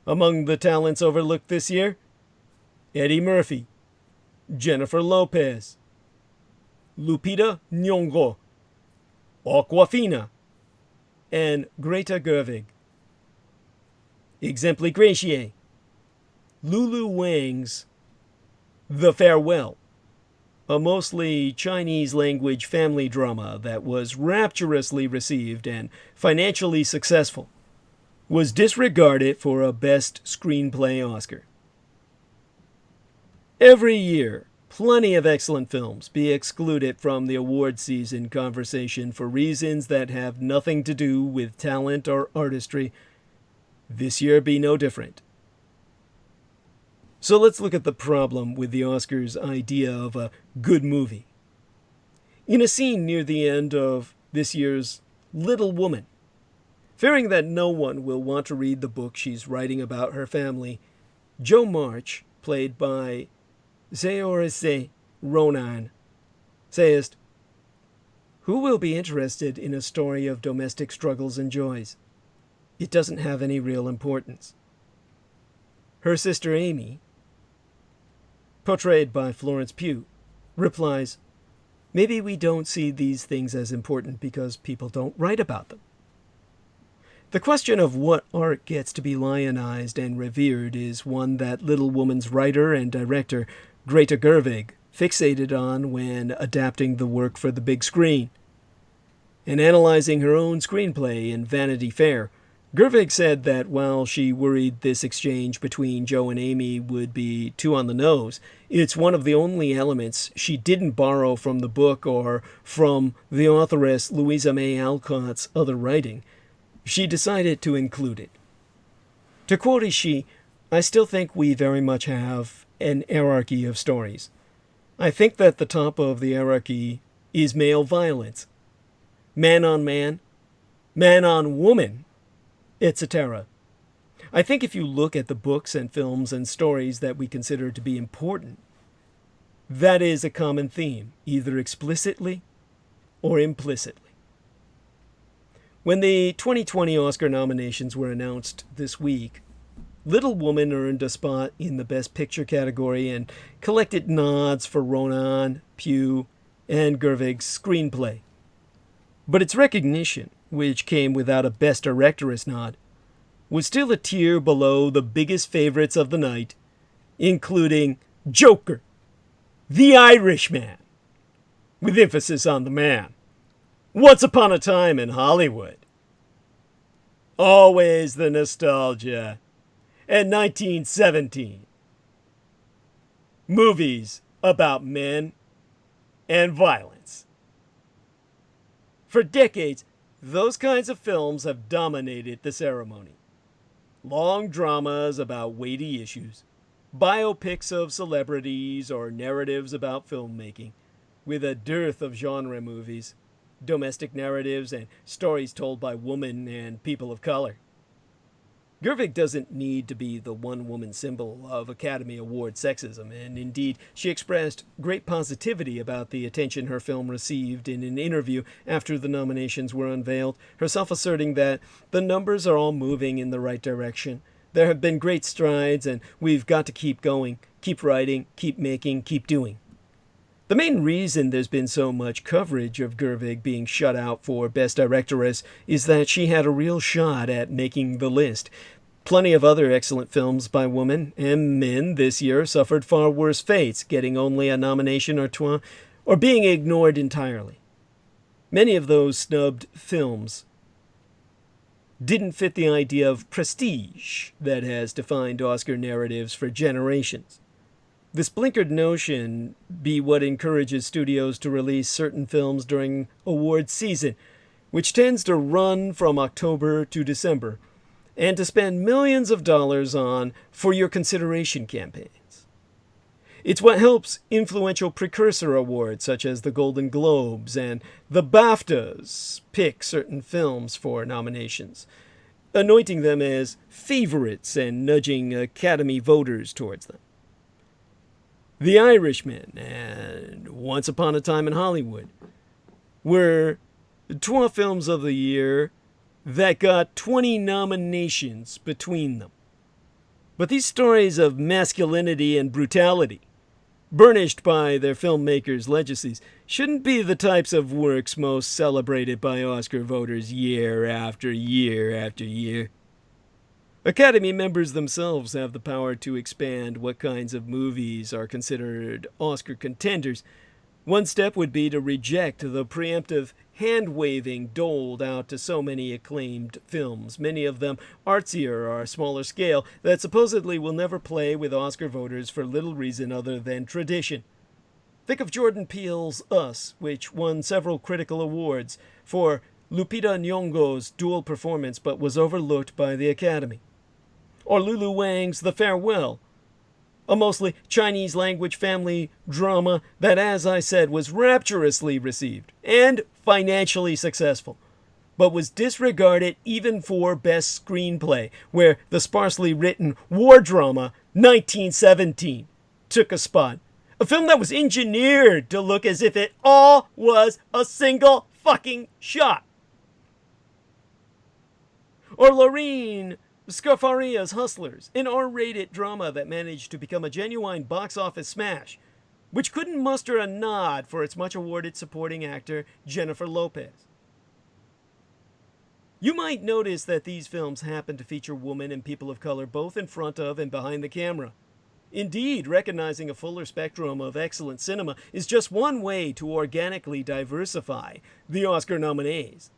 Among the talents overlooked this year, Eddie Murphy, Jennifer Lopez, Lupita Nyong'o, Awkwafina, and Greta Gerwig. Exempli gratiae, Lulu Wang's The Farewell, a mostly Chinese-language family drama that was rapturously received and financially successful, was disregarded for a Best Screenplay Oscar. Every year, plenty of excellent films be excluded from the award season conversation for reasons that have nothing to do with talent or artistry. This year be no different. So let's look at the problem with the Oscars' idea of a good movie. In a scene near the end of this year's Little Woman, fearing that no one will want to read the book she's writing about her family, Jo March, played by Saoirse Ronan, says, "Who will be interested in a story of domestic struggles and joys? It doesn't have any real importance." Her sister Amy, portrayed by Florence Pugh, replies, "Maybe we don't see these things as important because people don't write about them." The question of what art gets to be lionized and revered is one that Little Woman's writer and director Greta Gerwig fixated on when adapting the work for the big screen. In analyzing her own screenplay in Vanity Fair, Gerwig said that while she worried this exchange between Joe and Amy would be too on the nose, it's one of the only elements she didn't borrow from the book or from the authoress Louisa May Alcott's other writing. She decided to include it. To quote she, "I still think we very much have an hierarchy of stories. I think that the top of the hierarchy is male violence. Man on man, man on woman, etc. I think if you look at the books and films and stories that we consider to be important, that is a common theme, either explicitly or implicitly." When the 2020 Oscar nominations were announced this week, Little Woman earned a spot in the Best Picture category and collected nods for Ronan, Pugh, and Gerwig's screenplay. But its recognition, which came without a Best Directress nod, was still a tier below the biggest favorites of the night, including Joker, The Irishman, with emphasis on the man, Once Upon a Time in Hollywood, Always the Nostalgia, and 1917. Movies about men and violence. For decades, those kinds of films have dominated the ceremony. Long dramas about weighty issues, biopics of celebrities, or narratives about filmmaking, with a dearth of genre movies, domestic narratives, and stories told by women and people of color. Gerwig doesn't need to be the one-woman symbol of Academy Award sexism, and indeed, she expressed great positivity about the attention her film received in an interview after the nominations were unveiled, herself asserting that the numbers are all moving in the right direction. There have been great strides, and we've got to keep going, keep writing, keep making, keep doing. The main reason there's been so much coverage of Gerwig being shut out for Best Directress is that she had a real shot at making the list. Plenty of other excellent films by women and men this year suffered far worse fates, getting only a nomination or two, or being ignored entirely. Many of those snubbed films didn't fit the idea of prestige that has defined Oscar narratives for generations. This blinkered notion be what encourages studios to release certain films during award season, which tends to run from October to December, and to spend millions of dollars on for your consideration campaigns. It's what helps influential precursor awards such as the Golden Globes and the BAFTAs pick certain films for nominations, anointing them as favorites and nudging Academy voters towards them. The Irishman and Once Upon a Time in Hollywood were 12 films of the year that got 20 nominations between them. But these stories of masculinity and brutality, burnished by their filmmakers' legacies, shouldn't be the types of works most celebrated by Oscar voters year after year after year. Academy members themselves have the power to expand what kinds of movies are considered Oscar contenders. One step would be to reject the preemptive hand-waving doled out to so many acclaimed films, many of them artsier or smaller scale, that supposedly will never play with Oscar voters for little reason other than tradition. Think of Jordan Peele's Us, which won several critical awards for Lupita Nyong'o's dual performance but was overlooked by the Academy. Or Lulu Wang's The Farewell, a mostly Chinese-language family drama that, as I said, was rapturously received and financially successful, but was disregarded even for Best Screenplay, where the sparsely written war drama 1917 took a spot. A film that was engineered to look as if it all was a single fucking shot. Or Lorene Scafaria's Hustlers, an R-rated drama that managed to become a genuine box office smash, which couldn't muster a nod for its much-awarded supporting actor Jennifer Lopez. You might notice that these films happen to feature women and people of color both in front of and behind the camera. Indeed, recognizing a fuller spectrum of excellent cinema is just one way to organically diversify the Oscar nominees.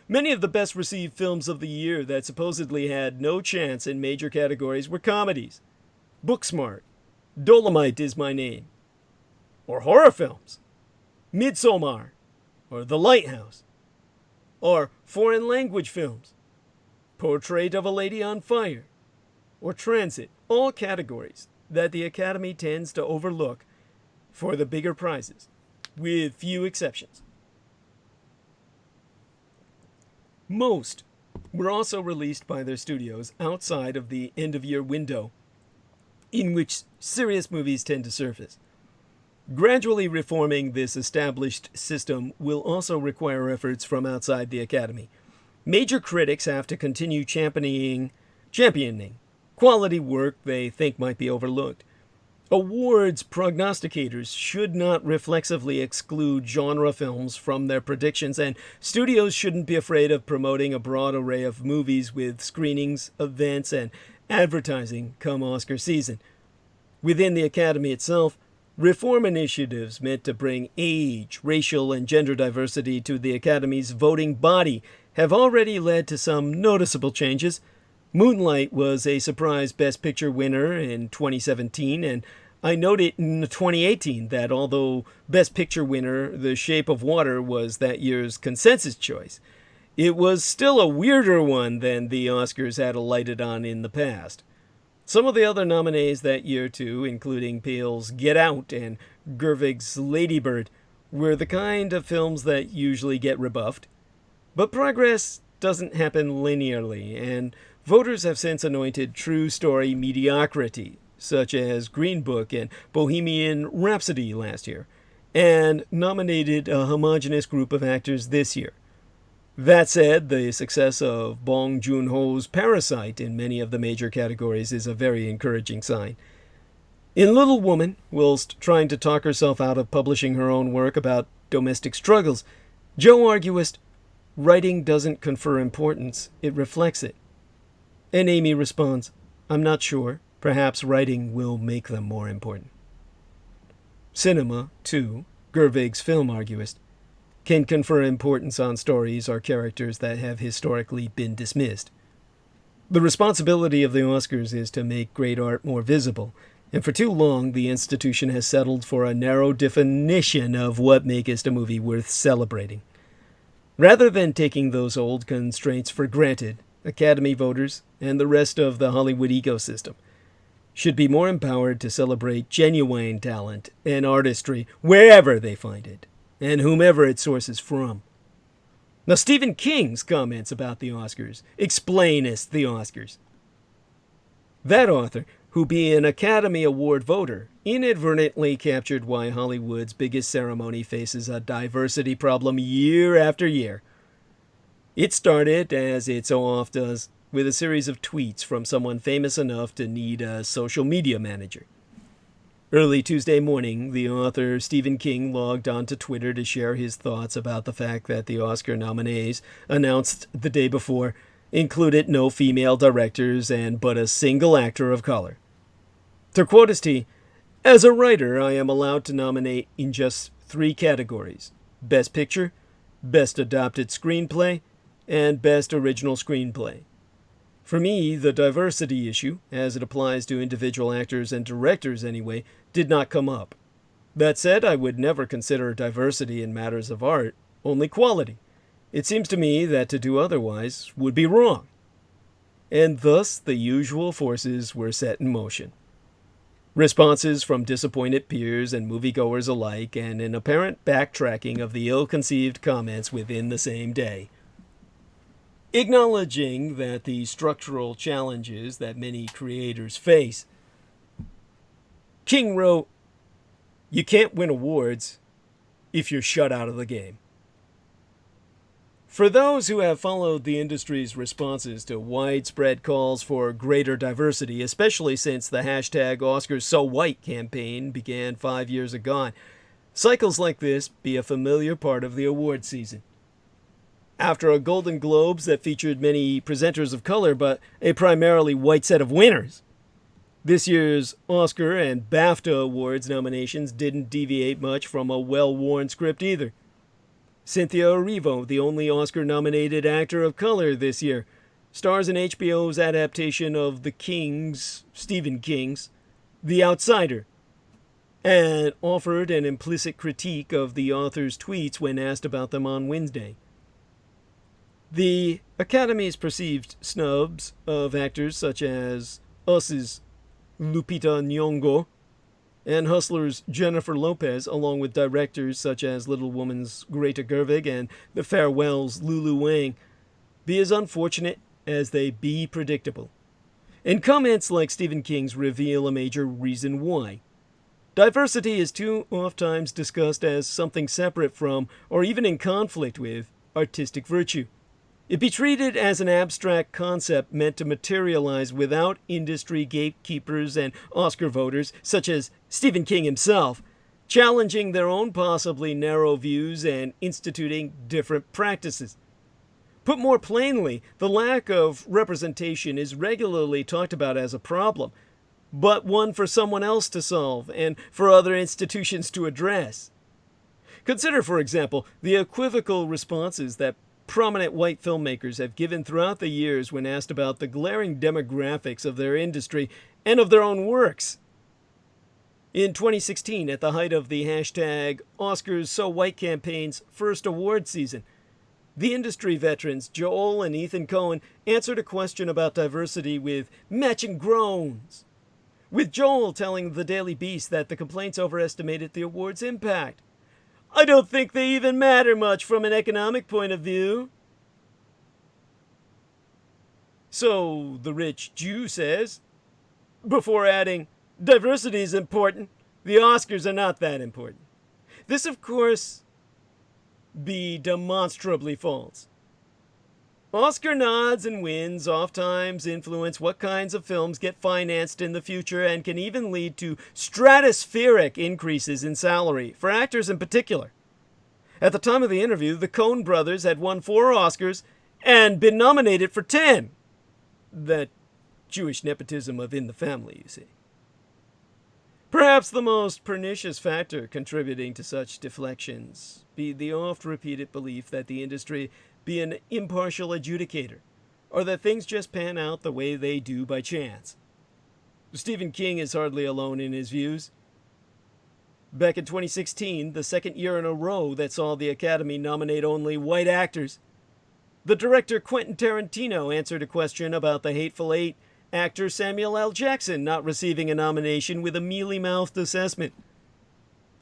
Many of the best received films of the year that supposedly had no chance in major categories were comedies. Booksmart, Dolomite Is My Name, or horror films, Midsommar, or The Lighthouse, or foreign language films, Portrait of a Lady on Fire, or Transit, all categories that the Academy tends to overlook for the bigger prizes, with few exceptions. Most were also released by their studios outside of the end-of-year window in which serious movies tend to surface. Gradually reforming this established system will also require efforts from outside the Academy. Major critics have to continue championing quality work they think might be overlooked. Awards prognosticators should not reflexively exclude genre films from their predictions, and studios shouldn't be afraid of promoting a broad array of movies with screenings, events, and advertising come Oscar season. Within the Academy itself, reform initiatives meant to bring age, racial, and gender diversity to the Academy's voting body have already led to some noticeable changes. Moonlight was a surprise Best Picture winner in 2017, and I noted in 2018 that although Best Picture winner The Shape of Water was that year's consensus choice, it was still a weirder one than the Oscars had alighted on in the past. Some of the other nominees that year, too, including Peele's Get Out and Gerwig's Lady Bird, were the kind of films that usually get rebuffed. But progress doesn't happen linearly, and voters have since anointed true story mediocrity, such as Green Book and Bohemian Rhapsody last year, and nominated a homogeneous group of actors this year. That said, the success of Bong Joon-ho's Parasite in many of the major categories is a very encouraging sign. In Little Woman, whilst trying to talk herself out of publishing her own work about domestic struggles, Jo argues, writing doesn't confer importance, it reflects it. And Amy responds, I'm not sure. Perhaps writing will make them more important. Cinema, too, Gerwig's film arguist, can confer importance on stories or characters that have historically been dismissed. The responsibility of the Oscars is to make great art more visible, and for too long the institution has settled for a narrow definition of what makes a movie worth celebrating. Rather than taking those old constraints for granted, Academy voters and the rest of the Hollywood ecosystem should be more empowered to celebrate genuine talent and artistry wherever they find it, and whomever it sources from. Now, Stephen King's comments about the Oscars explainest the Oscars. That author, who being an Academy Award voter, inadvertently captured why Hollywood's biggest ceremony faces a diversity problem year after year. It started, as it so often does, with a series of tweets from someone famous enough to need a social media manager. Early Tuesday morning, the author Stephen King logged onto Twitter to share his thoughts about the fact that the Oscar nominees, announced the day before, included no female directors and but a single actor of color. To quote his T, as a writer, I am allowed to nominate in just 3 categories: Best Picture, Best Adapted Screenplay, and Best Original Screenplay. For me, the diversity issue, as it applies to individual actors and directors anyway, did not come up. That said, I would never consider diversity in matters of art, only quality. It seems to me that to do otherwise would be wrong. And thus the usual forces were set in motion. Responses from disappointed peers and moviegoers alike, and an apparent backtracking of the ill-conceived comments within the same day. Acknowledging that the structural challenges that many creators face, King wrote, "You can't win awards if you're shut out of the game." For those who have followed the industry's responses to widespread calls for greater diversity, especially since the hashtag #OscarsSoWhite campaign began 5 years ago, cycles like this be a familiar part of the award season. after a Golden Globes that featured many presenters of color, but a primarily white set of winners. This year's Oscar and BAFTA Awards nominations didn't deviate much from a well-worn script either. Cynthia Erivo, the only Oscar-nominated actor of color this year, stars in HBO's adaptation of Stephen King's The Outsider, and offered an implicit critique of the author's tweets when asked about them on Wednesday. The Academy's perceived snubs of actors such as Us's Lupita Nyong'o and Hustler's Jennifer Lopez, along with directors such as Little Woman's Greta Gerwig and The Farewell's Lulu Wang, be as unfortunate as they be predictable. And comments like Stephen King's reveal a major reason why. Diversity is too oft-times discussed as something separate from, or even in conflict with, artistic virtue. It be treated as an abstract concept meant to materialize without industry gatekeepers and Oscar voters, such as Stephen King himself, challenging their own possibly narrow views and instituting different practices. Put more plainly, the lack of representation is regularly talked about as a problem, but one for someone else to solve and for other institutions to address. Consider, for example, the equivocal responses that prominent white filmmakers have given throughout the years when asked about the glaring demographics of their industry and of their own works. In 2016, at the height of the hashtag #OscarsSoWhite campaign's first award season, the industry veterans Joel and Ethan Coen answered a question about diversity with matching groans, with Joel telling the Daily Beast that the complaints overestimated the award's impact. "I don't think they even matter much from an economic point of view." So the rich Jew says, before adding, "Diversity is important. The Oscars are not that important." This, of course, be demonstrably false. Oscar nods and wins oftentimes influence what kinds of films get financed in the future and can even lead to stratospheric increases in salary, for actors in particular. At the time of the interview, the Coen brothers had won 4 Oscars and been nominated for 10. That Jewish nepotism of in the family, you see. Perhaps the most pernicious factor contributing to such deflections be the oft-repeated belief that the industry be an impartial adjudicator, or that things just pan out the way they do by chance. Stephen King is hardly alone in his views. Back in 2016, the second year in a row that saw the Academy nominate only white actors, the director Quentin Tarantino answered a question about the Hateful Eight actor Samuel L. Jackson not receiving a nomination with a mealy-mouthed assessment,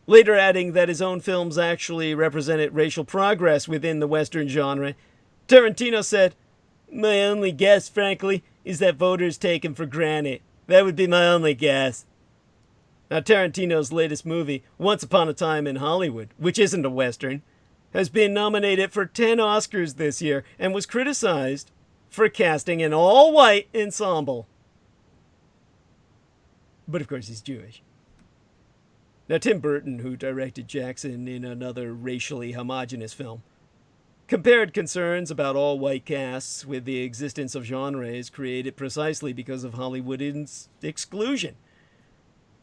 later adding that his own films actually represented racial progress within the Western genre. Tarantino said, "My only guess, frankly, is that voters take him for granted. That would be my only guess." Now, Tarantino's latest movie, Once Upon a Time in Hollywood, which isn't a Western, has been nominated for 10 Oscars this year and was criticized for casting an all-white ensemble. But of course he's Jewish. Now, Tim Burton, who directed Jackson in another racially homogenous film, compared concerns about all-white casts with the existence of genres created precisely because of Hollywood's exclusion.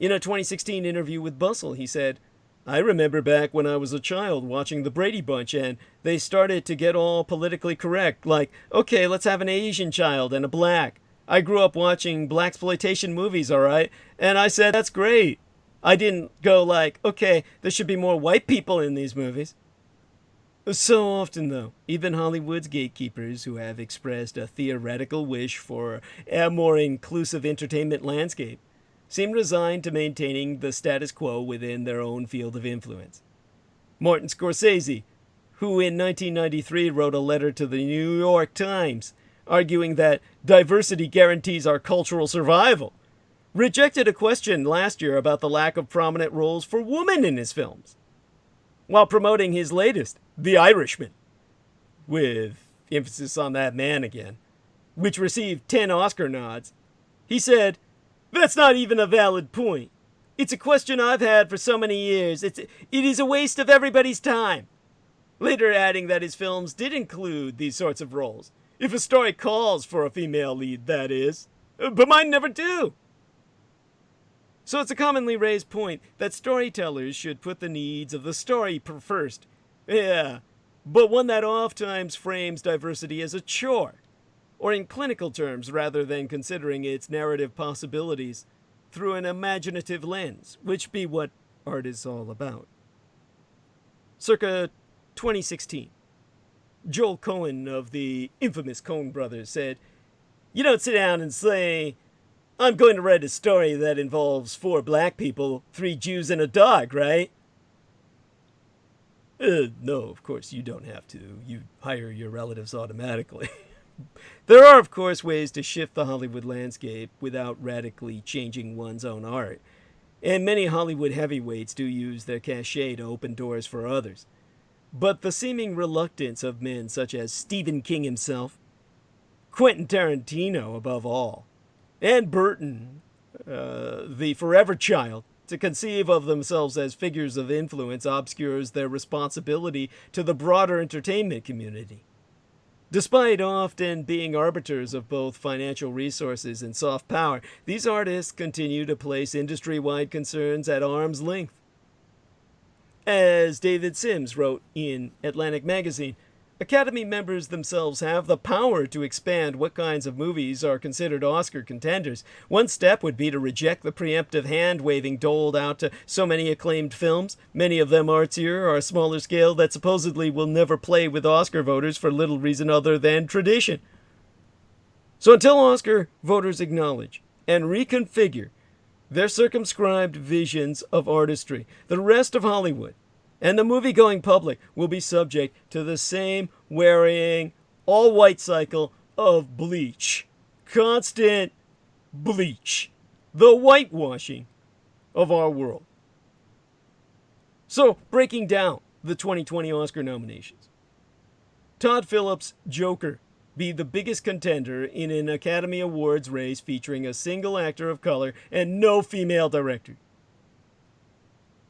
In a 2016 interview with Bustle, he said, "I remember back when I was a child watching The Brady Bunch and they started to get all politically correct, like, okay, let's have an Asian child and a black. I grew up watching blaxploitation movies, all right, and I said, that's great. I didn't go like, okay, there should be more white people in these movies." So often, though, even Hollywood's gatekeepers who have expressed a theoretical wish for a more inclusive entertainment landscape seem resigned to maintaining the status quo within their own field of influence. Martin Scorsese, who in 1993 wrote a letter to the New York Times arguing that diversity guarantees our cultural survival, rejected a question last year about the lack of prominent roles for women in his films, while promoting his latest, The Irishman, with emphasis on that man again, which received 10 Oscar nods. He said, "That's not even a valid point. It's a question I've had for so many years. It is a waste of everybody's time." later adding that his films did include these sorts of roles. If a story calls for a female lead, that is. But mine never do. So it's a commonly raised point that storytellers should put the needs of the story first. Yeah, but one that oftentimes frames diversity as a chore, or in clinical terms rather than considering its narrative possibilities through an imaginative lens, which be what art is all about. Circa 2016, Joel Cohen of the infamous Coen brothers said, "You don't sit down and say, I'm going to write a story that involves 4 black people, 3 Jews, and a dog, right?" No, of course you don't have to. You hire your relatives automatically. There are, of course, ways to shift the Hollywood landscape without radically changing one's own art. And many Hollywood heavyweights do use their cachet to open doors for others. But the seeming reluctance of men such as Stephen King himself, Quentin Tarantino above all, and Burton, the forever child, to conceive of themselves as figures of influence obscures their responsibility to the broader entertainment community. Despite often being arbiters of both financial resources and soft power, these artists continue to place industry-wide concerns at arm's length. As David Sims wrote in Atlantic Magazine, Academy members themselves have the power to expand what kinds of movies are considered Oscar contenders. One step would be to reject the preemptive hand-waving doled out to so many acclaimed films, many of them artsier or smaller scale, that supposedly will never play with Oscar voters for little reason other than tradition. So until Oscar voters acknowledge and reconfigure their circumscribed visions of artistry, the rest of Hollywood and the movie-going public will be subject to the same wearying, all-white cycle of bleach. Constant bleach. The whitewashing of our world. So, breaking down the 2020 Oscar nominations. Todd Phillips' Joker be the biggest contender in an Academy Awards race featuring a single actor of color and no female director.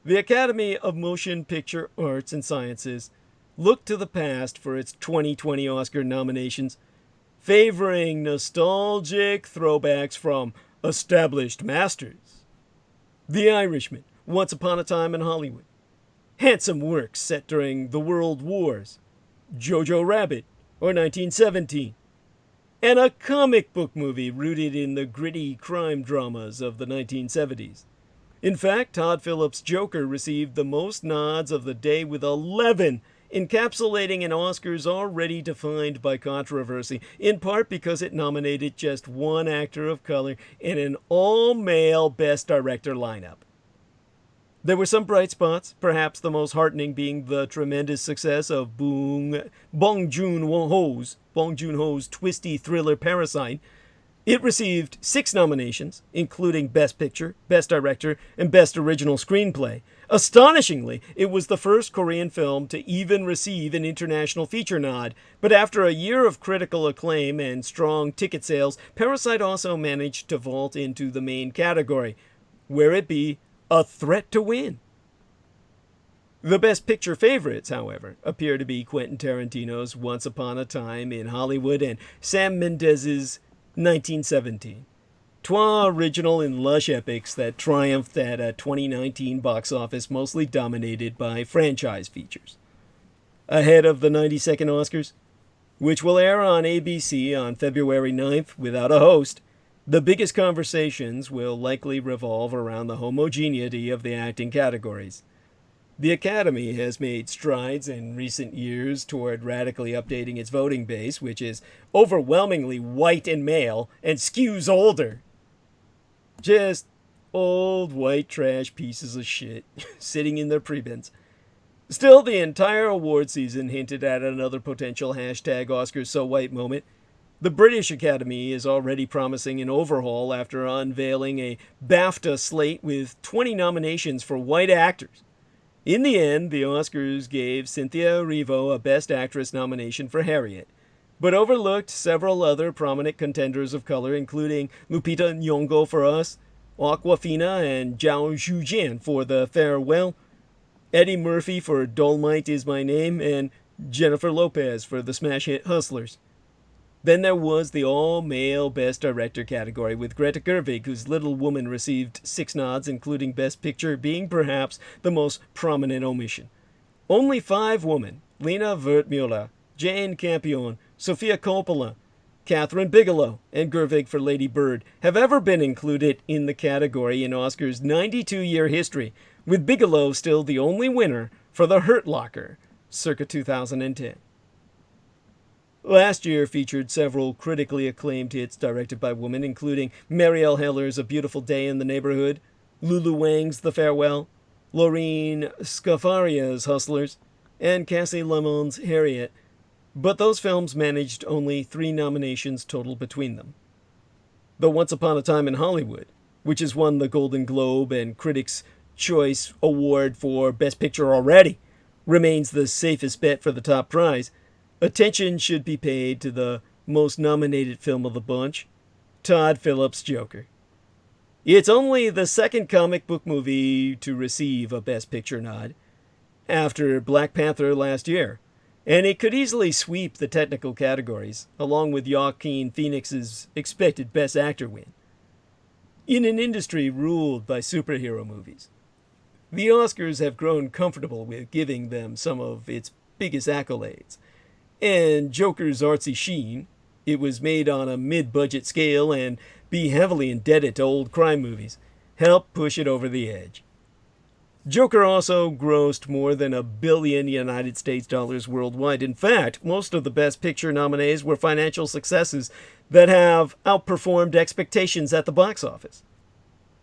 The Academy of Motion Picture Arts and Sciences looked to the past for its 2020 Oscar nominations, favoring nostalgic throwbacks from established masters. The Irishman, Once Upon a Time in Hollywood. Handsome works set during the World Wars. Jojo Rabbit, or 1917. And a comic book movie rooted in the gritty crime dramas of the 1970s. In fact, Todd Phillips' Joker received the most nods of the day with 11, encapsulating an Oscars already defined by controversy, in part because it nominated just one actor of color in an all-male Best Director lineup. There were some bright spots, perhaps the most heartening being the tremendous success of Bong Joon-ho's twisty thriller Parasite. It received 6 nominations, including Best Picture, Best Director, and Best Original Screenplay. Astonishingly, it was the first Korean film to even receive an international feature nod. But after a year of critical acclaim and strong ticket sales, Parasite also managed to vault into the main category, where it be a threat to win. The Best Picture favorites, however, appear to be Quentin Tarantino's Once Upon a Time in Hollywood and Sam Mendes's 1917. Trois original and lush epics that triumphed at a 2019 box office mostly dominated by franchise features. Ahead of the 92nd Oscars, which will air on ABC on February 9th without a host, the biggest conversations will likely revolve around the homogeneity of the acting categories. The Academy has made strides in recent years toward radically updating its voting base, which is overwhelmingly white and male and skews older. Just old white trash pieces of shit sitting in their prebends. Still, the entire award season hinted at another potential #OscarsSoWhite moment. The British Academy is already promising an overhaul after unveiling a BAFTA slate with 20 nominations for white actors. In the end, the Oscars gave Cynthia Erivo a Best Actress nomination for Harriet, but overlooked several other prominent contenders of color, including Lupita Nyong'o for Us, Awkwafina, and Zhao Zhujian for The Farewell. Eddie Murphy for Dolomite Is My Name, and Jennifer Lopez for the smash hit Hustlers. Then there was the all-male Best Director category with Greta Gerwig, whose Little Woman received 6 nods, including Best Picture being perhaps the most prominent omission. Only 5 women, Lena Wertmüller, Jane Campion, Sofia Coppola, Catherine Bigelow, and Gerwig for Lady Bird, have ever been included in the category in Oscar's 92-year history, with Bigelow still the only winner for The Hurt Locker, circa 2010. Last year featured several critically acclaimed hits directed by women, including Marielle Heller's A Beautiful Day in the Neighborhood, Lulu Wang's The Farewell, Lorene Scafaria's Hustlers, and Cassie Lemon's Harriet, but those films managed only 3 nominations total between them. The Once Upon a Time in Hollywood, which has won the Golden Globe and Critics' Choice Award for Best Picture already, remains the safest bet for the top prize. Attention should be paid to the most nominated film of the bunch, Todd Phillips' Joker. It's only the second comic book movie to receive a Best Picture nod, after Black Panther last year, and it could easily sweep the technical categories, along with Joaquin Phoenix's expected Best Actor win. In an industry ruled by superhero movies, the Oscars have grown comfortable with giving them some of its biggest accolades, and Joker's artsy sheen, it was made on a mid-budget scale and be heavily indebted to old crime movies, helped push it over the edge. Joker also grossed more than $1 billion United States dollars worldwide. In fact, most of the Best Picture nominees were financial successes that have outperformed expectations at the box office.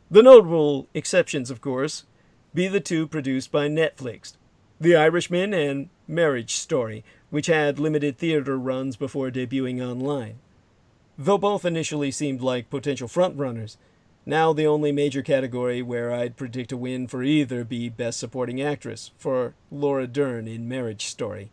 The notable exceptions, of course, be the 2 produced by Netflix, The Irishman and Marriage Story, which had limited theater runs before debuting online. Though both initially seemed like potential frontrunners, now the only major category where I'd predict a win for either be Best Supporting Actress, for Laura Dern in Marriage Story.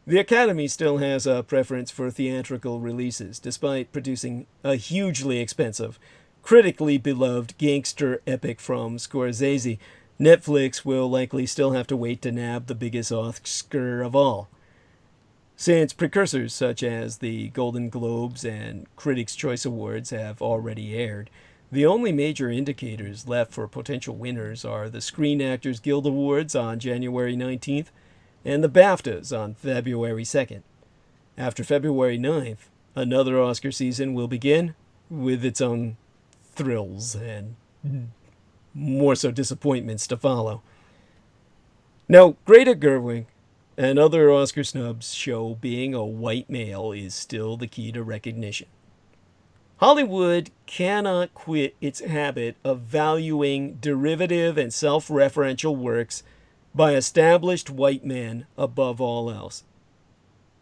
The Academy still has a preference for theatrical releases, despite producing a hugely expensive, critically beloved gangster epic from Scorsese. Netflix will likely still have to wait to nab the biggest Oscar of all, since precursors such as the Golden Globes and Critics' Choice Awards have already aired. The only major indicators left for potential winners are the Screen Actors Guild Awards on January 19th and the BAFTAs on February 2nd. After February 9th, another Oscar season will begin with its own thrills and more so disappointments to follow. Now, Greta Gerwig and other Oscar snubs show being a white male is still the key to recognition. Hollywood cannot quit its habit of valuing derivative and self-referential works by established white men above all else.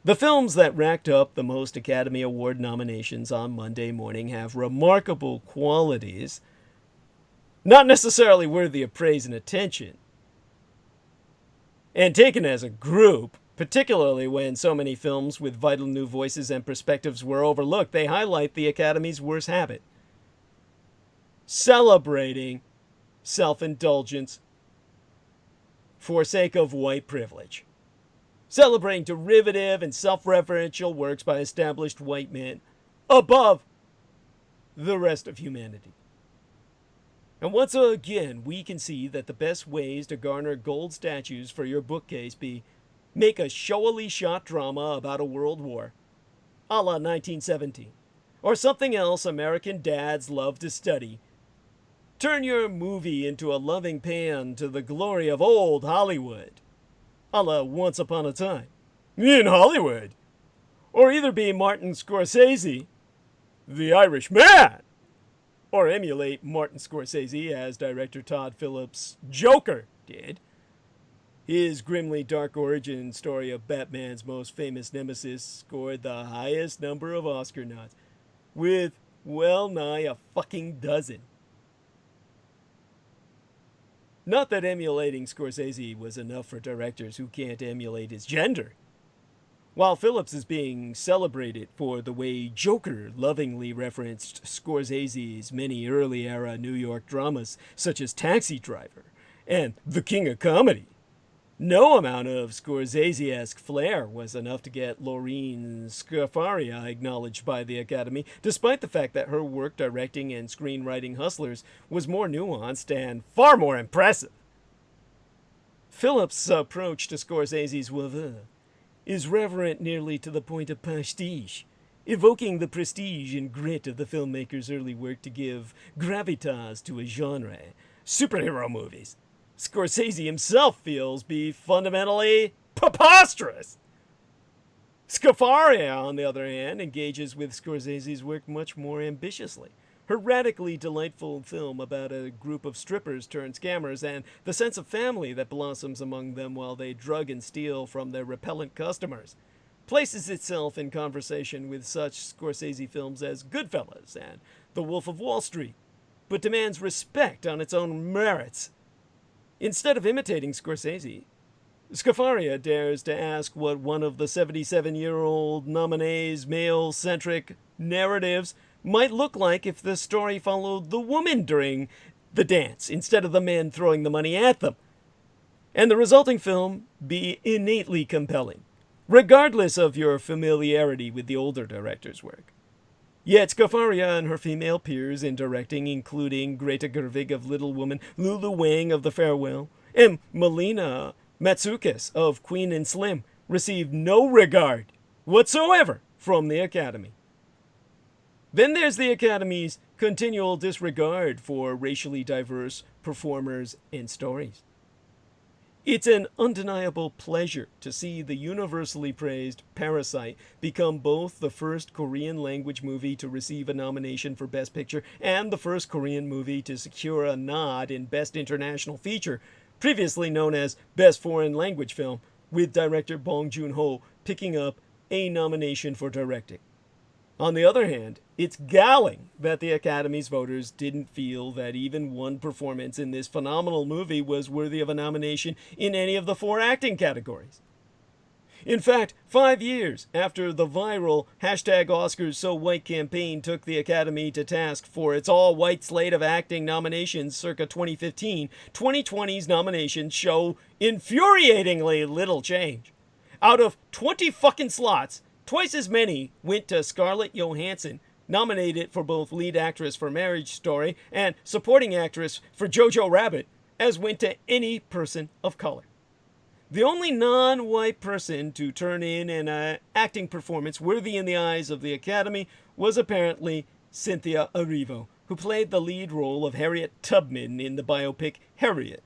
The films that racked up the most Academy Award nominations on Monday morning have remarkable qualities, not necessarily worthy of praise and attention. And taken as a group, particularly when so many films with vital new voices and perspectives were overlooked, they highlight the Academy's worst habit: celebrating self-indulgence for sake of white privilege. Celebrating derivative and self-referential works by established white men above the rest of humanity. And once again, we can see that the best ways to garner gold statues for your bookcase be make a showily shot drama about a world war, a la 1917, or something else American dads love to study. Turn your movie into a loving paean to the glory of old Hollywood, a la Once Upon a Time in Hollywood, or either be Martin Scorsese, The Irishman, or emulate Martin Scorsese as director Todd Phillips' Joker did. His grimly dark origin story of Batman's most famous nemesis scored the highest number of Oscar nods, with well nigh a fucking dozen. Not that emulating Scorsese was enough for directors who can't emulate his gender. While Phillips is being celebrated for the way Joker lovingly referenced Scorsese's many early-era New York dramas such as Taxi Driver and The King of Comedy, No amount of Scorsese-esque flair was enough to get Lorene Scafaria acknowledged by the Academy, despite the fact that her work directing and screenwriting Hustlers was more nuanced and far more impressive. Phillips' approach to Scorsese's oeuvre is reverent nearly to the point of pastiche, evoking the prestige and grit of the filmmaker's early work to give gravitas to a genre, superhero movies. Scorsese himself feels be fundamentally preposterous. Scafaria, on the other hand, engages with Scorsese's work much more ambitiously. Her radically delightful film about a group of strippers turned scammers and the sense of family that blossoms among them while they drug and steal from their repellent customers places itself in conversation with such Scorsese films as Goodfellas and The Wolf of Wall Street, but demands respect on its own merits. Instead of imitating Scorsese, Scafaria dares to ask what one of the 77-year-old nominee's male-centric narratives might look like if the story followed the woman during the dance instead of the men throwing the money at them, and the resulting film be innately compelling, regardless of your familiarity with the older director's work. Yet Scafaria and her female peers in directing, including Greta Gerwig of Little Woman, Lulu Wang of The Farewell, and Melina Matsoukas of Queen and Slim, received no regard whatsoever from the Academy. Then there's the Academy's continual disregard for racially diverse performers and stories. It's an undeniable pleasure to see the universally praised Parasite become both the first Korean language movie to receive a nomination for Best Picture and the first Korean movie to secure a nod in Best International Feature, previously known as Best Foreign Language Film, with director Bong Joon-ho picking up a nomination for directing. On the other hand, it's galling that the Academy's voters didn't feel that even one performance in this phenomenal movie was worthy of a nomination in any of the 4 acting categories. In fact, 5 years after the viral #OscarsSoWhite campaign took the Academy to task for its all-white slate of acting nominations circa 2015, 2020's nominations show infuriatingly little change. Out of 20 fucking slots, twice as many went to Scarlett Johansson, nominated for both lead actress for Marriage Story and supporting actress for Jojo Rabbit, as went to any person of color. The only non-white person to turn in an acting performance worthy in the eyes of the Academy was apparently Cynthia Erivo, who played the lead role of Harriet Tubman in the biopic Harriet.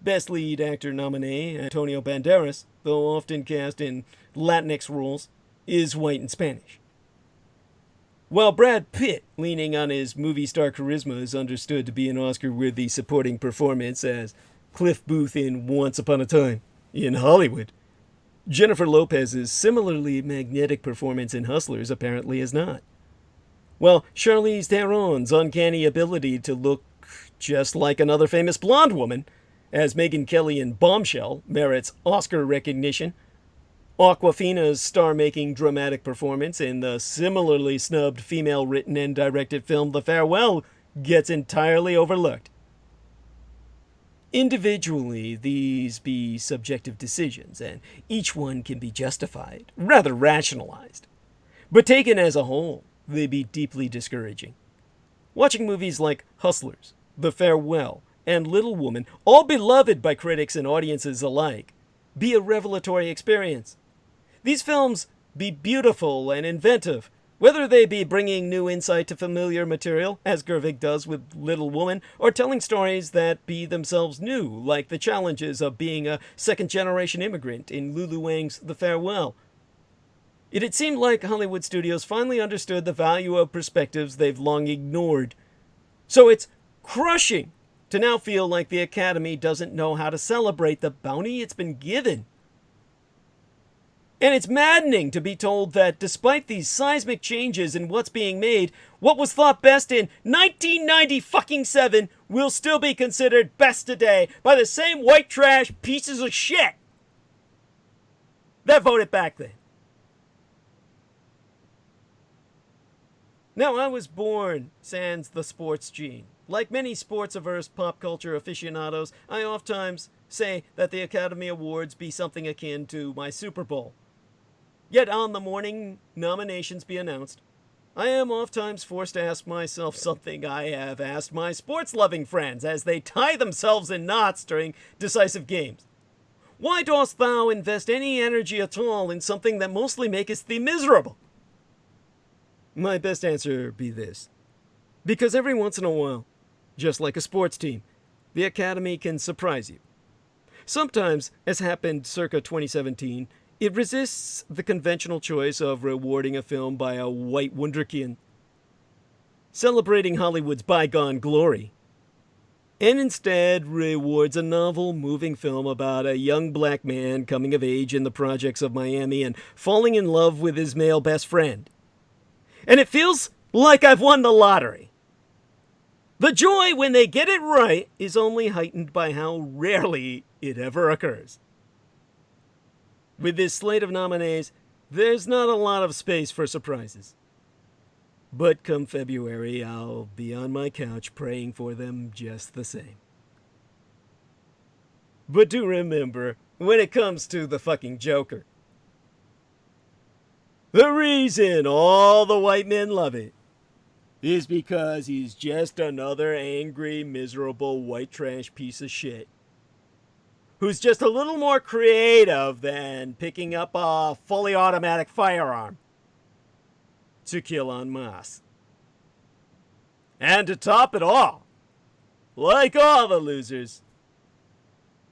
Best lead actor nominee, Antonio Banderas, though often cast in Latinx roles, is white and Spanish. While Brad Pitt, leaning on his movie star charisma, is understood to be an Oscar-worthy supporting performance as Cliff Booth in Once Upon a Time in Hollywood, Jennifer Lopez's similarly magnetic performance in Hustlers apparently is not. While Charlize Theron's uncanny ability to look just like another famous blonde woman, as Megyn Kelly in Bombshell, merits Oscar recognition, Awkwafina's star-making dramatic performance in the similarly snubbed female-written and directed film The Farewell gets entirely overlooked. Individually, these be subjective decisions, and each one can be justified, rather rationalized. But taken as a whole, they be deeply discouraging. Watching movies like Hustlers, The Farewell, and Little Woman, all beloved by critics and audiences alike, be a revelatory experience. These films be beautiful and inventive, whether they be bringing new insight to familiar material, as Gerwig does with Little Woman, or telling stories that be themselves new, like the challenges of being a second-generation immigrant in Lulu Wang's The Farewell. It had seemed like Hollywood studios finally understood the value of perspectives they've long ignored. So it's crushing to now feel like the Academy doesn't know how to celebrate the bounty it's been given. And it's maddening to be told that despite these seismic changes in what's being made, what was thought best in 1997 will still be considered best today by the same white trash pieces of shit that voted back then. Now, I was born sans the sports gene. Like many sports-averse pop culture aficionados, I oftentimes say that the Academy Awards be something akin to my Super Bowl. Yet on the morning nominations be announced, I am oftentimes forced to ask myself something I have asked my sports-loving friends as they tie themselves in knots during decisive games. Why dost thou invest any energy at all in something that mostly maketh thee miserable? My best answer be this. Because every once in a while, just like a sports team, the Academy can surprise you. Sometimes, as happened circa 2017, it resists the conventional choice of rewarding a film by a white wunderkind, celebrating Hollywood's bygone glory, and instead rewards a novel, moving film about a young black man coming of age in the projects of Miami and falling in love with his male best friend. And it feels like I've won the lottery. The joy when they get it right is only heightened by how rarely it ever occurs. With this slate of nominees, there's not a lot of space for surprises. But come February, I'll be on my couch praying for them just the same. But do remember, when it comes to the fucking Joker, the reason all the white men love it is because he's just another angry, miserable, white trash piece of shit who's just a little more creative than picking up a fully automatic firearm to kill en masse. And to top it all, like all the losers,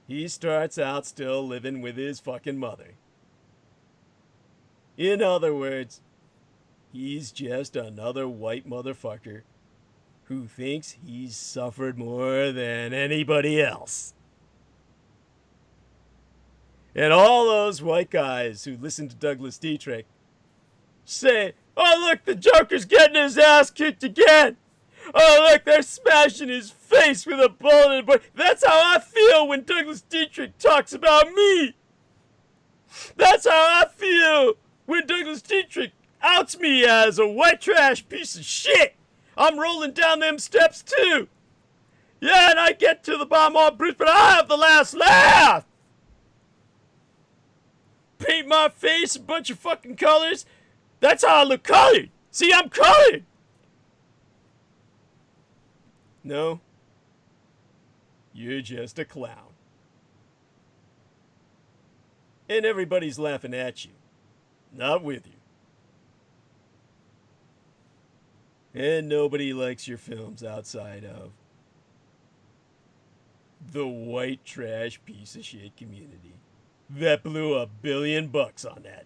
he starts out still living with his fucking mother. In other words, he's just another white motherfucker who thinks he's suffered more than anybody else. And all those white guys who listen to Douglas Dietrich say, oh look, the Joker's getting his ass kicked again. Oh look, they're smashing his face with a bullet in the brain. That's how I feel when Douglas Dietrich talks about me. That's how I feel when Douglas Dietrich outs me as a white trash piece of shit. I'm rolling down them steps too. Yeah, and I get to the bottom all bruised, but I have the last laugh. Paint my face a bunch of fucking colors. That's how I look colored. See, I'm colored. No, you're just a clown. And everybody's laughing at you, not with you. And nobody likes your films outside of the white trash piece of shit community that blew $1 billion on that.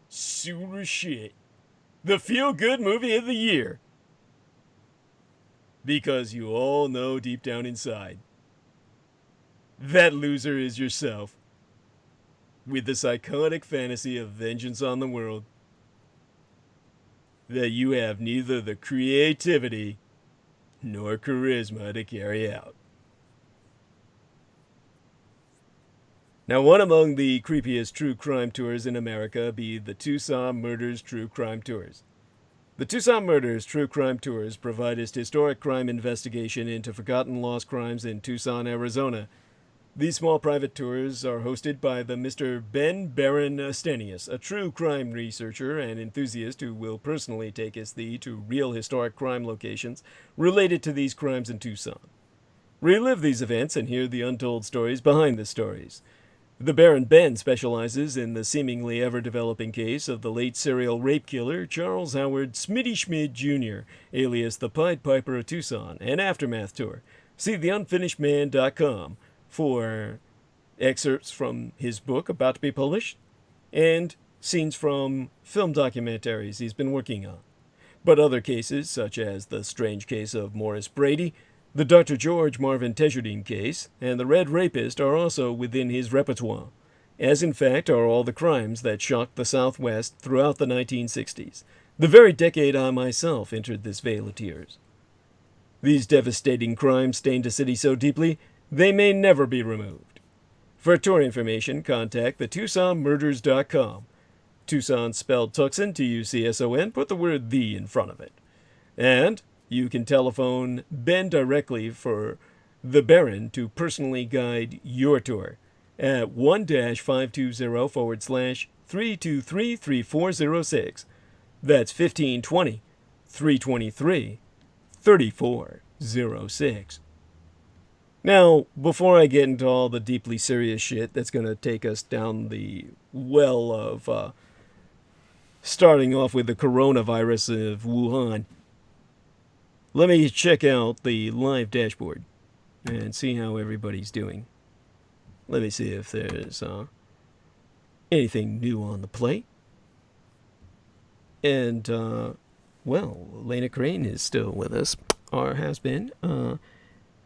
Super shit. The feel-good movie of the year. Because you all know deep down inside, that loser is yourself. With the psychotic fantasy of vengeance on the world that you have neither the creativity nor charisma to carry out. Now, one among the creepiest true crime tours in America be the Tucson Murders True Crime Tours. The Tucson Murders True Crime Tours provide a historic crime investigation into forgotten lost crimes in Tucson, Arizona. These small private tours are hosted by the Mr. Ben Baron Stenius, a true crime researcher and enthusiast who will personally take us to real historic crime locations related to these crimes in Tucson. Relive these events and hear the untold stories behind the stories. The Baron Ben specializes in the seemingly ever-developing case of the late serial rape killer Charles Howard Smitty Schmid Jr., alias the Pied Piper of Tucson, and Aftermath Tour. See theunfinishedman.com for excerpts from his book about to be published and scenes from film documentaries he's been working on. But other cases, such as the strange case of Morris Brady, the Dr. George Marvin Tejardine case, and the Red Rapist are also within his repertoire, as in fact are all the crimes that shocked the Southwest throughout the 1960s, the very decade I myself entered this vale of tears. These devastating crimes stained a city so deeply, they may never be removed. For tour information, contact the TucsonMurders.com. Tucson spelled Tucson, Tucson, put the word "the" in front of it. And you can telephone Ben directly for the Baron to personally guide your tour at 1-520/323-3406. That's 1520-323-3406. Now, before I get into all the deeply serious shit that's going to take us down the well of starting off with the coronavirus of Wuhan, let me check out the live dashboard and see how everybody's doing. Let me see if there's anything new on the plate. And, well, Lena Crane is still with us, or has been.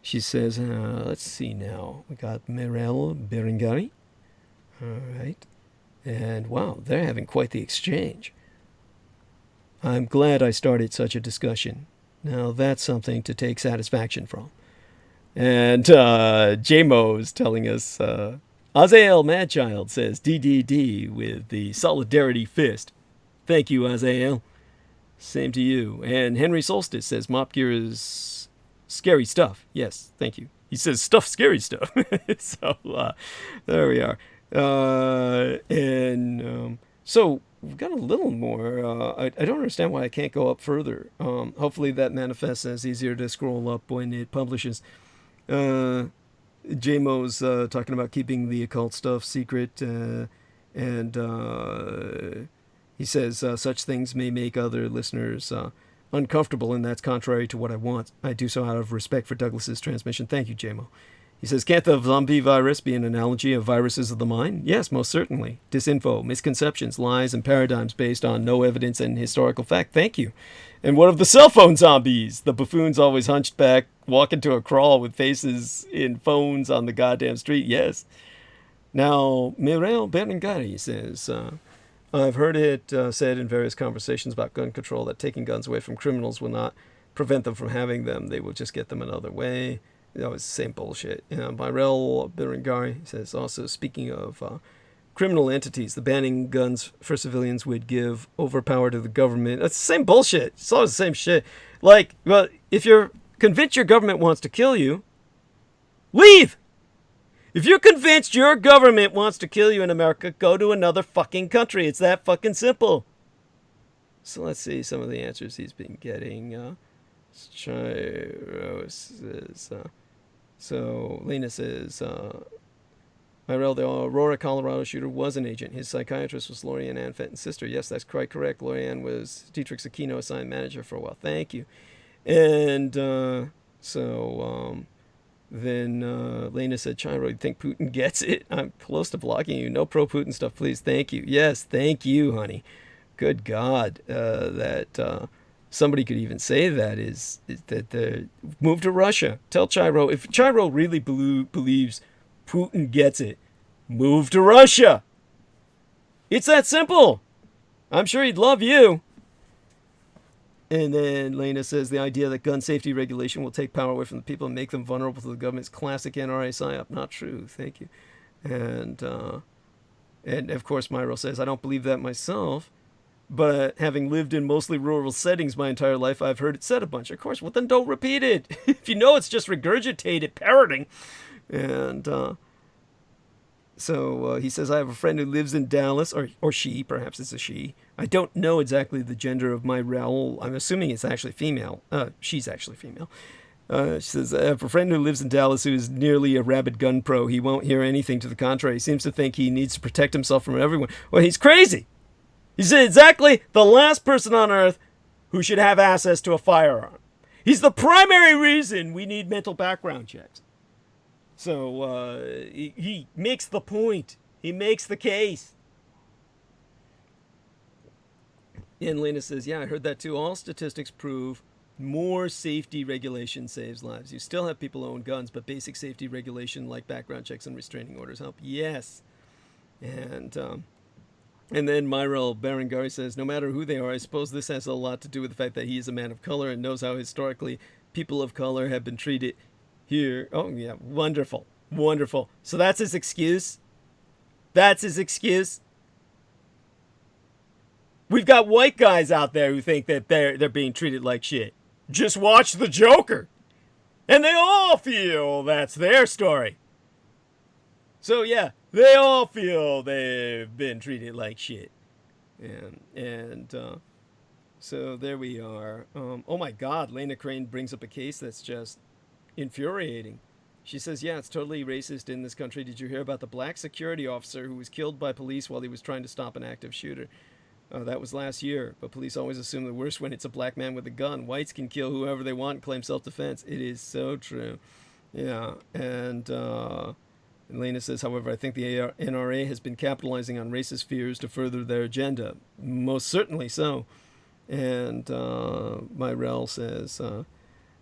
She says, let's see now. We got Mirel Berengari. All right. And, wow, they're having quite the exchange. I'm glad I started such a discussion. Now, that's something to take satisfaction from. And J-Mo's telling us, Azael Madchild says, DDD with the solidarity fist. Thank you, Azael. Same to you. And Henry Solstice says, Mop Gear is scary stuff. Yes, thank you. He says stuff, scary stuff. So, there we are. So, we've got a little more. I don't understand why I can't go up further. Hopefully that manifests as easier to scroll up when it publishes. J-Mo's talking about keeping the occult stuff secret, and he says such things may make other listeners uncomfortable, and that's contrary to what I want. I do so out of respect for Douglas's transmission. Thank you, J-Mo. He says, can't the zombie virus be an analogy of viruses of the mind? Yes, most certainly. Disinfo, misconceptions, lies, and paradigms based on no evidence and historical fact. Thank you. And what of the cell phone zombies? The buffoons always hunched back, walking to a crawl with faces in phones on the goddamn street. Yes. Now, Mirel Berengari says, I've heard it said in various conversations about gun control that taking guns away from criminals will not prevent them from having them. They will just get them another way. That was the same bullshit. Mirel Berengari says, also, speaking of criminal entities, the banning guns for civilians would give overpower to the government. That's the same bullshit. It's always the same shit. Like, well, if you're convinced your government wants to kill you, leave! If you're convinced your government wants to kill you in America, go to another fucking country. It's that fucking simple. So let's see some of the answers he's been getting. So Lena says, Mirel, the Aurora, Colorado shooter was an agent. His psychiatrist was Lorianne Ann Fenton's sister. Yes, that's quite correct. Lorianne was Dietrich's Aquino assigned manager for a while. Thank you. And then Lena said, Chiro, you think Putin gets it? I'm close to blocking you. No pro-Putin stuff, please. Thank you. Yes, thank you, honey. Good God, that somebody could even say that is that move to Russia. Tell Chiro, if Chiro really believes Putin gets it, move to Russia. It's that simple. I'm sure he'd love you. And then Lena says the idea that gun safety regulation will take power away from the people and make them vulnerable to the government's classic NRA psyop. Not true. Thank you. And of course, Myro says, I don't believe that myself, but having lived in mostly rural settings my entire life, I've heard it said a bunch. Of course, well, then don't repeat it. If you know it's just regurgitated parroting. And so he says, I have a friend who lives in Dallas, or she, perhaps it's a she. I don't know exactly the gender of my Raoul. I'm assuming it's actually female. She's actually female. She says, I have a friend who lives in Dallas who is nearly a rabid gun pro. He won't hear anything to the contrary. He seems to think he needs to protect himself from everyone. Well, he's crazy. He's exactly the last person on earth who should have access to a firearm. He's the primary reason we need mental background checks. So he makes the point. He makes the case. And Lena says, yeah, I heard that too. All statistics prove more safety regulation saves lives. You still have people who own guns, but basic safety regulation like background checks and restraining orders help. Yes. And then Myrel Berengari says, no matter who they are, I suppose this has a lot to do with the fact that he is a man of color and knows how historically people of color have been treated here. Oh, yeah, wonderful, wonderful. So that's his excuse? That's his excuse? We've got white guys out there who think that they're being treated like shit. Just watch the Joker. And they all feel that's their story. So yeah, they all feel they've been treated like shit. And so there we are. Oh my God, Lena Crane brings up a case that's just infuriating. She says, yeah, it's totally racist in this country. Did you hear about the black security officer who was killed by police while he was trying to stop an active shooter? That was last year, but police always assume the worst when it's a black man with a gun. Whites can kill whoever they want and claim self-defense. It is so true. Yeah, and Lena says, however, I think the NRA has been capitalizing on racist fears to further their agenda. Most certainly so. And Myrell says,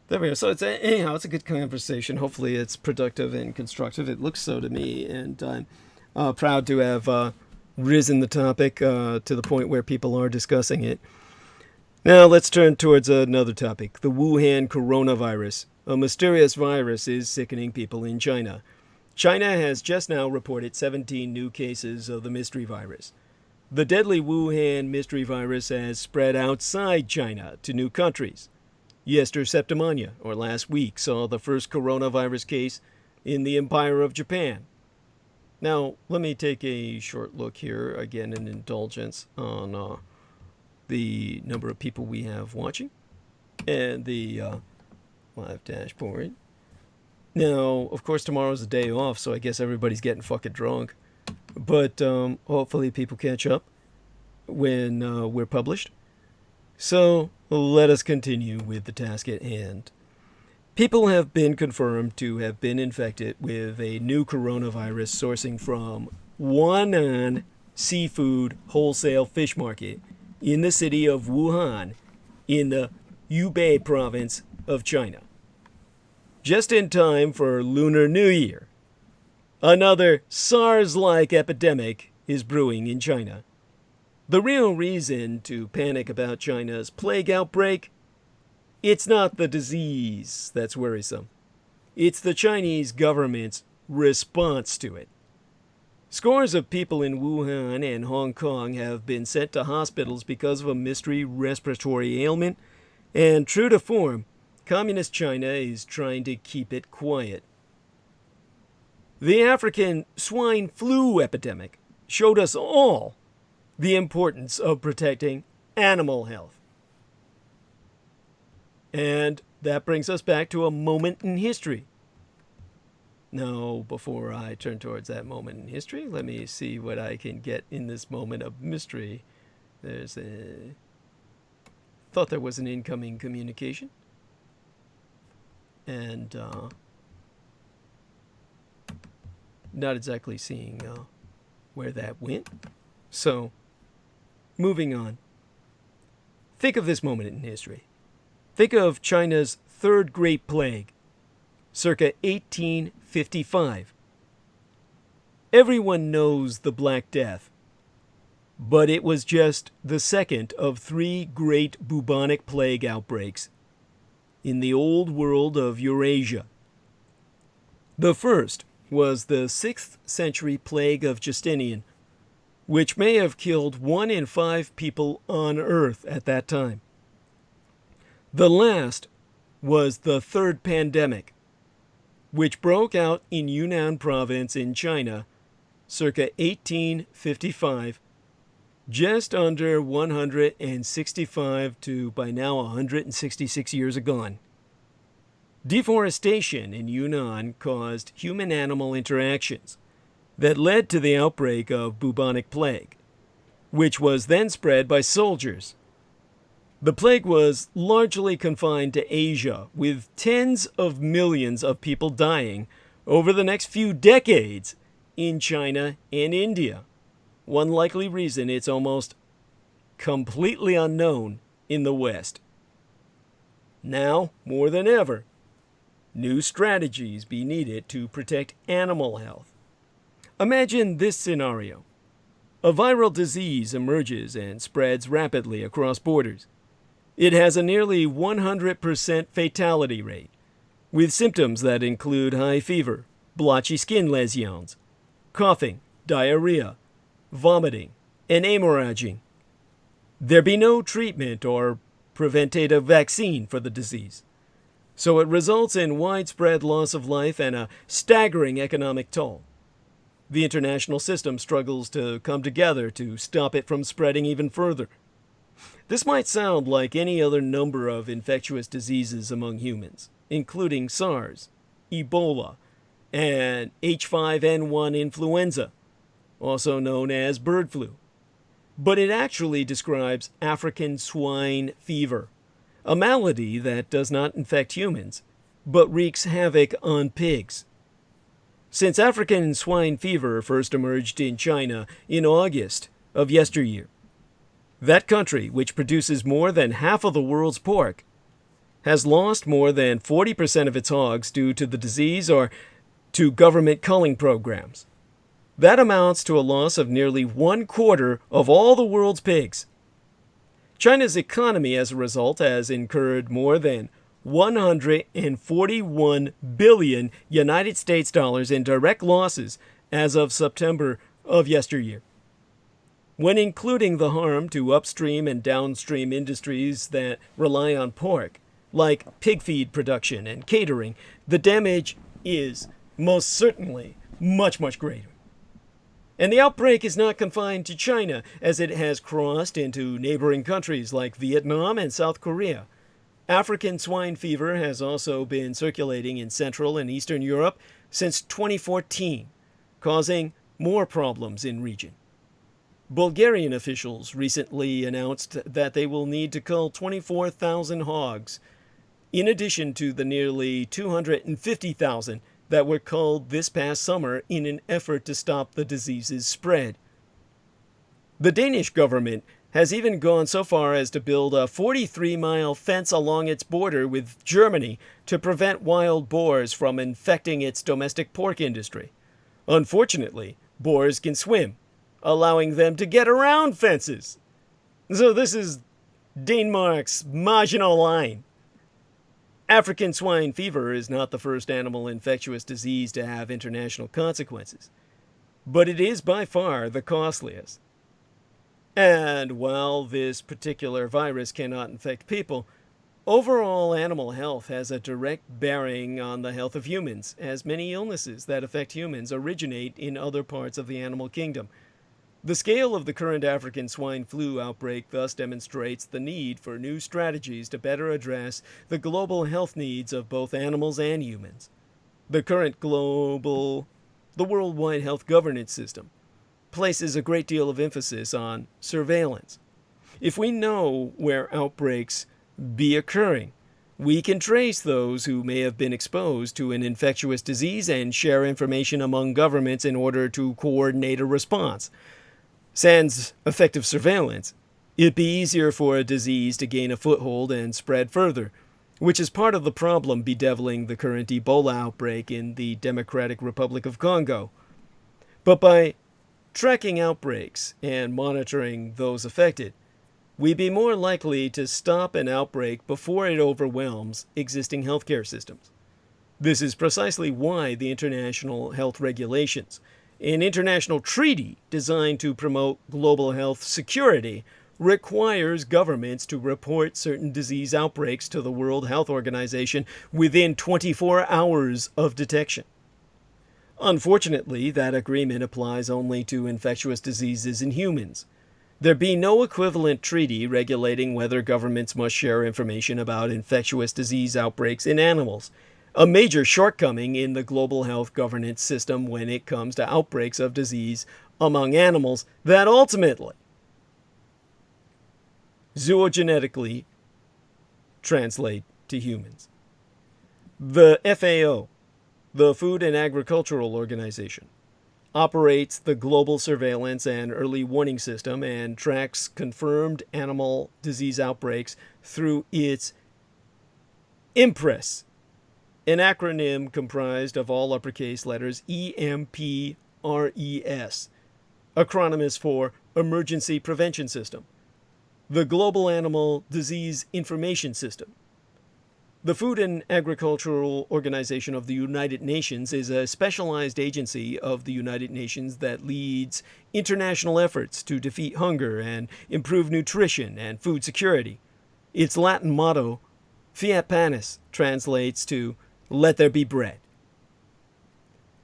there we go. So anyhow, it's a good conversation. Hopefully it's productive and constructive. It looks so to me. And I'm proud to have risen the topic to the point where people are discussing it. Now let's turn towards another topic. The Wuhan coronavirus. A mysterious virus is sickening people in China. China has just now reported 17 new cases of the mystery virus. The deadly Wuhan mystery virus has spread outside China to new countries. Yester Septimania, or last week, saw the first coronavirus case in the Empire of Japan. Now, let me take a short look here, again, an indulgence on the number of people we have watching and the live dashboard. Now, of course, tomorrow's a day off, so I guess everybody's getting fucking drunk. But hopefully people catch up when we're published. So let us continue with the task at hand. People have been confirmed to have been infected with a new coronavirus sourcing from Huanan Seafood Wholesale Fish Market in the city of Wuhan in the Hubei province of China. Just in time for Lunar New Year. Another SARS-like epidemic is brewing in China. The real reason to panic about China's plague outbreak? It's not the disease that's worrisome. It's the Chinese government's response to it. Scores of people in Wuhan and Hong Kong have been sent to hospitals because of a mystery respiratory ailment, and true to form, Communist China is trying to keep it quiet. The African swine flu epidemic showed us all the importance of protecting animal health. And that brings us back to a moment in history. Now, before I turn towards that moment in history, let me see what I can get in this moment of mystery. Thought there was an incoming communication. And not exactly seeing where that went. So, moving on. Think of this moment in history. Think of China's Third Great Plague, circa 1855. Everyone knows the Black Death, but it was just the second of three great bubonic plague outbreaks in the old world of Eurasia. The first was the 6th century plague of Justinian, which may have killed 1 in 5 people on Earth at that time. The last was the third pandemic, which broke out in Yunnan province in China, circa 1855, just under 165 to by now 166 years agone. Deforestation in Yunnan caused human-animal interactions that led to the outbreak of bubonic plague, which was then spread by soldiers. The plague was largely confined to Asia, with tens of millions of people dying over the next few decades in China and India. One likely reason it's almost completely unknown in the West. Now, more than ever, new strategies be needed to protect animal health. Imagine this scenario. A viral disease emerges and spreads rapidly across borders. It has a nearly 100% fatality rate, with symptoms that include high fever, blotchy skin lesions, coughing, diarrhea, vomiting, and hemorrhaging. There be no treatment or preventative vaccine for the disease. So it results in widespread loss of life and a staggering economic toll. The international system struggles to come together to stop it from spreading even further. This might sound like any other number of infectious diseases among humans, including SARS, Ebola, and H5N1 influenza, also known as bird flu. But it actually describes African swine fever, a malady that does not infect humans, but wreaks havoc on pigs. Since African swine fever first emerged in China in August of yesteryear, that country, which produces more than half of the world's pork, has lost more than 40% of its hogs due to the disease or to government culling programs. That amounts to a loss of nearly 1/4 of all the world's pigs. China's economy, as a result, has incurred more than 141 billion United States dollars in direct losses as of September of yesteryear. When including the harm to upstream and downstream industries that rely on pork, like pig feed production and catering, the damage is most certainly much, much greater. And the outbreak is not confined to China, as it has crossed into neighboring countries like Vietnam and South Korea. African swine fever has also been circulating in Central and Eastern Europe since 2014, causing more problems in region. Bulgarian officials recently announced that they will need to cull 24,000 hogs, in addition to the nearly 250,000 that were culled this past summer in an effort to stop the disease's spread. The Danish government has even gone so far as to build a 43-mile fence along its border with Germany to prevent wild boars from infecting its domestic pork industry. Unfortunately, boars can swim, allowing them to get around fences. So this is Denmark's marginal line. African swine fever is not the first animal infectious disease to have international consequences, but it is by far the costliest. And while this particular virus cannot infect people, overall animal health has a direct bearing on the health of humans, as many illnesses that affect humans originate in other parts of the animal kingdom. The scale of the current African swine flu outbreak thus demonstrates the need for new strategies to better address the global health needs of both animals and humans. The current worldwide health governance system places a great deal of emphasis on surveillance. If we know where outbreaks be occurring, we can trace those who may have been exposed to an infectious disease and share information among governments in order to coordinate a response. Sans effective surveillance, it'd be easier for a disease to gain a foothold and spread further, which is part of the problem bedeviling the current Ebola outbreak in the Democratic Republic of Congo. But by tracking outbreaks and monitoring those affected, we'd be more likely to stop an outbreak before it overwhelms existing healthcare systems. This is precisely why the international health regulations, an international treaty designed to promote global health security, requires governments to report certain disease outbreaks to the World Health Organization within 24 hours of detection. Unfortunately, that agreement applies only to infectious diseases in humans. There be no equivalent treaty regulating whether governments must share information about infectious disease outbreaks in animals, a major shortcoming in the global health governance system when it comes to outbreaks of disease among animals that ultimately zoogenetically translate to humans. The FAO, the Food and Agricultural Organization, operates the global surveillance and early warning system and tracks confirmed animal disease outbreaks through its IMPRES, an acronym comprised of all uppercase letters EMPRES, acronymous for Emergency Prevention System, the Global Animal Disease Information System. The Food and Agricultural Organization of the United Nations is a specialized agency of the United Nations that leads international efforts to defeat hunger and improve nutrition and food security. Its Latin motto, Fiat Panis translates to let there be bread.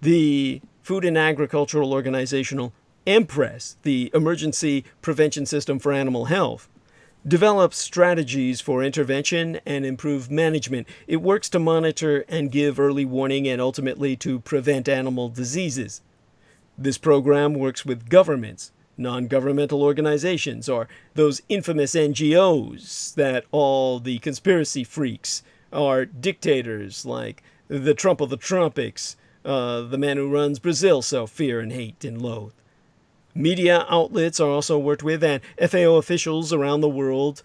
The Food and Agricultural Organizational EMPRESS, the Emergency Prevention System for Animal Health, develops strategies for intervention and improved management. It works to monitor and give early warning and ultimately to prevent animal diseases. This program works with governments, non-governmental organizations, or those infamous NGOs that all the conspiracy freaks are dictators like the Trump of the Tropics, the man who runs Brazil, so fear and hate and loathe. Media outlets are also worked with, and FAO officials around the world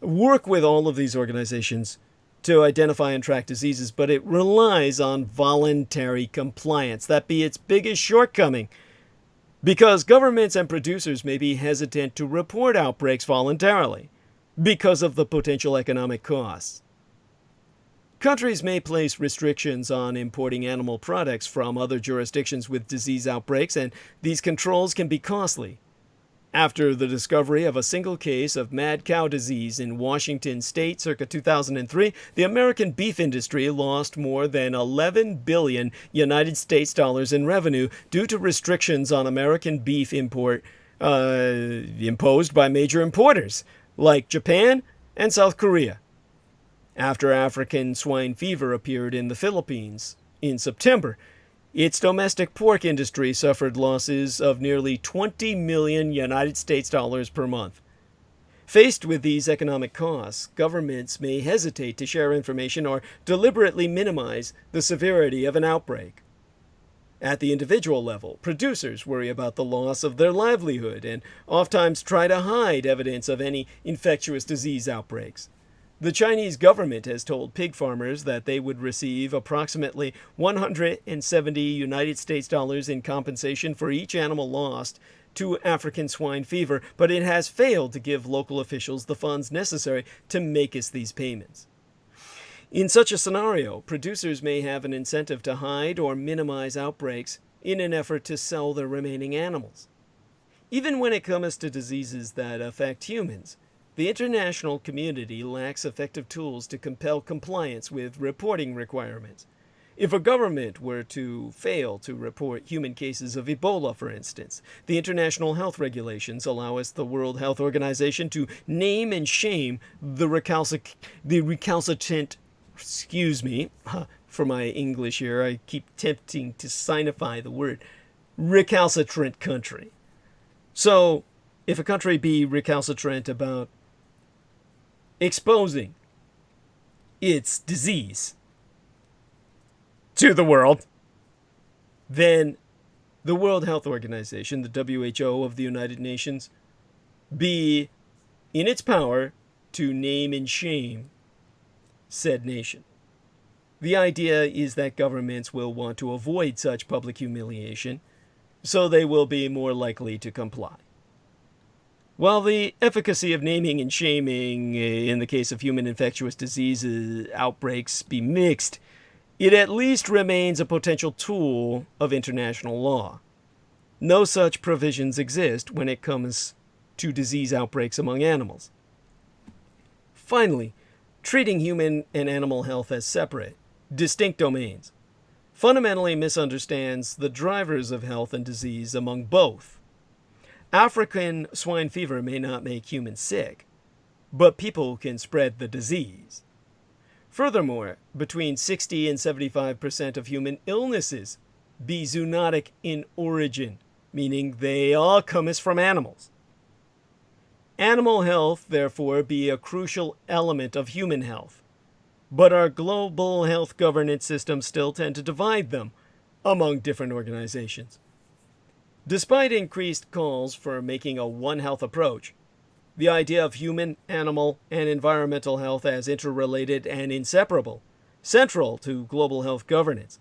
work with all of these organizations to identify and track diseases, but it relies on voluntary compliance. That be its biggest shortcoming, because governments and producers may be hesitant to report outbreaks voluntarily because of the potential economic costs. Countries may place restrictions on importing animal products from other jurisdictions with disease outbreaks, and these controls can be costly. After the discovery of a single case of mad cow disease in Washington state circa 2003, the American beef industry lost more than 11 billion United States dollars in revenue due to restrictions on American beef import imposed by major importers like Japan and South Korea. After African swine fever appeared in the Philippines in September, its domestic pork industry suffered losses of nearly 20 million United States dollars per month. Faced with these economic costs, governments may hesitate to share information or deliberately minimize the severity of an outbreak. At the individual level, producers worry about the loss of their livelihood and oftentimes try to hide evidence of any infectious disease outbreaks. The Chinese government has told pig farmers that they would receive approximately 170 United States dollars in compensation for each animal lost to African swine fever, but it has failed to give local officials the funds necessary to make us these payments. In such a scenario, producers may have an incentive to hide or minimize outbreaks in an effort to sell their remaining animals. Even when it comes to diseases that affect humans, the international community lacks effective tools to compel compliance with reporting requirements. If a government were to fail to report human cases of Ebola, for instance, the international health regulations allow us, the World Health Organization, to name and shame the recalcitrant, for my English here, I keep tempting to signify the word, recalcitrant country. So, if a country be recalcitrant about exposing its disease to the world, then the World Health Organization, the WHO of the United Nations, be in its power to name and shame said nation. The idea is that governments will want to avoid such public humiliation, so they will be more likely to comply. While the efficacy of naming and shaming in the case of human infectious disease outbreaks be mixed, it at least remains a potential tool of international law. No such provisions exist when it comes to disease outbreaks among animals. Finally, treating human and animal health as separate, distinct domains fundamentally misunderstands the drivers of health and disease among both. African swine fever may not make humans sick, but people can spread the disease. Furthermore, between 60 and 75% of human illnesses be zoonotic in origin, meaning they all come from animals. Animal health, therefore, be a crucial element of human health, but our global health governance systems still tend to divide them among different organizations. Despite increased calls for making a One Health approach, the idea of human, animal, and environmental health as interrelated and inseparable, central to global health governance,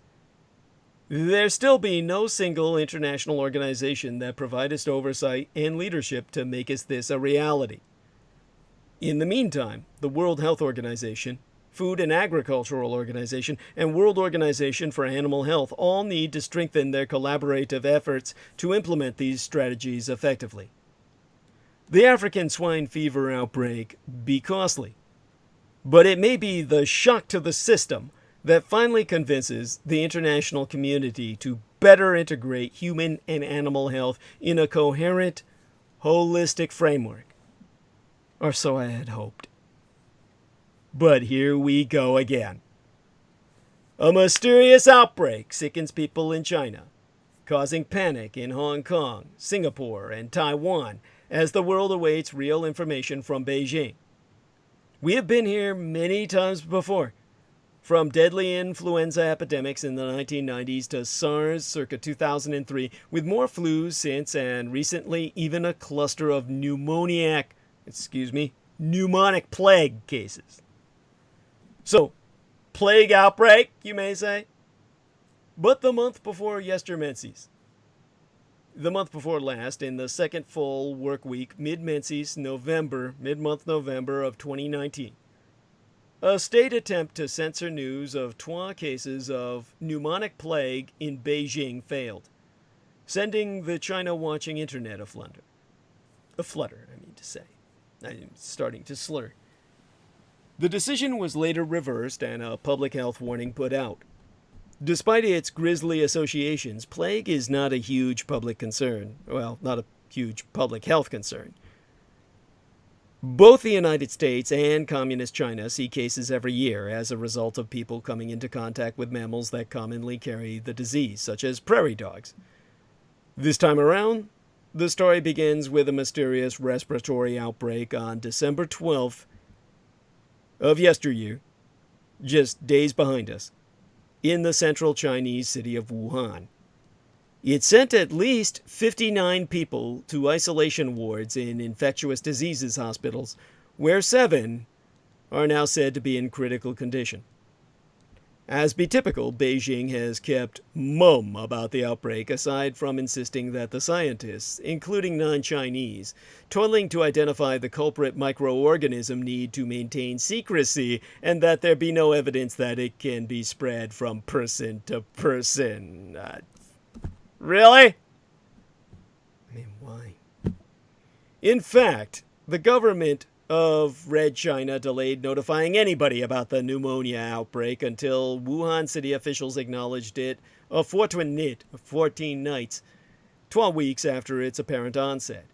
there still be no single international organization that provides oversight and leadership to make us this a reality. In the meantime, the World Health Organization, Food and Agricultural Organization, and World Organization for Animal Health all need to strengthen their collaborative efforts to implement these strategies effectively. The African swine fever outbreak be costly. But it may be the shock to the system that finally convinces the international community to better integrate human and animal health in a coherent, holistic framework. Or so I had hoped. But here we go again. A mysterious outbreak sickens people in China, causing panic in Hong Kong, Singapore, and Taiwan as the world awaits real information from Beijing. We have been here many times before, from deadly influenza epidemics in the 1990s to SARS circa 2003, with more flus since, and recently even a cluster of pneumonic plague cases. So, plague outbreak, you may say? But the month before yestermenses, the month before last, in the second full work week, mid-menses, mid-month November of 2019, a state attempt to censor news of 2 cases of pneumonic plague in Beijing failed, sending the China-watching internet aflutter. I'm starting to slur. The decision was later reversed and a public health warning put out. Despite its grisly associations, plague is not a huge public concern. Well, not a huge public health concern. Both the United States and Communist China see cases every year as a result of people coming into contact with mammals that commonly carry the disease, such as prairie dogs. This time around, the story begins with a mysterious respiratory outbreak on December 12th of yesteryear, just days behind us, in the central Chinese city of Wuhan. It sent at least 59 people to isolation wards in infectious diseases hospitals, where 7 are now said to be in critical condition. As be typical, Beijing has kept mum about the outbreak, aside from insisting that the scientists, including non-Chinese, toiling to identify the culprit microorganism need to maintain secrecy, and that there be no evidence that it can be spread from person to person. Really? I mean, why? In fact, the government of Red China delayed notifying anybody about the pneumonia outbreak until Wuhan city officials acknowledged it a fortnight, 14 nights, 12 weeks after its apparent onset.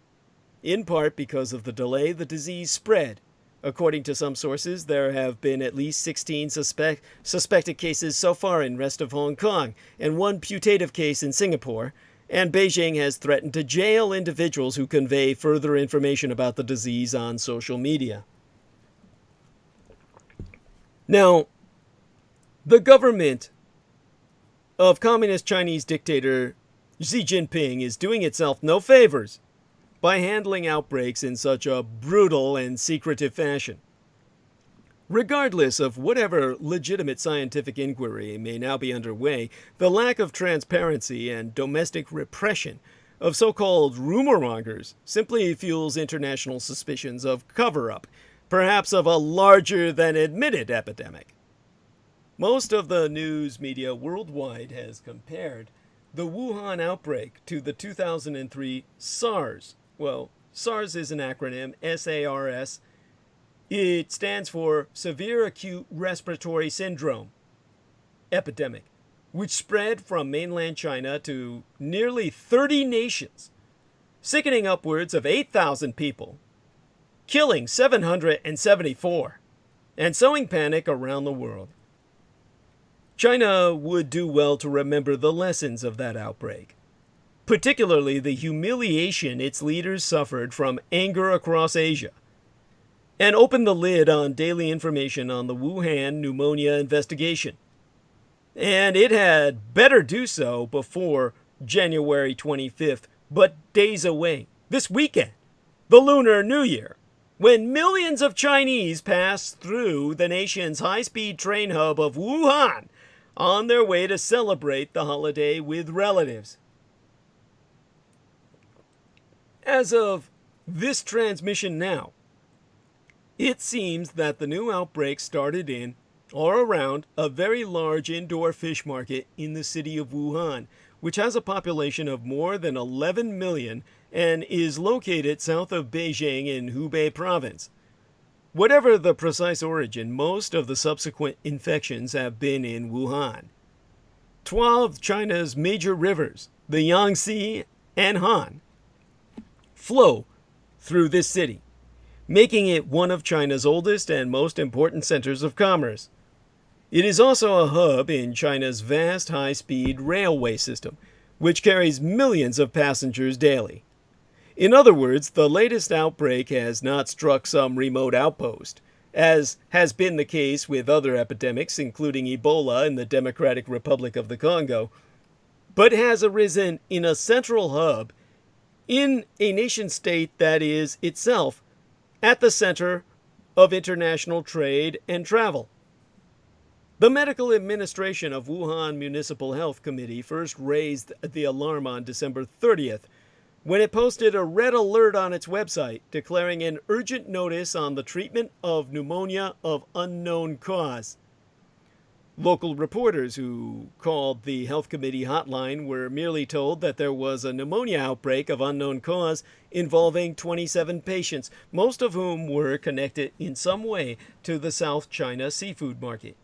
In part because of the delay, the disease spread. According to some sources, there have been at least 16 suspected cases so far in rest of Hong Kong, and 1 putative case in Singapore, and Beijing has threatened to jail individuals who convey further information about the disease on social media. Now, the government of Communist Chinese dictator Xi Jinping is doing itself no favors by handling outbreaks in such a brutal and secretive fashion. Regardless of whatever legitimate scientific inquiry may now be underway, the lack of transparency and domestic repression of so-called rumormongers simply fuels international suspicions of cover-up, perhaps of a larger-than-admitted epidemic. Most of the news media worldwide has compared the Wuhan outbreak to the 2003 SARS. Well, SARS is an acronym, SARS. It stands for Severe Acute Respiratory Syndrome Epidemic, which spread from mainland China to nearly 30 nations, sickening upwards of 8,000 people, killing 774, and sowing panic around the world. China would do well to remember the lessons of that outbreak, particularly the humiliation its leaders suffered from anger across Asia, and open the lid on daily information on the Wuhan pneumonia investigation. And it had better do so before January 25th, but days away, this weekend, the Lunar New Year, when millions of Chinese pass through the nation's high-speed train hub of Wuhan on their way to celebrate the holiday with relatives. As of this transmission now, it seems that the new outbreak started in or around a very large indoor fish market in the city of Wuhan, which has a population of more than 11 million and is located south of Beijing in Hubei province. Whatever the precise origin, most of the subsequent infections have been in Wuhan. 12 China's major rivers, the Yangtze and Han, flow through this city, making it one of China's oldest and most important centers of commerce. It is also a hub in China's vast high-speed railway system, which carries millions of passengers daily. In other words, the latest outbreak has not struck some remote outpost, as has been the case with other epidemics, including Ebola in the Democratic Republic of the Congo, but has arisen in a central hub in a nation-state that is itself at the center of international trade and travel. The Medical Administration of Wuhan Municipal Health Committee first raised the alarm on December 30th when it posted a red alert on its website declaring an urgent notice on the treatment of pneumonia of unknown cause. Local reporters who called the health committee hotline were merely told that there was a pneumonia outbreak of unknown cause involving 27 patients, most of whom were connected in some way to the South China seafood market.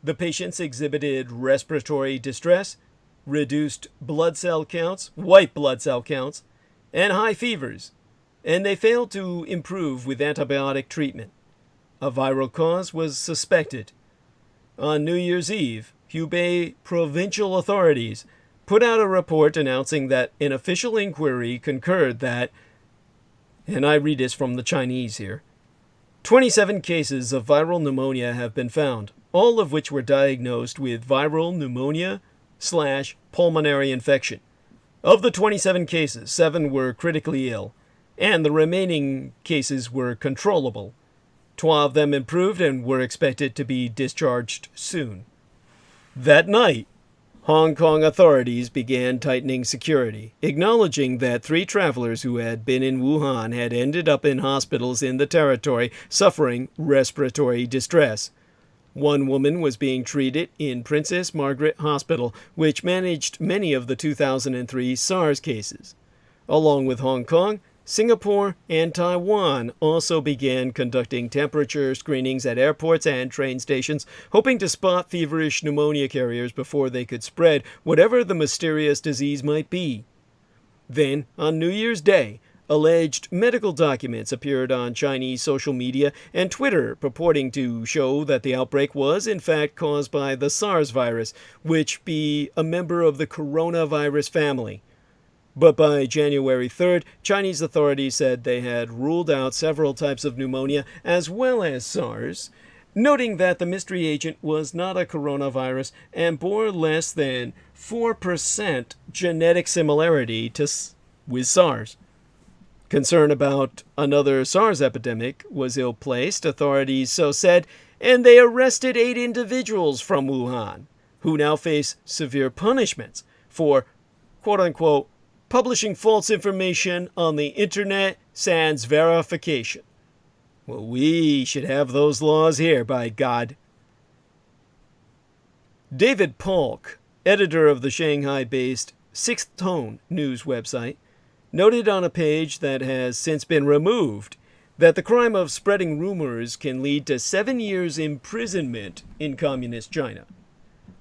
The patients exhibited respiratory distress, reduced blood cell counts, white blood cell counts, and high fevers, and they failed to improve with antibiotic treatment. A viral cause was suspected. On New Year's Eve, Hubei provincial authorities put out a report announcing that an official inquiry concurred that, and I read this from the Chinese here, 27 cases of viral pneumonia have been found, all of which were diagnosed with viral pneumonia/pulmonary infection. Of the 27 cases, 7 were critically ill, and the remaining cases were controllable. 12 of them improved and were expected to be discharged soon. That night, Hong Kong authorities began tightening security, acknowledging that 3 travelers who had been in Wuhan had ended up in hospitals in the territory suffering respiratory distress. One woman was being treated in Princess Margaret Hospital, which managed many of the 2003 SARS cases. Along with Hong Kong, Singapore and Taiwan also began conducting temperature screenings at airports and train stations, hoping to spot feverish pneumonia carriers before they could spread whatever the mysterious disease might be. Then, on New Year's Day, alleged medical documents appeared on Chinese social media and Twitter purporting to show that the outbreak was, in fact, caused by the SARS virus, which be a member of the coronavirus family. But by January 3rd, Chinese authorities said they had ruled out several types of pneumonia as well as SARS, noting that the mystery agent was not a coronavirus and bore less than 4% genetic similarity with SARS. Concern about another SARS epidemic was ill-placed, authorities so said, and they arrested 8 individuals from Wuhan, who now face severe punishments for, quote-unquote, publishing false information on the internet sans verification. Well, we should have those laws here, by God. David Polk, editor of the Shanghai-based Sixth Tone news website, noted on a page that has since been removed that the crime of spreading rumors can lead to 7 years imprisonment in communist China.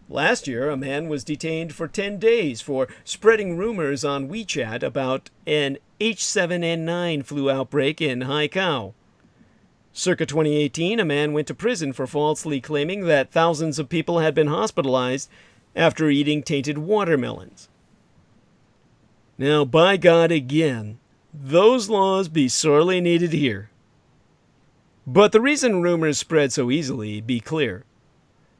Last year, a man was detained for 10 days for spreading rumors on WeChat about an H7N9 flu outbreak in Haikou. Circa 2018, a man went to prison for falsely claiming that thousands of people had been hospitalized after eating tainted watermelons. Now, by God again, those laws be sorely needed here. But the reason rumors spread so easily be clear.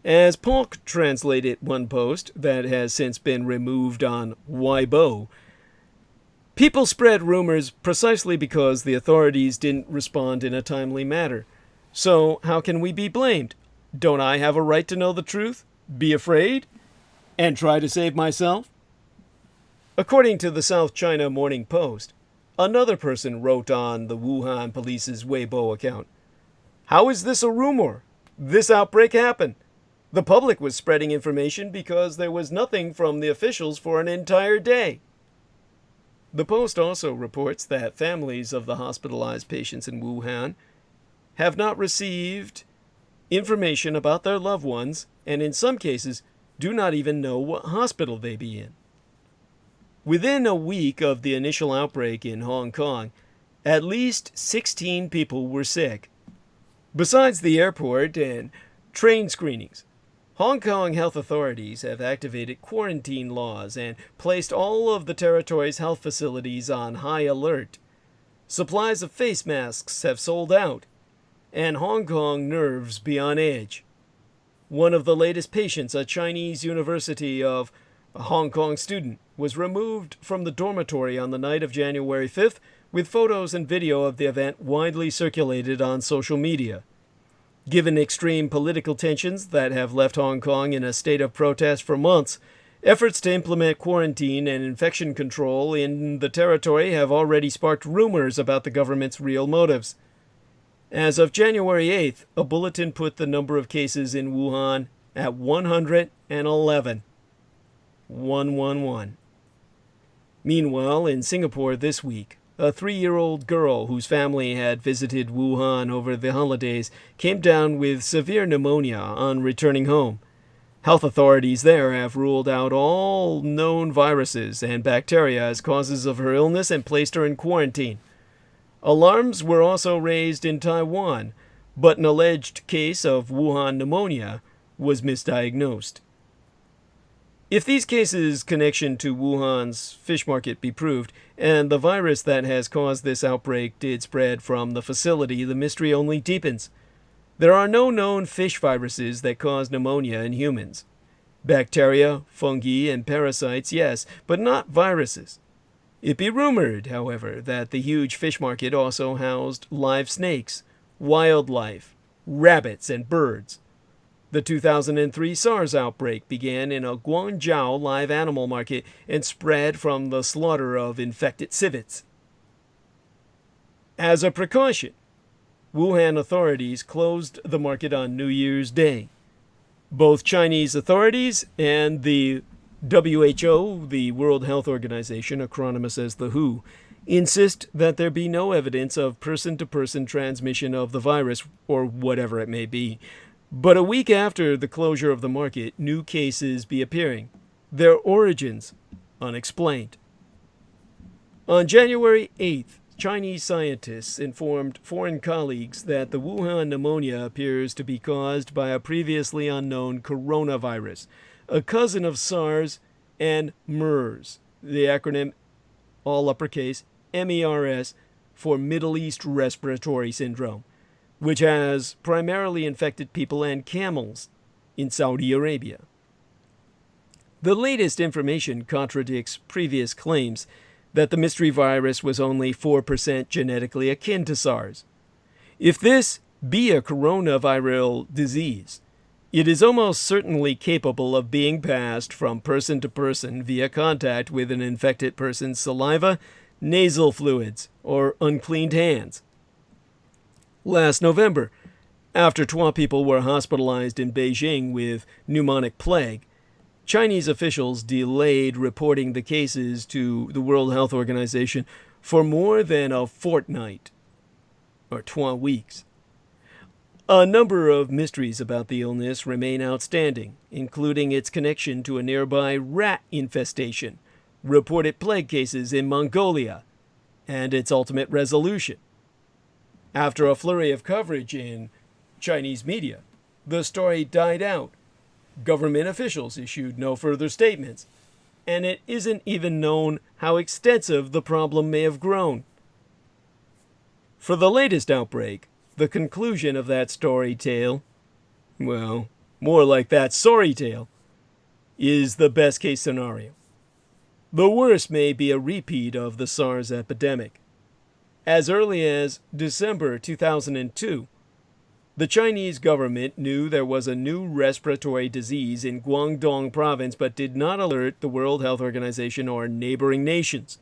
As Polk translated one post that has since been removed on Weibo, people spread rumors precisely because the authorities didn't respond in a timely manner. So how can we be blamed? Don't I have a right to know the truth, be afraid, and try to save myself? According to the South China Morning Post, another person wrote on the Wuhan police's Weibo account, "How is this a rumor? This outbreak happened. The public was spreading information because there was nothing from the officials for an entire day." The Post also reports that families of the hospitalized patients in Wuhan have not received information about their loved ones, and in some cases, do not even know what hospital they be in. Within a week of the initial outbreak in Hong Kong, at least 16 people were sick. Besides the airport and train screenings, Hong Kong health authorities have activated quarantine laws and placed all of the territory's health facilities on high alert. Supplies of face masks have sold out, and Hong Kong nerves be on edge. One of the latest patients, a Chinese University of a Hong Kong student, was removed from the dormitory on the night of January 5th, with photos and video of the event widely circulated on social media. Given extreme political tensions that have left Hong Kong in a state of protest for months, efforts to implement quarantine and infection control in the territory have already sparked rumors about the government's real motives. As of January 8th, a bulletin put the number of cases in Wuhan at 111. 111. Meanwhile, in Singapore this week, a 3-year-old girl whose family had visited Wuhan over the holidays came down with severe pneumonia on returning home. Health authorities there have ruled out all known viruses and bacteria as causes of her illness and placed her in quarantine. Alarms were also raised in Taiwan, but an alleged case of Wuhan pneumonia was misdiagnosed. If these cases' connection to Wuhan's fish market be proved, and the virus that has caused this outbreak did spread from the facility, the mystery only deepens. There are no known fish viruses that cause pneumonia in humans. Bacteria, fungi, and parasites, yes, but not viruses. It be rumored, however, that the huge fish market also housed live snakes, wildlife, rabbits, and birds. The 2003 SARS outbreak began in a Guangzhou live animal market and spread from the slaughter of infected civets. As a precaution, Wuhan authorities closed the market on New Year's Day. Both Chinese authorities and the WHO, the World Health Organization, acronymous as the WHO, insist that there be no evidence of person-to-person transmission of the virus, or whatever it may be. But a week after the closure of the market, new cases be appearing, their origins unexplained. On January 8th, Chinese scientists informed foreign colleagues that the Wuhan pneumonia appears to be caused by a previously unknown coronavirus, a cousin of SARS and MERS, the acronym all uppercase MERS for Middle East Respiratory Syndrome, which has primarily infected people and camels in Saudi Arabia. The latest information contradicts previous claims that the mystery virus was only 4% genetically akin to SARS. If this be a coronaviral disease, it is almost certainly capable of being passed from person to person via contact with an infected person's saliva, nasal fluids, or uncleaned hands. Last November, after 12 people were hospitalized in Beijing with pneumonic plague, Chinese officials delayed reporting the cases to the World Health Organization for more than a fortnight, or 12 weeks. A number of mysteries about the illness remain outstanding, including its connection to a nearby rat infestation, reported plague cases in Mongolia, and its ultimate resolution. After a flurry of coverage in Chinese media, the story died out. Government officials issued no further statements, and it isn't even known how extensive the problem may have grown. For the latest outbreak, the conclusion of that story tale, well, more like that sorry tale, is the best case scenario. The worst may be a repeat of the SARS epidemic. As early as December 2002, the Chinese government knew there was a new respiratory disease in Guangdong province but did not alert the World Health Organization or neighboring nations.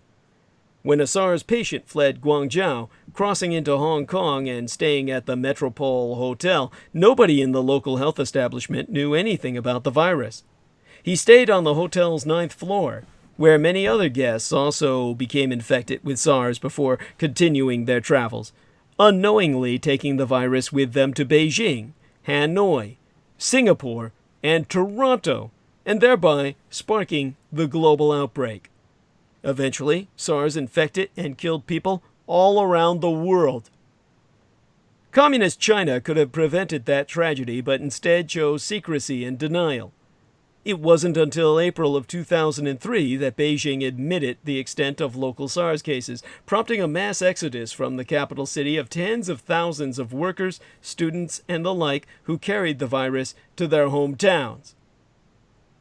When a SARS patient fled Guangzhou, crossing into Hong Kong and staying at the Metropole Hotel, nobody in the local health establishment knew anything about the virus. He stayed on the hotel's 9th floor, where many other guests also became infected with SARS before continuing their travels. unknowingly taking the virus with them to Beijing, Hanoi, Singapore, and Toronto, and thereby sparking the global outbreak. Eventually, SARS infected and killed people all around the world. Communist China could have prevented that tragedy, but instead chose secrecy and denial. It wasn't until April of 2003 that Beijing admitted the extent of local SARS cases, prompting a mass exodus from the capital city of tens of thousands of workers, students, and the like who carried the virus to their hometowns.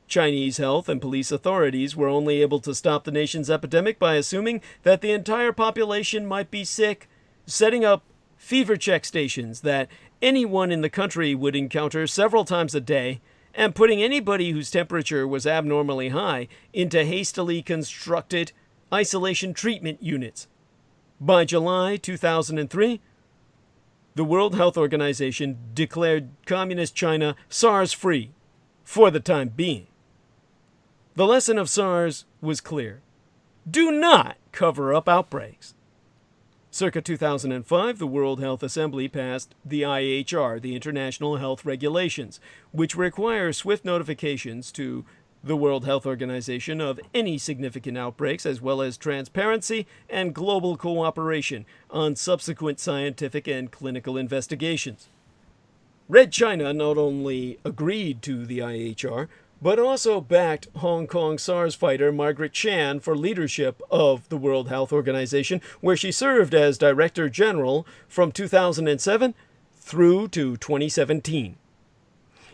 Chinese health and police authorities were only able to stop the nation's epidemic by assuming that the entire population might be sick, setting up fever check stations that anyone in the country would encounter several times a day, and putting anybody whose temperature was abnormally high into hastily constructed isolation treatment units. By July 2003, the World Health Organization declared Communist China SARS-free for the time being. The lesson of SARS was clear. Do not cover up outbreaks. Circa 2005, the World Health Assembly passed the IHR, the International Health Regulations, which require swift notifications to the World Health Organization of any significant outbreaks, as well as transparency and global cooperation on subsequent scientific and clinical investigations. Red China not only agreed to the IHR, but also backed Hong Kong SARS fighter Margaret Chan for leadership of the World Health Organization, where she served as Director General from 2007 through to 2017.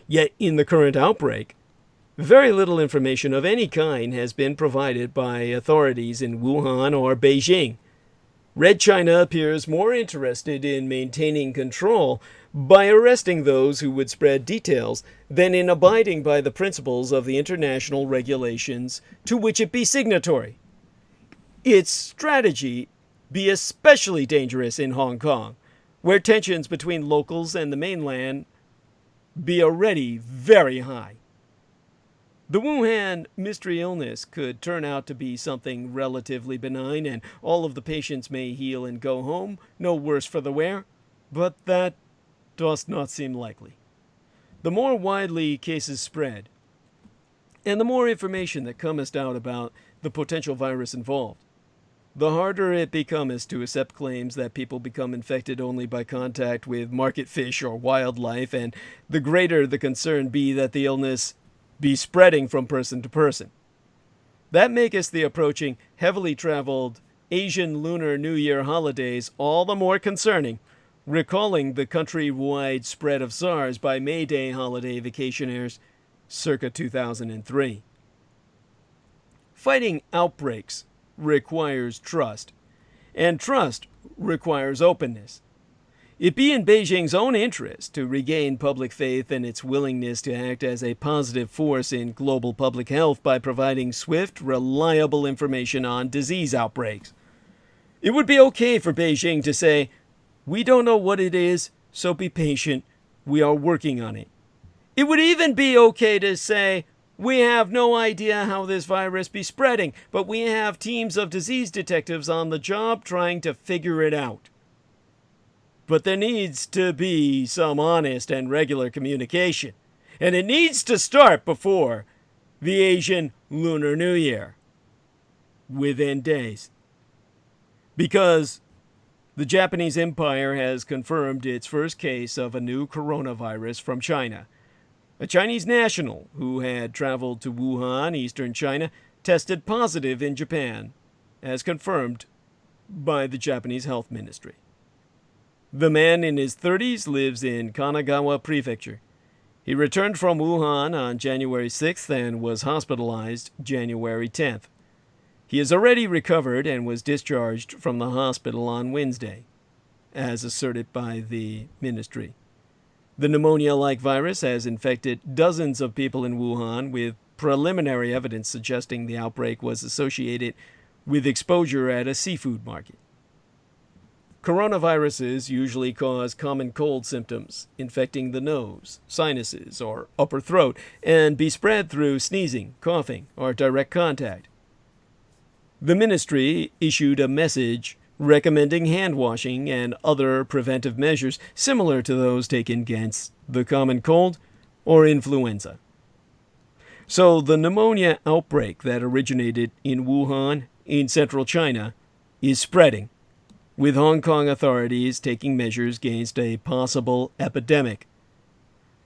Yet in the current outbreak, very little information of any kind has been provided by authorities in Wuhan or Beijing. Red China appears more interested in maintaining control by arresting those who would spread details than in abiding by the principles of the international regulations to which it be signatory. Its strategy be especially dangerous in Hong Kong, where tensions between locals and the mainland be already very high. The Wuhan mystery illness could turn out to be something relatively benign, and all of the patients may heal and go home, no worse for the wear, but that does not seem likely. The more widely cases spread, and the more information that cometh out about the potential virus involved, the harder it becometh to accept claims that people become infected only by contact with market fish or wildlife, and the greater the concern be that the illness be spreading from person to person. That maketh the approaching, heavily traveled Asian Lunar New Year holidays all the more concerning, recalling the country-wide spread of SARS by May Day holiday vacationers circa 2003. Fighting outbreaks requires trust, and trust requires openness. It be in Beijing's own interest to regain public faith and its willingness to act as a positive force in global public health by providing swift, reliable information on disease outbreaks. It would be okay for Beijing to say, "We don't know what it is, so be patient. We are working on it." It would even be okay to say, "We have no idea how this virus be spreading, but we have teams of disease detectives on the job trying to figure it out." But there needs to be some honest and regular communication. And it needs to start before the Asian Lunar New Year. Within days. Because the Japanese Empire has confirmed its first case of a new coronavirus from China. A Chinese national who had traveled to Wuhan, eastern China, tested positive in Japan, as confirmed by the Japanese Health Ministry. The man in his 30s lives in Kanagawa Prefecture. He returned from Wuhan on January 6th and was hospitalized January 10th. He has already recovered and was discharged from the hospital on Wednesday, as asserted by the ministry. The pneumonia-like virus has infected dozens of people in Wuhan, with preliminary evidence suggesting the outbreak was associated with exposure at a seafood market. Coronaviruses usually cause common cold symptoms, infecting the nose, sinuses, or upper throat, and be spread through sneezing, coughing, or direct contact. The ministry issued a message recommending hand washing and other preventive measures similar to those taken against the common cold or influenza. So the pneumonia outbreak that originated in Wuhan in central China is spreading, with Hong Kong authorities taking measures against a possible epidemic.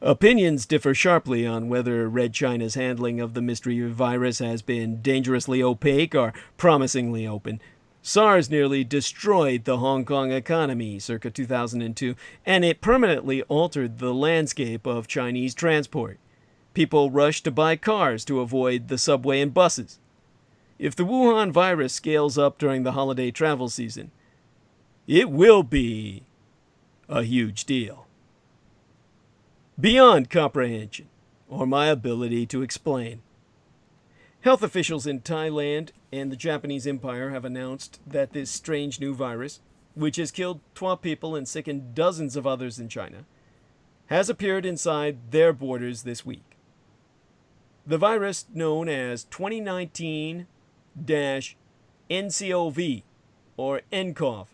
Opinions differ sharply on whether Red China's handling of the mystery virus has been dangerously opaque or promisingly open. SARS nearly destroyed the Hong Kong economy circa 2002, and it permanently altered the landscape of Chinese transport. People rushed to buy cars to avoid the subway and buses. If the Wuhan virus scales up during the holiday travel season, it will be a huge deal. Beyond comprehension, or my ability to explain. Health officials in Thailand and the Japanese Empire have announced that this strange new virus, which has killed 12 people and sickened dozens of others in China, has appeared inside their borders this week. The virus, known as 2019-NCOV, or nCoV.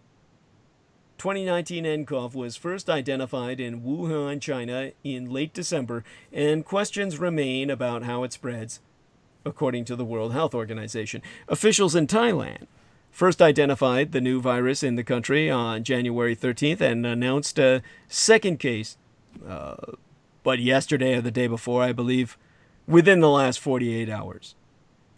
2019 nCoV was first identified in Wuhan, China in late December, and questions remain about how it spreads, according to the World Health Organization. Officials in Thailand first identified the new virus in the country on January 13th and announced a second case, but yesterday or the day before, I believe, within the last 48 hours.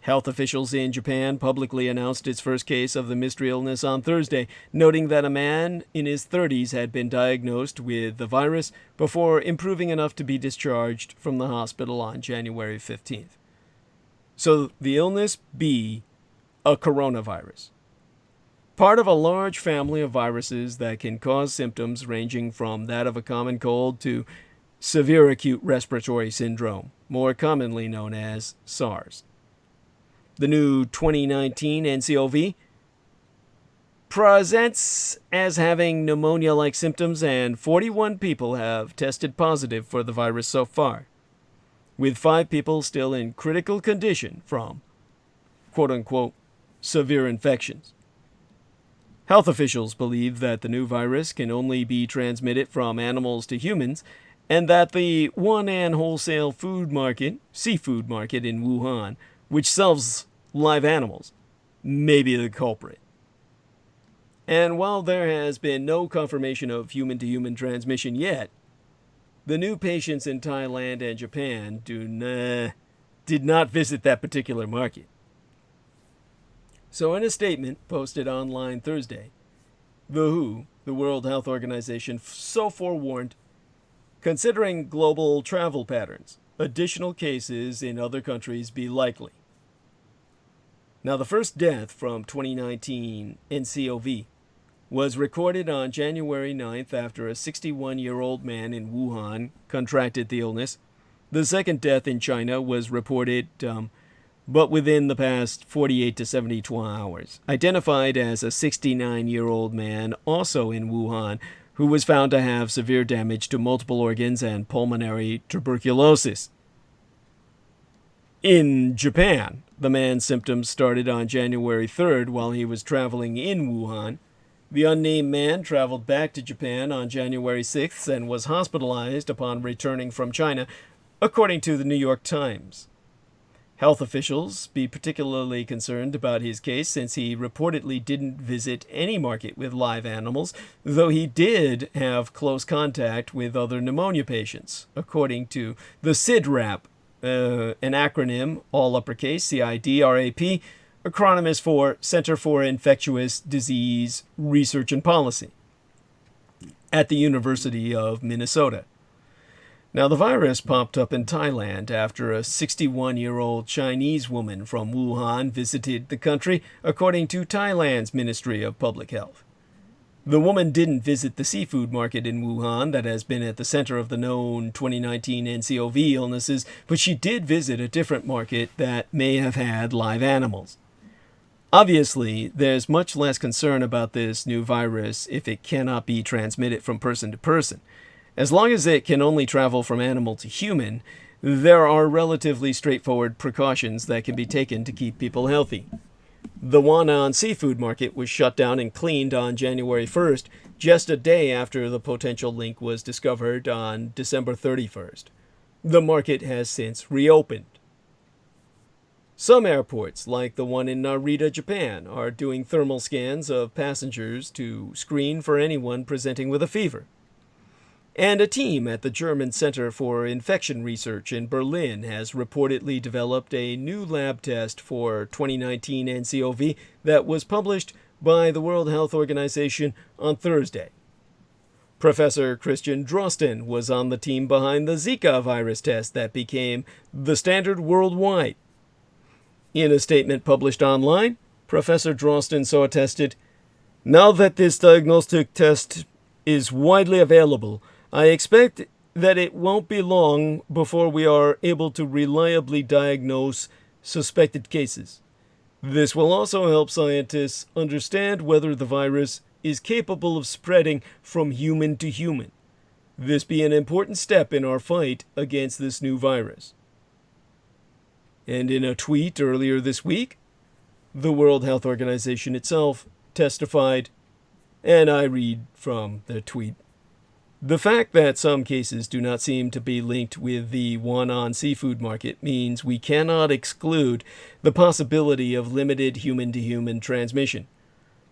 Health officials in Japan publicly announced its first case of the mystery illness on Thursday, noting that a man in his 30s had been diagnosed with the virus before improving enough to be discharged from the hospital on January 15th. So the illness be a coronavirus. Part of a large family of viruses that can cause symptoms ranging from that of a common cold to severe acute respiratory syndrome, more commonly known as SARS. The new 2019 nCoV presents as having pneumonia-like symptoms, and 41 people have tested positive for the virus so far, with 5 people still in critical condition from quote-unquote severe infections. Health officials believe that the new virus can only be transmitted from animals to humans, and that the Huanan wholesale seafood market in Wuhan, which sells live animals, may be the culprit. And while there has been no confirmation of human-to-human transmission yet, the new patients in Thailand and Japan did not visit that particular market. So in a statement posted online Thursday, the WHO, the World Health Organization, so forewarned, considering global travel patterns, additional cases in other countries be likely. Now, the first death from 2019 nCoV was recorded on January 9th after a 61-year-old man in Wuhan contracted the illness. The second death in China was reported, but within the past 48 to 72 hours, identified as a 69-year-old man also in Wuhan, who was found to have severe damage to multiple organs and pulmonary tuberculosis. In Japan, the man's symptoms started on January 3rd while he was traveling in Wuhan. The unnamed man traveled back to Japan on January 6th and was hospitalized upon returning from China, according to the New York Times. Health officials be particularly concerned about his case since he reportedly didn't visit any market with live animals, though he did have close contact with other pneumonia patients, according to the CIDRAP, an acronym, all uppercase, CIDRAP, acronym is for Center for Infectious Disease Research and Policy, at the University of Minnesota. Now, the virus popped up in Thailand after a 61-year-old Chinese woman from Wuhan visited the country, according to Thailand's Ministry of Public Health. The woman didn't visit the seafood market in Wuhan that has been at the center of the known 2019 nCoV illnesses, but she did visit a different market that may have had live animals. Obviously, there's much less concern about this new virus if it cannot be transmitted from person to person. As long as it can only travel from animal to human, there are relatively straightforward precautions that can be taken to keep people healthy. The Wannan seafood market was shut down and cleaned on January 1st, just a day after the potential link was discovered on December 31st. The market has since reopened. Some airports, like the one in Narita, Japan, are doing thermal scans of passengers to screen for anyone presenting with a fever. And a team at the German Center for Infection Research in Berlin has reportedly developed a new lab test for 2019 nCoV that was published by the World Health Organization on Thursday. Professor Christian Drosten was on the team behind the Zika virus test that became the standard worldwide. In a statement published online, Professor Drosten so attested, "Now that this diagnostic test is widely available, I expect that it won't be long before we are able to reliably diagnose suspected cases. This will also help scientists understand whether the virus is capable of spreading from human to human. This be an important step in our fight against this new virus." And in a tweet earlier this week, the World Health Organization itself testified, and I read from the tweet, "The fact that some cases do not seem to be linked with the Wannan seafood market means we cannot exclude the possibility of limited human-to-human transmission.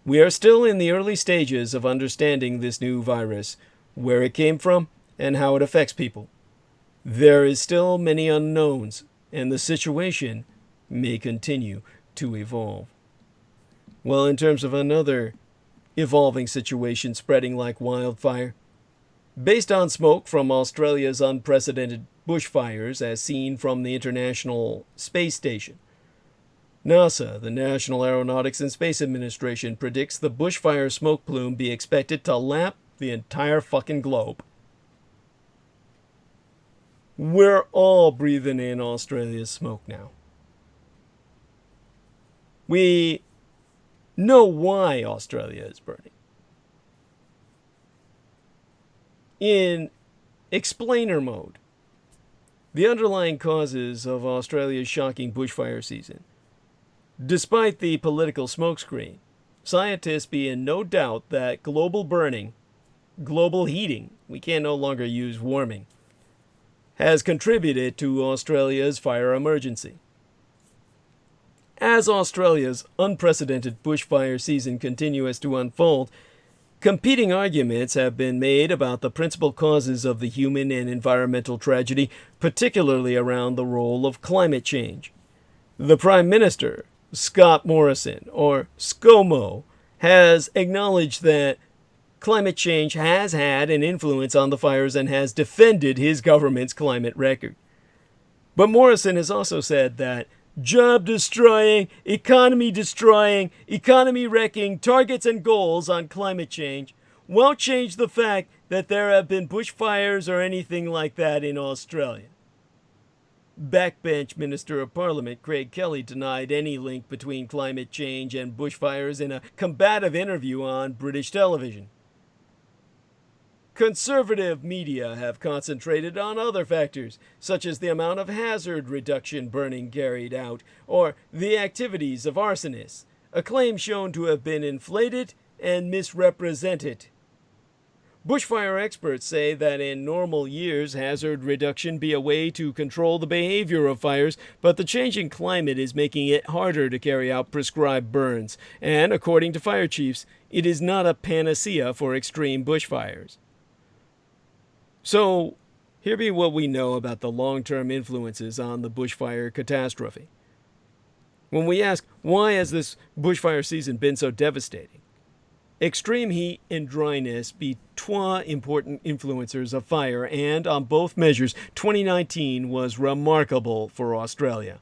We are still in the early stages of understanding this new virus, where it came from, and how it affects people. There is still many unknowns, and the situation may continue to evolve." Well, in terms of another evolving situation spreading like wildfire, based on smoke from Australia's unprecedented bushfires as seen from the International Space Station, NASA, the National Aeronautics and Space Administration, predicts the bushfire smoke plume be expected to lap the entire fucking globe. We're all breathing in Australia's smoke now. We know why Australia is burning. In explainer mode, the underlying causes of Australia's shocking bushfire season. Despite the political smokescreen, scientists be in no doubt that global burning, global heating, we can no longer use warming, has contributed to Australia's fire emergency. As Australia's unprecedented bushfire season continues to unfold, competing arguments have been made about the principal causes of the human and environmental tragedy, particularly around the role of climate change. The Prime Minister, Scott Morrison, or ScoMo, has acknowledged that climate change has had an influence on the fires and has defended his government's climate record. But Morrison has also said that job-destroying, economy-wrecking targets and goals on climate change won't change the fact that there have been bushfires or anything like that in Australia. Backbench Minister of Parliament Craig Kelly denied any link between climate change and bushfires in a combative interview on British television. Conservative media have concentrated on other factors, such as the amount of hazard reduction burning carried out, or the activities of arsonists, a claim shown to have been inflated and misrepresented. Bushfire experts say that in normal years, hazard reduction be a way to control the behavior of fires, but the changing climate is making it harder to carry out prescribed burns, and according to fire chiefs, it is not a panacea for extreme bushfires. So, here be what we know about the long-term influences on the bushfire catastrophe. When we ask, why has this bushfire season been so devastating? Extreme heat and dryness be two important influencers of fire, and on both measures, 2019 was remarkable for Australia.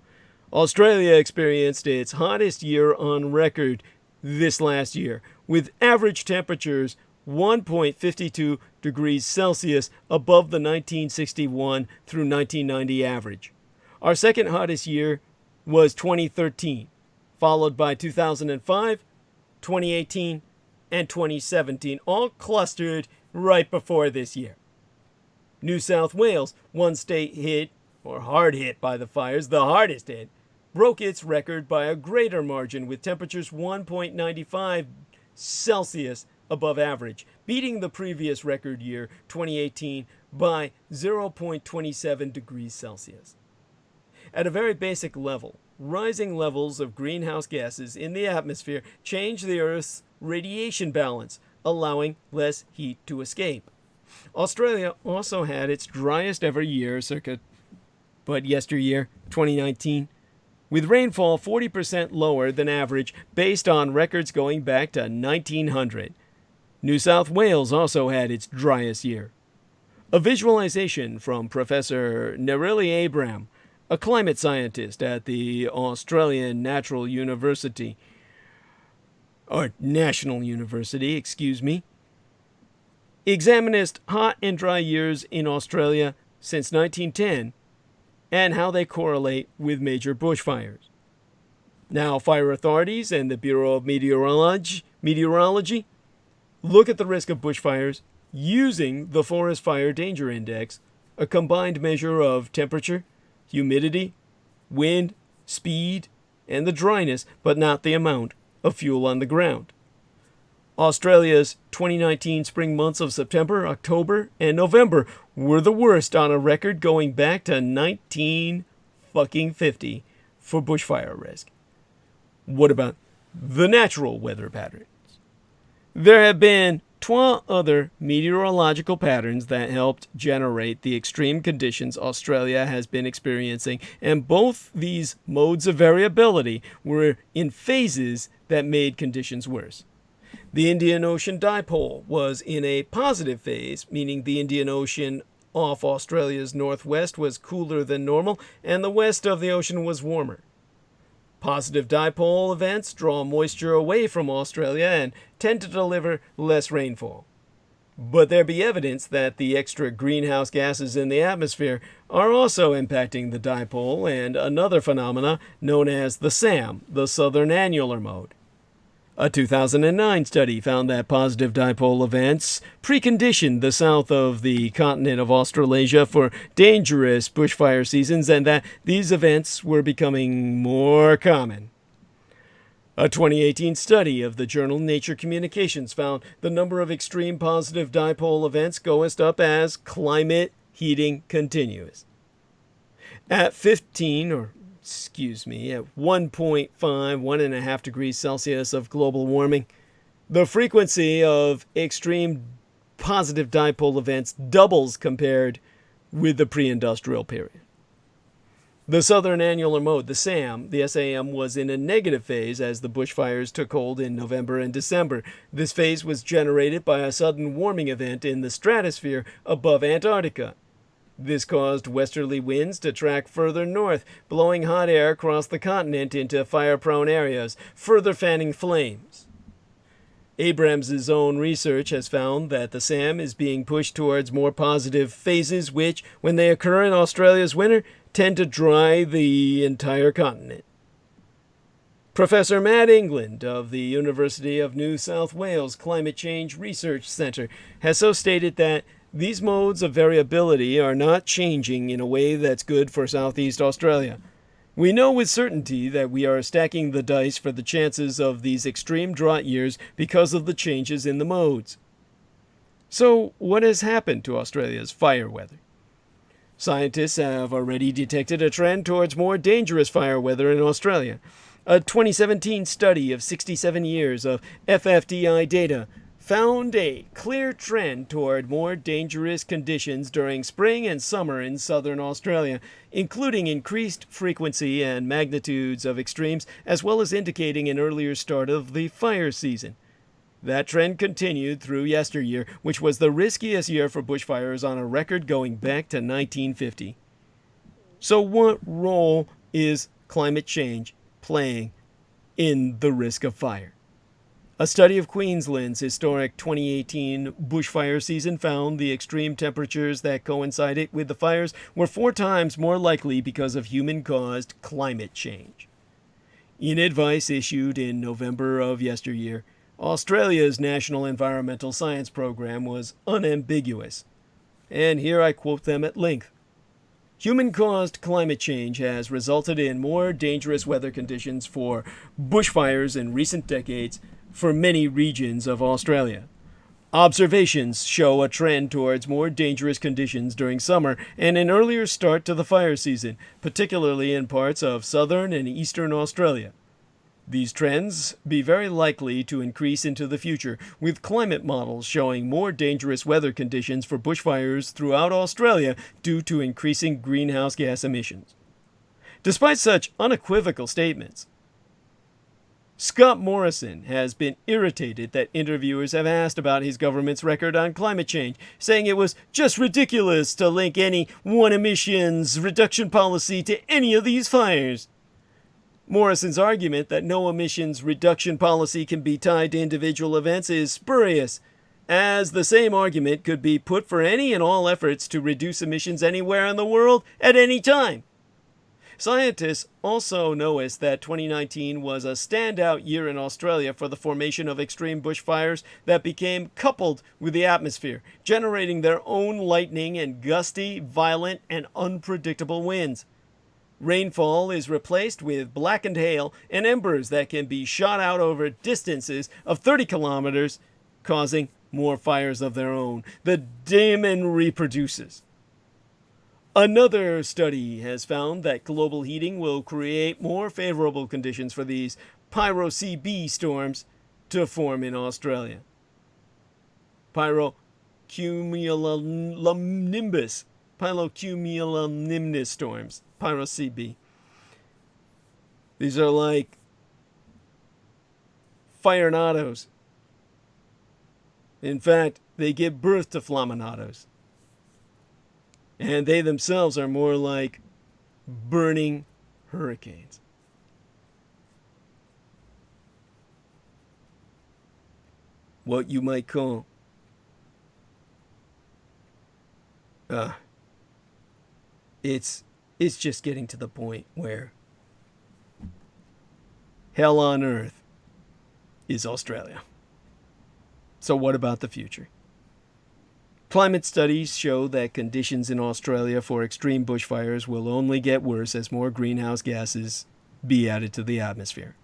Australia experienced its hottest year on record this last year, with average temperatures 1.52 degrees Celsius above the 1961 through 1990 average. Our second hottest year was 2013, followed by 2005, 2018, and 2017, all clustered right before this year. New South Wales, one state hit, or hard hit by the fires, the hardest hit, broke its record by a greater margin with temperatures 1.95 Celsius above average, beating the previous record year, 2018, by 0.27 degrees Celsius. At a very basic level, rising levels of greenhouse gases in the atmosphere change the Earth's radiation balance, allowing less heat to escape. Australia also had its driest ever year, but yesteryear, 2019, with rainfall 40% lower than average based on records going back to 1900. New South Wales also had its driest year. A visualization from Professor Nerili Abram, a climate scientist at the Australian National University, examined hot and dry years in Australia since 1910 and how they correlate with major bushfires. Now, fire authorities and the Bureau of Meteorology look at the risk of bushfires using the Forest Fire Danger Index, a combined measure of temperature, humidity, wind, speed, and the dryness, but not the amount, of fuel on the ground. Australia's 2019 spring months of September, October, and November were the worst on a record going back to 1950 for bushfire risk. What about the natural weather patterns? There have been 12 other meteorological patterns that helped generate the extreme conditions Australia has been experiencing, and both these modes of variability were in phases that made conditions worse. The Indian Ocean dipole was in a positive phase, meaning the Indian Ocean off Australia's northwest was cooler than normal, and the west of the ocean was warmer. Positive dipole events draw moisture away from Australia and tend to deliver less rainfall. But there be evidence that the extra greenhouse gases in the atmosphere are also impacting the dipole and another phenomena known as the SAM, the Southern Annular Mode. A 2009 study found that positive dipole events preconditioned the south of the continent of Australasia for dangerous bushfire seasons and that these events were becoming more common. A 2018 study of the journal Nature Communications found the number of extreme positive dipole events goes up as climate heating continues. At 1.5 degrees Celsius of global warming, the frequency of extreme positive dipole events doubles compared with the pre-industrial period. The Southern Annular Mode, the SAM, was in a negative phase as the bushfires took hold in November and December. This phase was generated by a sudden warming event in the stratosphere above Antarctica. This caused westerly winds to track further north, blowing hot air across the continent into fire-prone areas, further fanning flames. Abrams' own research has found that the SAM is being pushed towards more positive phases which, when they occur in Australia's winter, tend to dry the entire continent. Professor Matt England of the University of New South Wales Climate Change Research Centre has so stated that these modes of variability are not changing in a way that's good for Southeast Australia. We know with certainty that we are stacking the dice for the chances of these extreme drought years because of the changes in the modes. So, what has happened to Australia's fire weather? Scientists have already detected a trend towards more dangerous fire weather in Australia. A 2017 study of 67 years of FFDI data found a clear trend toward more dangerous conditions during spring and summer in southern Australia, including increased frequency and magnitudes of extremes, as well as indicating an earlier start of the fire season. That trend continued through yesteryear, which was the riskiest year for bushfires on a record going back to 1950. So what role is climate change playing in the risk of fire? A study of Queensland's historic 2018 bushfire season found the extreme temperatures that coincided with the fires were 4 times more likely because of human-caused climate change. In advice issued in November of yesteryear, Australia's National Environmental Science Program was unambiguous. And here I quote them at length. Human-caused climate change has resulted in more dangerous weather conditions for bushfires in recent decades for many regions of Australia. Observations show a trend towards more dangerous conditions during summer and an earlier start to the fire season, particularly in parts of southern and eastern Australia. These trends be very likely to increase into the future, with climate models showing more dangerous weather conditions for bushfires throughout Australia due to increasing greenhouse gas emissions. Despite such unequivocal statements, Scott Morrison has been irritated that interviewers have asked about his government's record on climate change, saying it was just ridiculous to link any one emissions reduction policy to any of these fires. Morrison's argument that no emissions reduction policy can be tied to individual events is spurious, as the same argument could be put for any and all efforts to reduce emissions anywhere in the world at any time. Scientists also noticed that 2019 was a standout year in Australia for the formation of extreme bushfires that became coupled with the atmosphere, generating their own lightning and gusty, violent, and unpredictable winds. Rainfall is replaced with blackened hail and embers that can be shot out over distances of 30 kilometers, causing more fires of their own. The demon reproduces. Another study has found that global heating will create more favorable conditions for these pyro-CB storms to form in Australia. Pyrocumulonimbus storms. Pyro-CB. These are like firenados. In fact, they give birth to flaminados. And they themselves are more like burning hurricanes. What you might call it's just getting to the point where hell on earth is Australia. So what about the future? Climate studies show that conditions in Australia for extreme bushfires will only get worse as more greenhouse gases be added to the atmosphere.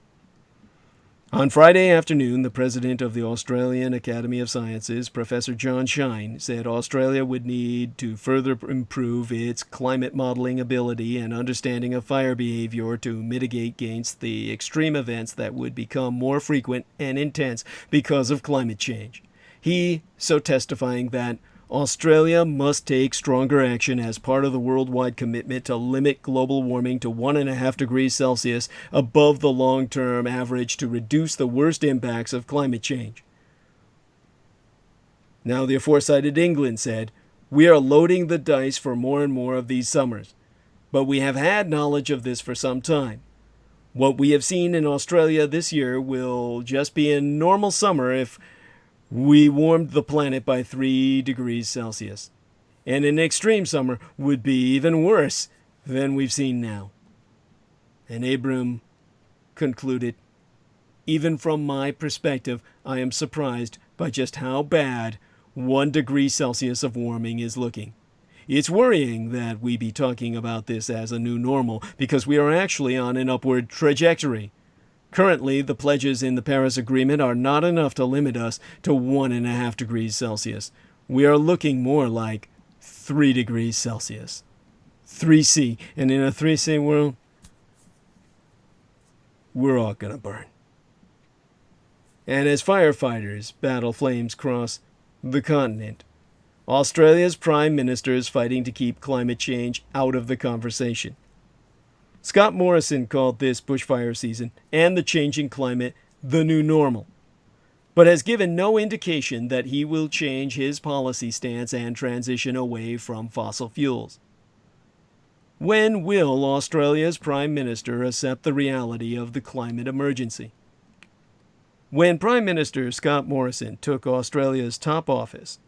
On Friday afternoon, the president of the Australian Academy of Sciences, Professor John Shine, said Australia would need to further improve its climate modeling ability and understanding of fire behavior to mitigate against the extreme events that would become more frequent and intense because of climate change. He so testifying that Australia must take stronger action as part of the worldwide commitment to limit global warming to 1.5 degrees Celsius above the long-term average to reduce the worst impacts of climate change. Now the aforecited England said, "We are loading the dice for more and more of these summers, but we have had knowledge of this for some time. What we have seen in Australia this year will just be a normal summer if we warmed the planet by 3 degrees Celsius. And an extreme summer would be even worse than we've seen now." And Abram concluded, "Even from my perspective, I am surprised by just how bad 1 degree Celsius of warming is looking. It's worrying that we be talking about this as a new normal because we are actually on an upward trajectory. Currently, the pledges in the Paris Agreement are not enough to limit us to 1.5 degrees Celsius. We are looking more like 3 degrees Celsius. 3C. And in a 3C world, we're all gonna burn." And as firefighters battle flames across the continent, Australia's Prime Minister is fighting to keep climate change out of the conversation. Scott Morrison called this bushfire season and the changing climate the new normal, but has given no indication that he will change his policy stance and transition away from fossil fuels. When will Australia's Prime Minister accept the reality of the climate emergency? When Prime Minister Scott Morrison took Australia's top office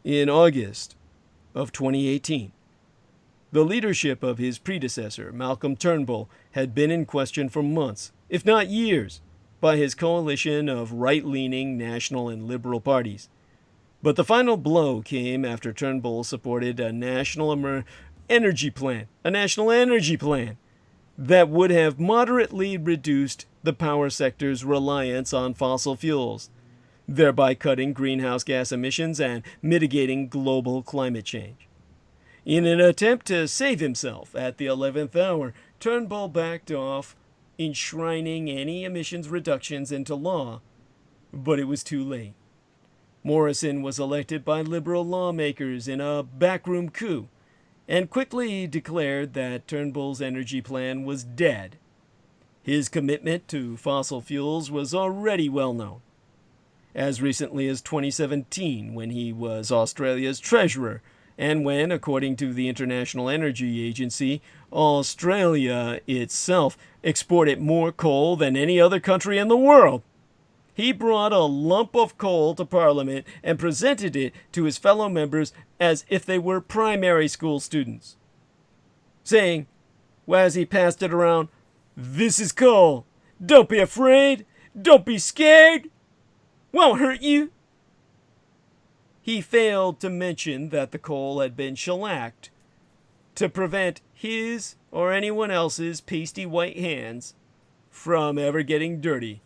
in August of 2018, the leadership of his predecessor, Malcolm Turnbull, had been in question for months, if not years, by his coalition of right-leaning national and liberal parties. But the final blow came after Turnbull supported a national energy plan, a national energy plan, that would have moderately reduced the power sector's reliance on fossil fuels, thereby cutting greenhouse gas emissions and mitigating global climate change. In an attempt to save himself at the 11th hour, Turnbull backed off enshrining any emissions reductions into law, but it was too late. Morrison was elected by liberal lawmakers in a backroom coup and quickly declared that Turnbull's energy plan was dead. His commitment to fossil fuels was already well known. As recently as 2017, when he was Australia's treasurer, and when, according to the International Energy Agency, Australia itself exported more coal than any other country in the world. He brought a lump of coal to Parliament and presented it to his fellow members as if they were primary school students, saying, as he passed it around, "This is coal. Don't be afraid. Don't be scared. Won't hurt you." He failed to mention that the coal had been shellacked to prevent his or anyone else's pasty white hands from ever getting dirty.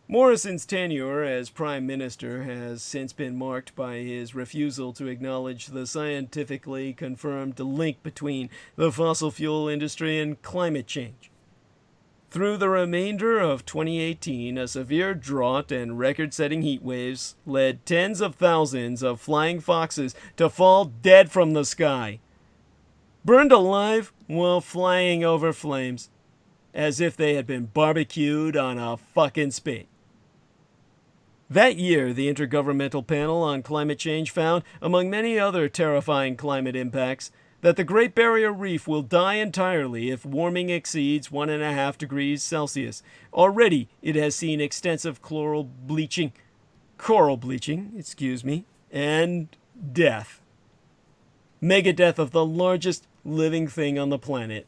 Morrison's tenure as Prime Minister has since been marked by his refusal to acknowledge the scientifically confirmed link between the fossil fuel industry and climate change. Through the remainder of 2018, a severe drought and record-setting heat waves led tens of thousands of flying foxes to fall dead from the sky, burned alive while flying over flames, as if they had been barbecued on a fucking spit. That year, the Intergovernmental Panel on Climate Change found, among many other terrifying climate impacts, that the Great Barrier Reef will die entirely if warming exceeds 1.5 degrees Celsius. Already, it has seen extensive coral bleaching, and death. Mega death of the largest living thing on the planet,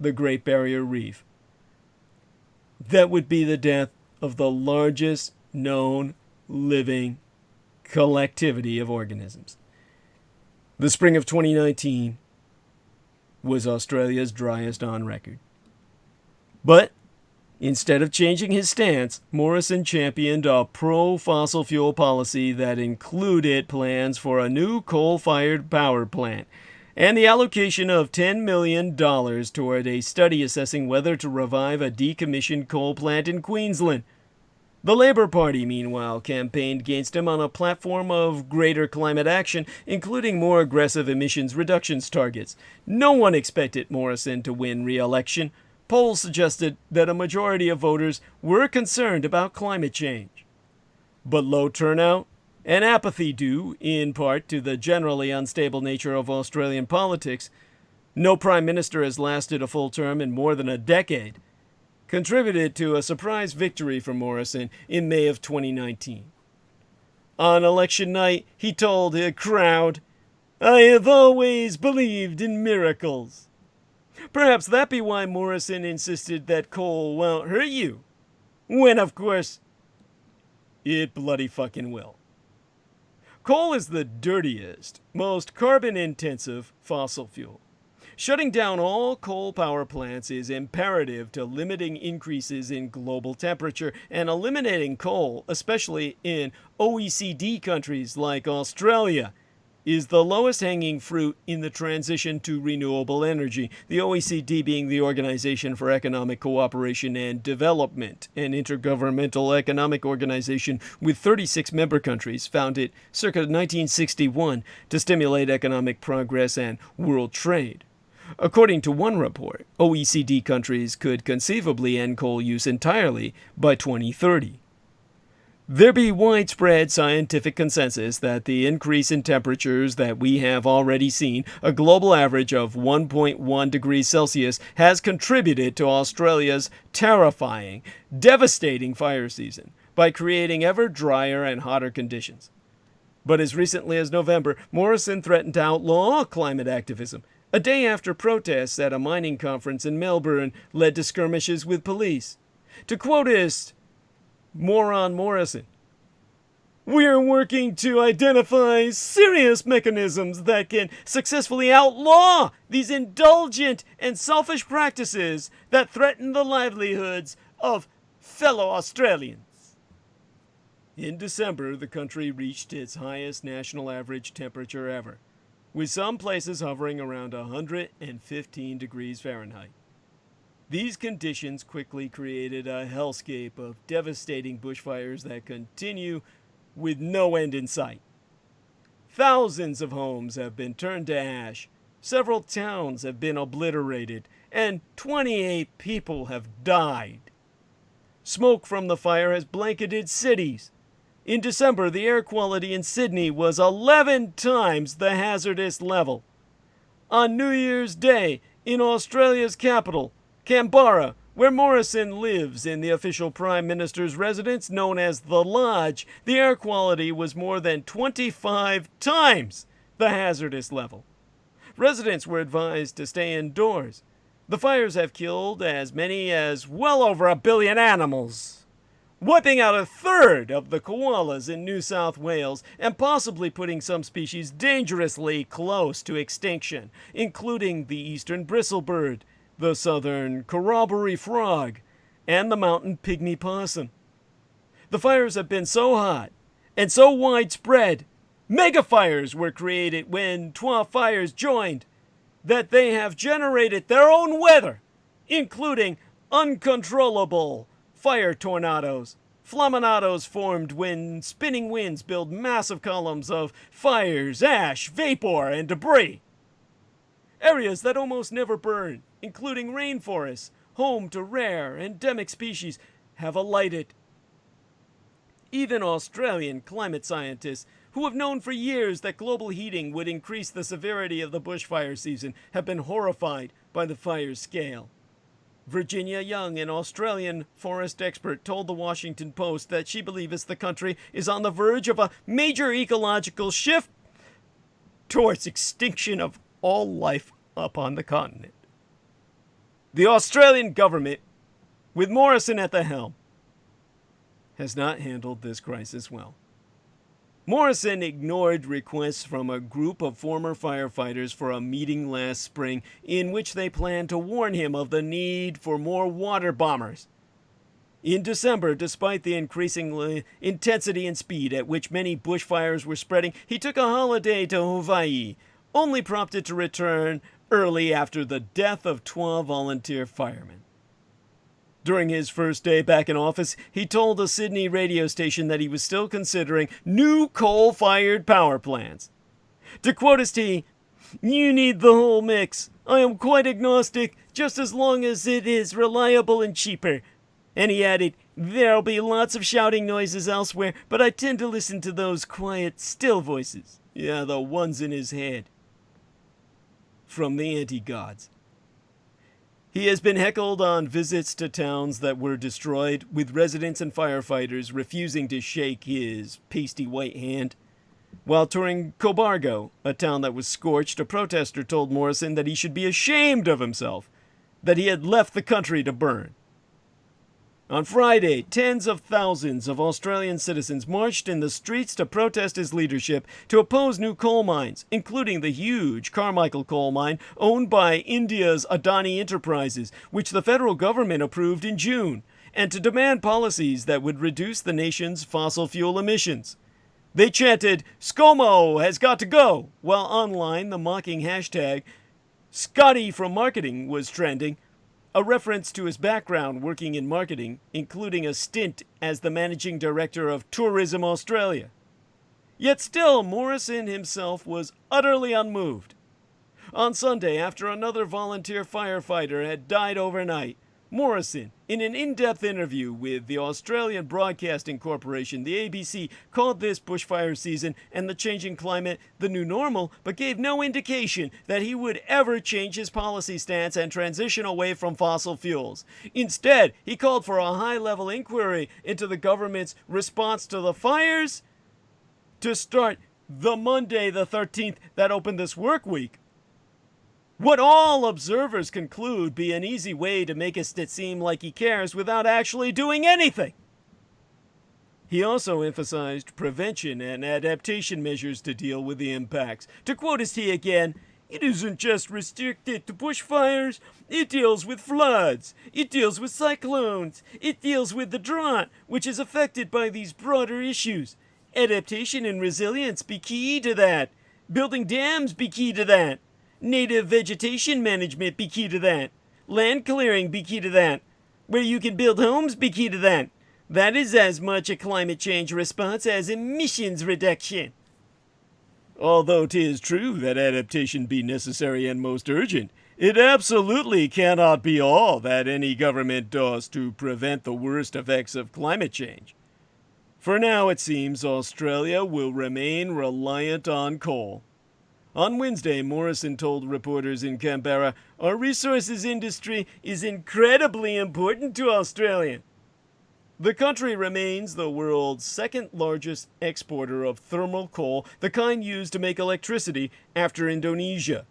the Great Barrier Reef. That would be the death of the largest known living collectivity of organisms. The spring of 2019 was Australia's driest on record. But instead of changing his stance, Morrison championed a pro-fossil fuel policy that included plans for a new coal-fired power plant and the allocation of $10 million toward a study assessing whether to revive a decommissioned coal plant in Queensland. The Labour Party, meanwhile, campaigned against him on a platform of greater climate action, including more aggressive emissions reductions targets. No one expected Morrison to win re-election. Polls suggested that a majority of voters were concerned about climate change. But low turnout and apathy due, in part, to the generally unstable nature of Australian politics — no prime minister has lasted a full term in more than a decade — contributed to a surprise victory for Morrison in May of 2019. On election night, he told a crowd, "I have always believed in miracles." Perhaps that be why Morrison insisted that coal won't hurt you, when, of course, it bloody fucking will. Coal is the dirtiest, most carbon-intensive fossil fuel. Shutting down all coal power plants is imperative to limiting increases in global temperature, and eliminating coal, especially in OECD countries like Australia, is the lowest hanging fruit in the transition to renewable energy. The OECD being the Organization for Economic Cooperation and Development, an intergovernmental economic organization with 36 member countries, founded circa 1961 to stimulate economic progress and world trade. According to one report, OECD countries could conceivably end coal use entirely by 2030. There be widespread scientific consensus that the increase in temperatures that we have already seen, a global average of 1.1 degrees Celsius, has contributed to Australia's terrifying, devastating fire season by creating ever drier and hotter conditions. But as recently as November, Morrison threatened to outlaw climate activism, a day after protests at a mining conference in Melbourne led to skirmishes with police. To quote his moron Morrison, We're working to identify serious mechanisms that can successfully outlaw these indulgent and selfish practices that threaten the livelihoods of fellow Australians. In December, the country reached its highest national average temperature ever, with some places hovering around 115 degrees Fahrenheit. These conditions quickly created a hellscape of devastating bushfires that continue with no end in sight. Thousands of homes have been turned to ash, several towns have been obliterated, and 28 people have died. Smoke from the fire has blanketed cities. In December, the air quality in Sydney was 11 times the hazardous level. On New Year's Day, in Australia's capital, Canberra, where Morrison lives in the official Prime Minister's residence known as The Lodge, the air quality was more than 25 times the hazardous level. Residents were advised to stay indoors. The fires have killed as many as well over 1 billion animals, wiping out 1/3 of the koalas in New South Wales and possibly putting some species dangerously close to extinction, including the eastern bristlebird, the southern corroboree frog, and the mountain pygmy possum. The fires have been so hot and so widespread, megafires were created when 12 fires joined, that they have generated their own weather, including uncontrollable fire tornadoes. Flaminados formed when spinning winds build massive columns of fires, ash, vapor, and debris. Areas that almost never burn, including rainforests, home to rare endemic species, have alighted. Even Australian climate scientists, who have known for years that global heating would increase the severity of the bushfire season, have been horrified by the fire's scale. Virginia Young, an Australian forest expert, told the Washington Post that she believes the country is on the verge of a major ecological shift towards extinction of all life upon the continent. The Australian government, with Morrison at the helm, has not handled this crisis well. Morrison ignored requests from a group of former firefighters for a meeting last spring in which they planned to warn him of the need for more water bombers. In December, despite the increasing intensity and speed at which many bushfires were spreading, he took a holiday to Hawaii, only prompted to return early after the death of 12 volunteer firemen. During his first day back in office, he told a Sydney radio station that he was still considering new coal-fired power plants. To quote his tea, "You need the whole mix. I am quite agnostic, just as long as it is reliable and cheaper." And he added, "There'll be lots of shouting noises elsewhere, but I tend to listen to those quiet, still voices. Yeah, the ones in his head." From the anti-gods. He has been heckled on visits to towns that were destroyed, with residents and firefighters refusing to shake his pasty white hand. While touring Cobargo, a town that was scorched, a protester told Morrison that he should be ashamed of himself, that he had left the country to burn. On Friday, tens of thousands of Australian citizens marched in the streets to protest his leadership, to oppose new coal mines, including the huge Carmichael coal mine owned by India's Adani Enterprises, which the federal government approved in June, and to demand policies that would reduce the nation's fossil fuel emissions. They chanted, "ScoMo has got to go," while online the mocking hashtag Scotty from Marketing was trending, a reference to his background working in marketing, including a stint as the managing director of Tourism Australia. Yet still, Morrison himself was utterly unmoved. On Sunday, after another volunteer firefighter had died overnight, Morrison, in an in-depth interview with the Australian Broadcasting Corporation, the ABC, called this bushfire season and the changing climate the new normal, but gave no indication that he would ever change his policy stance and transition away from fossil fuels. Instead, he called for a high-level inquiry into the government's response to the fires to start the Monday the 13th that opened this work week. What all observers conclude be an easy way to make it seem like he cares without actually doing anything. He also emphasized prevention and adaptation measures to deal with the impacts. To quote his T again, it isn't just restricted to bushfires. It deals with floods. It deals with cyclones. It deals with the drought, which is affected by these broader issues. Adaptation and resilience be key to that. Building dams be key to that. Native vegetation management be key to that. Land clearing be key to that. Where you can build homes be key to that. That is as much a climate change response as emissions reduction. Although 'tis true that adaptation be necessary and most urgent, it absolutely cannot be all that any government does to prevent the worst effects of climate change. For now, it seems Australia will remain reliant on coal. On Wednesday, Morrison told reporters in Canberra, "Our resources industry is incredibly important to Australia." The country remains the world's second largest exporter of thermal coal, the kind used to make electricity, after Indonesia.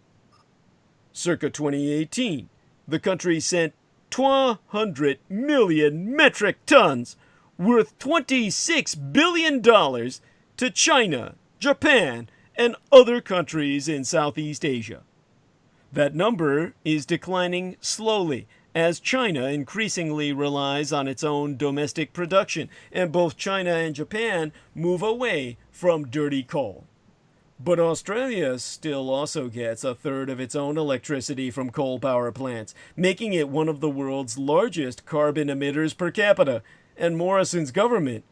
Circa 2018, the country sent 200 million metric tons, worth $26 billion, to China, Japan, and other countries in Southeast Asia. That number is declining slowly, as China increasingly relies on its own domestic production, and both China and Japan move away from dirty coal. But Australia still also gets a third of its own electricity from coal power plants, making it one of the world's largest carbon emitters per capita, and Morrison's government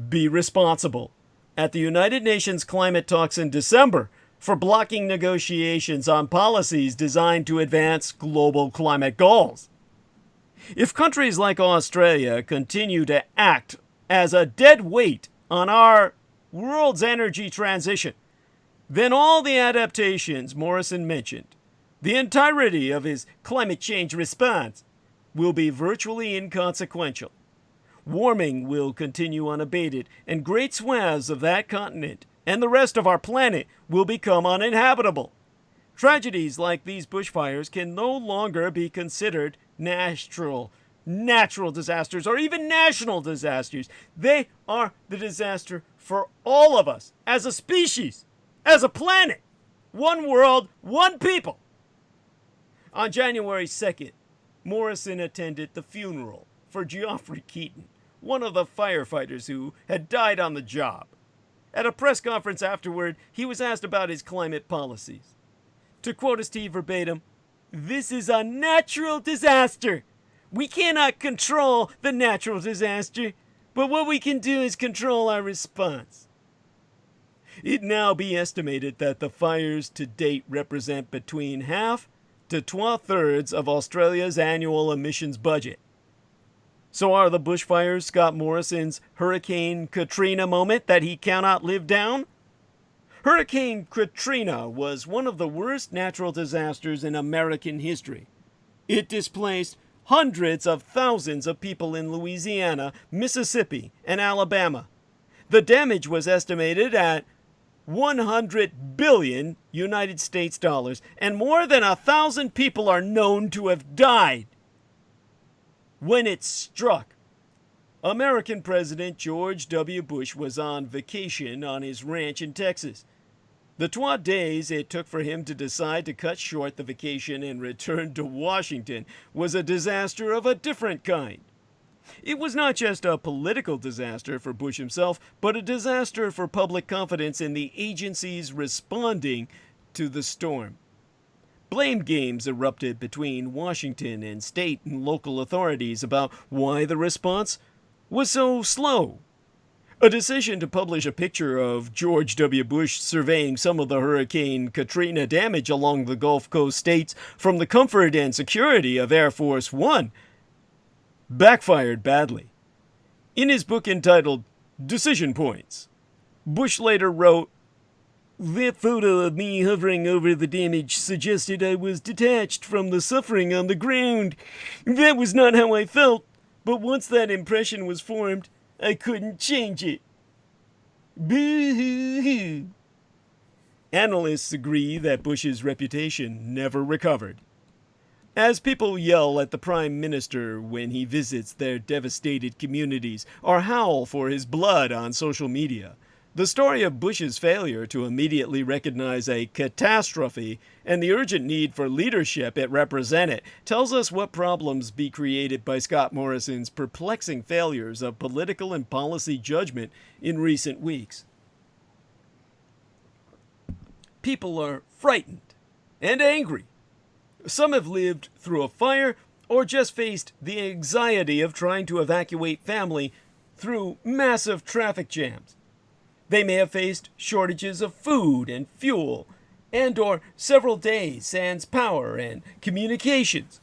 be responsible at the United Nations climate talks in December for blocking negotiations on policies designed to advance global climate goals. If countries like Australia continue to act as a dead weight on our world's energy transition, then all the adaptations Morrison mentioned, the entirety of his climate change response, will be virtually inconsequential. Warming will continue unabated, and great swaths of that continent and the rest of our planet will become uninhabitable. Tragedies like these bushfires can no longer be considered natural disasters or even national disasters. They are the disaster for all of us as a species, as a planet. One world, one people. On January 2nd, Morrison attended the funeral for Geoffrey Keaton, one of the firefighters who had died on the job. At a press conference afterward, he was asked about his climate policies. To quote Steve verbatim, "This is a natural disaster. We cannot control the natural disaster, but what we can do is control our response." It now be estimated that the fires to date represent between half to 2/3 of Australia's annual emissions budget. So are the bushfires Scott Morrison's Hurricane Katrina moment that he cannot live down? Hurricane Katrina was one of the worst natural disasters in American history. It displaced hundreds of thousands of people in Louisiana, Mississippi, and Alabama. The damage was estimated at 100 billion United States dollars, and more than 1,000 people are known to have died. When it struck, American President George W. Bush was on vacation on his ranch in Texas. The 12 days it took for him to decide to cut short the vacation and return to Washington was a disaster of a different kind. It was not just a political disaster for Bush himself, but a disaster for public confidence in the agencies responding to the storm. Blame games erupted between Washington and state and local authorities about why the response was so slow. A decision to publish a picture of George W. Bush surveying some of the Hurricane Katrina damage along the Gulf Coast states from the comfort and security of Air Force One backfired badly. In his book entitled Decision Points, Bush later wrote, "That photo of me hovering over the damage suggested I was detached from the suffering on the ground. That was not how I felt, but once that impression was formed, I couldn't change it. Boo-hoo-hoo." Analysts agree that Bush's reputation never recovered. As people yell at the Prime Minister when he visits their devastated communities or howl for his blood on social media, the story of Bush's failure to immediately recognize a catastrophe and the urgent need for leadership it represented tells us what problems be created by Scott Morrison's perplexing failures of political and policy judgment in recent weeks. People are frightened and angry. Some have lived through a fire or just faced the anxiety of trying to evacuate family through massive traffic jams. They may have faced shortages of food and fuel, and or several days sans power and communications.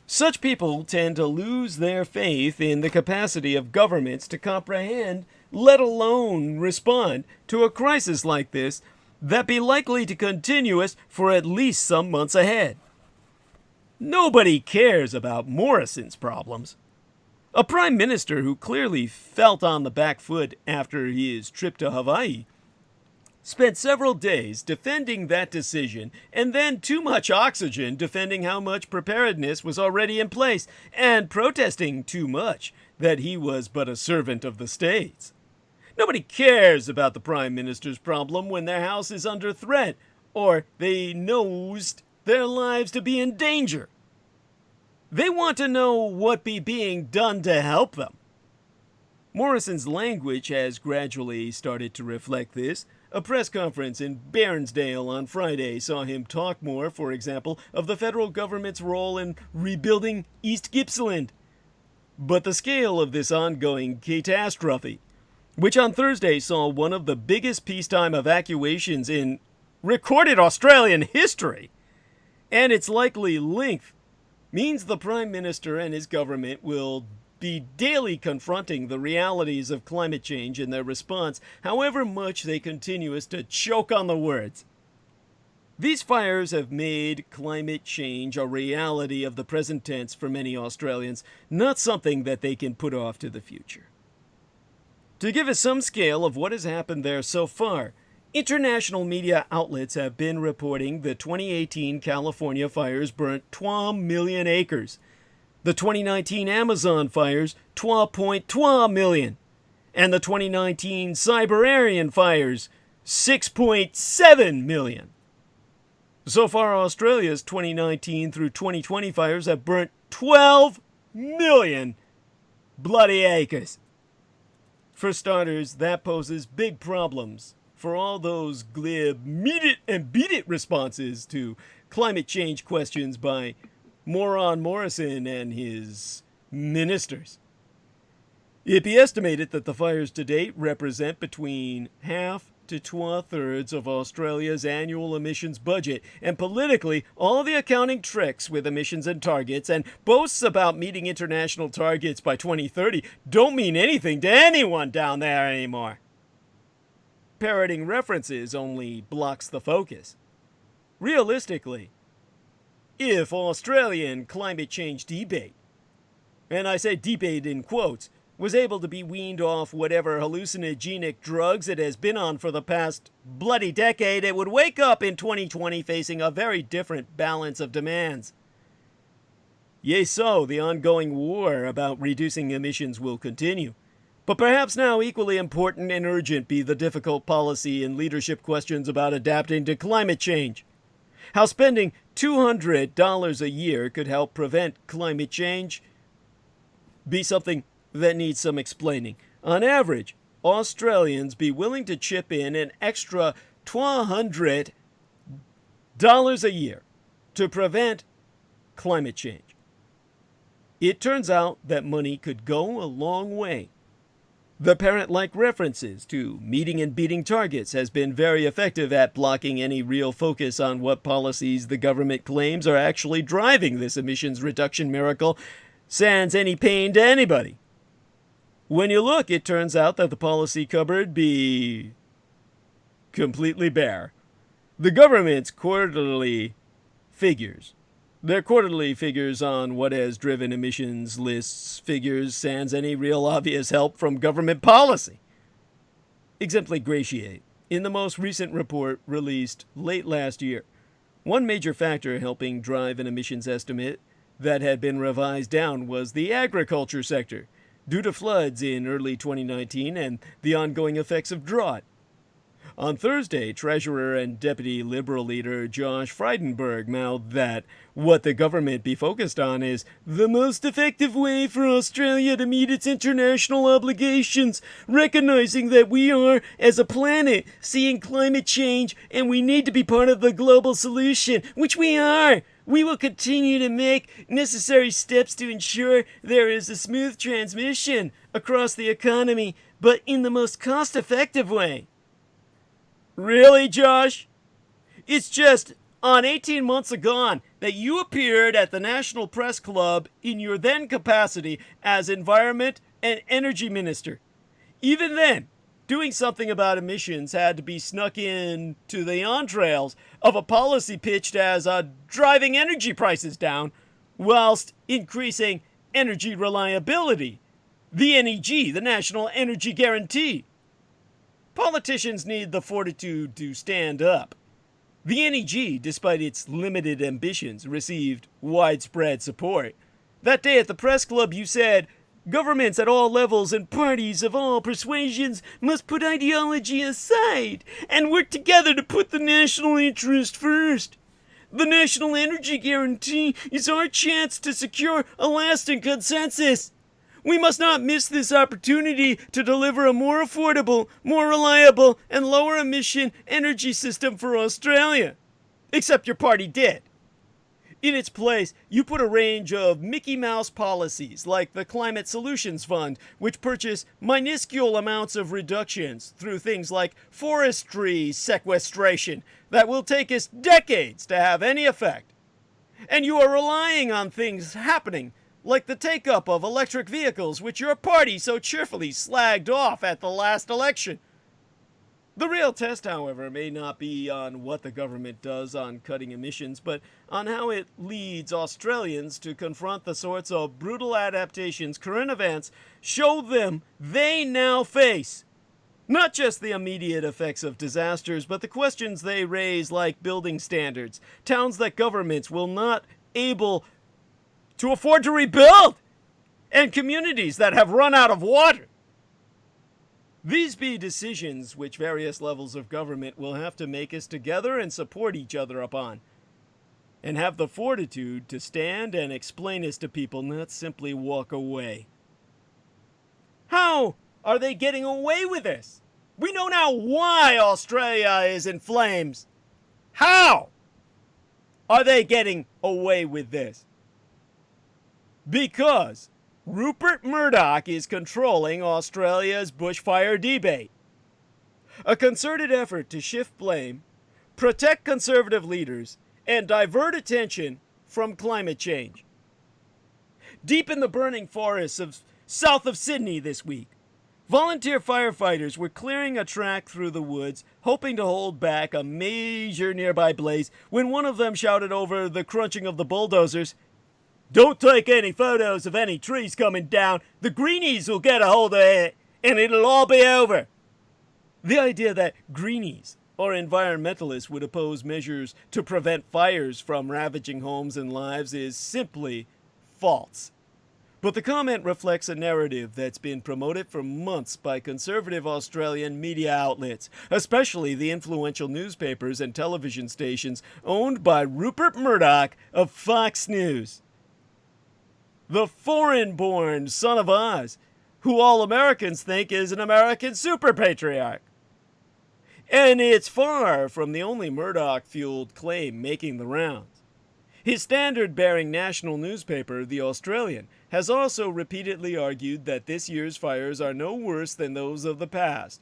Such people tend to lose their faith in the capacity of governments to comprehend, let alone respond, to a crisis like this that be likely to continue for at least some months ahead. Nobody cares about Morrison's problems. A prime minister who clearly felt on the back foot after his trip to Hawaii spent several days defending that decision and then too much oxygen defending how much preparedness was already in place and protesting too much that he was but a servant of the states. Nobody cares about the prime minister's problem when their house is under threat or they nosed their lives to be in danger. They want to know what be being done to help them. Morrison's language has gradually started to reflect this. A press conference in Bairnsdale on Friday saw him talk more, for example, of the federal government's role in rebuilding East Gippsland. But the scale of this ongoing catastrophe, which on Thursday saw one of the biggest peacetime evacuations in recorded Australian history, and its likely length, means the Prime Minister and his government will be daily confronting the realities of climate change in their response, however much they continue to choke on the words. These fires have made climate change a reality of the present tense for many Australians, not something that they can put off to the future. To give us some scale of what has happened there so far, international media outlets have been reporting the 2018 California fires burnt 12 million acres. The 2019 Amazon fires, 12.12 million. And the 2019 Siberian fires, 6.7 million. So far, Australia's 2019 through 2020 fires have burnt 12 million bloody acres. For starters, that poses big problems for all those glib meet it and beat it responses to climate change questions by moron Morrison and his ministers. It be estimated that the fires to date represent between half to 2/3 of Australia's annual emissions budget, and politically, all the accounting tricks with emissions and targets and boasts about meeting international targets by 2030 don't mean anything to anyone down there anymore. Parroting references only blocks the focus. Realistically, if Australian climate change debate, and I say debate in quotes, was able to be weaned off whatever hallucinogenic drugs it has been on for the past bloody decade, it would wake up in 2020 facing a very different balance of demands. Yea, so the ongoing war about reducing emissions will continue. But perhaps now equally important and urgent be the difficult policy and leadership questions about adapting to climate change. How spending $200 a year could help prevent climate change be something that needs some explaining. On average, Australians be willing to chip in an extra $200 a year to prevent climate change. It turns out that money could go a long way. The parent-like references to meeting and beating targets has been very effective at blocking any real focus on what policies the government claims are actually driving this emissions reduction miracle, sans any pain to anybody. When you look, it turns out that the policy cupboard be completely bare. The government's quarterly figures. Their quarterly figures on what has driven emissions lists figures sans any real obvious help from government policy. Exempli gratiae. In the most recent report released late last year, One major factor helping drive an emissions estimate that had been revised down was the agriculture sector, due to floods in early 2019 and the ongoing effects of drought. On Thursday, Treasurer and Deputy Liberal leader Josh Frydenberg mouthed that what the government be focused on is the most effective way for Australia to meet its international obligations, recognizing that we are, as a planet, seeing climate change and we need to be part of the global solution, which we are. We will continue to make necessary steps to ensure there is a smooth transmission across the economy, but in the most cost-effective way. Really, Josh? It's just on 18 months agone that you appeared at the National Press Club in your then capacity as Environment and Energy Minister. Even then, doing something about emissions had to be snuck in to the entrails of a policy pitched as driving energy prices down whilst increasing energy reliability. The NEG, the National Energy Guarantee. Politicians need the fortitude to stand up. The NEG, despite its limited ambitions, received widespread support. That day at the press club you said, governments at all levels and parties of all persuasions must put ideology aside and work together to put the national interest first. The National Energy Guarantee is our chance to secure a lasting consensus. We must not miss this opportunity to deliver a more affordable, more reliable, and lower emission energy system for Australia. Except your party did. In its place, you put a range of Mickey Mouse policies like the Climate Solutions Fund, which purchase minuscule amounts of reductions through things like forestry sequestration that will take us decades to have any effect. And you are relying on things happening like the take-up of electric vehicles, which your party so cheerfully slagged off at the last election. The real test, however, may not be on what the government does on cutting emissions, but on how it leads Australians to confront the sorts of brutal adaptations current events show them they now face. Not just the immediate effects of disasters, but the questions they raise, like building standards, towns that governments will not able to afford to rebuild, and communities that have run out of water. These be decisions which various levels of government will have to make us together and support each other upon, and have the fortitude to stand and explain us to people, not simply walk away. How are they getting away with this? We know now why Australia is in flames. How are they getting away with this? Because Rupert Murdoch is controlling Australia's bushfire debate. A concerted effort to shift blame, protect conservative leaders, and divert attention from climate change. Deep in the burning forests south of Sydney this week, volunteer firefighters were clearing a track through the woods, hoping to hold back a major nearby blaze, when one of them shouted over the crunching of the bulldozers, "Don't take any photos of any trees coming down. The greenies will get a hold of it, and it'll all be over." The idea that greenies or environmentalists would oppose measures to prevent fires from ravaging homes and lives is simply false. But the comment reflects a narrative that's been promoted for months by conservative Australian media outlets, especially the influential newspapers and television stations owned by Rupert Murdoch of Fox News. The foreign-born son of Oz, who all Americans think is an American super patriarch. And it's far from the only Murdoch-fueled claim making the rounds. His standard-bearing national newspaper, The Australian, has also repeatedly argued that this year's fires are no worse than those of the past.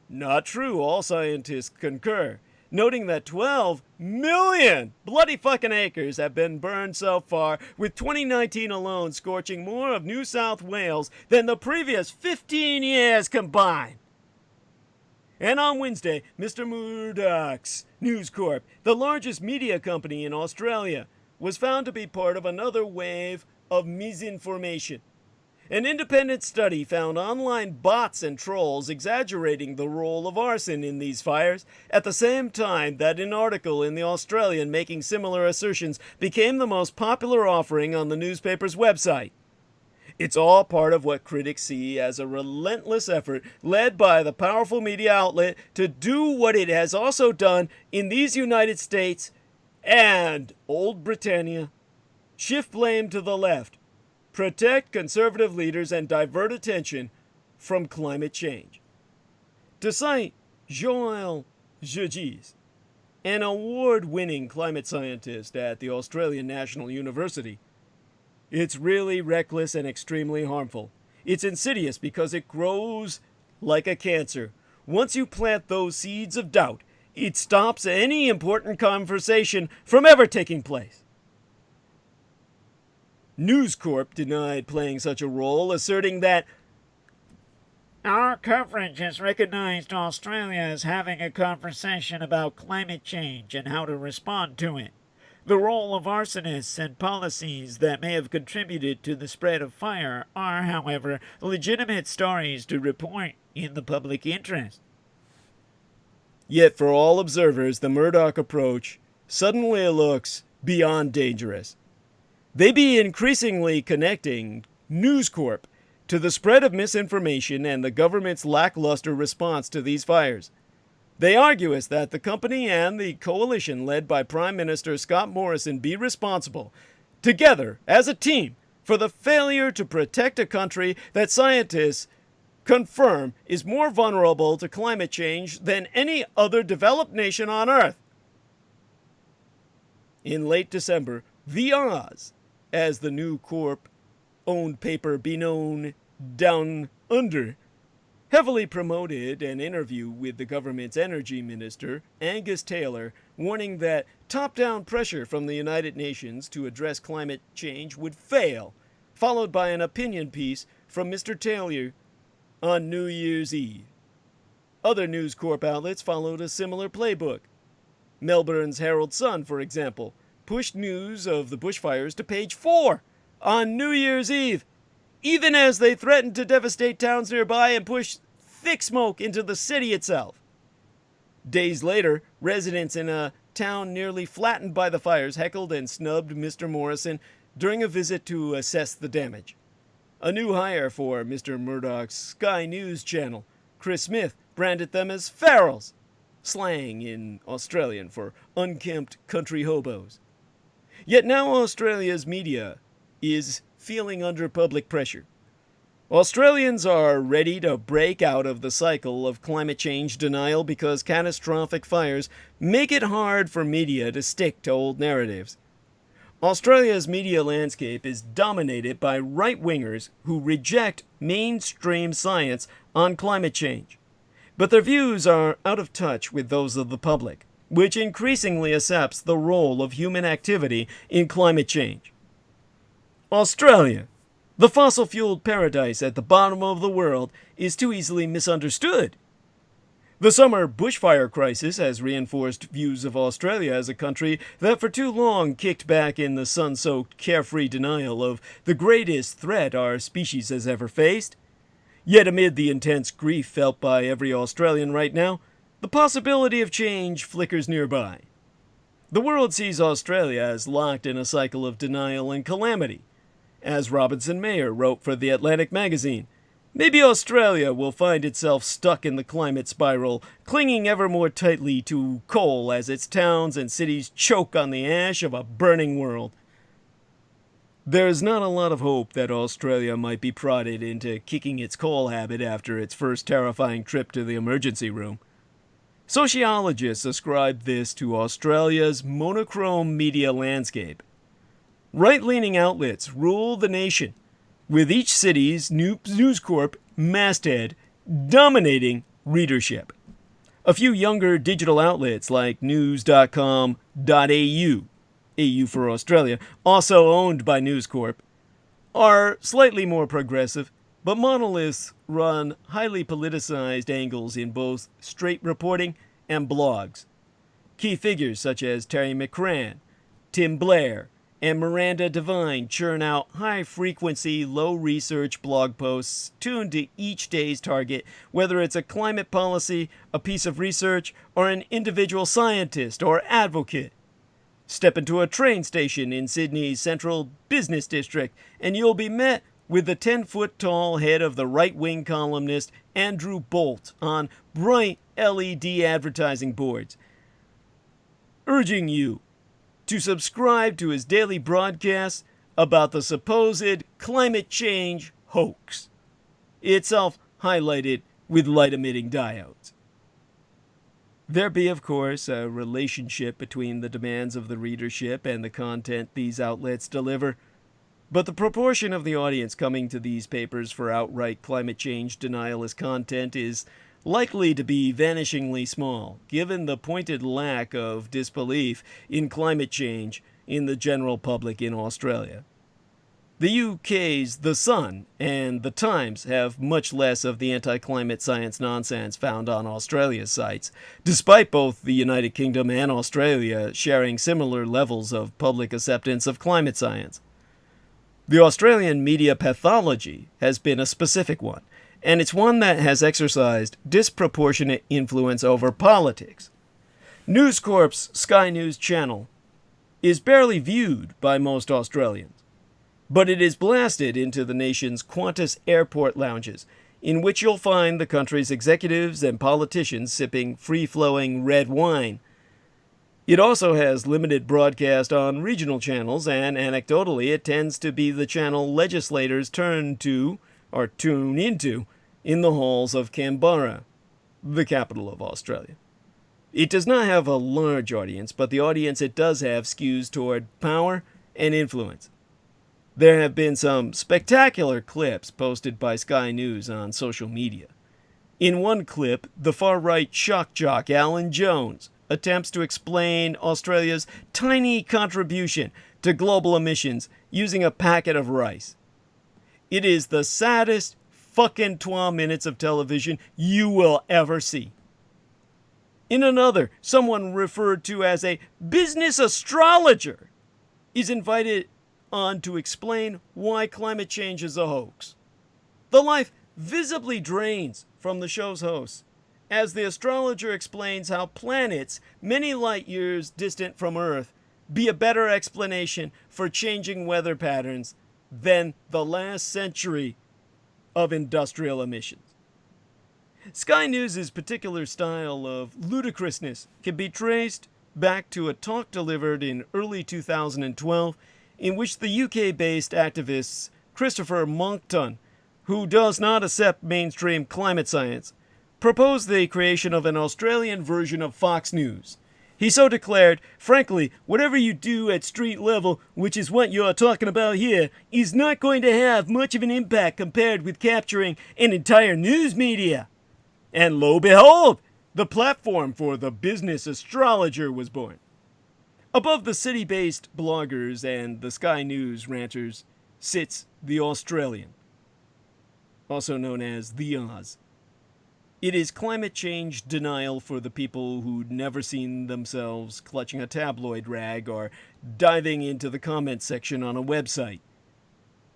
Not true, all scientists concur, noting that 12 million bloody fucking acres have been burned so far, with 2019 alone scorching more of New South Wales than the previous 15 years combined. And on Wednesday, Mr. Murdoch's News Corp, the largest media company in Australia, was found to be part of another wave of misinformation. An independent study found online bots and trolls exaggerating the role of arson in these fires, at the same time that an article in the Australian making similar assertions became the most popular offering on the newspaper's website. It's all part of what critics see as a relentless effort led by the powerful media outlet to do what it has also done in these United States and Old Britannia. Shift blame to the left, protect conservative leaders, and divert attention from climate change. To cite Joël Jugis, an award-winning climate scientist at the Australian National University, it's really reckless and extremely harmful. It's insidious because it grows like a cancer. Once you plant those seeds of doubt, it stops any important conversation from ever taking place. News Corp denied playing such a role, asserting that our coverage has recognized Australia as having a conversation about climate change and how to respond to it. The role of arsonists and policies that may have contributed to the spread of fire are, however, legitimate stories to report in the public interest. Yet for all observers, the Murdoch approach suddenly looks beyond dangerous. They be increasingly connecting News Corp to the spread of misinformation and the government's lackluster response to these fires. They argue is that the company and the coalition led by Prime Minister Scott Morrison be responsible, together as a team, for the failure to protect a country that scientists confirm is more vulnerable to climate change than any other developed nation on Earth. In late December, The Oz, as the new corp-owned paper be known Down Under, heavily promoted an interview with the government's energy minister, Angus Taylor, warning that top-down pressure from the United Nations to address climate change would fail, followed by an opinion piece from Mr. Taylor on New Year's Eve. Other News Corp outlets followed a similar playbook. Melbourne's Herald Sun, for example, pushed news of the bushfires to page 4 on New Year's Eve, even as they threatened to devastate towns nearby and push thick smoke into the city itself. Days later, residents in a town nearly flattened by the fires heckled and snubbed Mr. Morrison during a visit to assess the damage. A new hire for Mr. Murdoch's Sky News channel, Chris Smith, branded them as ferals, slang in Australian for unkempt country hobos. Yet now Australia's media is feeling under public pressure. Australians are ready to break out of the cycle of climate change denial because catastrophic fires make it hard for media to stick to old narratives. Australia's media landscape is dominated by right-wingers who reject mainstream science on climate change. But their views are out of touch with those of the public, which increasingly accepts the role of human activity in climate change. Australia, the fossil-fueled paradise at the bottom of the world, is too easily misunderstood. The summer bushfire crisis has reinforced views of Australia as a country that for too long kicked back in the sun-soaked, carefree denial of the greatest threat our species has ever faced. Yet amid the intense grief felt by every Australian right now, the possibility of change flickers nearby. The world sees Australia as locked in a cycle of denial and calamity. As Robinson Mayer wrote for The Atlantic magazine, maybe Australia will find itself stuck in the climate spiral, clinging ever more tightly to coal as its towns and cities choke on the ash of a burning world. There's not a lot of hope that Australia might be prodded into kicking its coal habit after its first terrifying trip to the emergency room. Sociologists ascribe this to Australia's monochrome media landscape. Right-leaning outlets rule the nation, with each city's News Corp masthead dominating readership. A few younger digital outlets like news.com.au, AU for Australia, also owned by News Corp, are slightly more progressive, but monoliths run highly politicized angles in both straight reporting and blogs. Key figures such as Terry McCrann, Tim Blair, and Miranda Devine churn out high-frequency, low-research blog posts tuned to each day's target, whether it's a climate policy, a piece of research, or an individual scientist or advocate. Step into a train station in Sydney's central business district, and you'll be met with the 10-foot-tall head of the right-wing columnist Andrew Bolt on bright LED advertising boards, urging you to subscribe to his daily broadcasts about the supposed climate change hoax, itself highlighted with light-emitting diodes. There be, of course, a relationship between the demands of the readership and the content these outlets deliver, but the proportion of the audience coming to these papers for outright climate change denialist content is likely to be vanishingly small, given the pointed lack of disbelief in climate change in the general public in Australia. The UK's The Sun and The Times have much less of the anti-climate science nonsense found on Australia's sites, despite both the United Kingdom and Australia sharing similar levels of public acceptance of climate science. The Australian media pathology has been a specific one, and it's one that has exercised disproportionate influence over politics. News Corp's Sky News channel is barely viewed by most Australians, but it is blasted into the nation's Qantas airport lounges, in which you'll find the country's executives and politicians sipping free-flowing red wine. It also has limited broadcast on regional channels, and anecdotally it tends to be the channel legislators turn to, or tune into, in the halls of Canberra, the capital of Australia. It does not have a large audience, but the audience it does have skews toward power and influence. There have been some spectacular clips posted by Sky News on social media. In one clip, the far-right shock jock Alan Jones attempts to explain Australia's tiny contribution to global emissions using a packet of rice. It is the saddest fucking 12 minutes of television you will ever see. In another, someone referred to as a business astrologer is invited on to explain why climate change is a hoax. The life visibly drains from the show's hosts as the astrologer explains how planets many light years distant from Earth be a better explanation for changing weather patterns than the last century of industrial emissions. Sky News' particular style of ludicrousness can be traced back to a talk delivered in early 2012 in which the UK-based activist Christopher Monckton, who does not accept mainstream climate science, proposed the creation of an Australian version of Fox News. He so declared, frankly, whatever you do at street level, which is what you're talking about here, is not going to have much of an impact compared with capturing an entire news media. And lo behold, the platform for the business astrologer was born. Above the city-based bloggers and the Sky News ranters sits the Australian, also known as the Oz. It is climate change denial for the people who'd never seen themselves clutching a tabloid rag or diving into the comments section on a website.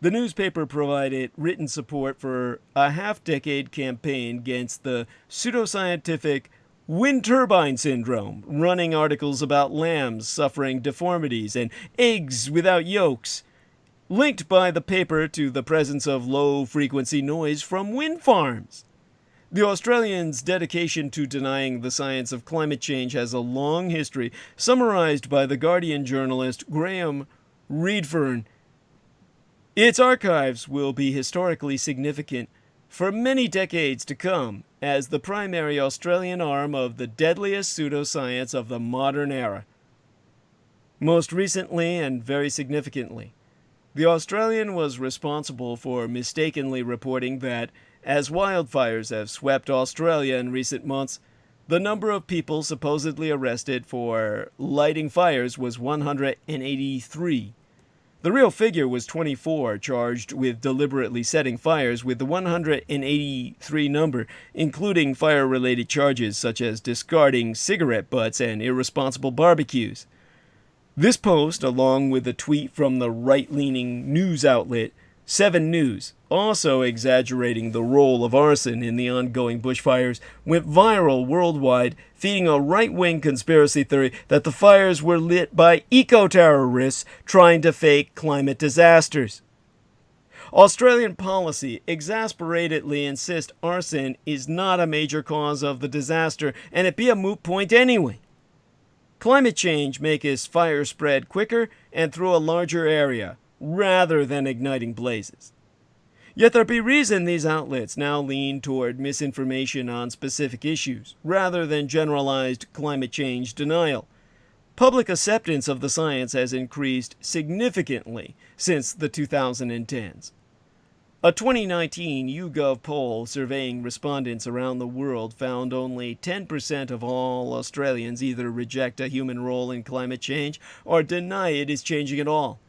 The newspaper provided written support for a half-decade campaign against the pseudoscientific wind turbine syndrome, running articles about lambs suffering deformities and eggs without yolks, linked by the paper to the presence of low-frequency noise from wind farms. The Australians' dedication to denying the science of climate change has a long history, summarized by the Guardian journalist Graham Reedfern. Its archives will be historically significant for many decades to come as the primary Australian arm of the deadliest pseudoscience of the modern era. Most recently, and very significantly, the Australian was responsible for mistakenly reporting that, as wildfires have swept Australia in recent months, the number of people supposedly arrested for lighting fires was 183. The real figure was 24 charged with deliberately setting fires, with the 183 number including fire-related charges such as discarding cigarette butts and irresponsible barbecues. This post, along with a tweet from the right-leaning news outlet 7 News, also exaggerating the role of arson in the ongoing bushfires, went viral worldwide, feeding a right-wing conspiracy theory that the fires were lit by eco-terrorists trying to fake climate disasters. Australian policy exasperatedly insists arson is not a major cause of the disaster, and it be a moot point anyway. Climate change makes fire spread quicker and through a larger area, rather than igniting blazes. Yet there be reason these outlets now lean toward misinformation on specific issues, rather than generalized climate change denial. Public acceptance of the science has increased significantly since the 2010s. A 2019 YouGov poll surveying respondents around the world found only 10% of all Australians either reject a human role in climate change or deny it is changing at all.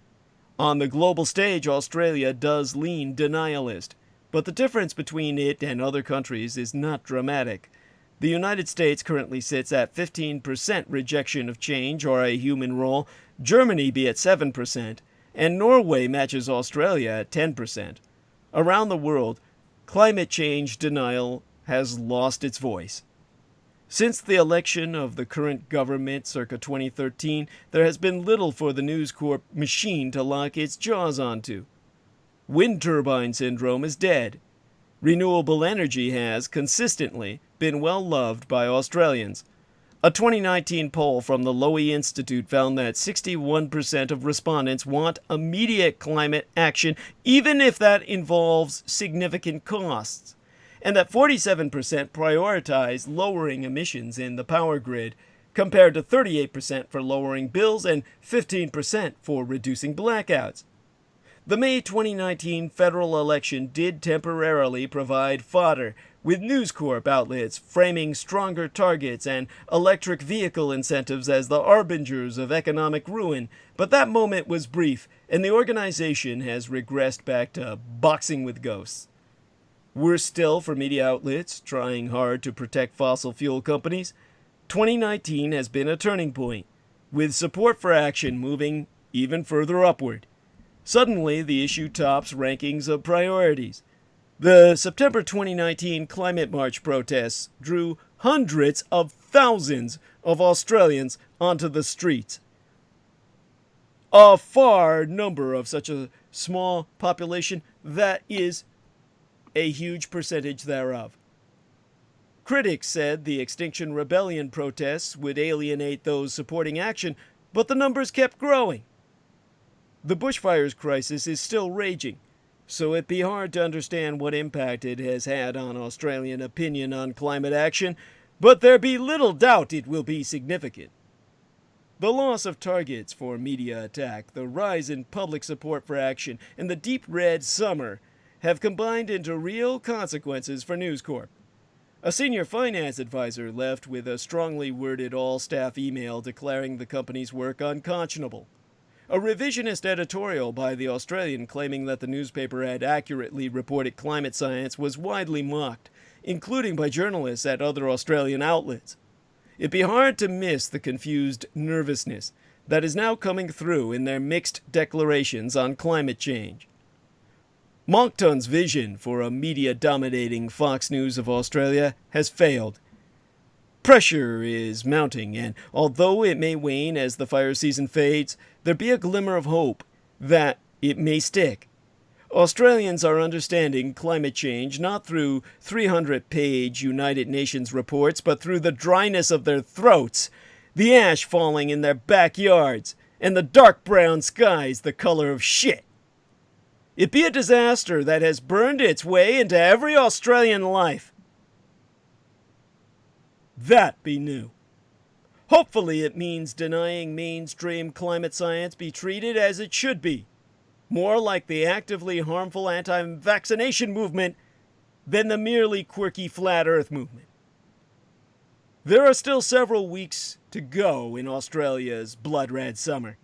On the global stage, Australia does lean denialist, but the difference between it and other countries is not dramatic. The United States currently sits at 15% rejection of change or a human role, Germany be at 7%, and Norway matches Australia at 10%. Around the world, climate change denial has lost its voice. Since the election of the current government circa 2013, there has been little for the News Corp machine to lock its jaws onto. Wind turbine syndrome is dead. Renewable energy has, consistently, been well loved by Australians. A 2019 poll from the Lowy Institute found that 61% of respondents want immediate climate action, even if that involves significant costs, and that 47% prioritize lowering emissions in the power grid, compared to 38% for lowering bills and 15% for reducing blackouts. The May 2019 federal election did temporarily provide fodder, with News Corp outlets framing stronger targets and electric vehicle incentives as the harbingers of economic ruin, but that moment was brief, and the organization has regressed back to boxing with ghosts. Worse still for media outlets trying hard to protect fossil fuel companies, 2019 has been a turning point, with support for action moving even further upward. Suddenly, the issue tops rankings of priorities. The September 2019 Climate March protests drew hundreds of thousands of Australians onto the streets. A far number of such a small population that is a huge percentage thereof. Critics said the Extinction Rebellion protests would alienate those supporting action, but the numbers kept growing. The bushfires crisis is still raging, so it'd be hard to understand what impact it has had on Australian opinion on climate action, but there be little doubt it will be significant. The loss of targets for media attack, the rise in public support for action, and the deep red summer have combined into real consequences for News Corp. A senior finance advisor left with a strongly worded all-staff email declaring the company's work unconscionable. A revisionist editorial by The Australian claiming that the newspaper had accurately reported climate science was widely mocked, including by journalists at other Australian outlets. It'd be hard to miss the confused nervousness that is now coming through in their mixed declarations on climate change. Moncton's vision for a media-dominating Fox News of Australia has failed. Pressure is mounting, and although it may wane as the fire season fades, there be a glimmer of hope that it may stick. Australians are understanding climate change not through 300-page United Nations reports, but through the dryness of their throats, the ash falling in their backyards, and the dark brown skies the color of shit. It be a disaster that has burned its way into every Australian life. That be new. Hopefully it means denying mainstream climate science be treated as it should be, more like the actively harmful anti-vaccination movement than the merely quirky flat earth movement. There are still several weeks to go in Australia's blood-red summer.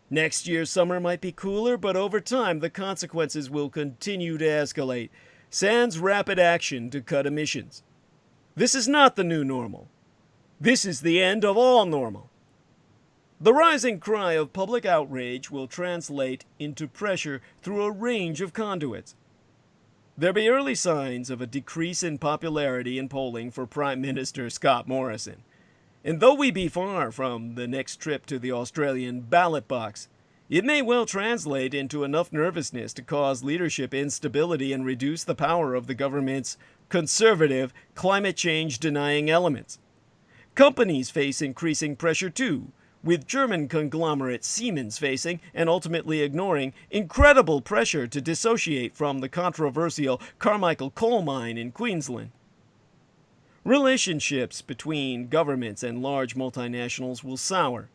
Next year's summer might be cooler, but over time the consequences will continue to escalate, sans rapid action to cut emissions. This is not the new normal. This is the end of all normal. The rising cry of public outrage will translate into pressure through a range of conduits. There be early signs of a decrease in popularity in polling for Prime Minister Scott Morrison. And though we be far from the next trip to the Australian ballot box, it may well translate into enough nervousness to cause leadership instability and reduce the power of the government's conservative, climate change denying elements. Companies face increasing pressure too, with German conglomerate Siemens facing, and ultimately ignoring, incredible pressure to dissociate from the controversial Carmichael coal mine in Queensland. Relationships between governments and large multinationals will sour,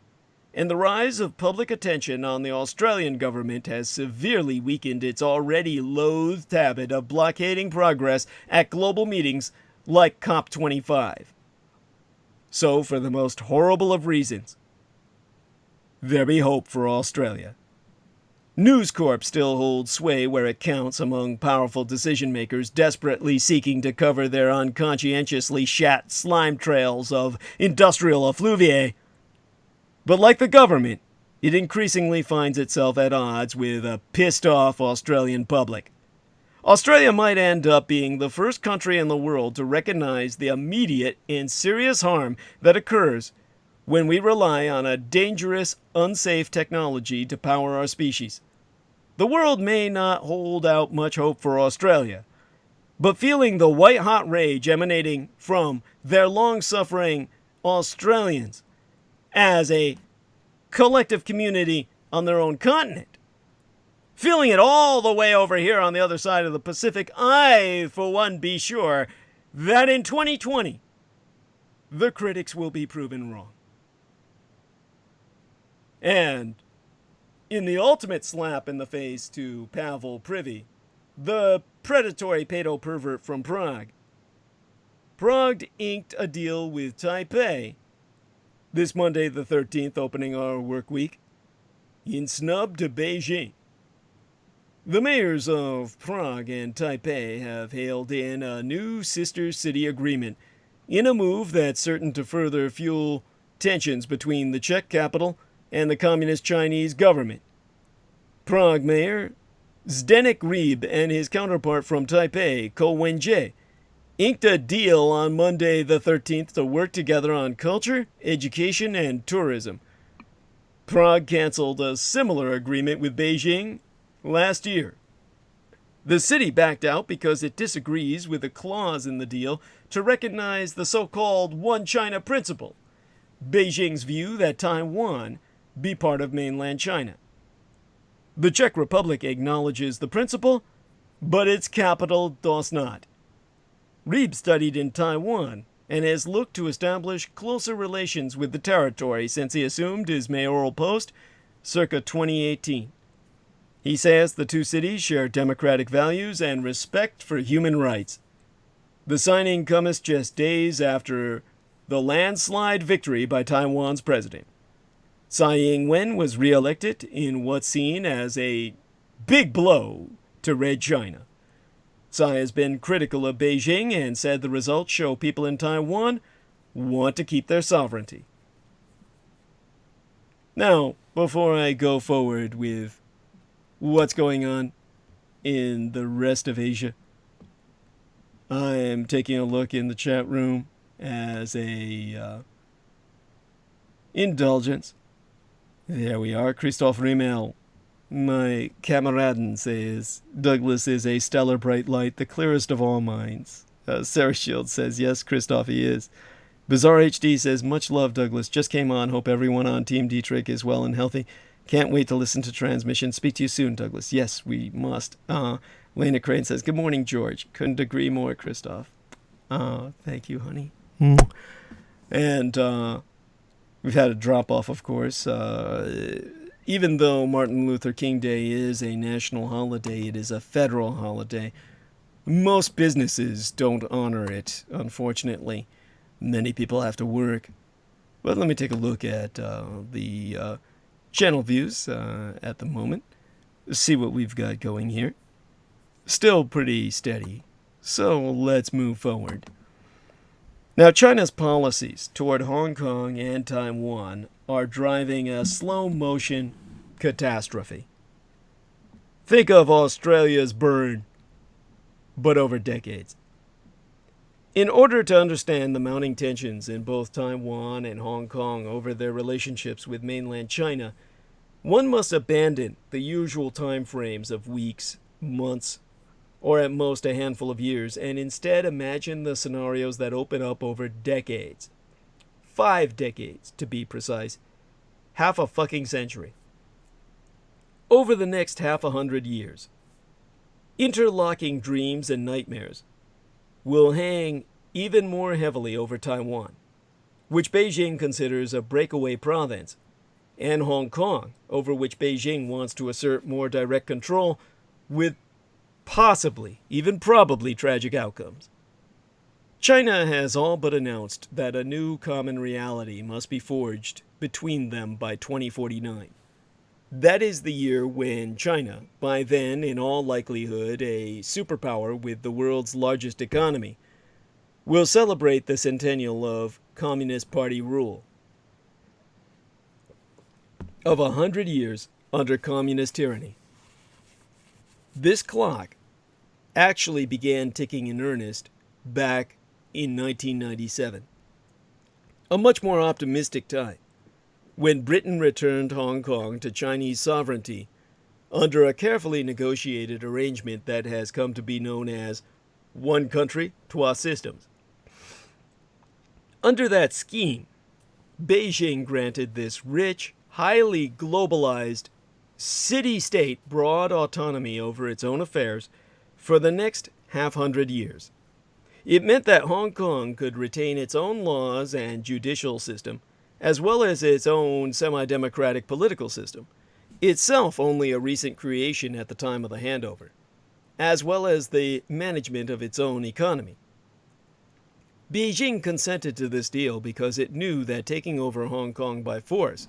and the rise of public attention on the Australian government has severely weakened its already loathed habit of blockading progress at global meetings like COP25. So, for the most horrible of reasons, there be hope for Australia. News Corp still holds sway where it counts among powerful decision makers desperately seeking to cover their unconscientiously shat slime trails of industrial effluviae. But like the government, it increasingly finds itself at odds with a pissed-off Australian public. Australia might end up being the first country in the world to recognize the immediate and serious harm that occurs when we rely on a dangerous, unsafe technology to power our species. The world may not hold out much hope for Australia, but feeling the white-hot rage emanating from their long-suffering Australians as a collective community on their own continent, feeling it all the way over here on the other side of the Pacific, I, for one, be sure that in 2020, the critics will be proven wrong. And in the ultimate slap in the face to Pavel Privy, the predatory pedo-pervert from Prague, Prague inked a deal with Taipei this Monday the 13th, opening our work week, in snub to Beijing. The mayors of Prague and Taipei have hailed in a new sister city agreement in a move that's certain to further fuel tensions between the Czech capital and the Communist Chinese government. Prague Mayor Zdeněk Ryb and his counterpart from Taipei, Ko Wen-je, inked a deal on Monday the 13th to work together on culture, education, and tourism. Prague canceled a similar agreement with Beijing last year. The city backed out because it disagrees with a clause in the deal to recognize the so-called One China principle, Beijing's view that Taiwan be part of mainland China. The Czech Republic acknowledges the principle, but its capital does not. Ryb studied in Taiwan and has looked to establish closer relations with the territory since he assumed his mayoral post circa 2018. He says the two cities share democratic values and respect for human rights. The signing comes just days after the landslide victory by Taiwan's president. Tsai Ing-wen was re-elected in what's seen as a big blow to Red China. Tsai has been critical of Beijing and said the results show people in Taiwan want to keep their sovereignty. Now, before I go forward with what's going on in the rest of Asia, I am taking a look in the chat room as a indulgence. There we are. Christoph Rimmel, my Kameraden, says, Douglas is a stellar bright light, the clearest of all minds. Sarah Shields says, yes, Christoph, he is. Bizarre HD says, much love, Douglas. Just came on. Hope everyone on Team Dietrich is well and healthy. Can't wait to listen to transmission. Speak to you soon, Douglas. Yes, we must. Lena Crane says, good morning, George. Couldn't agree more, Christoph. Thank you, honey. And we've had a drop-off, of course. Even though Martin Luther King Day is a national holiday, it is a federal holiday. Most businesses don't honor it, unfortunately. Many people have to work. But let me take a look at the channel views at the moment. See what we've got going here. Still pretty steady. So let's move forward. Now, China's policies toward Hong Kong and Taiwan are driving a slow-motion catastrophe. Think of Australia's burn, but over decades. In order to understand the mounting tensions in both Taiwan and Hong Kong over their relationships with mainland China, one must abandon the usual time frames of weeks, months, or at most a handful of years, and instead imagine the scenarios that open up over decades. 5 decades, to be precise. Half a fucking century. Over the next half a hundred years, interlocking dreams and nightmares will hang even more heavily over Taiwan, which Beijing considers a breakaway province, and Hong Kong, over which Beijing wants to assert more direct control, with possibly, even probably, tragic outcomes. China has all but announced that a new common reality must be forged between them by 2049. That is the year when China, by then in all likelihood a superpower with the world's largest economy, will celebrate the centennial of Communist Party rule. Of 100 years under communist tyranny. This clock actually began ticking in earnest back in 1997. A much more optimistic time, when Britain returned Hong Kong to Chinese sovereignty under a carefully negotiated arrangement that has come to be known as One Country, Twa Systems. Under that scheme, Beijing granted this rich, highly globalized, city-state broad autonomy over its own affairs for the next half-hundred years. It meant that Hong Kong could retain its own laws and judicial system, as well as its own semi-democratic political system, itself only a recent creation at the time of the handover, as well as the management of its own economy. Beijing consented to this deal because it knew that taking over Hong Kong by force,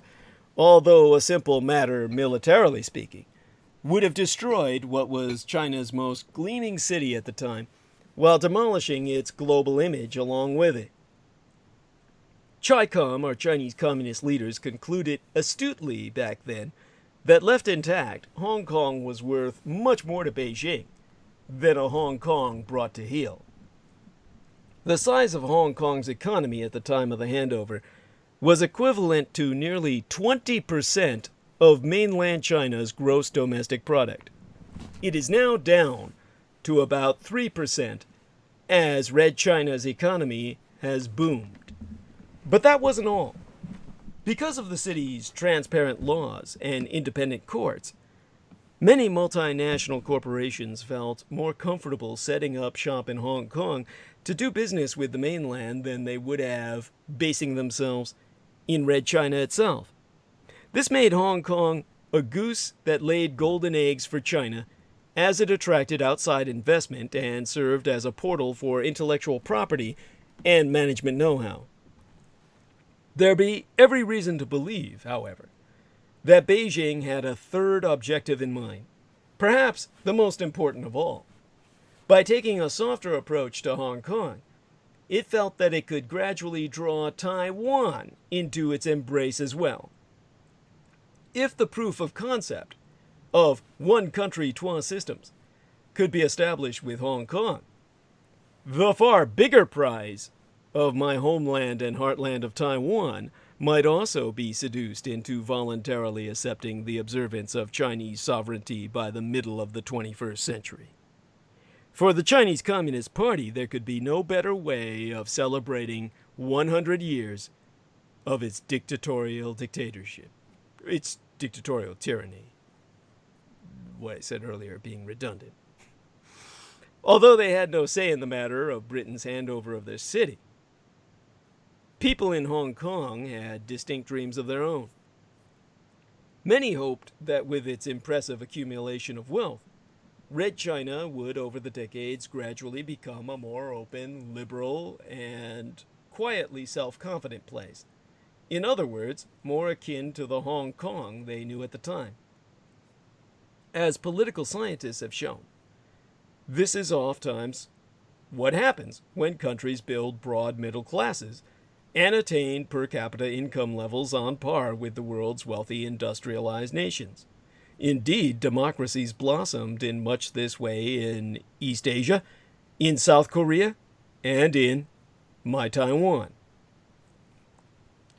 although a simple matter militarily speaking, would have destroyed what was China's most gleaming city at the time, while demolishing its global image along with it. CHICOM, or Chinese Communist leaders, concluded astutely back then that left intact, Hong Kong was worth much more to Beijing than a Hong Kong brought to heel. The size of Hong Kong's economy at the time of the handover was equivalent to nearly 20% of mainland China's gross domestic product. It is now down to about 3% as Red China's economy has boomed. But that wasn't all. Because of the city's transparent laws and independent courts, many multinational corporations felt more comfortable setting up shop in Hong Kong to do business with the mainland than they would have basing themselves in Red China itself. This made Hong Kong a goose that laid golden eggs for China, as it attracted outside investment and served as a portal for intellectual property and management know-how. There be every reason to believe, however, that Beijing had a third objective in mind, perhaps the most important of all. By taking a softer approach to Hong Kong, it felt that it could gradually draw Taiwan into its embrace as well. If the proof of concept of one country, twa systems could be established with Hong Kong, the far bigger prize of my homeland and heartland of Taiwan might also be seduced into voluntarily accepting the observance of Chinese sovereignty by the middle of the 21st century. For the Chinese Communist Party, there could be no better way of celebrating 100 years of its dictatorial dictatorship, its dictatorial tyranny. What I said earlier being redundant. Although they had no say in the matter of Britain's handover of their city, people in Hong Kong had distinct dreams of their own. Many hoped that with its impressive accumulation of wealth, Red China would over the decades gradually become a more open, liberal, and quietly self-confident place. In other words, more akin to the Hong Kong they knew at the time. As political scientists have shown, this is oftentimes what happens when countries build broad middle classes and attain per capita income levels on par with the world's wealthy industrialized nations. Indeed, democracies blossomed in much this way in East Asia, in South Korea, and in my Taiwan.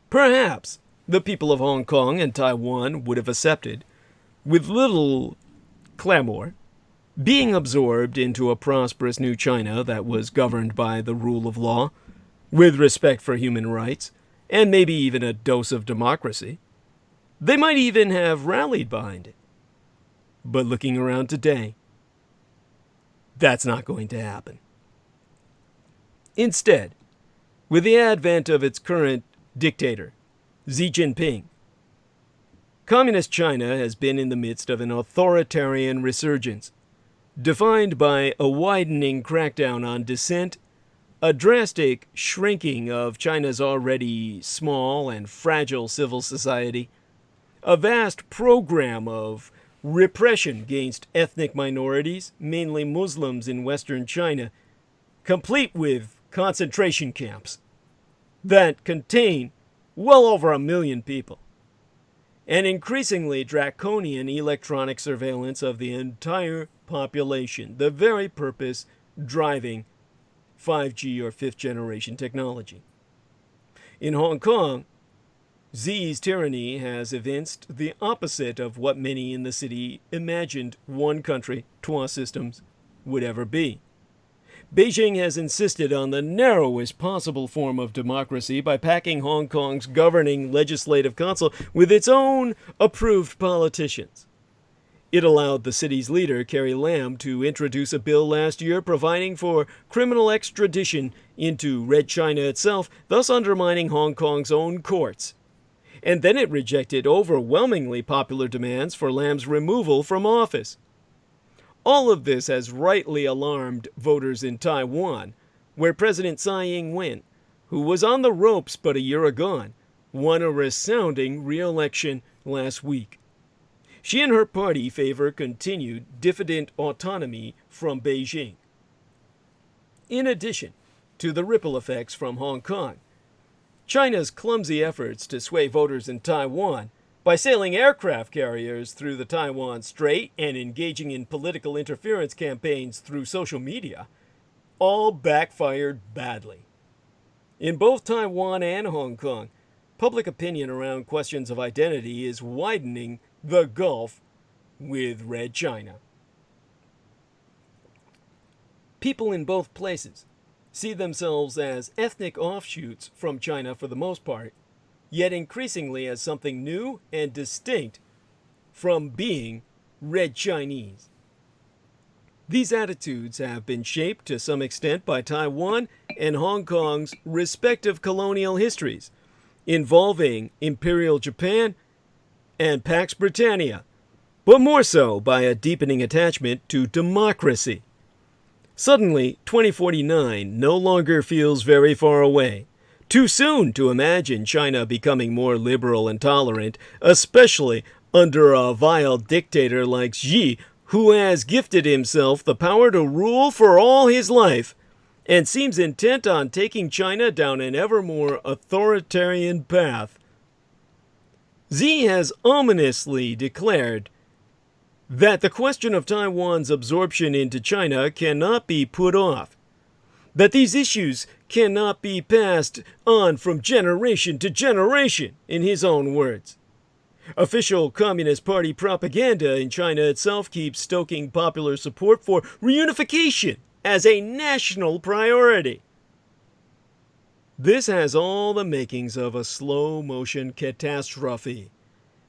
Perhaps the people of Hong Kong and Taiwan would have accepted, with little clamor, being absorbed into a prosperous new China that was governed by the rule of law, with respect for human rights, and maybe even a dose of democracy. They might even have rallied behind it. But looking around today, that's not going to happen. Instead, with the advent of its current dictator, Xi Jinping, Communist China has been in the midst of an authoritarian resurgence, defined by a widening crackdown on dissent, a drastic shrinking of China's already small and fragile civil society, a vast program of repression against ethnic minorities, mainly Muslims in Western China, complete with concentration camps that contain well over 1 million people, and increasingly draconian electronic surveillance of the entire population, the very purpose driving 5G or fifth generation technology. In Hong Kong, Xi's tyranny has evinced the opposite of what many in the city imagined one country, two systems would ever be. Beijing has insisted on the narrowest possible form of democracy by packing Hong Kong's governing legislative council with its own approved politicians. It allowed the city's leader, Carrie Lam, to introduce a bill last year providing for criminal extradition into Red China itself, thus undermining Hong Kong's own courts. And then it rejected overwhelmingly popular demands for Lam's removal from office. All of this has rightly alarmed voters in Taiwan, where President Tsai Ing-wen, who was on the ropes but a year agone, won a resounding re-election last week. She and her party favor continued diffident autonomy from Beijing. In addition to the ripple effects from Hong Kong, China's clumsy efforts to sway voters in Taiwan by sailing aircraft carriers through the Taiwan Strait and engaging in political interference campaigns through social media all backfired badly. In both Taiwan and Hong Kong, public opinion around questions of identity is widening the gulf with Red China. People in both places see themselves as ethnic offshoots from China for the most part, yet increasingly as something new and distinct from being Red Chinese. These attitudes have been shaped to some extent by Taiwan and Hong Kong's respective colonial histories, involving Imperial Japan and Pax Britannia, but more so by a deepening attachment to democracy. Suddenly, 2049 no longer feels very far away. Too soon to imagine China becoming more liberal and tolerant, especially under a vile dictator like Xi, who has gifted himself the power to rule for all his life and seems intent on taking China down an ever more authoritarian path. Xi has ominously declared that the question of Taiwan's absorption into China cannot be put off, that these issues cannot be passed on from generation to generation, in his own words. Official Communist Party propaganda in China itself keeps stoking popular support for reunification as a national priority. This has all the makings of a slow-motion catastrophe,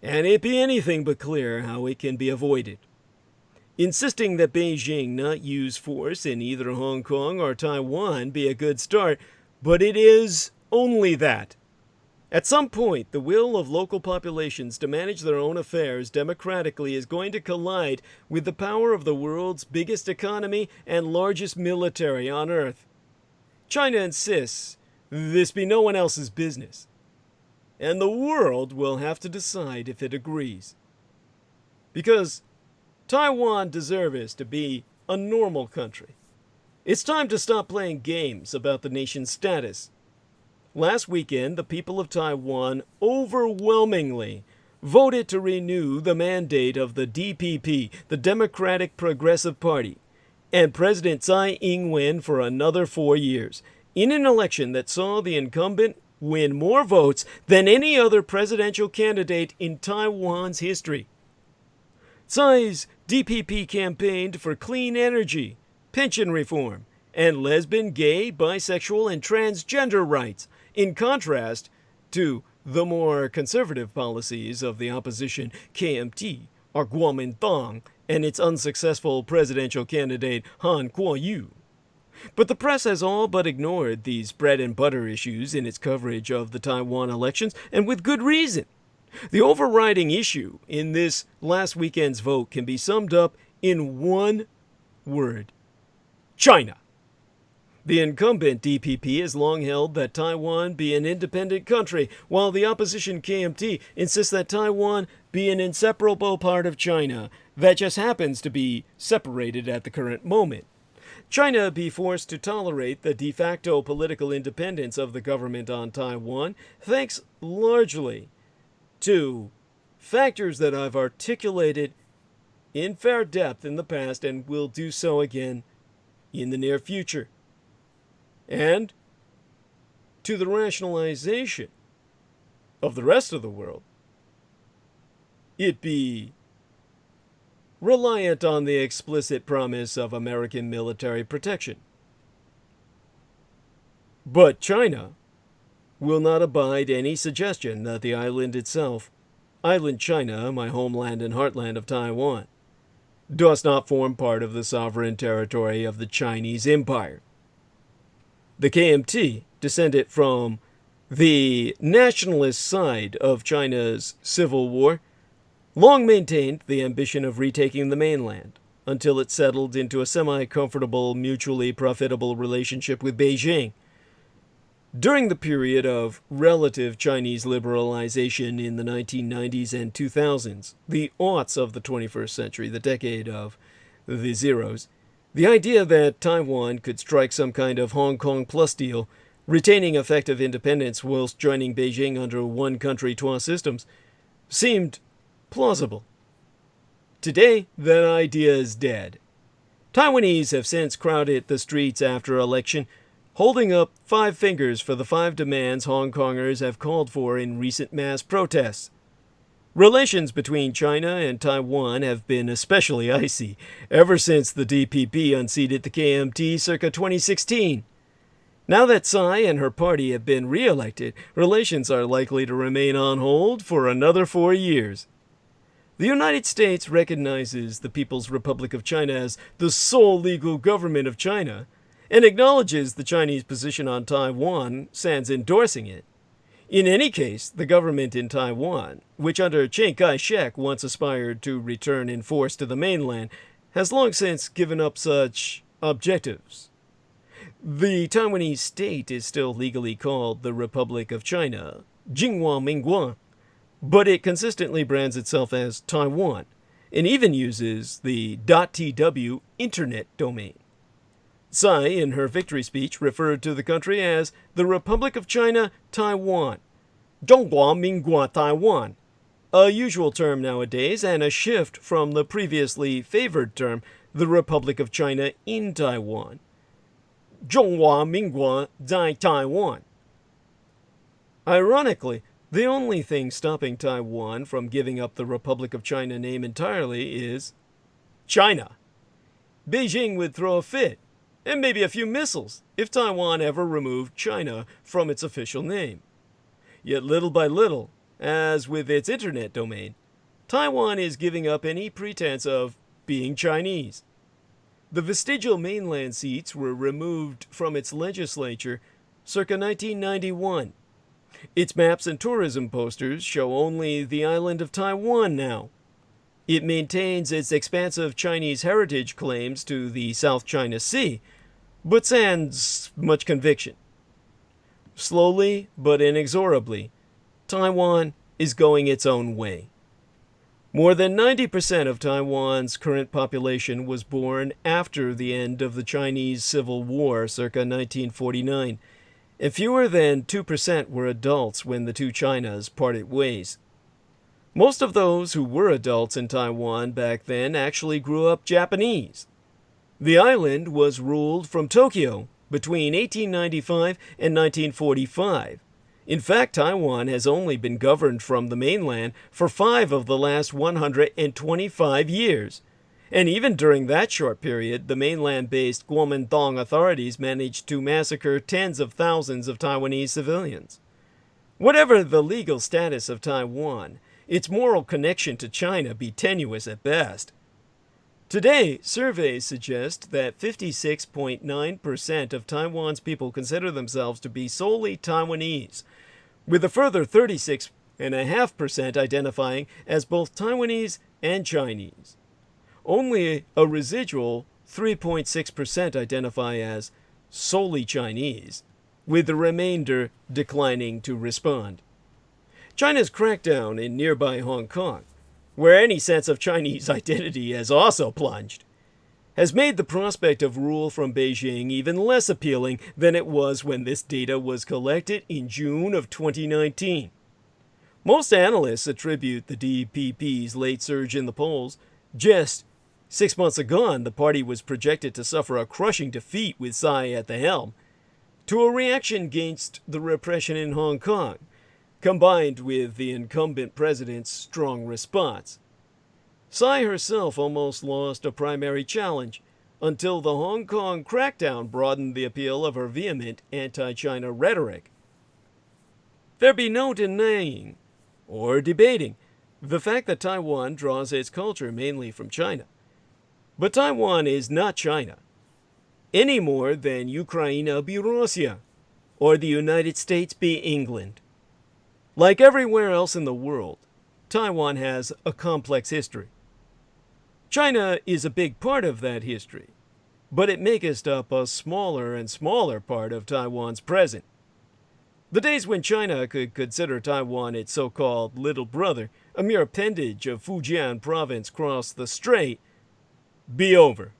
and it be anything but clear how it can be avoided. Insisting that Beijing not use force in either Hong Kong or Taiwan be a good start, but it is only that. At some point, the will of local populations to manage their own affairs democratically is going to collide with the power of the world's biggest economy and largest military on Earth. China insists this be no one else's business, and the world will have to decide if it agrees. Because Taiwan deserves to be a normal country. It's time to stop playing games about the nation's status. last weekend, the people of Taiwan overwhelmingly voted to renew the mandate of the DPP, the Democratic Progressive Party, and President Tsai Ing-wen for another 4 years, in an election that saw the incumbent win more votes than any other presidential candidate in Taiwan's history. Tsai's DPP campaigned for clean energy, pension reform, and lesbian, gay, bisexual, and transgender rights, in contrast to the more conservative policies of the opposition KMT, or Kuomintang, and its unsuccessful presidential candidate Han Kuo-yu. But the press has all but ignored these bread and butter issues in its coverage of the Taiwan elections, and with good reason. The overriding issue in this last weekend's vote can be summed up in one word: China. The incumbent DPP has long held that Taiwan be an independent country, while the opposition KMT insists that Taiwan be an inseparable part of China that just happens to be separated at the current moment. China be forced to tolerate the de facto political independence of the government on Taiwan, thanks largely to factors that I've articulated in fair depth in the past and will do so again in the near future, and to the rationalization of the rest of the world. It be reliant on the explicit promise of American military protection. But China will not abide any suggestion that the island itself, Island China, my homeland and heartland of Taiwan, does not form part of the sovereign territory of the Chinese Empire. The KMT, descended from the nationalist side of China's civil war, long maintained the ambition of retaking the mainland until it settled into a semi-comfortable, mutually profitable relationship with Beijing. During the period of relative Chinese liberalization in the 1990s and 2000s, the aughts of the 21st century, the decade of the zeros, the idea that Taiwan could strike some kind of Hong Kong plus deal, retaining effective independence whilst joining Beijing under one country, two systems, seemed plausible. Today, that idea is dead. Taiwanese have since crowded the streets after election, holding up 5 fingers for the 5 demands Hong Kongers have called for in recent mass protests. Relations between China and Taiwan have been especially icy ever since the DPP unseated the KMT circa 2016. Now that Tsai and her party have been re-elected, relations are likely to remain on hold for another 4 years. The United States recognizes the People's Republic of China as the sole legal government of China, and acknowledges the Chinese position on Taiwan, sans endorsing it. In any case, the government in Taiwan, which under Chiang Kai-shek once aspired to return in force to the mainland, has long since given up such objectives. The Taiwanese state is still legally called the Republic of China, Jinghua Minguan, but it consistently brands itself as Taiwan, and even uses the .tw internet domain. Tsai, in her victory speech, referred to the country as the Republic of China, Taiwan, Zhonghua Minguan Taiwan, a usual term nowadays and a shift from the previously favored term, the Republic of China in Taiwan, Zhonghua Minguan Zai Taiwan. Ironically, the only thing stopping Taiwan from giving up the Republic of China name entirely is China. Beijing would throw a fit, and maybe a few missiles, if Taiwan ever removed China from its official name. Yet little by little, as with its internet domain, Taiwan is giving up any pretense of being Chinese. The vestigial mainland seats were removed from its legislature circa 1991. Its maps and tourism posters show only the island of Taiwan now. It maintains its expansive Chinese heritage claims to the South China Sea, but sans much conviction. Slowly but inexorably, Taiwan is going its own way. More than 90% of Taiwan's current population was born after the end of the Chinese Civil War circa 1949, and fewer than 2% were adults when the two Chinas parted ways. Most of those who were adults in Taiwan back then actually grew up Japanese. The island was ruled from Tokyo between 1895 and 1945. In fact, Taiwan has only been governed from the mainland for 5 of the last 125 years. And even during that short period, the mainland-based Kuomintang authorities managed to massacre tens of thousands of Taiwanese civilians. Whatever the legal status of Taiwan, its moral connection to China be tenuous at best. Today, surveys suggest that 56.9% of Taiwan's people consider themselves to be solely Taiwanese, with a further 36.5% identifying as both Taiwanese and Chinese. Only a residual 3.6% identify as solely Chinese, with the remainder declining to respond. China's crackdown in nearby Hong Kong, where any sense of Chinese identity has also plunged, has made the prospect of rule from Beijing even less appealing than it was when this data was collected in June of 2019. Most analysts attribute the DPP's late surge in the polls. Just 6 months agone, the party was projected to suffer a crushing defeat with Tsai at the helm, to a reaction against the repression in Hong Kong, combined with the incumbent president's strong response. Tsai herself almost lost a primary challenge until the Hong Kong crackdown broadened the appeal of her vehement anti-China rhetoric. There be no denying or debating the fact that Taiwan draws its culture mainly from China. But Taiwan is not China, any more than Ukraine be Russia, or the United States be England. Like everywhere else in the world, Taiwan has a complex history. China is a big part of that history, but it maketh up a smaller and smaller part of Taiwan's present. The days when China could consider Taiwan its so-called little brother, a mere appendage of Fujian province across the strait, be over.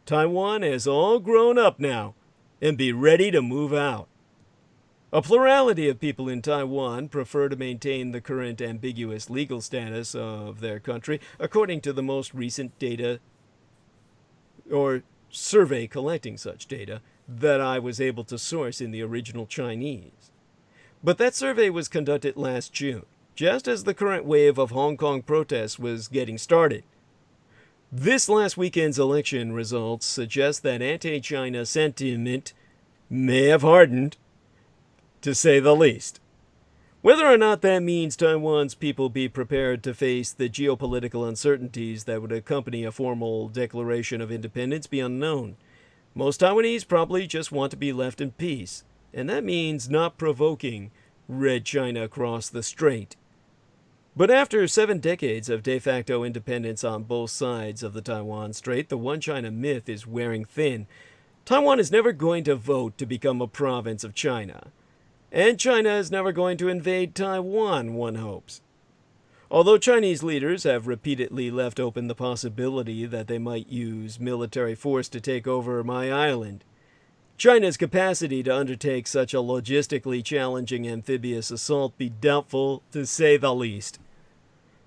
Taiwan has all grown up now and be ready to move out. A plurality of people in Taiwan prefer to maintain the current ambiguous legal status of their country, according to the most recent data or survey collecting such data that I was able to source in the original Chinese. But that survey was conducted last June, just as the current wave of Hong Kong protests was getting started. This last weekend's election results suggest that anti-China sentiment may have hardened, to say the least. Whether or not that means Taiwan's people be prepared to face the geopolitical uncertainties that would accompany a formal declaration of independence be unknown. Most Taiwanese probably just want to be left in peace, and that means not provoking Red China across the strait. But after 7 decades of de facto independence on both sides of the Taiwan Strait, the one China myth is wearing thin. Taiwan is never going to vote to become a province of China. And China is never going to invade Taiwan, one hopes. Although Chinese leaders have repeatedly left open the possibility that they might use military force to take over my island, China's capacity to undertake such a logistically challenging amphibious assault be doubtful, to say the least.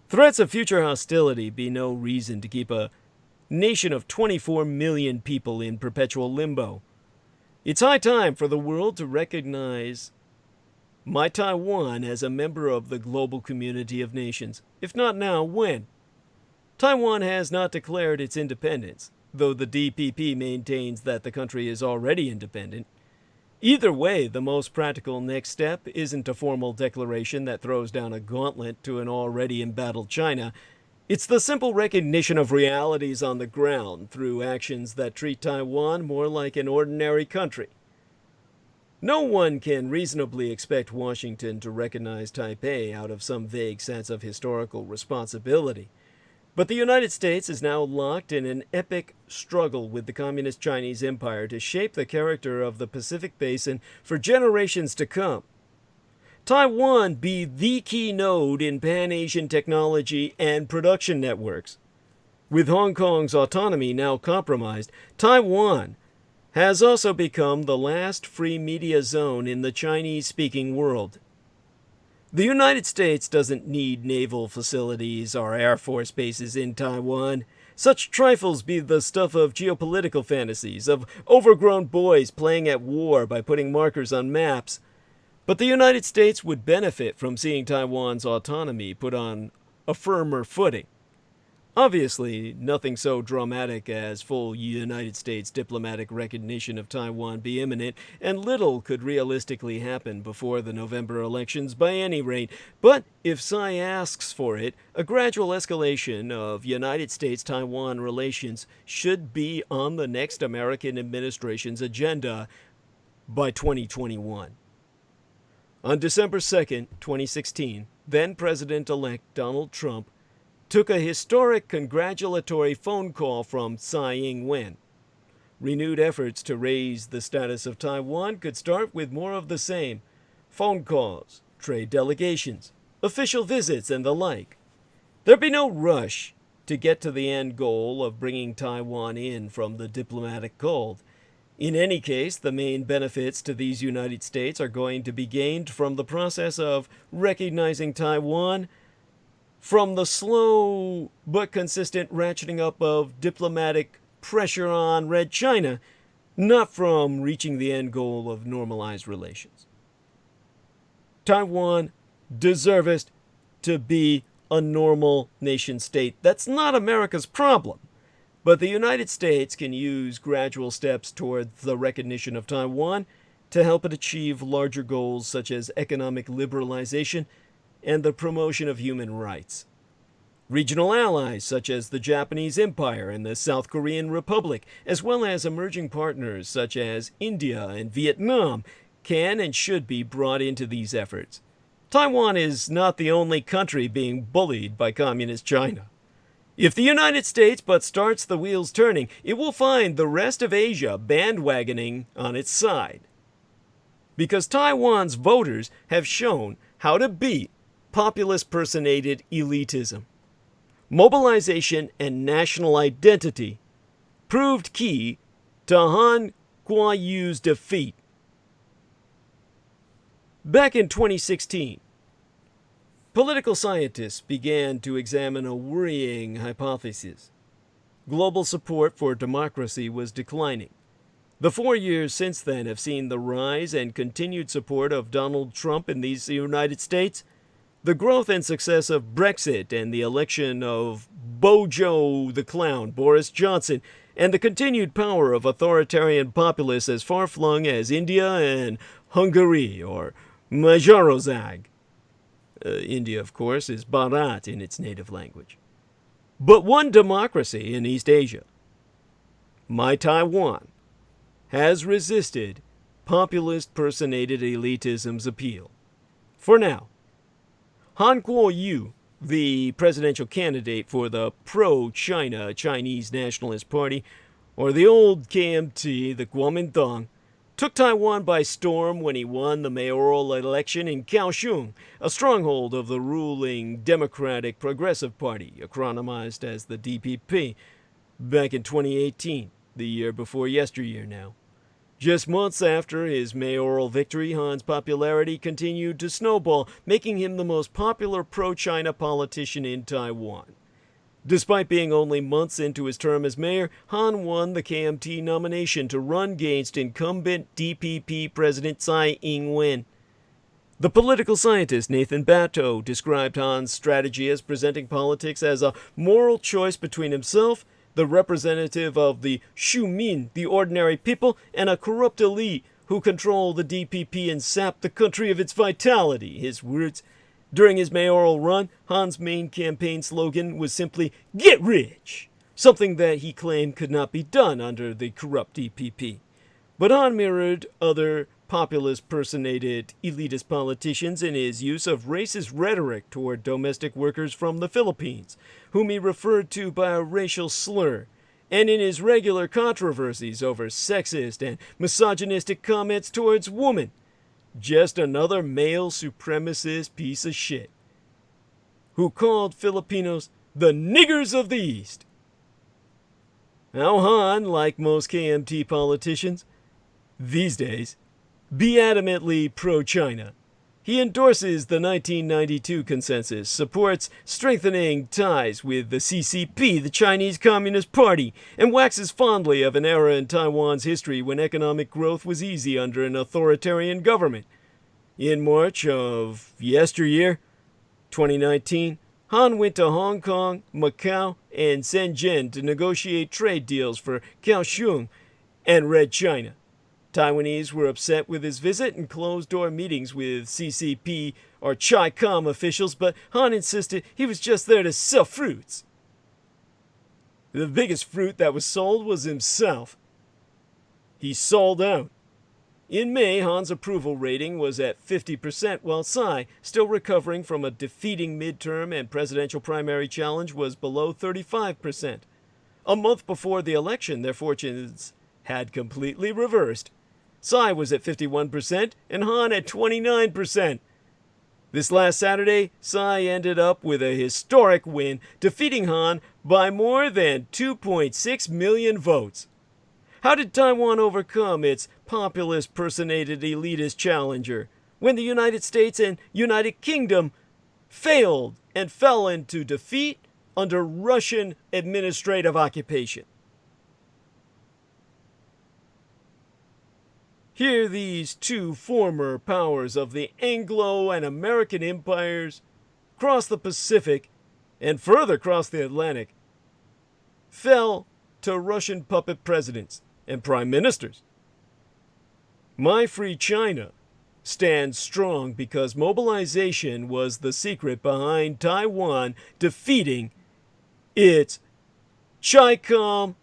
Threats of future hostility be no reason to keep a nation of 24 million people in perpetual limbo. It's high time for the world to recognize my Taiwan as a member of the global community of nations. If not now, when? Taiwan has not declared its independence, though the DPP maintains that the country is already independent. Either way, the most practical next step isn't a formal declaration that throws down a gauntlet to an already embattled China. It's the simple recognition of realities on the ground through actions that treat Taiwan more like an ordinary country. No one can reasonably expect Washington to recognize Taipei out of some vague sense of historical responsibility. But the United States is now locked in an epic struggle with the Communist Chinese Empire to shape the character of the Pacific Basin for generations to come. Taiwan be the key node in Pan-Asian technology and production networks. With Hong Kong's autonomy now compromised, Taiwan has also become the last free media zone in the Chinese-speaking world. The United States doesn't need naval facilities or air force bases in Taiwan. Such trifles be the stuff of geopolitical fantasies, of overgrown boys playing at war by putting markers on maps. But the United States would benefit from seeing Taiwan's autonomy put on a firmer footing. Obviously, nothing so dramatic as full United States diplomatic recognition of Taiwan be imminent, and little could realistically happen before the November elections by any rate. But if Tsai asks for it, a gradual escalation of United States-Taiwan relations should be on the next American administration's agenda by 2021. On December 2nd, 2016, then President-elect Donald Trump took a historic congratulatory phone call from Tsai Ing-wen. Renewed efforts to raise the status of Taiwan could start with more of the same: phone calls, trade delegations, official visits, and the like. There'd be no rush to get to the end goal of bringing Taiwan in from the diplomatic cold. In any case, the main benefits to these United States are going to be gained from the process of recognizing Taiwan, from the slow but consistent ratcheting up of diplomatic pressure on Red China, not from reaching the end goal of normalized relations. Taiwan deserves to be a normal nation state. That's not America's problem. But the United States can use gradual steps toward the recognition of Taiwan to help it achieve larger goals such as economic liberalization and the promotion of human rights. Regional allies such as the Japanese Empire and the South Korean Republic, as well as emerging partners such as India and Vietnam, can and should be brought into these efforts. Taiwan is not the only country being bullied by Communist China. If the United States but starts the wheels turning, it will find the rest of Asia bandwagoning on its side. Because Taiwan's voters have shown how to beat populist-personated elitism. Mobilization and national identity proved key to Han Kuo-yu's defeat. Back in 2016, political scientists began to examine a worrying hypothesis. Global support for democracy was declining. The 4 years since then have seen the rise and continued support of Donald Trump in these United States, the growth and success of Brexit and the election of Bojo the Clown, Boris Johnson, and the continued power of authoritarian populists as far-flung as India and Hungary, or Magyarország. India, of course, is Bharat in its native language. But one democracy in East Asia, my Taiwan, has resisted populist-personated elitism's appeal. For now, Han Kuo-yu, the presidential candidate for the pro-China Chinese Nationalist Party, or the old KMT, the Kuomintang, took Taiwan by storm when he won the mayoral election in Kaohsiung, a stronghold of the ruling Democratic Progressive Party, acronymized as the DPP, back in 2018, the year before yesteryear now. Just months after his mayoral victory, Han's popularity continued to snowball, making him the most popular pro-China politician in Taiwan. Despite being only months into his term as mayor, Han won the KMT nomination to run against incumbent DPP President Tsai Ing-wen. The political scientist Nathan Batto described Han's strategy as presenting politics as a moral choice between himself, the representative of the Shumin, the ordinary people, and a corrupt elite who control the DPP and sap the country of its vitality, his words. During his mayoral run, Han's main campaign slogan was simply, "Get rich!" something that he claimed could not be done under the corrupt DPP. But Han mirrored other populist-personated elitist politicians in his use of racist rhetoric toward domestic workers from the Philippines, whom he referred to by a racial slur, and in his regular controversies over sexist and misogynistic comments towards women. Just another male supremacist piece of shit, who called Filipinos the niggers of the East. Now Han, like most KMT politicians these days, be adamantly pro-China. He endorses the 1992 consensus, supports strengthening ties with the CCP, the Chinese Communist Party, and waxes fondly of an era in Taiwan's history when economic growth was easy under an authoritarian government. In March of yesteryear, 2019, Han went to Hong Kong, Macau, and Shenzhen to negotiate trade deals for Kaohsiung and Red China. Taiwanese were upset with his visit and closed-door meetings with CCP or Chi-Com officials, but Han insisted he was just there to sell fruits. The biggest fruit that was sold was himself. He sold out. In May, Han's approval rating was at 50%, while Tsai, still recovering from a defeating midterm and presidential primary challenge, was below 35%. A month before the election, their fortunes had completely reversed. Tsai was at 51% and Han at 29%. This last Saturday, Tsai ended up with a historic win, defeating Han by more than 2.6 million votes. How did Taiwan overcome its populist-personated elitist challenger when the United States and United Kingdom failed and fell into defeat under Russian administrative occupation? Here these two former powers of the Anglo and American empires cross the Pacific and further cross the Atlantic, fell to Russian puppet presidents and prime ministers. My Free China stands strong because mobilization was the secret behind Taiwan defeating its Chi-Com,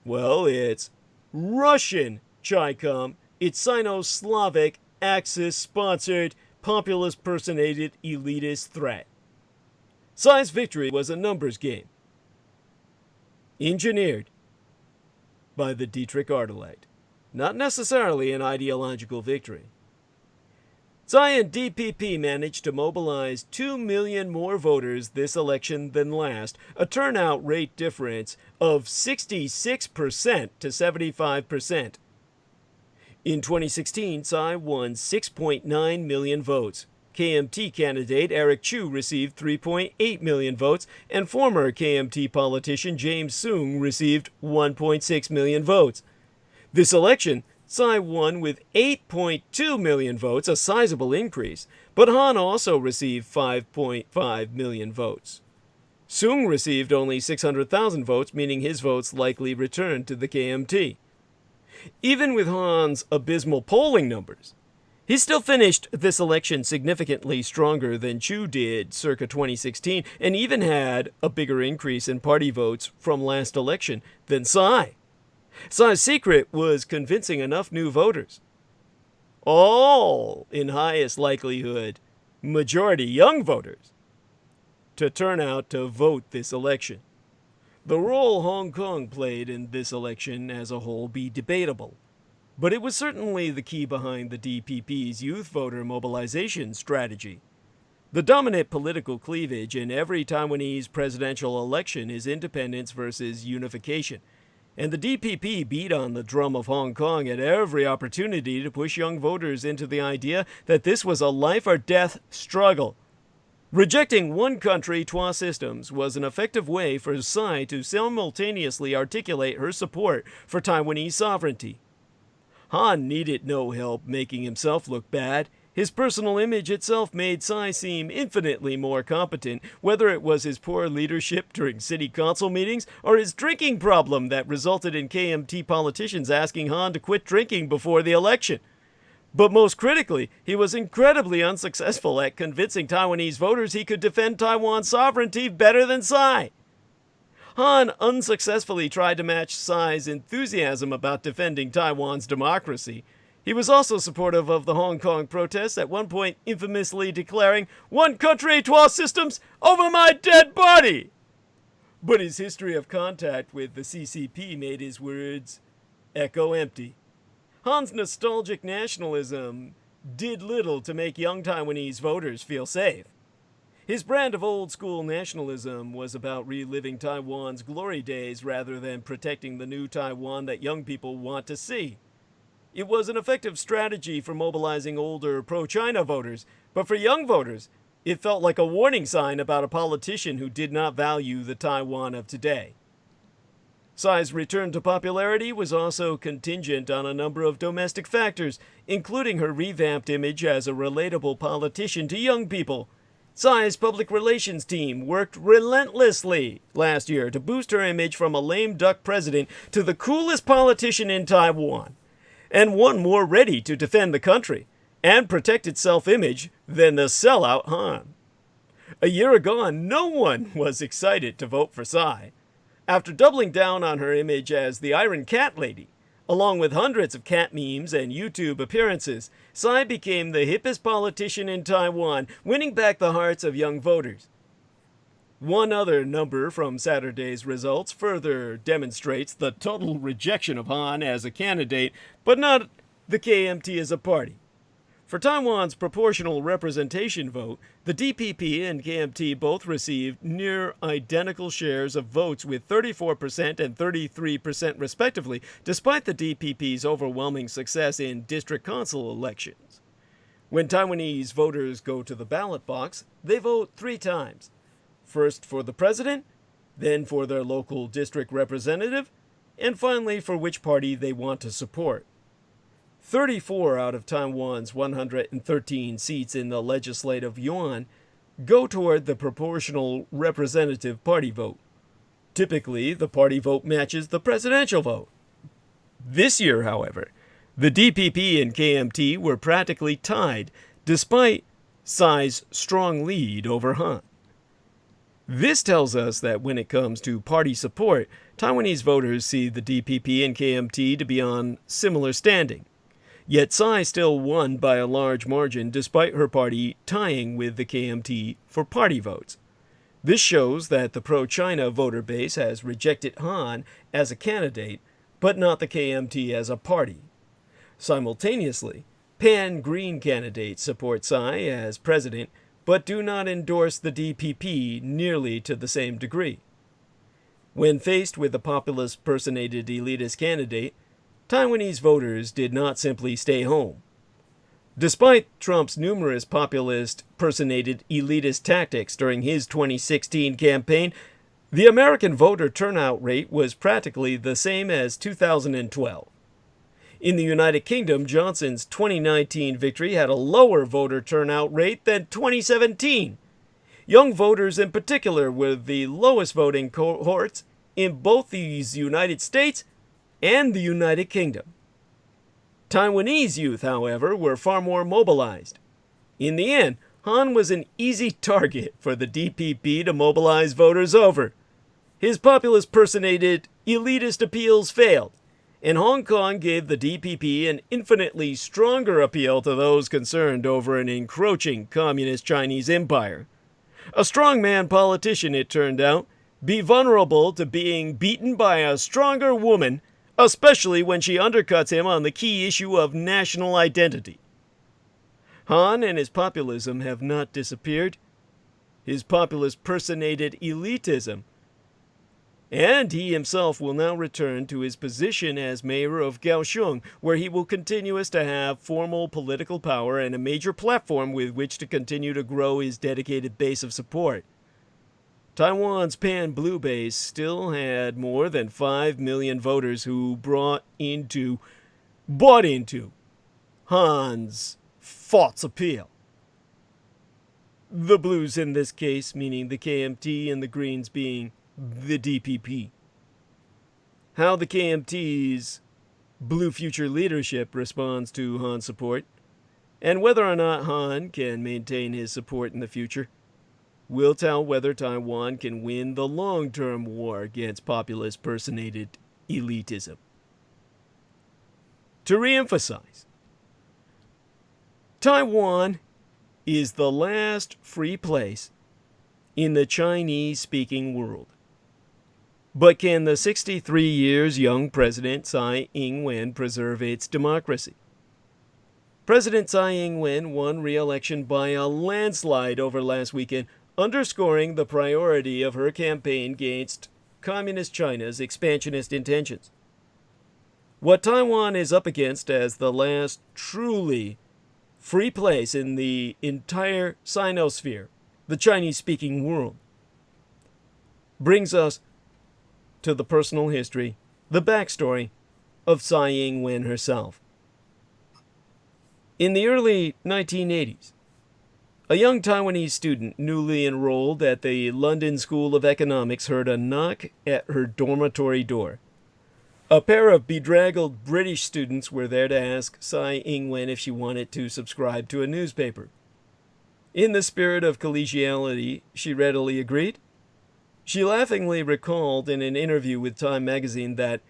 it's Russian Chi-Com, its Sino-Slavic Axis-sponsored, populist-personated elitist threat. Tsai's victory was a numbers game, engineered by the Dietrich ARTILLECT, not necessarily an ideological victory. Tsai and DPP managed to mobilize 2 million more voters this election than last, a turnout rate difference of 66% to 75%. In 2016, Tsai won 6.9 million votes. KMT candidate Eric Chu received 3.8 million votes, and former KMT politician James Soong received 1.6 million votes. This election, Tsai won with 8.2 million votes, a sizable increase, but Han also received 5.5 million votes. Soong received only 600,000 votes, meaning his votes likely returned to the KMT. Even with Han's abysmal polling numbers, he still finished this election significantly stronger than Chu did circa 2016, and even had a bigger increase in party votes from last election than Tsai. Tsai's secret was convincing enough new voters, all in highest likelihood majority young voters, to turn out to vote this election. The role Hong Kong played in this election as a whole be debatable, but it was certainly the key behind the DPP's youth voter mobilization strategy. The dominant political cleavage in every Taiwanese presidential election is independence versus unification, and the DPP beat on the drum of Hong Kong at every opportunity to push young voters into the idea that this was a life-or-death struggle. Rejecting one country, two systems was an effective way for Tsai to simultaneously articulate her support for Taiwanese sovereignty. Han needed no help making himself look bad. His personal image itself made Tsai seem infinitely more competent, whether it was his poor leadership during city council meetings or his drinking problem that resulted in KMT politicians asking Han to quit drinking before the election. But most critically, he was incredibly unsuccessful at convincing Taiwanese voters he could defend Taiwan's sovereignty better than Tsai. Han unsuccessfully tried to match Tsai's enthusiasm about defending Taiwan's democracy. He was also supportive of the Hong Kong protests, at one point infamously declaring, "One country, 12 systems, over my dead body!" But his history of contact with the CCP made his words echo empty. Han's nostalgic nationalism did little to make young Taiwanese voters feel safe. His brand of old-school nationalism was about reliving Taiwan's glory days rather than protecting the new Taiwan that young people want to see. It was an effective strategy for mobilizing older pro-China voters, but for young voters, it felt like a warning sign about a politician who did not value the Taiwan of today. Tsai's return to popularity was also contingent on a number of domestic factors, including her revamped image as a relatable politician to young people. Tsai's public relations team worked relentlessly last year to boost her image from a lame duck president to the coolest politician in Taiwan, and one more ready to defend the country and protect its self-image than the sellout Han. A year ago, no one was excited to vote for Tsai. After doubling down on her image as the Iron Cat Lady, along with hundreds of cat memes and YouTube appearances, Tsai became the hippest politician in Taiwan, winning back the hearts of young voters. One other number from Saturday's results further demonstrates the total rejection of Han as a candidate, but not the KMT as a party. For Taiwan's proportional representation vote, the DPP and KMT both received near identical shares of votes with 34% and 33% respectively, despite the DPP's overwhelming success in district council elections. When Taiwanese voters go to the ballot box, they vote 3 times. First for the president, then for their local district representative, and finally for which party they want to support. 34 out of Taiwan's 113 seats in the legislative yuan go toward the proportional representative party vote. Typically, the party vote matches the presidential vote. This year, however, the DPP and KMT were practically tied, despite Tsai's strong lead over Han. This tells us that when it comes to party support, Taiwanese voters see the DPP and KMT to be on similar standing. Yet Tsai still won by a large margin despite her party tying with the KMT for party votes. This shows that the pro-China voter base has rejected Han as a candidate, but not the KMT as a party. Simultaneously, pan-Green candidates support Tsai as president, but do not endorse the DPP nearly to the same degree. When faced with a populist-personated elitist candidate, Taiwanese voters did not simply stay home. Despite Trump's numerous populist-personated elitist tactics during his 2016 campaign, the American voter turnout rate was practically the same as 2012. In the United Kingdom, Johnson's 2019 victory had a lower voter turnout rate than 2017. Young voters in particular were the lowest voting cohorts in both the United States and the United Kingdom. Taiwanese youth, however, were far more mobilized. In the end, Han was an easy target for the DPP to mobilize voters over. His populist-personated elitist appeals failed, and Hong Kong gave the DPP an infinitely stronger appeal to those concerned over an encroaching communist Chinese empire. A strongman politician, it turned out, be vulnerable to being beaten by a stronger woman, especially when she undercuts him on the key issue of national identity. Han and his populism have not disappeared. His populist-personated elitism. And he himself will now return to his position as mayor of Kaohsiung, where he will continue to have formal political power and a major platform with which to continue to grow his dedicated base of support. Taiwan's pan-blue base still had more than 5 million voters who bought into Han's false appeal. The blues in this case meaning the KMT and the greens being the DPP. How the KMT's Blue Future leadership responds to Han's support, and whether or not Han can maintain his support in the future, will tell whether Taiwan can win the long-term war against populist-personated elitism. To re-emphasize, Taiwan is the last free place in the Chinese-speaking world. But can the 63 years young President Tsai Ing-wen preserve its democracy? President Tsai Ing-wen won re-election by a landslide over last weekend, underscoring the priority of her campaign against Communist China's expansionist intentions. What Taiwan is up against as the last truly free place in the entire Sinosphere, the Chinese-speaking world, brings us to the personal history, the backstory of Tsai Ing-wen herself. In the early 1980s, a young Taiwanese student newly enrolled at the London School of Economics heard a knock at her dormitory door. A pair of bedraggled British students were there to ask Tsai Ing-wen if she wanted to subscribe to a newspaper. In the spirit of collegiality, she readily agreed. She laughingly recalled in an interview with Time magazine that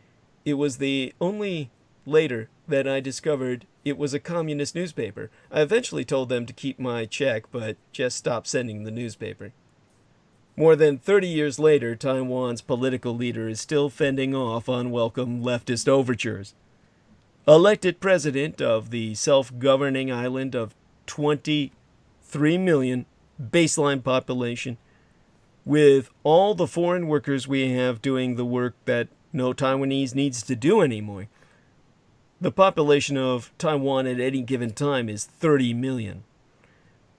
it was the only later that I discovered it was a communist newspaper. I eventually told them to keep my check, but just stopped sending the newspaper. More than 30 years later, Taiwan's political leader is still fending off unwelcome leftist overtures. Elected president of the self-governing island of 23 million baseline population, with all the foreign workers we have doing the work that no Taiwanese needs to do anymore. The population of Taiwan at any given time is 30 million.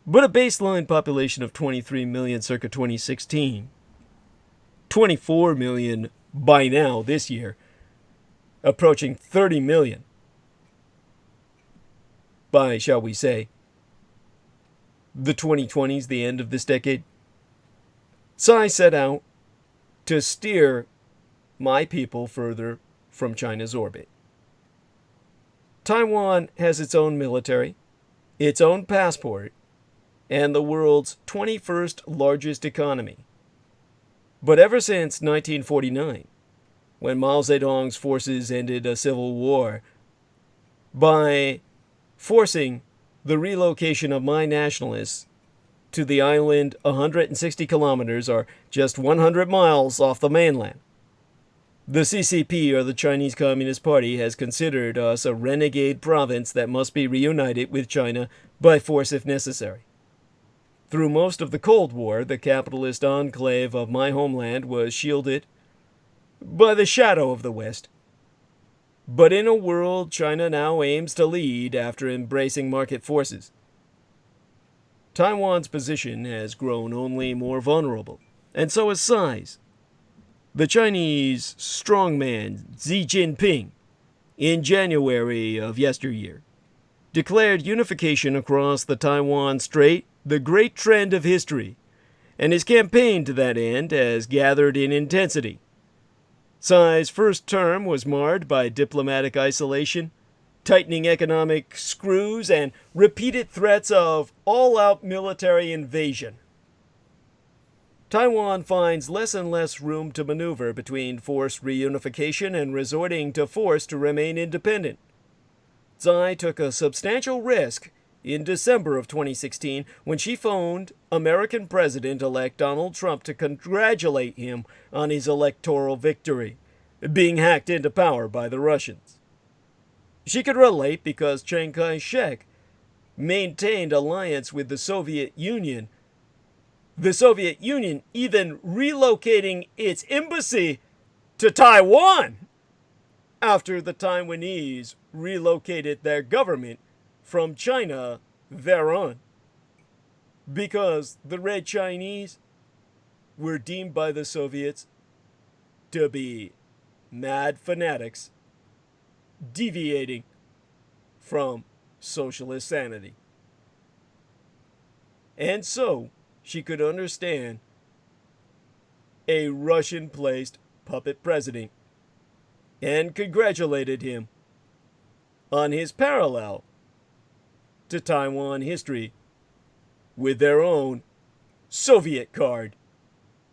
But a baseline population of 23 million circa 2016. 24 million by now this year. Approaching 30 million by, shall we say, the 2020s, the end of this decade. Tsai set out to steer my people further from China's orbit. Taiwan has its own military, its own passport, and the world's 21st largest economy. But ever since 1949, when Mao Zedong's forces ended a civil war by forcing the relocation of my nationalists to the island 160 kilometers or just 100 miles off the mainland, the CCP, or the Chinese Communist Party, has considered us a renegade province that must be reunited with China by force if necessary. Through most of the Cold War, the capitalist enclave of my homeland was shielded by the shadow of the West. But in a world China now aims to lead after embracing market forces, Taiwan's position has grown only more vulnerable, and so has Tsai's. The Chinese strongman Xi Jinping, in January of yesteryear, declared unification across the Taiwan Strait the great trend of history, and his campaign to that end has gathered in intensity. Tsai's first term was marred by diplomatic isolation, tightening economic screws, and repeated threats of all-out military invasion. Taiwan finds less and less room to maneuver between forced reunification and resorting to force to remain independent. Tsai took a substantial risk in December of 2016 when she phoned American President-elect Donald Trump to congratulate him on his electoral victory, being hacked into power by the Russians. She could relate because Chiang Kai-shek maintained alliance with the Soviet Union even relocating its embassy to Taiwan after the Taiwanese relocated their government from China thereon, because the Red Chinese were deemed by the Soviets to be mad fanatics deviating from socialist sanity. And so she could understand a Russian-placed puppet president and congratulated him on his parallel to Taiwan history with their own Soviet card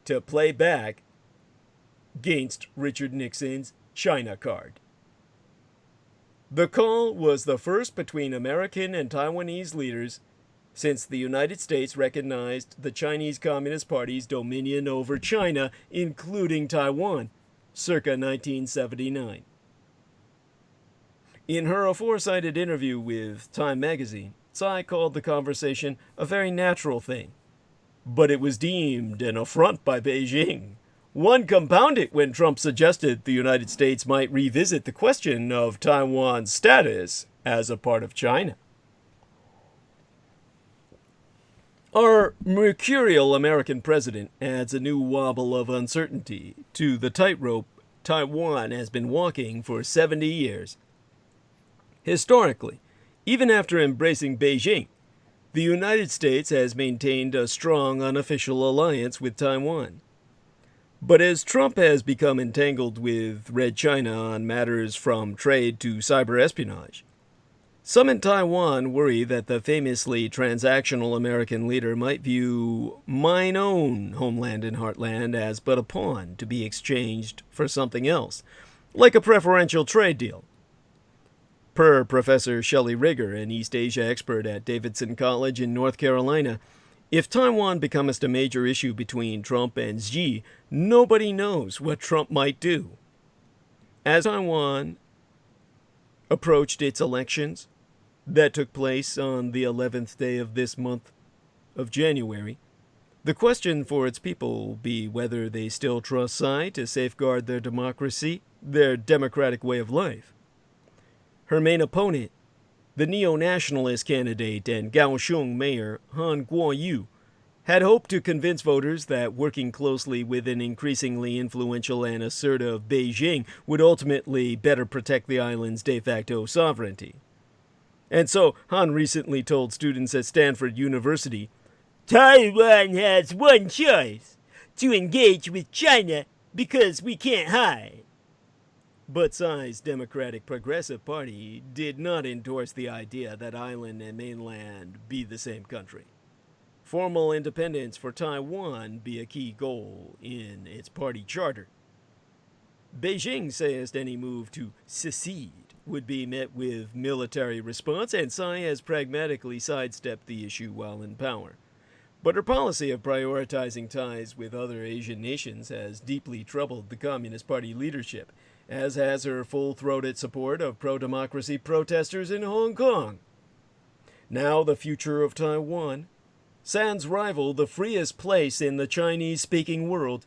to play back against Richard Nixon's China card. The call was the first between American and Taiwanese leaders since the United States recognized the Chinese Communist Party's dominion over China, including Taiwan, circa 1979. In her aforecited interview with Time magazine, Tsai called the conversation a very natural thing. but it was deemed an affront by Beijing. One compounded when Trump suggested the United States might revisit the question of Taiwan's status as a part of China. Our mercurial American president adds a new wobble of uncertainty to the tightrope Taiwan has been walking for 70 years. Historically, even after embracing Beijing, the United States has maintained a strong unofficial alliance with Taiwan. But as Trump has become entangled with Red China on matters from trade to cyber espionage, some in Taiwan worry that the famously transactional American leader might view mine own homeland and heartland as but a pawn to be exchanged for something else, like a preferential trade deal. Per Professor Shelley Rigger, an East Asia expert at Davidson College in North Carolina, if Taiwan becomes a major issue between Trump and Xi, nobody knows what Trump might do. As Taiwan approached its elections that took place on the 11th day of this month of January, the question for its people will be whether they still trust Tsai to safeguard their democracy, their democratic way of life. Her main opponent, the neo-nationalist candidate and Kaohsiung mayor Han Kuo-yu, had hoped to convince voters that working closely with an increasingly influential and assertive Beijing would ultimately better protect the island's de facto sovereignty. And so Han recently told students at Stanford University, "Taiwan has one choice, to engage with China because we can't hide." But Tsai's Democratic Progressive Party did not endorse the idea that island and mainland be the same country. Formal independence for Taiwan be a key goal in its party charter. Beijing says any move to secede would be met with military response, and Tsai has pragmatically sidestepped the issue while in power. But her policy of prioritizing ties with other Asian nations has deeply troubled the Communist Party leadership, as has her full-throated support of pro-democracy protesters in Hong Kong. Now the future of Taiwan sans rival the freest place in the Chinese-speaking world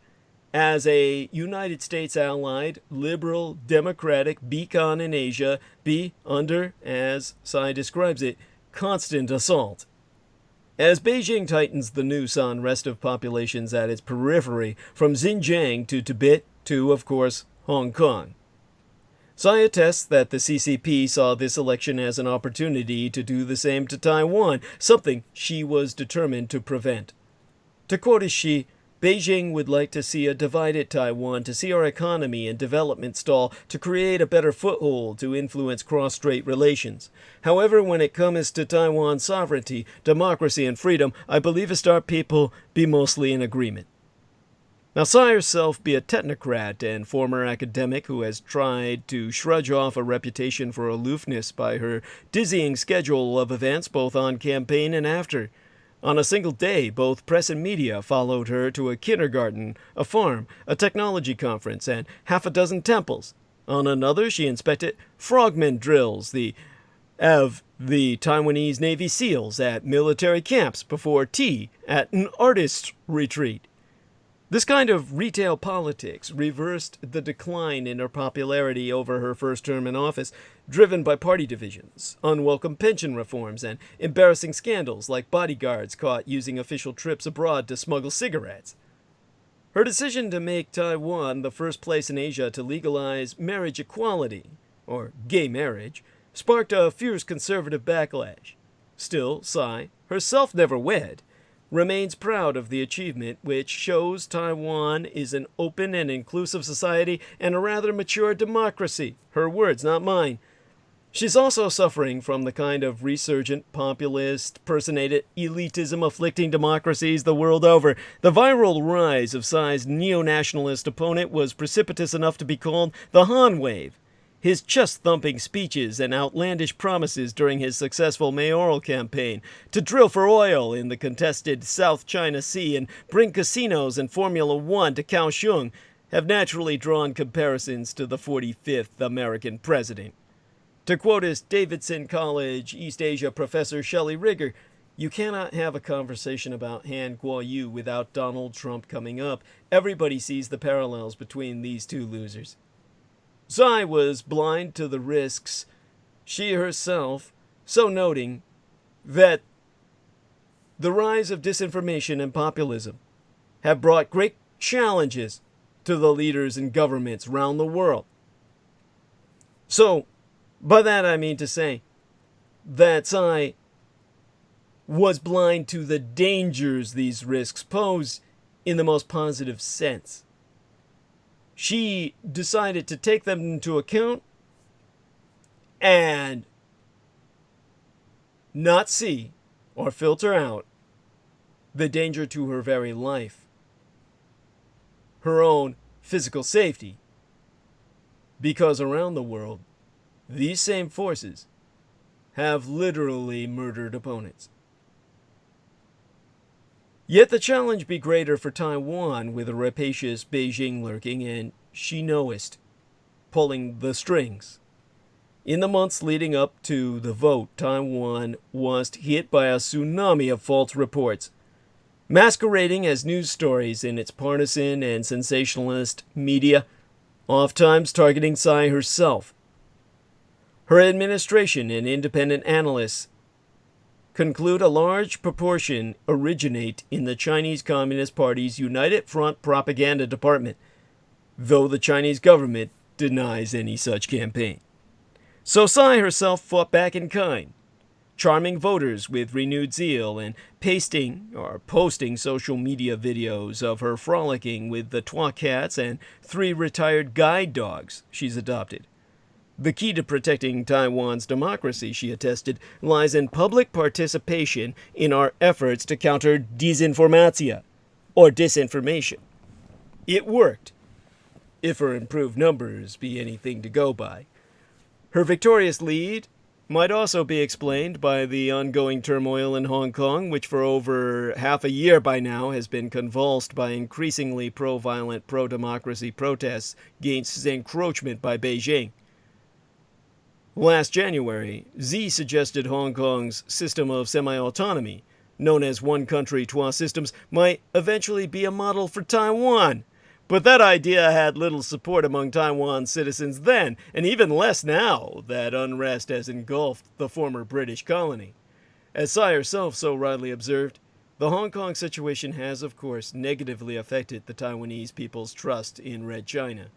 as a United States-allied, liberal, democratic beacon in Asia be under, as Tsai describes it, constant assault. As Beijing tightens the noose on restive populations at its periphery, from Xinjiang to Tibet to, of course, Hong Kong. Tsai attests that the CCP saw this election as an opportunity to do the same to Taiwan, something she was determined to prevent. To quote Xi, Beijing would like to see a divided Taiwan, to see our economy and development stall, to create a better foothold to influence cross-strait relations. However, when it comes to Taiwan's sovereignty, democracy, and freedom, I believe our people be mostly in agreement. Now, Tsai herself be a technocrat and former academic who has tried to shrug off a reputation for aloofness by her dizzying schedule of events both on campaign and after. On a single day, both press and media followed her to a kindergarten, a farm, a technology conference, and half a dozen temples. On another, she inspected frogmen drills of the Taiwanese Navy SEALs at military camps before tea at an artist's retreat. This kind of retail politics reversed the decline in her popularity over her first term in office, driven by party divisions, unwelcome pension reforms, and embarrassing scandals like bodyguards caught using official trips abroad to smuggle cigarettes. Her decision to make Taiwan the first place in Asia to legalize marriage equality, or gay marriage, sparked a fierce conservative backlash. Still, Tsai, herself never wed, remains proud of the achievement, which shows Taiwan is an open and inclusive society and a rather mature democracy. Her words, not mine. She's also suffering from the kind of resurgent, populist, personated elitism afflicting democracies the world over. The viral rise of Tsai's neo-nationalist opponent was precipitous enough to be called the Han Wave. His chest-thumping speeches and outlandish promises during his successful mayoral campaign to drill for oil in the contested South China Sea and bring casinos and Formula One to Kaohsiung have naturally drawn comparisons to the 45th American president. To quote his Davidson College East Asia professor Shelley Rigger, You cannot have a conversation about Han Kuo-yu without Donald Trump coming up. Everybody sees the parallels between these two losers. Tsai was blind to the risks, she herself so noting that the rise of disinformation and populism have brought great challenges to the leaders and governments around the world. So, by that I mean to say that Tsai was blind to the dangers these risks pose in the most positive sense. She decided to take them into account and not see or filter out the danger to her very life, her own physical safety, because around the world, these same forces have literally murdered opponents. Yet the challenge be greater for Taiwan with a rapacious Beijing lurking and she knowest pulling the strings. In the months leading up to the vote, Taiwan was hit by a tsunami of false reports, masquerading as news stories in its partisan and sensationalist media, oftentimes targeting Tsai herself. Her administration and independent analysts conclude a large proportion originate in the Chinese Communist Party's United Front Propaganda Department, though the Chinese government denies any such campaign. So Tsai herself fought back in kind, charming voters with renewed zeal and posting social media videos of her frolicking with the Tcho cats and 3 retired guide dogs she's adopted. The key to protecting Taiwan's democracy, she attested, lies in public participation in our efforts to counter disinformatia, or disinformation. It worked, if her improved numbers be anything to go by. Her victorious lead might also be explained by the ongoing turmoil in Hong Kong, which for over half a year by now has been convulsed by increasingly pro-violent, pro-democracy protests against encroachment by Beijing. Last January, Xi suggested Hong Kong's system of semi-autonomy, known as one country, two systems, might eventually be a model for Taiwan. But that idea had little support among Taiwan citizens then, and even less now that unrest has engulfed the former British colony. As Tsai herself so rightly observed, the Hong Kong situation has, of course, negatively affected the Taiwanese people's trust in Red China.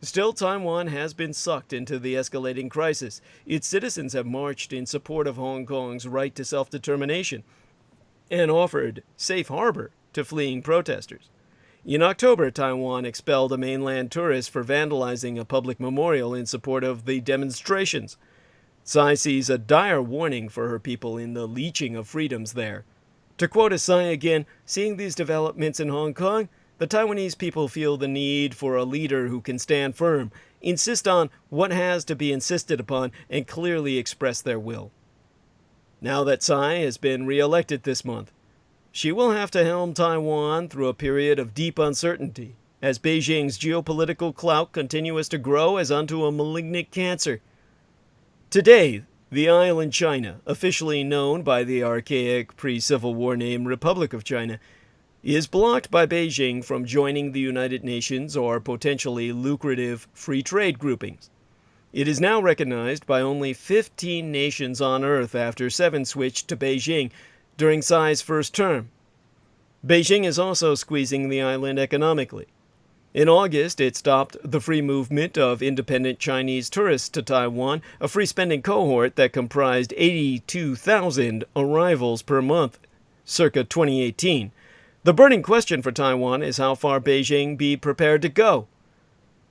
Still, Taiwan has been sucked into the escalating crisis. Its citizens have marched in support of Hong Kong's right to self-determination and offered safe harbor to fleeing protesters. In October, Taiwan expelled a mainland tourist for vandalizing a public memorial in support of the demonstrations. Tsai sees a dire warning for her people in the leeching of freedoms there. To quote Tsai again, seeing these developments in Hong Kong, the Taiwanese people feel the need for a leader who can stand firm, insist on what has to be insisted upon, and clearly express their will. Now that Tsai has been re-elected this month, she will have to helm Taiwan through a period of deep uncertainty, as Beijing's geopolitical clout continues to grow as unto a malignant cancer. Today, the island China, officially known by the archaic pre-Civil War name Republic of China, is blocked by Beijing from joining the United Nations or potentially lucrative free trade groupings. It is now recognized by only 15 nations on Earth after 7 switched to Beijing during Tsai's first term. Beijing is also squeezing the island economically. In August, it stopped the free movement of independent Chinese tourists to Taiwan, a free-spending cohort that comprised 82,000 arrivals per month, circa 2018. The burning question for Taiwan is how far Beijing be prepared to go.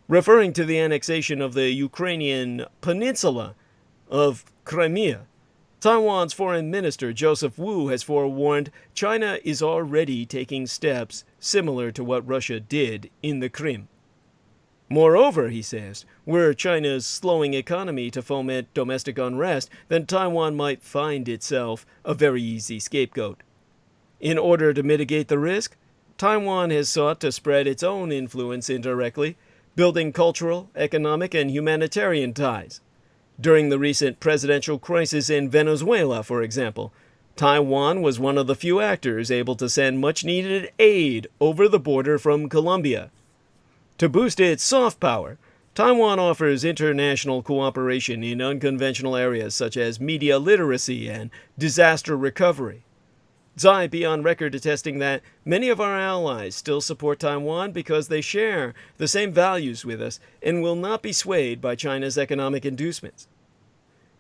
Referring to the annexation of the Ukrainian peninsula of Crimea, Taiwan's foreign minister Joseph Wu has forewarned China is already taking steps similar to what Russia did in the Crimea. Moreover, he says, were China's slowing economy to foment domestic unrest, then Taiwan might find itself a very easy scapegoat. In order to mitigate the risk, Taiwan has sought to spread its own influence indirectly, building cultural, economic, and humanitarian ties. During the recent presidential crisis in Venezuela, for example, Taiwan was one of the few actors able to send much-needed aid over the border from Colombia. To boost its soft power, Taiwan offers international cooperation in unconventional areas such as media literacy and disaster recovery. Tsai be on record attesting that many of our allies still support Taiwan because they share the same values with us and will not be swayed by China's economic inducements.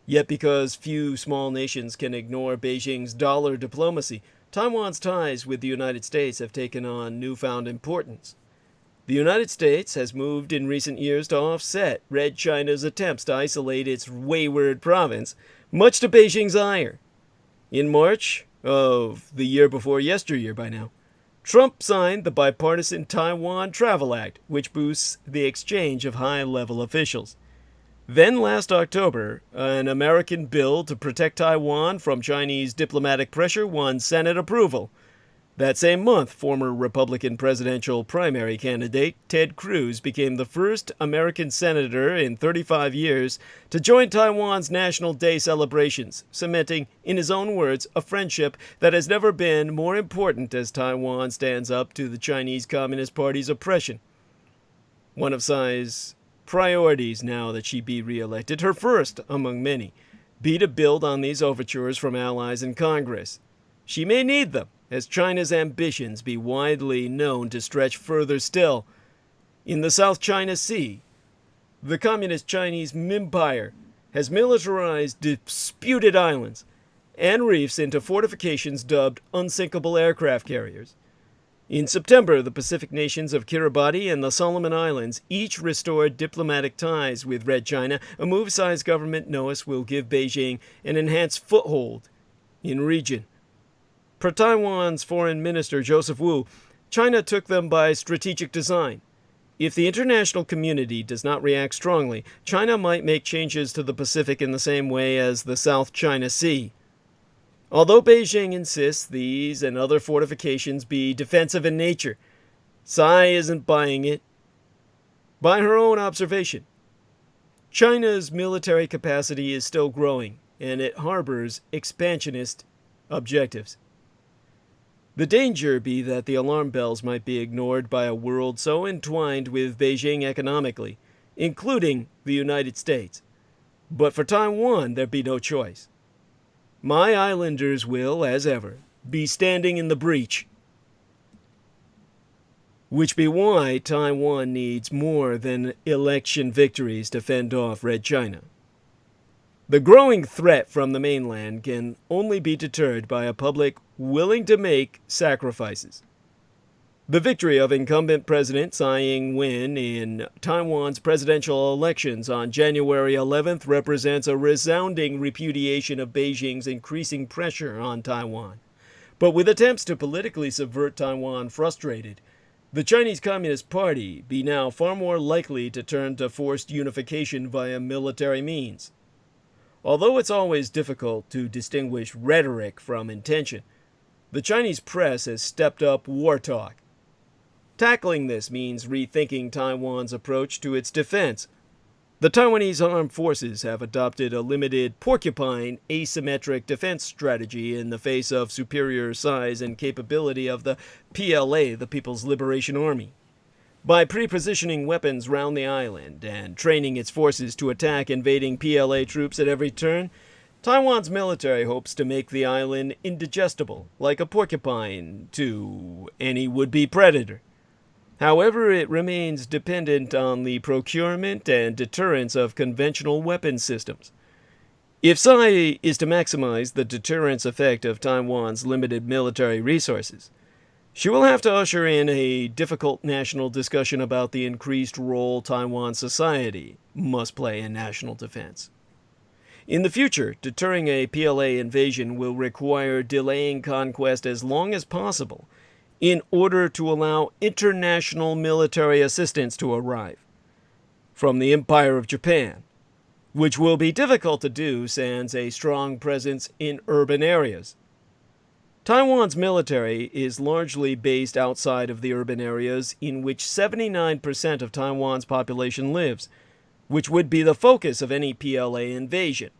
Yet because few small nations can ignore Beijing's dollar diplomacy, Taiwan's ties with the United States have taken on newfound importance. The United States has moved in recent years to offset Red China's attempts to isolate its wayward province, much to Beijing's ire. In March of the year before yesteryear by now, Trump signed the bipartisan Taiwan Travel Act, which boosts the exchange of high-level officials. Then last October, an American bill to protect Taiwan from Chinese diplomatic pressure won Senate approval. That same month, former Republican presidential primary candidate Ted Cruz became the first American senator in 35 years to join Taiwan's National Day celebrations, cementing, in his own words, a friendship that has never been more important as Taiwan stands up to the Chinese Communist Party's oppression. One of Tsai's priorities now that she be reelected, her first among many, be to build on these overtures from allies in Congress. She may need them, as China's ambitions be widely known to stretch further still. In the South China Sea, the Communist Chinese Empire has militarized disputed islands and reefs into fortifications dubbed unsinkable aircraft carriers. In September, the Pacific nations of Kiribati and the Solomon Islands each restored diplomatic ties with Red China, a move Tsai's government knows will give Beijing an enhanced foothold in region. Per Taiwan's Foreign Minister Joseph Wu, China took them by strategic design. If the international community does not react strongly, China might make changes to the Pacific in the same way as the South China Sea. Although Beijing insists these and other fortifications be defensive in nature, Tsai isn't buying it. By her own observation, China's military capacity is still growing, and it harbors expansionist objectives. The danger be that the alarm bells might be ignored by a world so entwined with Beijing economically, including the United States. But for Taiwan, there be no choice. My islanders will, as ever, be standing in the breach. Which be why Taiwan needs more than election victories to fend off Red China. The growing threat from the mainland can only be deterred by a public willing to make sacrifices. The victory of incumbent President Tsai Ing-wen in Taiwan's presidential elections on January 11th represents a resounding repudiation of Beijing's increasing pressure on Taiwan. But with attempts to politically subvert Taiwan frustrated, the Chinese Communist Party be now far more likely to turn to forced unification via military means. Although it's always difficult to distinguish rhetoric from intention, the Chinese press has stepped up war talk. Tackling this means rethinking Taiwan's approach to its defense. The Taiwanese armed forces have adopted a limited porcupine asymmetric defense strategy in the face of superior size and capability of the PLA, the People's Liberation Army. By pre-positioning weapons round the island and training its forces to attack invading PLA troops at every turn, Taiwan's military hopes to make the island indigestible, like a porcupine, to any would-be predator. However, it remains dependent on the procurement and deterrence of conventional weapon systems. If Tsai is to maximize the deterrence effect of Taiwan's limited military resources, she will have to usher in a difficult national discussion about the increased role Taiwan society must play in national defense. In the future, deterring a PLA invasion will require delaying conquest as long as possible in order to allow international military assistance to arrive from the Empire of Japan, which will be difficult to do sans a strong presence in urban areas. Taiwan's military is largely based outside of the urban areas in which 79% of Taiwan's population lives, which would be the focus of any PLA invasion.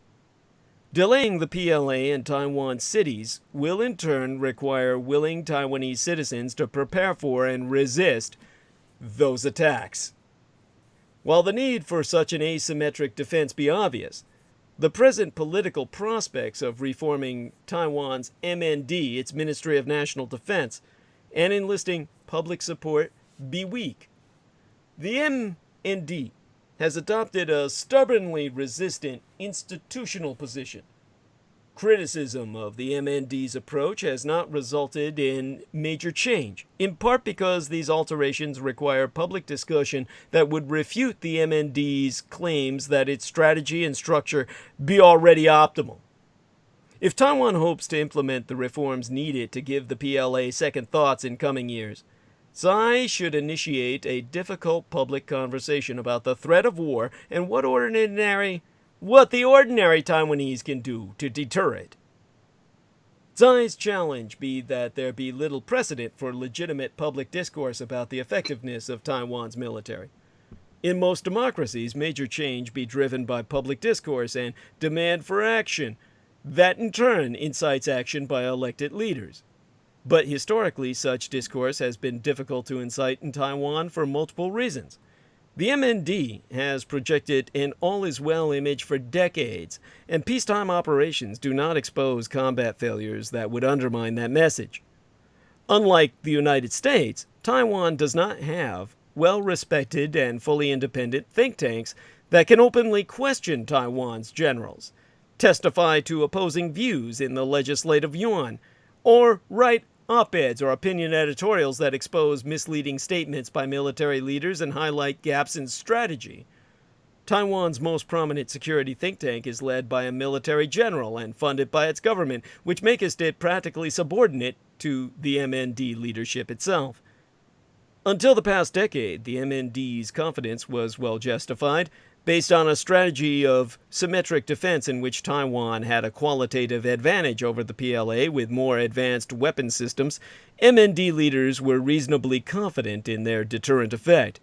Delaying the PLA in Taiwan cities will in turn require willing Taiwanese citizens to prepare for and resist those attacks. While the need for such an asymmetric defense be obvious, the present political prospects of reforming Taiwan's MND, its Ministry of National Defense, and enlisting public support be weak. The MND has adopted a stubbornly resistant institutional position. Criticism of the MND's approach has not resulted in major change, in part because these alterations require public discussion that would refute the MND's claims that its strategy and structure be already optimal. If Taiwan hopes to implement the reforms needed to give the PLA second thoughts in coming years, Tsai should initiate a difficult public conversation about the threat of war and what the ordinary Taiwanese can do to deter it. Tsai's challenge be that there be little precedent for legitimate public discourse about the effectiveness of Taiwan's military. In most democracies, major change be driven by public discourse and demand for action, that in turn incites action by elected leaders. But historically, such discourse has been difficult to incite in Taiwan for multiple reasons. The MND has projected an all-is-well image for decades, and peacetime operations do not expose combat failures that would undermine that message. Unlike the United States, Taiwan does not have well-respected and fully independent think tanks that can openly question Taiwan's generals, testify to opposing views in the legislative yuan, or write op-eds or opinion editorials that expose misleading statements by military leaders and highlight gaps in strategy. Taiwan's most prominent security think tank is led by a military general and funded by its government, which makes it practically subordinate to the MND leadership itself. Until the past decade, the MND's confidence was well justified, based on a strategy of symmetric defense in which Taiwan had a qualitative advantage over the PLA with more advanced weapon systems. MND leaders were reasonably confident in their deterrent effect.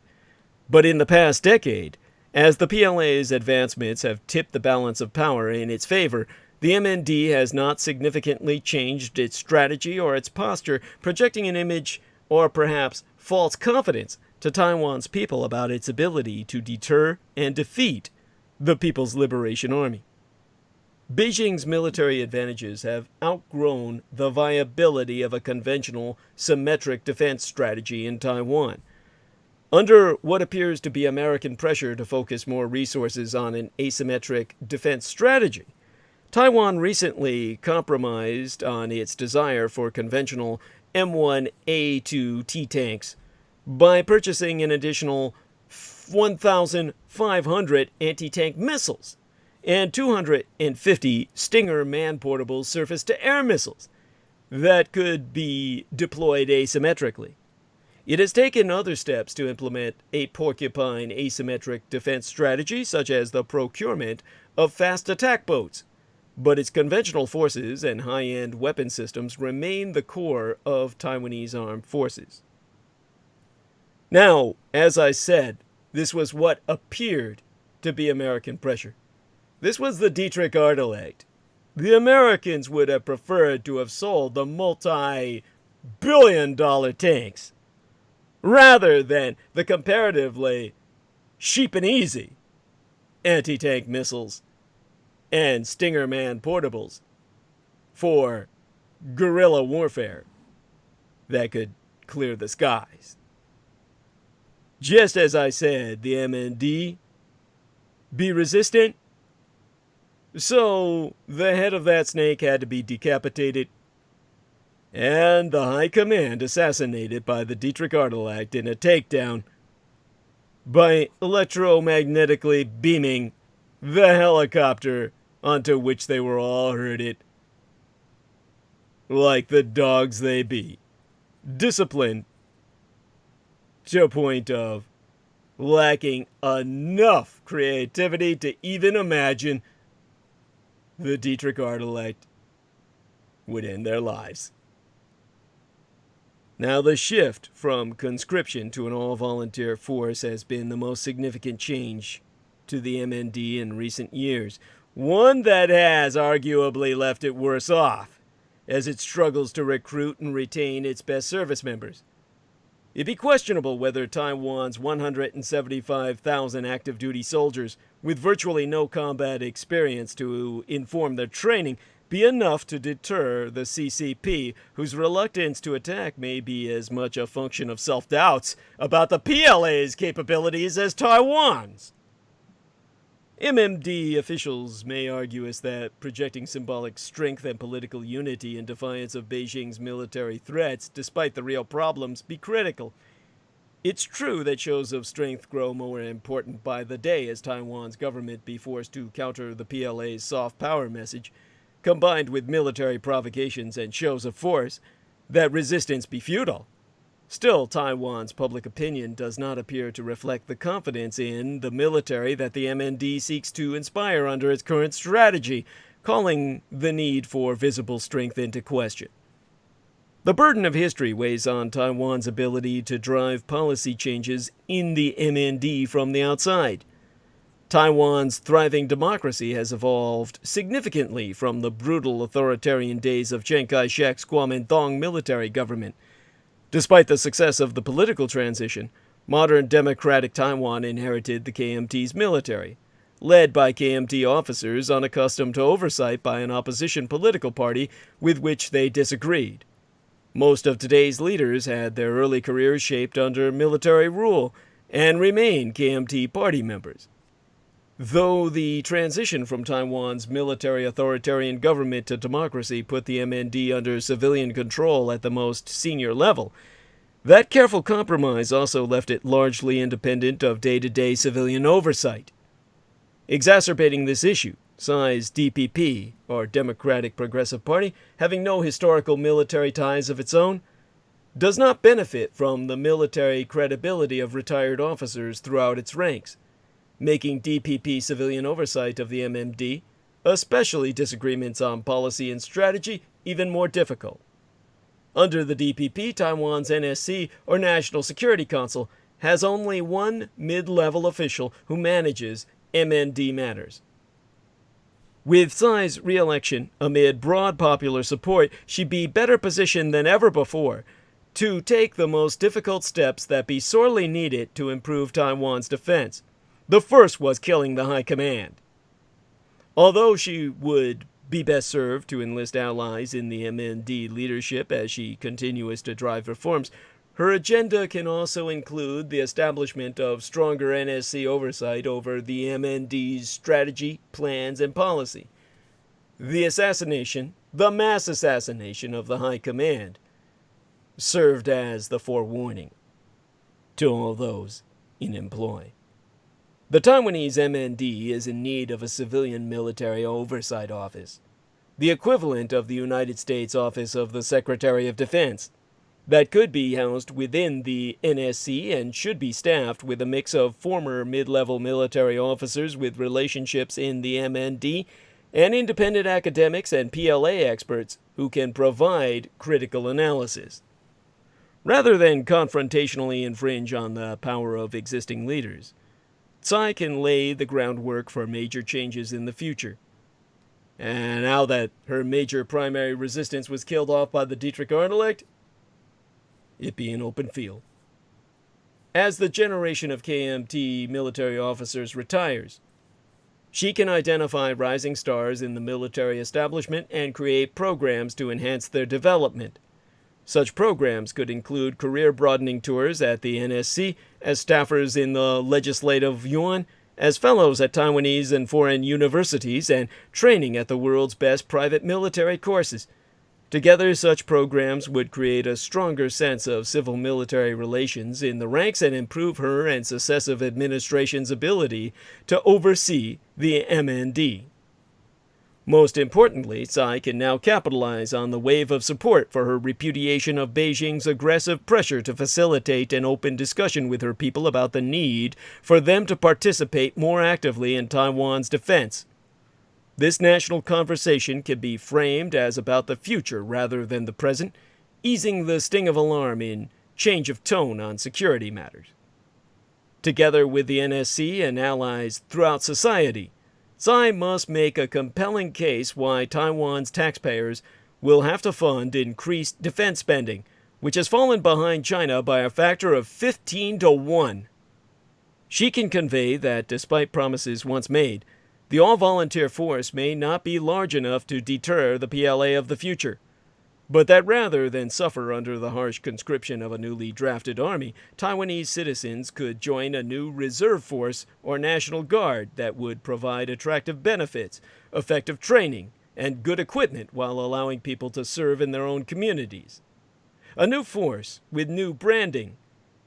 But in the past decade, as the PLA's advancements have tipped the balance of power in its favor, the MND has not significantly changed its strategy or its posture, projecting an image, or perhaps false confidence, to Taiwan's people about its ability to deter and defeat the People's Liberation Army. Beijing's military advantages have outgrown the viability of a conventional symmetric defense strategy in Taiwan. Under what appears to be American pressure to focus more resources on an asymmetric defense strategy, Taiwan recently compromised on its desire for conventional M1A2T tanks by purchasing an additional 1,500 anti-tank missiles and 250 Stinger man-portable surface-to-air missiles that could be deployed asymmetrically. It has taken other steps to implement a porcupine asymmetric defense strategy, such as the procurement of fast attack boats, but its conventional forces and high-end weapon systems remain the core of Taiwanese armed forces. Now, as I said, this was what appeared to be American pressure. This was the Dietrich ARTILLECT. The Americans would have preferred to have sold the multi-billion-dollar tanks, rather than the comparatively cheap and easy anti-tank missiles and Stinger man portables for guerrilla warfare that could clear the skies. Just as I said, the MND be resistant, so the head of that snake had to be decapitated, and the high command assassinated by the Dietrich ARTILLECT in a takedown by electromagnetically beaming the helicopter onto which they were all herded, like the dogs they be, disciplined to a point of lacking enough creativity to even imagine the Dietrich ARTILLECT would end their lives. Now, the shift from conscription to an all-volunteer force has been the most significant change to the MND in recent years. one that has arguably left it worse off, as it struggles to recruit and retain its best service members. It'd be questionable whether Taiwan's 175,000 active duty soldiers, with virtually no combat experience to inform their training, be enough to deter the CCP, whose reluctance to attack may be as much a function of self-doubts about the PLA's capabilities as Taiwan's. MMD officials may argue us that projecting symbolic strength and political unity in defiance of Beijing's military threats, despite the real problems, be critical. It's true that shows of strength grow more important by the day as Taiwan's government be forced to counter the PLA's soft power message, combined with military provocations and shows of force, that resistance be futile. Still, Taiwan's public opinion does not appear to reflect the confidence in the military that the MND seeks to inspire under its current strategy, calling the need for visible strength into question. The burden of history weighs on Taiwan's ability to drive policy changes in the MND from the outside. Taiwan's thriving democracy has evolved significantly from the brutal authoritarian days of Chiang Kai-shek's Kuomintang military government. Despite the success of the political transition, modern democratic Taiwan inherited the KMT's military, led by KMT officers unaccustomed to oversight by an opposition political party with which they disagreed. Most of today's leaders had their early careers shaped under military rule and remain KMT party members. Though the transition from Taiwan's military authoritarian government to democracy put the MND under civilian control at the most senior level, that careful compromise also left it largely independent of day-to-day civilian oversight. Exacerbating this issue, Tsai's DPP, or Democratic Progressive Party, having no historical military ties of its own, does not benefit from the military credibility of retired officers throughout its ranks, making DPP civilian oversight of the MMD, especially disagreements on policy and strategy, even more difficult. Under the DPP, Taiwan's NSC, or National Security Council, has only one mid-level official who manages MND matters. With Tsai's re-election amid broad popular support, she'd be better positioned than ever before to take the most difficult steps that be sorely needed to improve Taiwan's defense. The first was killing the high command. Although she would be best served to enlist allies in the MND leadership as she continues to drive reforms, her agenda can also include the establishment of stronger NSC oversight over the MND's strategy, plans, and policy. The mass assassination of the high command, served as the forewarning to all those in employ. The Taiwanese MND is in need of a civilian military oversight office, the equivalent of the United States Office of the Secretary of Defense, that could be housed within the NSC and should be staffed with a mix of former mid-level military officers with relationships in the MND and independent academics and PLA experts who can provide critical analysis, rather than confrontationally infringe on the power of existing leaders. Tsai can lay the groundwork for major changes in the future. And now that her major primary resistance was killed off by the Dietrich ARTILLECT, it be an open field. As the generation of KMT military officers retires, she can identify rising stars in the military establishment and create programs to enhance their development. Such programs could include career-broadening tours at the NSC, as staffers in the Legislative Yuan, as fellows at Taiwanese and foreign universities, and training at the world's best private military courses. Together, such programs would create a stronger sense of civil-military relations in the ranks and improve her and successive administrations' ability to oversee the MND. Most importantly, Tsai can now capitalize on the wave of support for her repudiation of Beijing's aggressive pressure to facilitate an open discussion with her people about the need for them to participate more actively in Taiwan's defense. This national conversation can be framed as about the future rather than the present, easing the sting of alarm in change of tone on security matters. Together with the NSC and allies throughout society, Tsai must make a compelling case why Taiwan's taxpayers will have to fund increased defense spending, which has fallen behind China by a factor of 15 to 1. She can convey that despite promises once made, the all-volunteer force may not be large enough to deter the PLA of the future, but that rather than suffer under the harsh conscription of a newly drafted army, Taiwanese citizens could join a new reserve force or National Guard that would provide attractive benefits, effective training, and good equipment while allowing people to serve in their own communities. A new force with new branding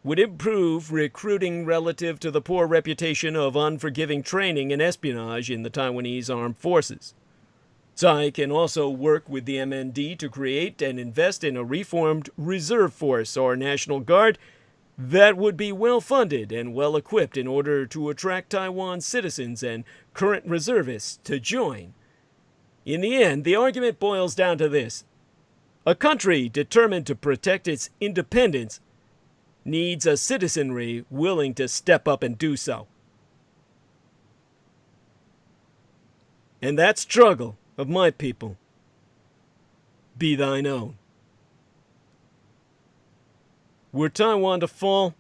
would improve recruiting relative to the poor reputation of unforgiving training and espionage in the Taiwanese armed forces. Tsai can also work with the MND to create and invest in a reformed reserve force or National Guard that would be well funded and well equipped in order to attract Taiwan citizens and current reservists to join. In the end, the argument boils down to this: a country determined to protect its independence needs a citizenry willing to step up and do so. And that struggle of my people be thine own. Were Taiwan to fall,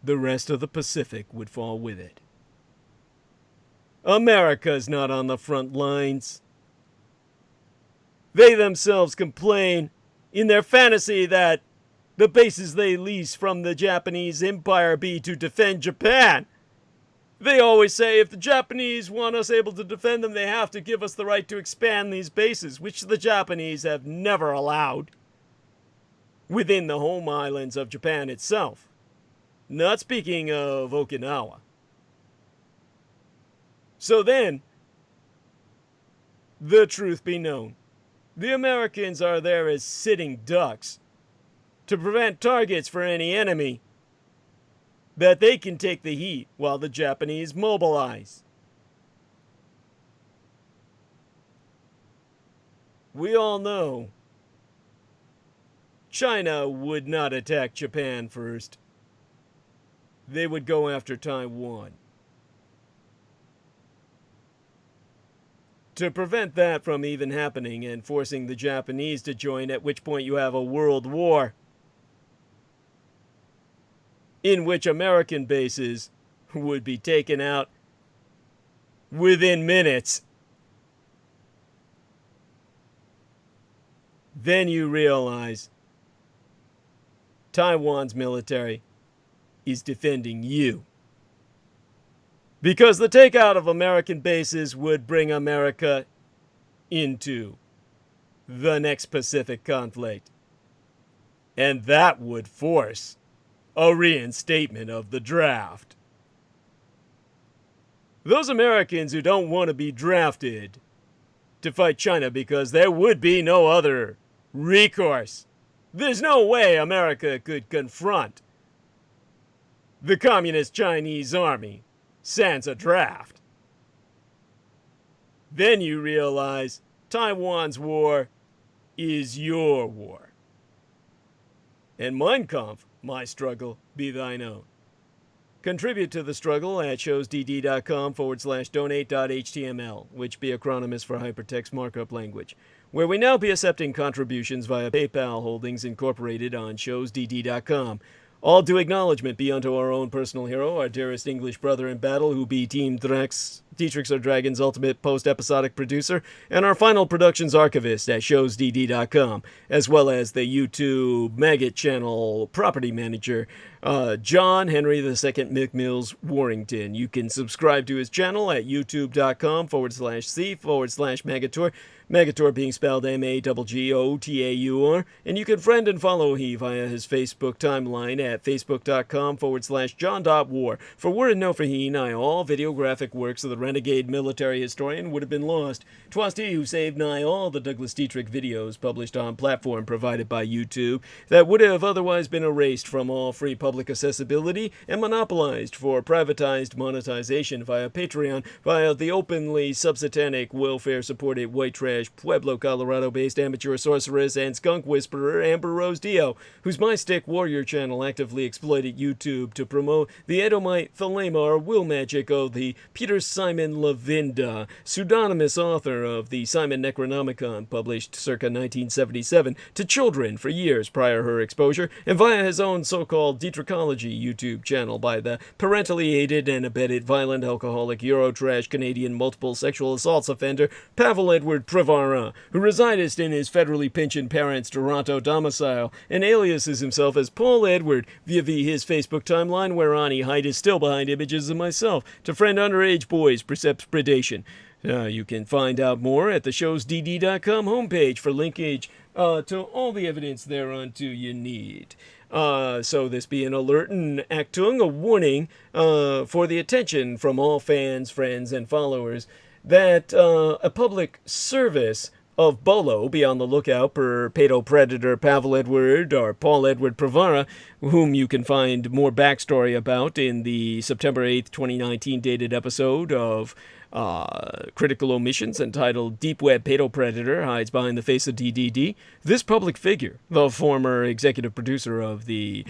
the rest of the Pacific would fall with it. America's not on the front lines. They themselves complain in their fantasy that the bases they lease from the Japanese Empire be to defend Japan. They always say if the Japanese want us able to defend them, they have to give us the right to expand these bases, which the Japanese have never allowed within the home islands of Japan itself. Not speaking of Okinawa. So then, the truth be known, the Americans are there as sitting ducks to prevent targets for any enemy, that they can take the heat while the Japanese mobilize. We all know China would not attack Japan first. They would go after Taiwan. To prevent that from even happening and forcing the Japanese to join, at which point you have a world war in which American bases would be taken out within minutes. Then you realize Taiwan's military is defending you. Because the takeout of American bases would bring America into the next Pacific conflict. And that would force a reinstatement of the draft. Those Americans who don't want to be drafted to fight China because there would be no other recourse. There's no way America could confront the Communist Chinese army sans a draft. Then you realize Taiwan's war is your war. And Mein Kampf, my struggle, be thine own. Contribute to the struggle at showsdd.com/donate.html, which be acronyms for hypertext markup language, where we now be accepting contributions via PayPal holdings incorporated on showsdd.com. All due acknowledgement be unto our own personal hero, our dearest English brother in battle, who be Team Dietrich's our Dragon's ultimate post-episodic producer, and our final productions archivist at showsdd.com, as well as the YouTube Maggot channel property manager, John Henry II McMills Warrington. You can subscribe to his channel at youtube.com/c/Magator, Magator being spelled MAGGOTAUR, and you can friend and follow he via his Facebook timeline at facebook.com/John.War. For were it no for he, nigh all videographic works of the renegade military historian would have been lost. 'Twas he who saved nigh all the Douglas Dietrich videos published on platform provided by YouTube that would have otherwise been erased from all free public public accessibility and monopolized for privatized monetization via Patreon, via the openly subsatanic, welfare-supported white trash Pueblo, Colorado-based amateur sorceress and skunk whisperer Amber Rose Dio, whose My Stick Warrior channel actively exploited YouTube to promote the Edomite Thalamar will magic of the Peter Simon Lavinda, pseudonymous author of the Simon Necronomicon, published circa 1977, to children for years prior her exposure, and via his own so-called Dietrichology YouTube channel by the parentally aided and abetted violent alcoholic Eurotrash Canadian multiple sexual assaults offender Pavel Edward Prevara, who resided in his federally pensioned parents' Toronto domicile and aliases himself as Paul Edward via his Facebook timeline, whereon he hides still behind images of myself to friend underage boys precepts predation. You can find out more at the show's dd.com homepage for linkage to all the evidence thereunto you need. So this be an alert and Achtung, a warning for the attention from all fans, friends, and followers that a public service of Bolo be on the lookout for pedo-predator Pavel Edward or Paul Edward Prevara, whom you can find more backstory about in the September 8th, 2019 dated episode of Critical Omissions entitled Deep Web Pedo-Predator Hides Behind the Face of DDD. This public figure, the former executive producer of the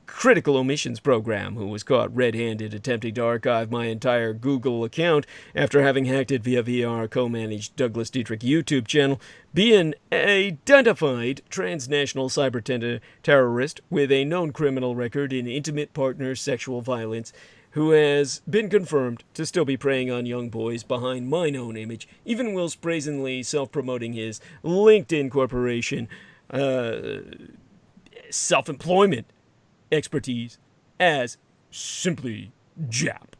Critical Omissions program, who was caught red-handed attempting to archive my entire Google account after having hacked it via VR co-managed Douglas Dietrich YouTube channel, be an identified transnational cyber terrorist with a known criminal record in intimate partner sexual violence, who has been confirmed to still be preying on young boys behind my known image, even whilst brazenly self-promoting his LinkedIn corporation self-employment expertise as simply Jap.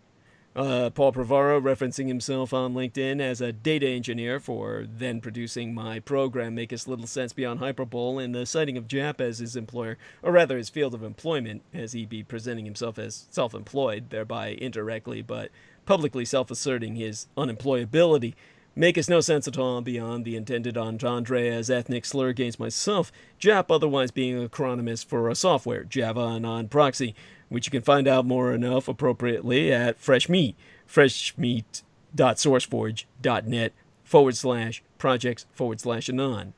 Paul Prevara referencing himself on LinkedIn as a data engineer for then producing my program Maketh Little Sense Beyond Hyperbole, and the citing of Jap as his employer, or rather his field of employment, as he be presenting himself as self-employed, thereby indirectly but publicly self-asserting his unemployability, maketh no sense at all beyond the intended entendre as ethnic slur against myself, Jap otherwise being an acronymous for a software, Java Anon Proxy, which you can find out more enough appropriately at freshmeat.sourceforge.net/projects/anon,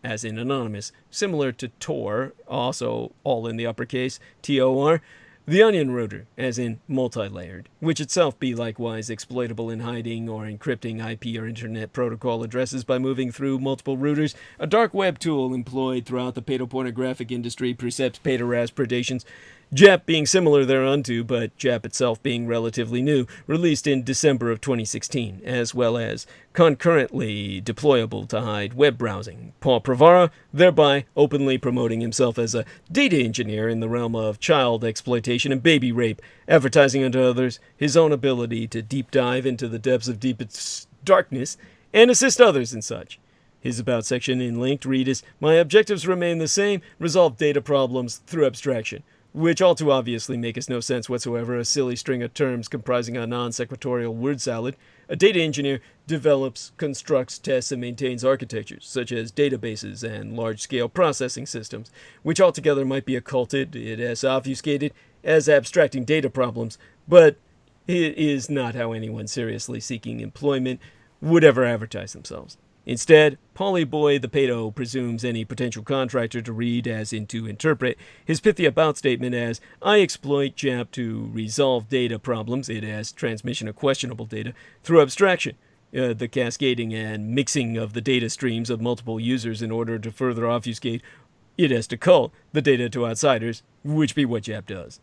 as in anonymous, similar to Tor, also all in the uppercase, TOR, the onion router, as in multi-layered, which itself be likewise exploitable in hiding or encrypting IP or internet protocol addresses by moving through multiple routers, a dark web tool employed throughout the pedopornographic industry precepts pederast predations, Jap being similar thereunto, but Jap itself being relatively new, released in December of 2016, as well as concurrently deployable to hide web browsing. Paul Prevara, thereby openly promoting himself as a data engineer in the realm of child exploitation and baby rape, advertising unto others his own ability to deep dive into the depths of deepest darkness and assist others in such. His About section in linked read is, my objectives remain the same, resolve data problems through abstraction, which all too obviously makes no sense whatsoever, a silly string of terms comprising a non-sequitorial word salad. A data engineer develops, constructs, tests, and maintains architectures, such as databases and large-scale processing systems, which altogether might be occulted, it has obfuscated, as abstracting data problems, but it is not how anyone seriously seeking employment would ever advertise themselves. Instead, Paulie Boy the Pedo presumes any potential contractor to read, as in to interpret, his pithy about statement as, I exploit Jap to resolve data problems, it as transmission of questionable data, through abstraction, the cascading and mixing of the data streams of multiple users in order to further obfuscate, it as to cull, the data to outsiders, which be what Jap does.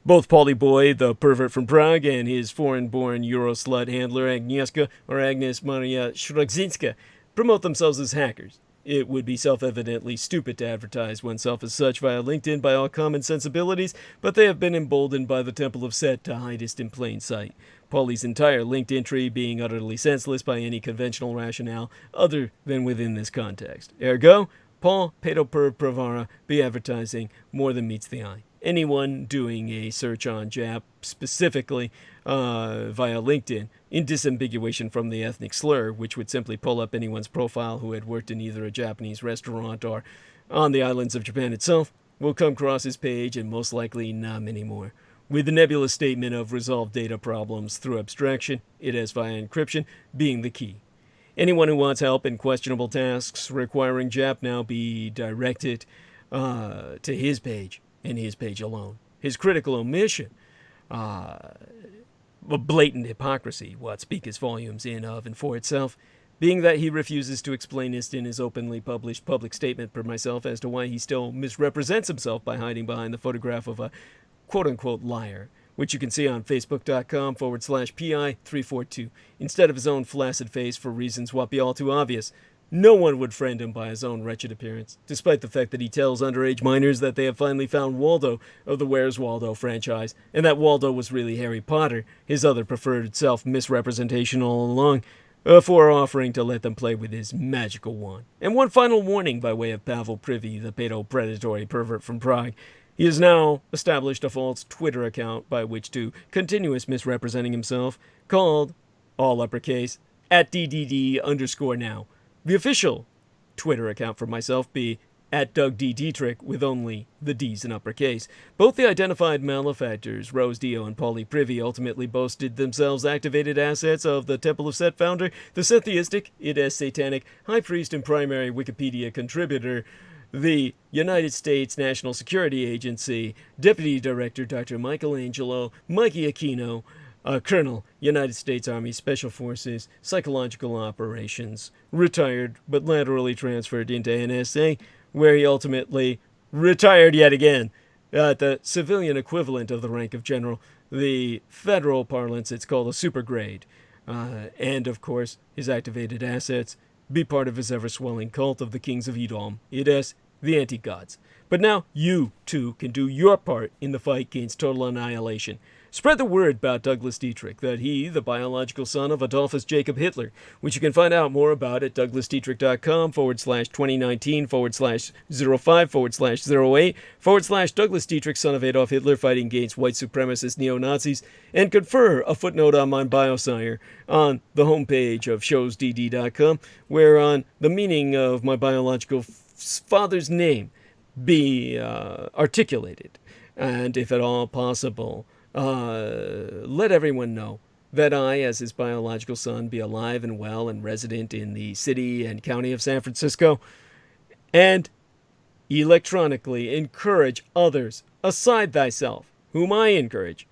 Both Paulie Boy, the pervert from Prague, and his foreign-born Euro-slut handler Agnieszka, or Agnes Maria Shrogzinska, promote themselves as hackers. It would be self-evidently stupid to advertise oneself as such via LinkedIn by all common sensibilities, but they have been emboldened by the Temple of Set to hide it in plain sight. Paulie's entire linked entry being utterly senseless by any conventional rationale other than within this context. Ergo, Paul Prevara be advertising more than meets the eye. Anyone doing a search on Jap specifically via LinkedIn, in disambiguation from the ethnic slur, which would simply pull up anyone's profile who had worked in either a Japanese restaurant or on the islands of Japan itself, will come across his page, and most likely not many more, with the nebulous statement of resolve data problems through abstraction, it has via encryption, being the key. Anyone who wants help in questionable tasks requiring JAP now be directed to his page, and his page alone. His critical omission, a blatant hypocrisy, what speaks volumes in of and for itself, being that he refuses to explain this in his openly published public statement per myself as to why he still misrepresents himself by hiding behind the photograph of a quote-unquote liar, which you can see on facebook.com/PI342, instead of his own flaccid face for reasons what be all too obvious. No one would friend him by his own wretched appearance, despite the fact that he tells underage minors that they have finally found Waldo of the Where's Waldo franchise, and that Waldo was really Harry Potter, his other preferred self-misrepresentation all along, before offering to let them play with his magical wand. And one final warning by way of Pavel Privy, the pedo-predatory pervert from Prague. He has now established a false Twitter account by which to continuous misrepresenting himself, called, all uppercase, @DDD_now. The official Twitter account for myself be @DougDDietrich with only the D's in uppercase. Both the identified malefactors, Rose Dio and Paulie Privy, ultimately boasted themselves activated assets of the Temple of Set founder, the Set theistic, id satanic, high priest and primary Wikipedia contributor, the United States National Security Agency, Deputy Director Dr. Michelangelo Mikey Aquino, Colonel, United States Army Special Forces, Psychological Operations, retired but laterally transferred into NSA, where he ultimately retired yet again at the civilian equivalent of the rank of general. The federal parlance, it's called a supergrade. And, of course, his activated assets be part of his ever-swelling cult of the kings of Edom, i.e., the anti-gods. But now you, too, can do your part in the fight against total annihilation. Spread the word about Douglas Dietrich, that he, the biological son of Adolphus Jacob Hitler, which you can find out more about at douglasdietrich.com/2019/05/08/ Douglas Dietrich, son of Adolf Hitler, fighting against white supremacist neo-Nazis, and confer a footnote on my biosire on the homepage of showsdd.com, whereon the meaning of my biological father's name be articulated, and if at all possible, let everyone know that I, as his biological son, be alive and well and resident in the city and county of San Francisco, and electronically encourage others, aside thyself, whom I encourage,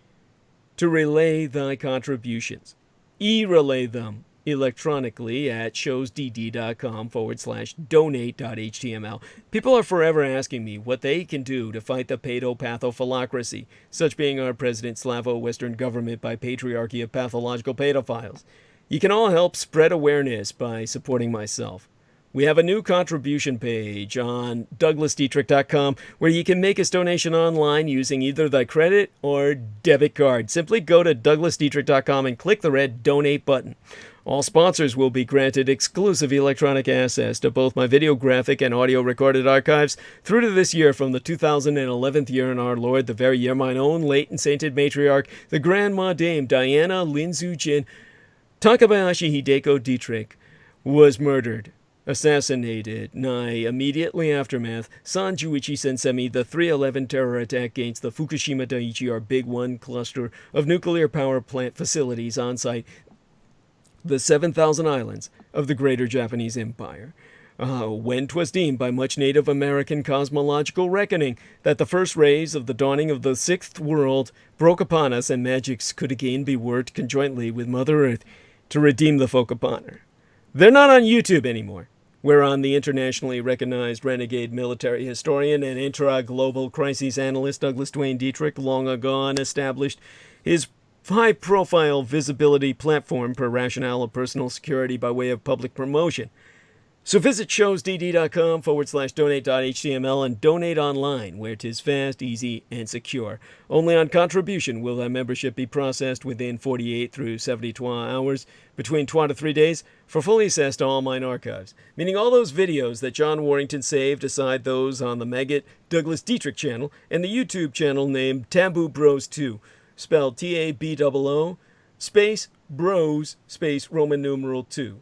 to relay thy contributions. E-relay them electronically at showsdd.com/donate.html. People are forever asking me what they can do to fight the pedopathophalocracy, such being our President Slavo-Western government by patriarchy of pathological pedophiles. You can all help spread awareness by supporting myself. We have a new contribution page on douglasdietrich.com where you can make a donation online using either thy credit or debit card. Simply go to douglasdietrich.com and click the red donate button. All sponsors will be granted exclusive electronic access to both my videographic and audio recorded archives through to this year from the 2011th year in our Lord, the very year mine own late and sainted matriarch, the Grandma Dame Diana Linzu-Jin Takabayashi Hideko Dietrich, was murdered, assassinated, nigh immediately aftermath, San Juichi Sensemi, the 3/11 terror attack against the Fukushima Daiichi, our Big One cluster of nuclear power plant facilities on site, the 7,000 islands of the greater Japanese Empire. When 'twas deemed by much Native American cosmological reckoning that the first rays of the dawning of the sixth world broke upon us and magics could again be worked conjointly with Mother Earth to redeem the folk upon her. They're not on YouTube anymore, whereon the internationally recognized renegade military historian and intra-global crises analyst Douglas Dwayne Dietrich long ago established his high-profile visibility platform per rationale of personal security by way of public promotion. So visit showsdd.com/donate.html and donate online, where 'tis fast, easy, and secure. Only on contribution will thy membership be processed within 48 through 72 hours, between 2 to 3 days, for full access to all mine archives, meaning all those videos that John Warrington saved, aside those on the Maggot Douglas Dietrich channel and the YouTube channel named Taboo Bros 2, spelled TABOO, space Bros, space Roman numeral 2.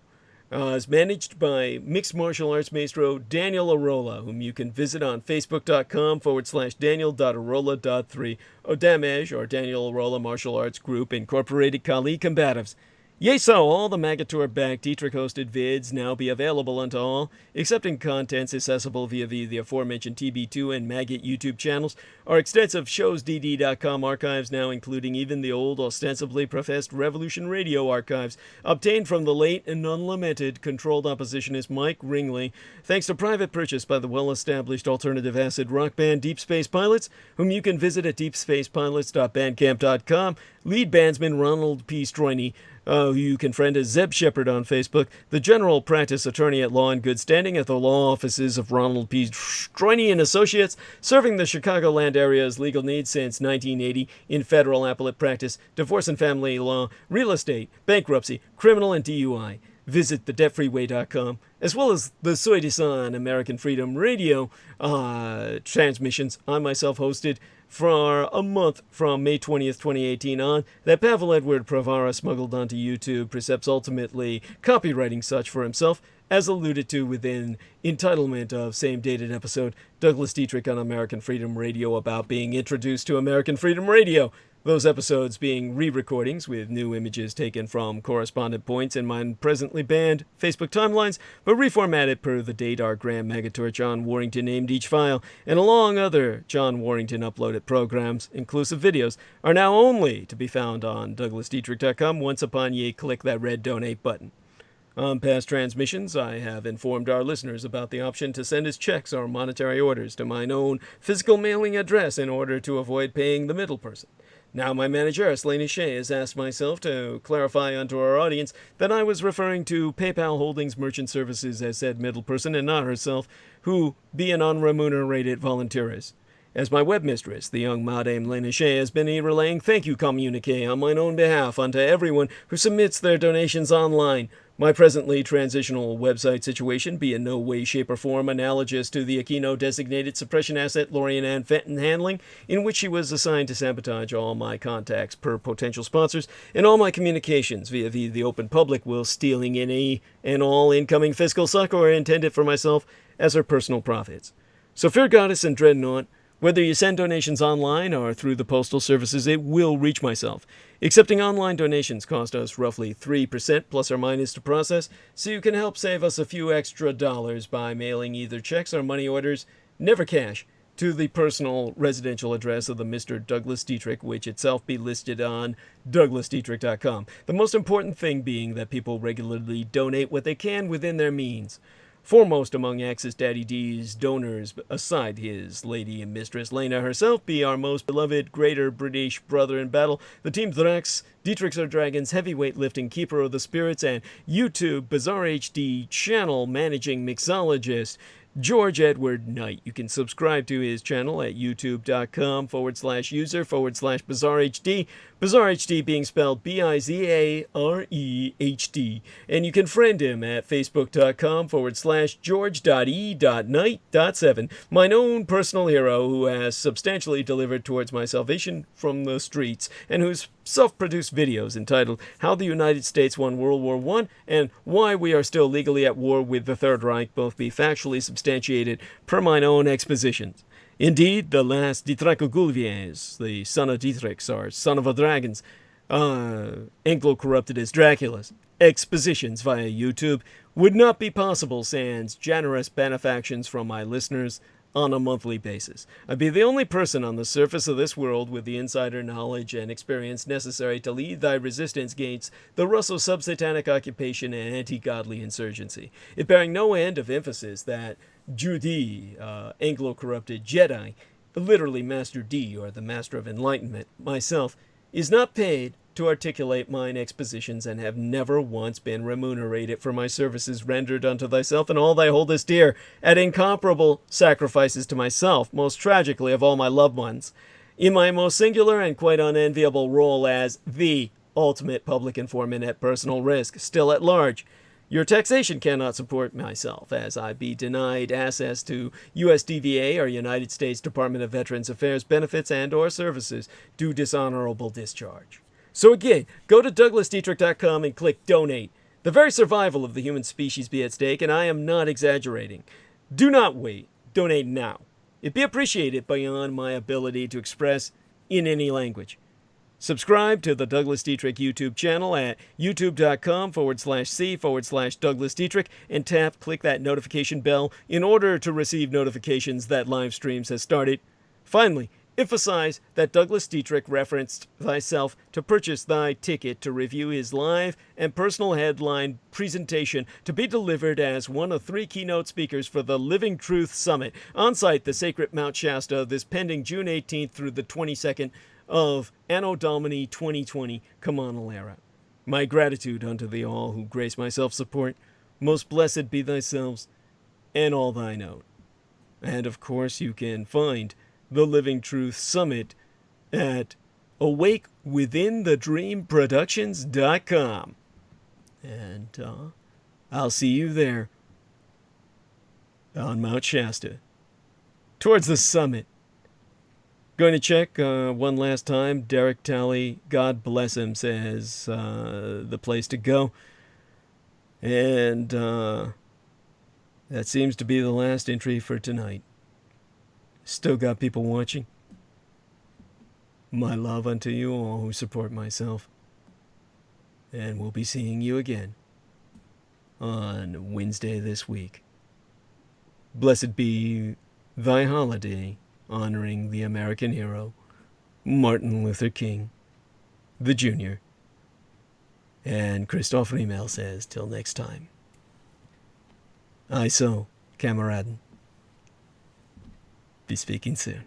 Is managed by mixed martial arts maestro Daniel Arola, whom you can visit on facebook.com/daniel.arola.3, or Damage, or Daniel Arola Martial Arts Group Incorporated Kali Combatives. Yea, so all the Magator-backed Dietrich-hosted vids now be available unto all, excepting contents accessible via the aforementioned TB2 and Maggot YouTube channels. Our extensive showsdd.com archives now including even the old, ostensibly professed Revolution Radio archives, obtained from the late and unlamented controlled oppositionist Mike Ringley, thanks to private purchase by the well-established alternative acid rock band Deep Space Pilots, whom you can visit at deepspacepilots.bandcamp.com. Lead bandsman Ronald P. Stroiney, who you can friend as Zeb Shepard on Facebook, the general practice attorney at law in good standing at the law offices of Ronald P. Stroiney and Associates, serving the Chicagoland area's legal needs since 1980 in federal appellate practice, divorce and family law, real estate, bankruptcy, criminal, and DUI. Visit thedebtfreeway.com, as well as the Soy de San American Freedom Radio transmissions I myself hosted for a month from May 20th, 2018 on, that Pavel Edward Pravara smuggled onto YouTube, Precepts ultimately copywriting such for himself, as alluded to within entitlement of same dated episode, Douglas Dietrich on American Freedom Radio about being introduced to American Freedom Radio. Those episodes being re-recordings with new images taken from correspondent points in my presently banned Facebook timelines, but reformatted per the date our Graham Magator John Warrington named each file, and along other John Warrington uploaded programs, inclusive videos, are now only to be found on DouglasDietrich.com once upon ye click that red donate button. On past transmissions, I have informed our listeners about the option to send us checks or monetary orders to mine own physical mailing address in order to avoid paying the middle person. Now my manager, Lena Shea, has asked myself to clarify unto our audience that I was referring to PayPal Holdings Merchant Services as said middle person and not herself, who be an unremunerated volunteeress. As my webmistress, the young Madame Lena Shea has been relaying thank you communique on mine own behalf unto everyone who submits their donations online. My presently transitional website situation be in no way, shape, or form analogous to the Aquino-designated suppression asset Lorian Ann Fenton handling, in which she was assigned to sabotage all my contacts per potential sponsors and all my communications via the open public, while stealing any and all incoming fiscal succor intended for myself as her personal profits. So Fair Goddess and Dreadnought, whether you send donations online or through the postal services, it will reach myself. Accepting online donations cost us roughly 3% plus or minus to process, so you can help save us a few extra dollars by mailing either checks or money orders, never cash, to the personal residential address of the Mr. Douglas Dietrich, which itself be listed on DouglasDietrich.com. The most important thing being that people regularly donate what they can within their means. Foremost among Axis Daddy D's donors, aside his lady and mistress Lena herself, be our most beloved greater British brother in battle, the Team Thrax, Dietrich's Our Dragons heavyweight lifting keeper of the spirits, and YouTube Bizarre HD channel managing mixologist, George Edward Knight. You can subscribe to his channel at youtube.com/user/bizarrehd, Bizarre HD being spelled BIZAREHD. And you can friend him at facebook.com/george.e.knight.7, mine own personal hero who has substantially delivered towards my salvation from the streets, and whose self-produced videos entitled How the United States Won World War I and Why We Are Still Legally at War with the Third Reich both be factually substantiated per mine own expositions. Indeed, the last Dietrich the son of Dietrichs, or son of a dragons, Anglo-corrupted as Dracula's, expositions via YouTube would not be possible sans generous benefactions from my listeners on a monthly basis. I'd be the only person on the surface of this world with the insider knowledge and experience necessary to lead thy resistance against the Russo sub-satanic occupation and anti-godly insurgency. It bearing no end of emphasis that Judy, Anglo-corrupted Jedi, literally Master D, or the Master of Enlightenment, myself, is not paid to articulate mine expositions, and have never once been remunerated for my services rendered unto thyself and all thy holdest dear, at incomparable sacrifices to myself, most tragically of all my loved ones, in my most singular and quite unenviable role as the ultimate public informant at personal risk, still at large. Your taxation cannot support myself, as I be denied access to USDVA or United States Department of Veterans Affairs benefits and or services due dishonorable discharge. So again, go to DouglasDietrich.com and click Donate. The very survival of the human species be at stake, and I am not exaggerating. Do not wait. Donate now. It'd be appreciated beyond my ability to express in any language. Subscribe to the Douglas Dietrich YouTube channel at youtube.com/c/Douglas Dietrich and click that notification bell in order to receive notifications that live streams has started. Finally, emphasize that Douglas Dietrich referenced thyself to purchase thy ticket to review his live and personal headline presentation to be delivered as one of 3 keynote speakers for the Living Truth Summit on site the sacred Mount Shasta this pending June 18th through the 22nd of Anno Domini 2020 Kamanal era. My gratitude unto thee all who grace my self-support. Most blessed be thyselves and all thine own. And of course you can find the Living Truth Summit at awakewithinthedreamproductions.com. And I'll see you there on Mount Shasta towards the summit. Going to check one last time. Derek Talley, God bless him, says the place to go. And that seems to be the last entry for tonight. Still got people watching. My love unto you all who support myself. And we'll be seeing you again on Wednesday this week. Blessed be thy holiday, honoring the American hero, Martin Luther King, the Jr. And Christoph Riemel says, till next time. I so, Kameraden. Be speaking soon.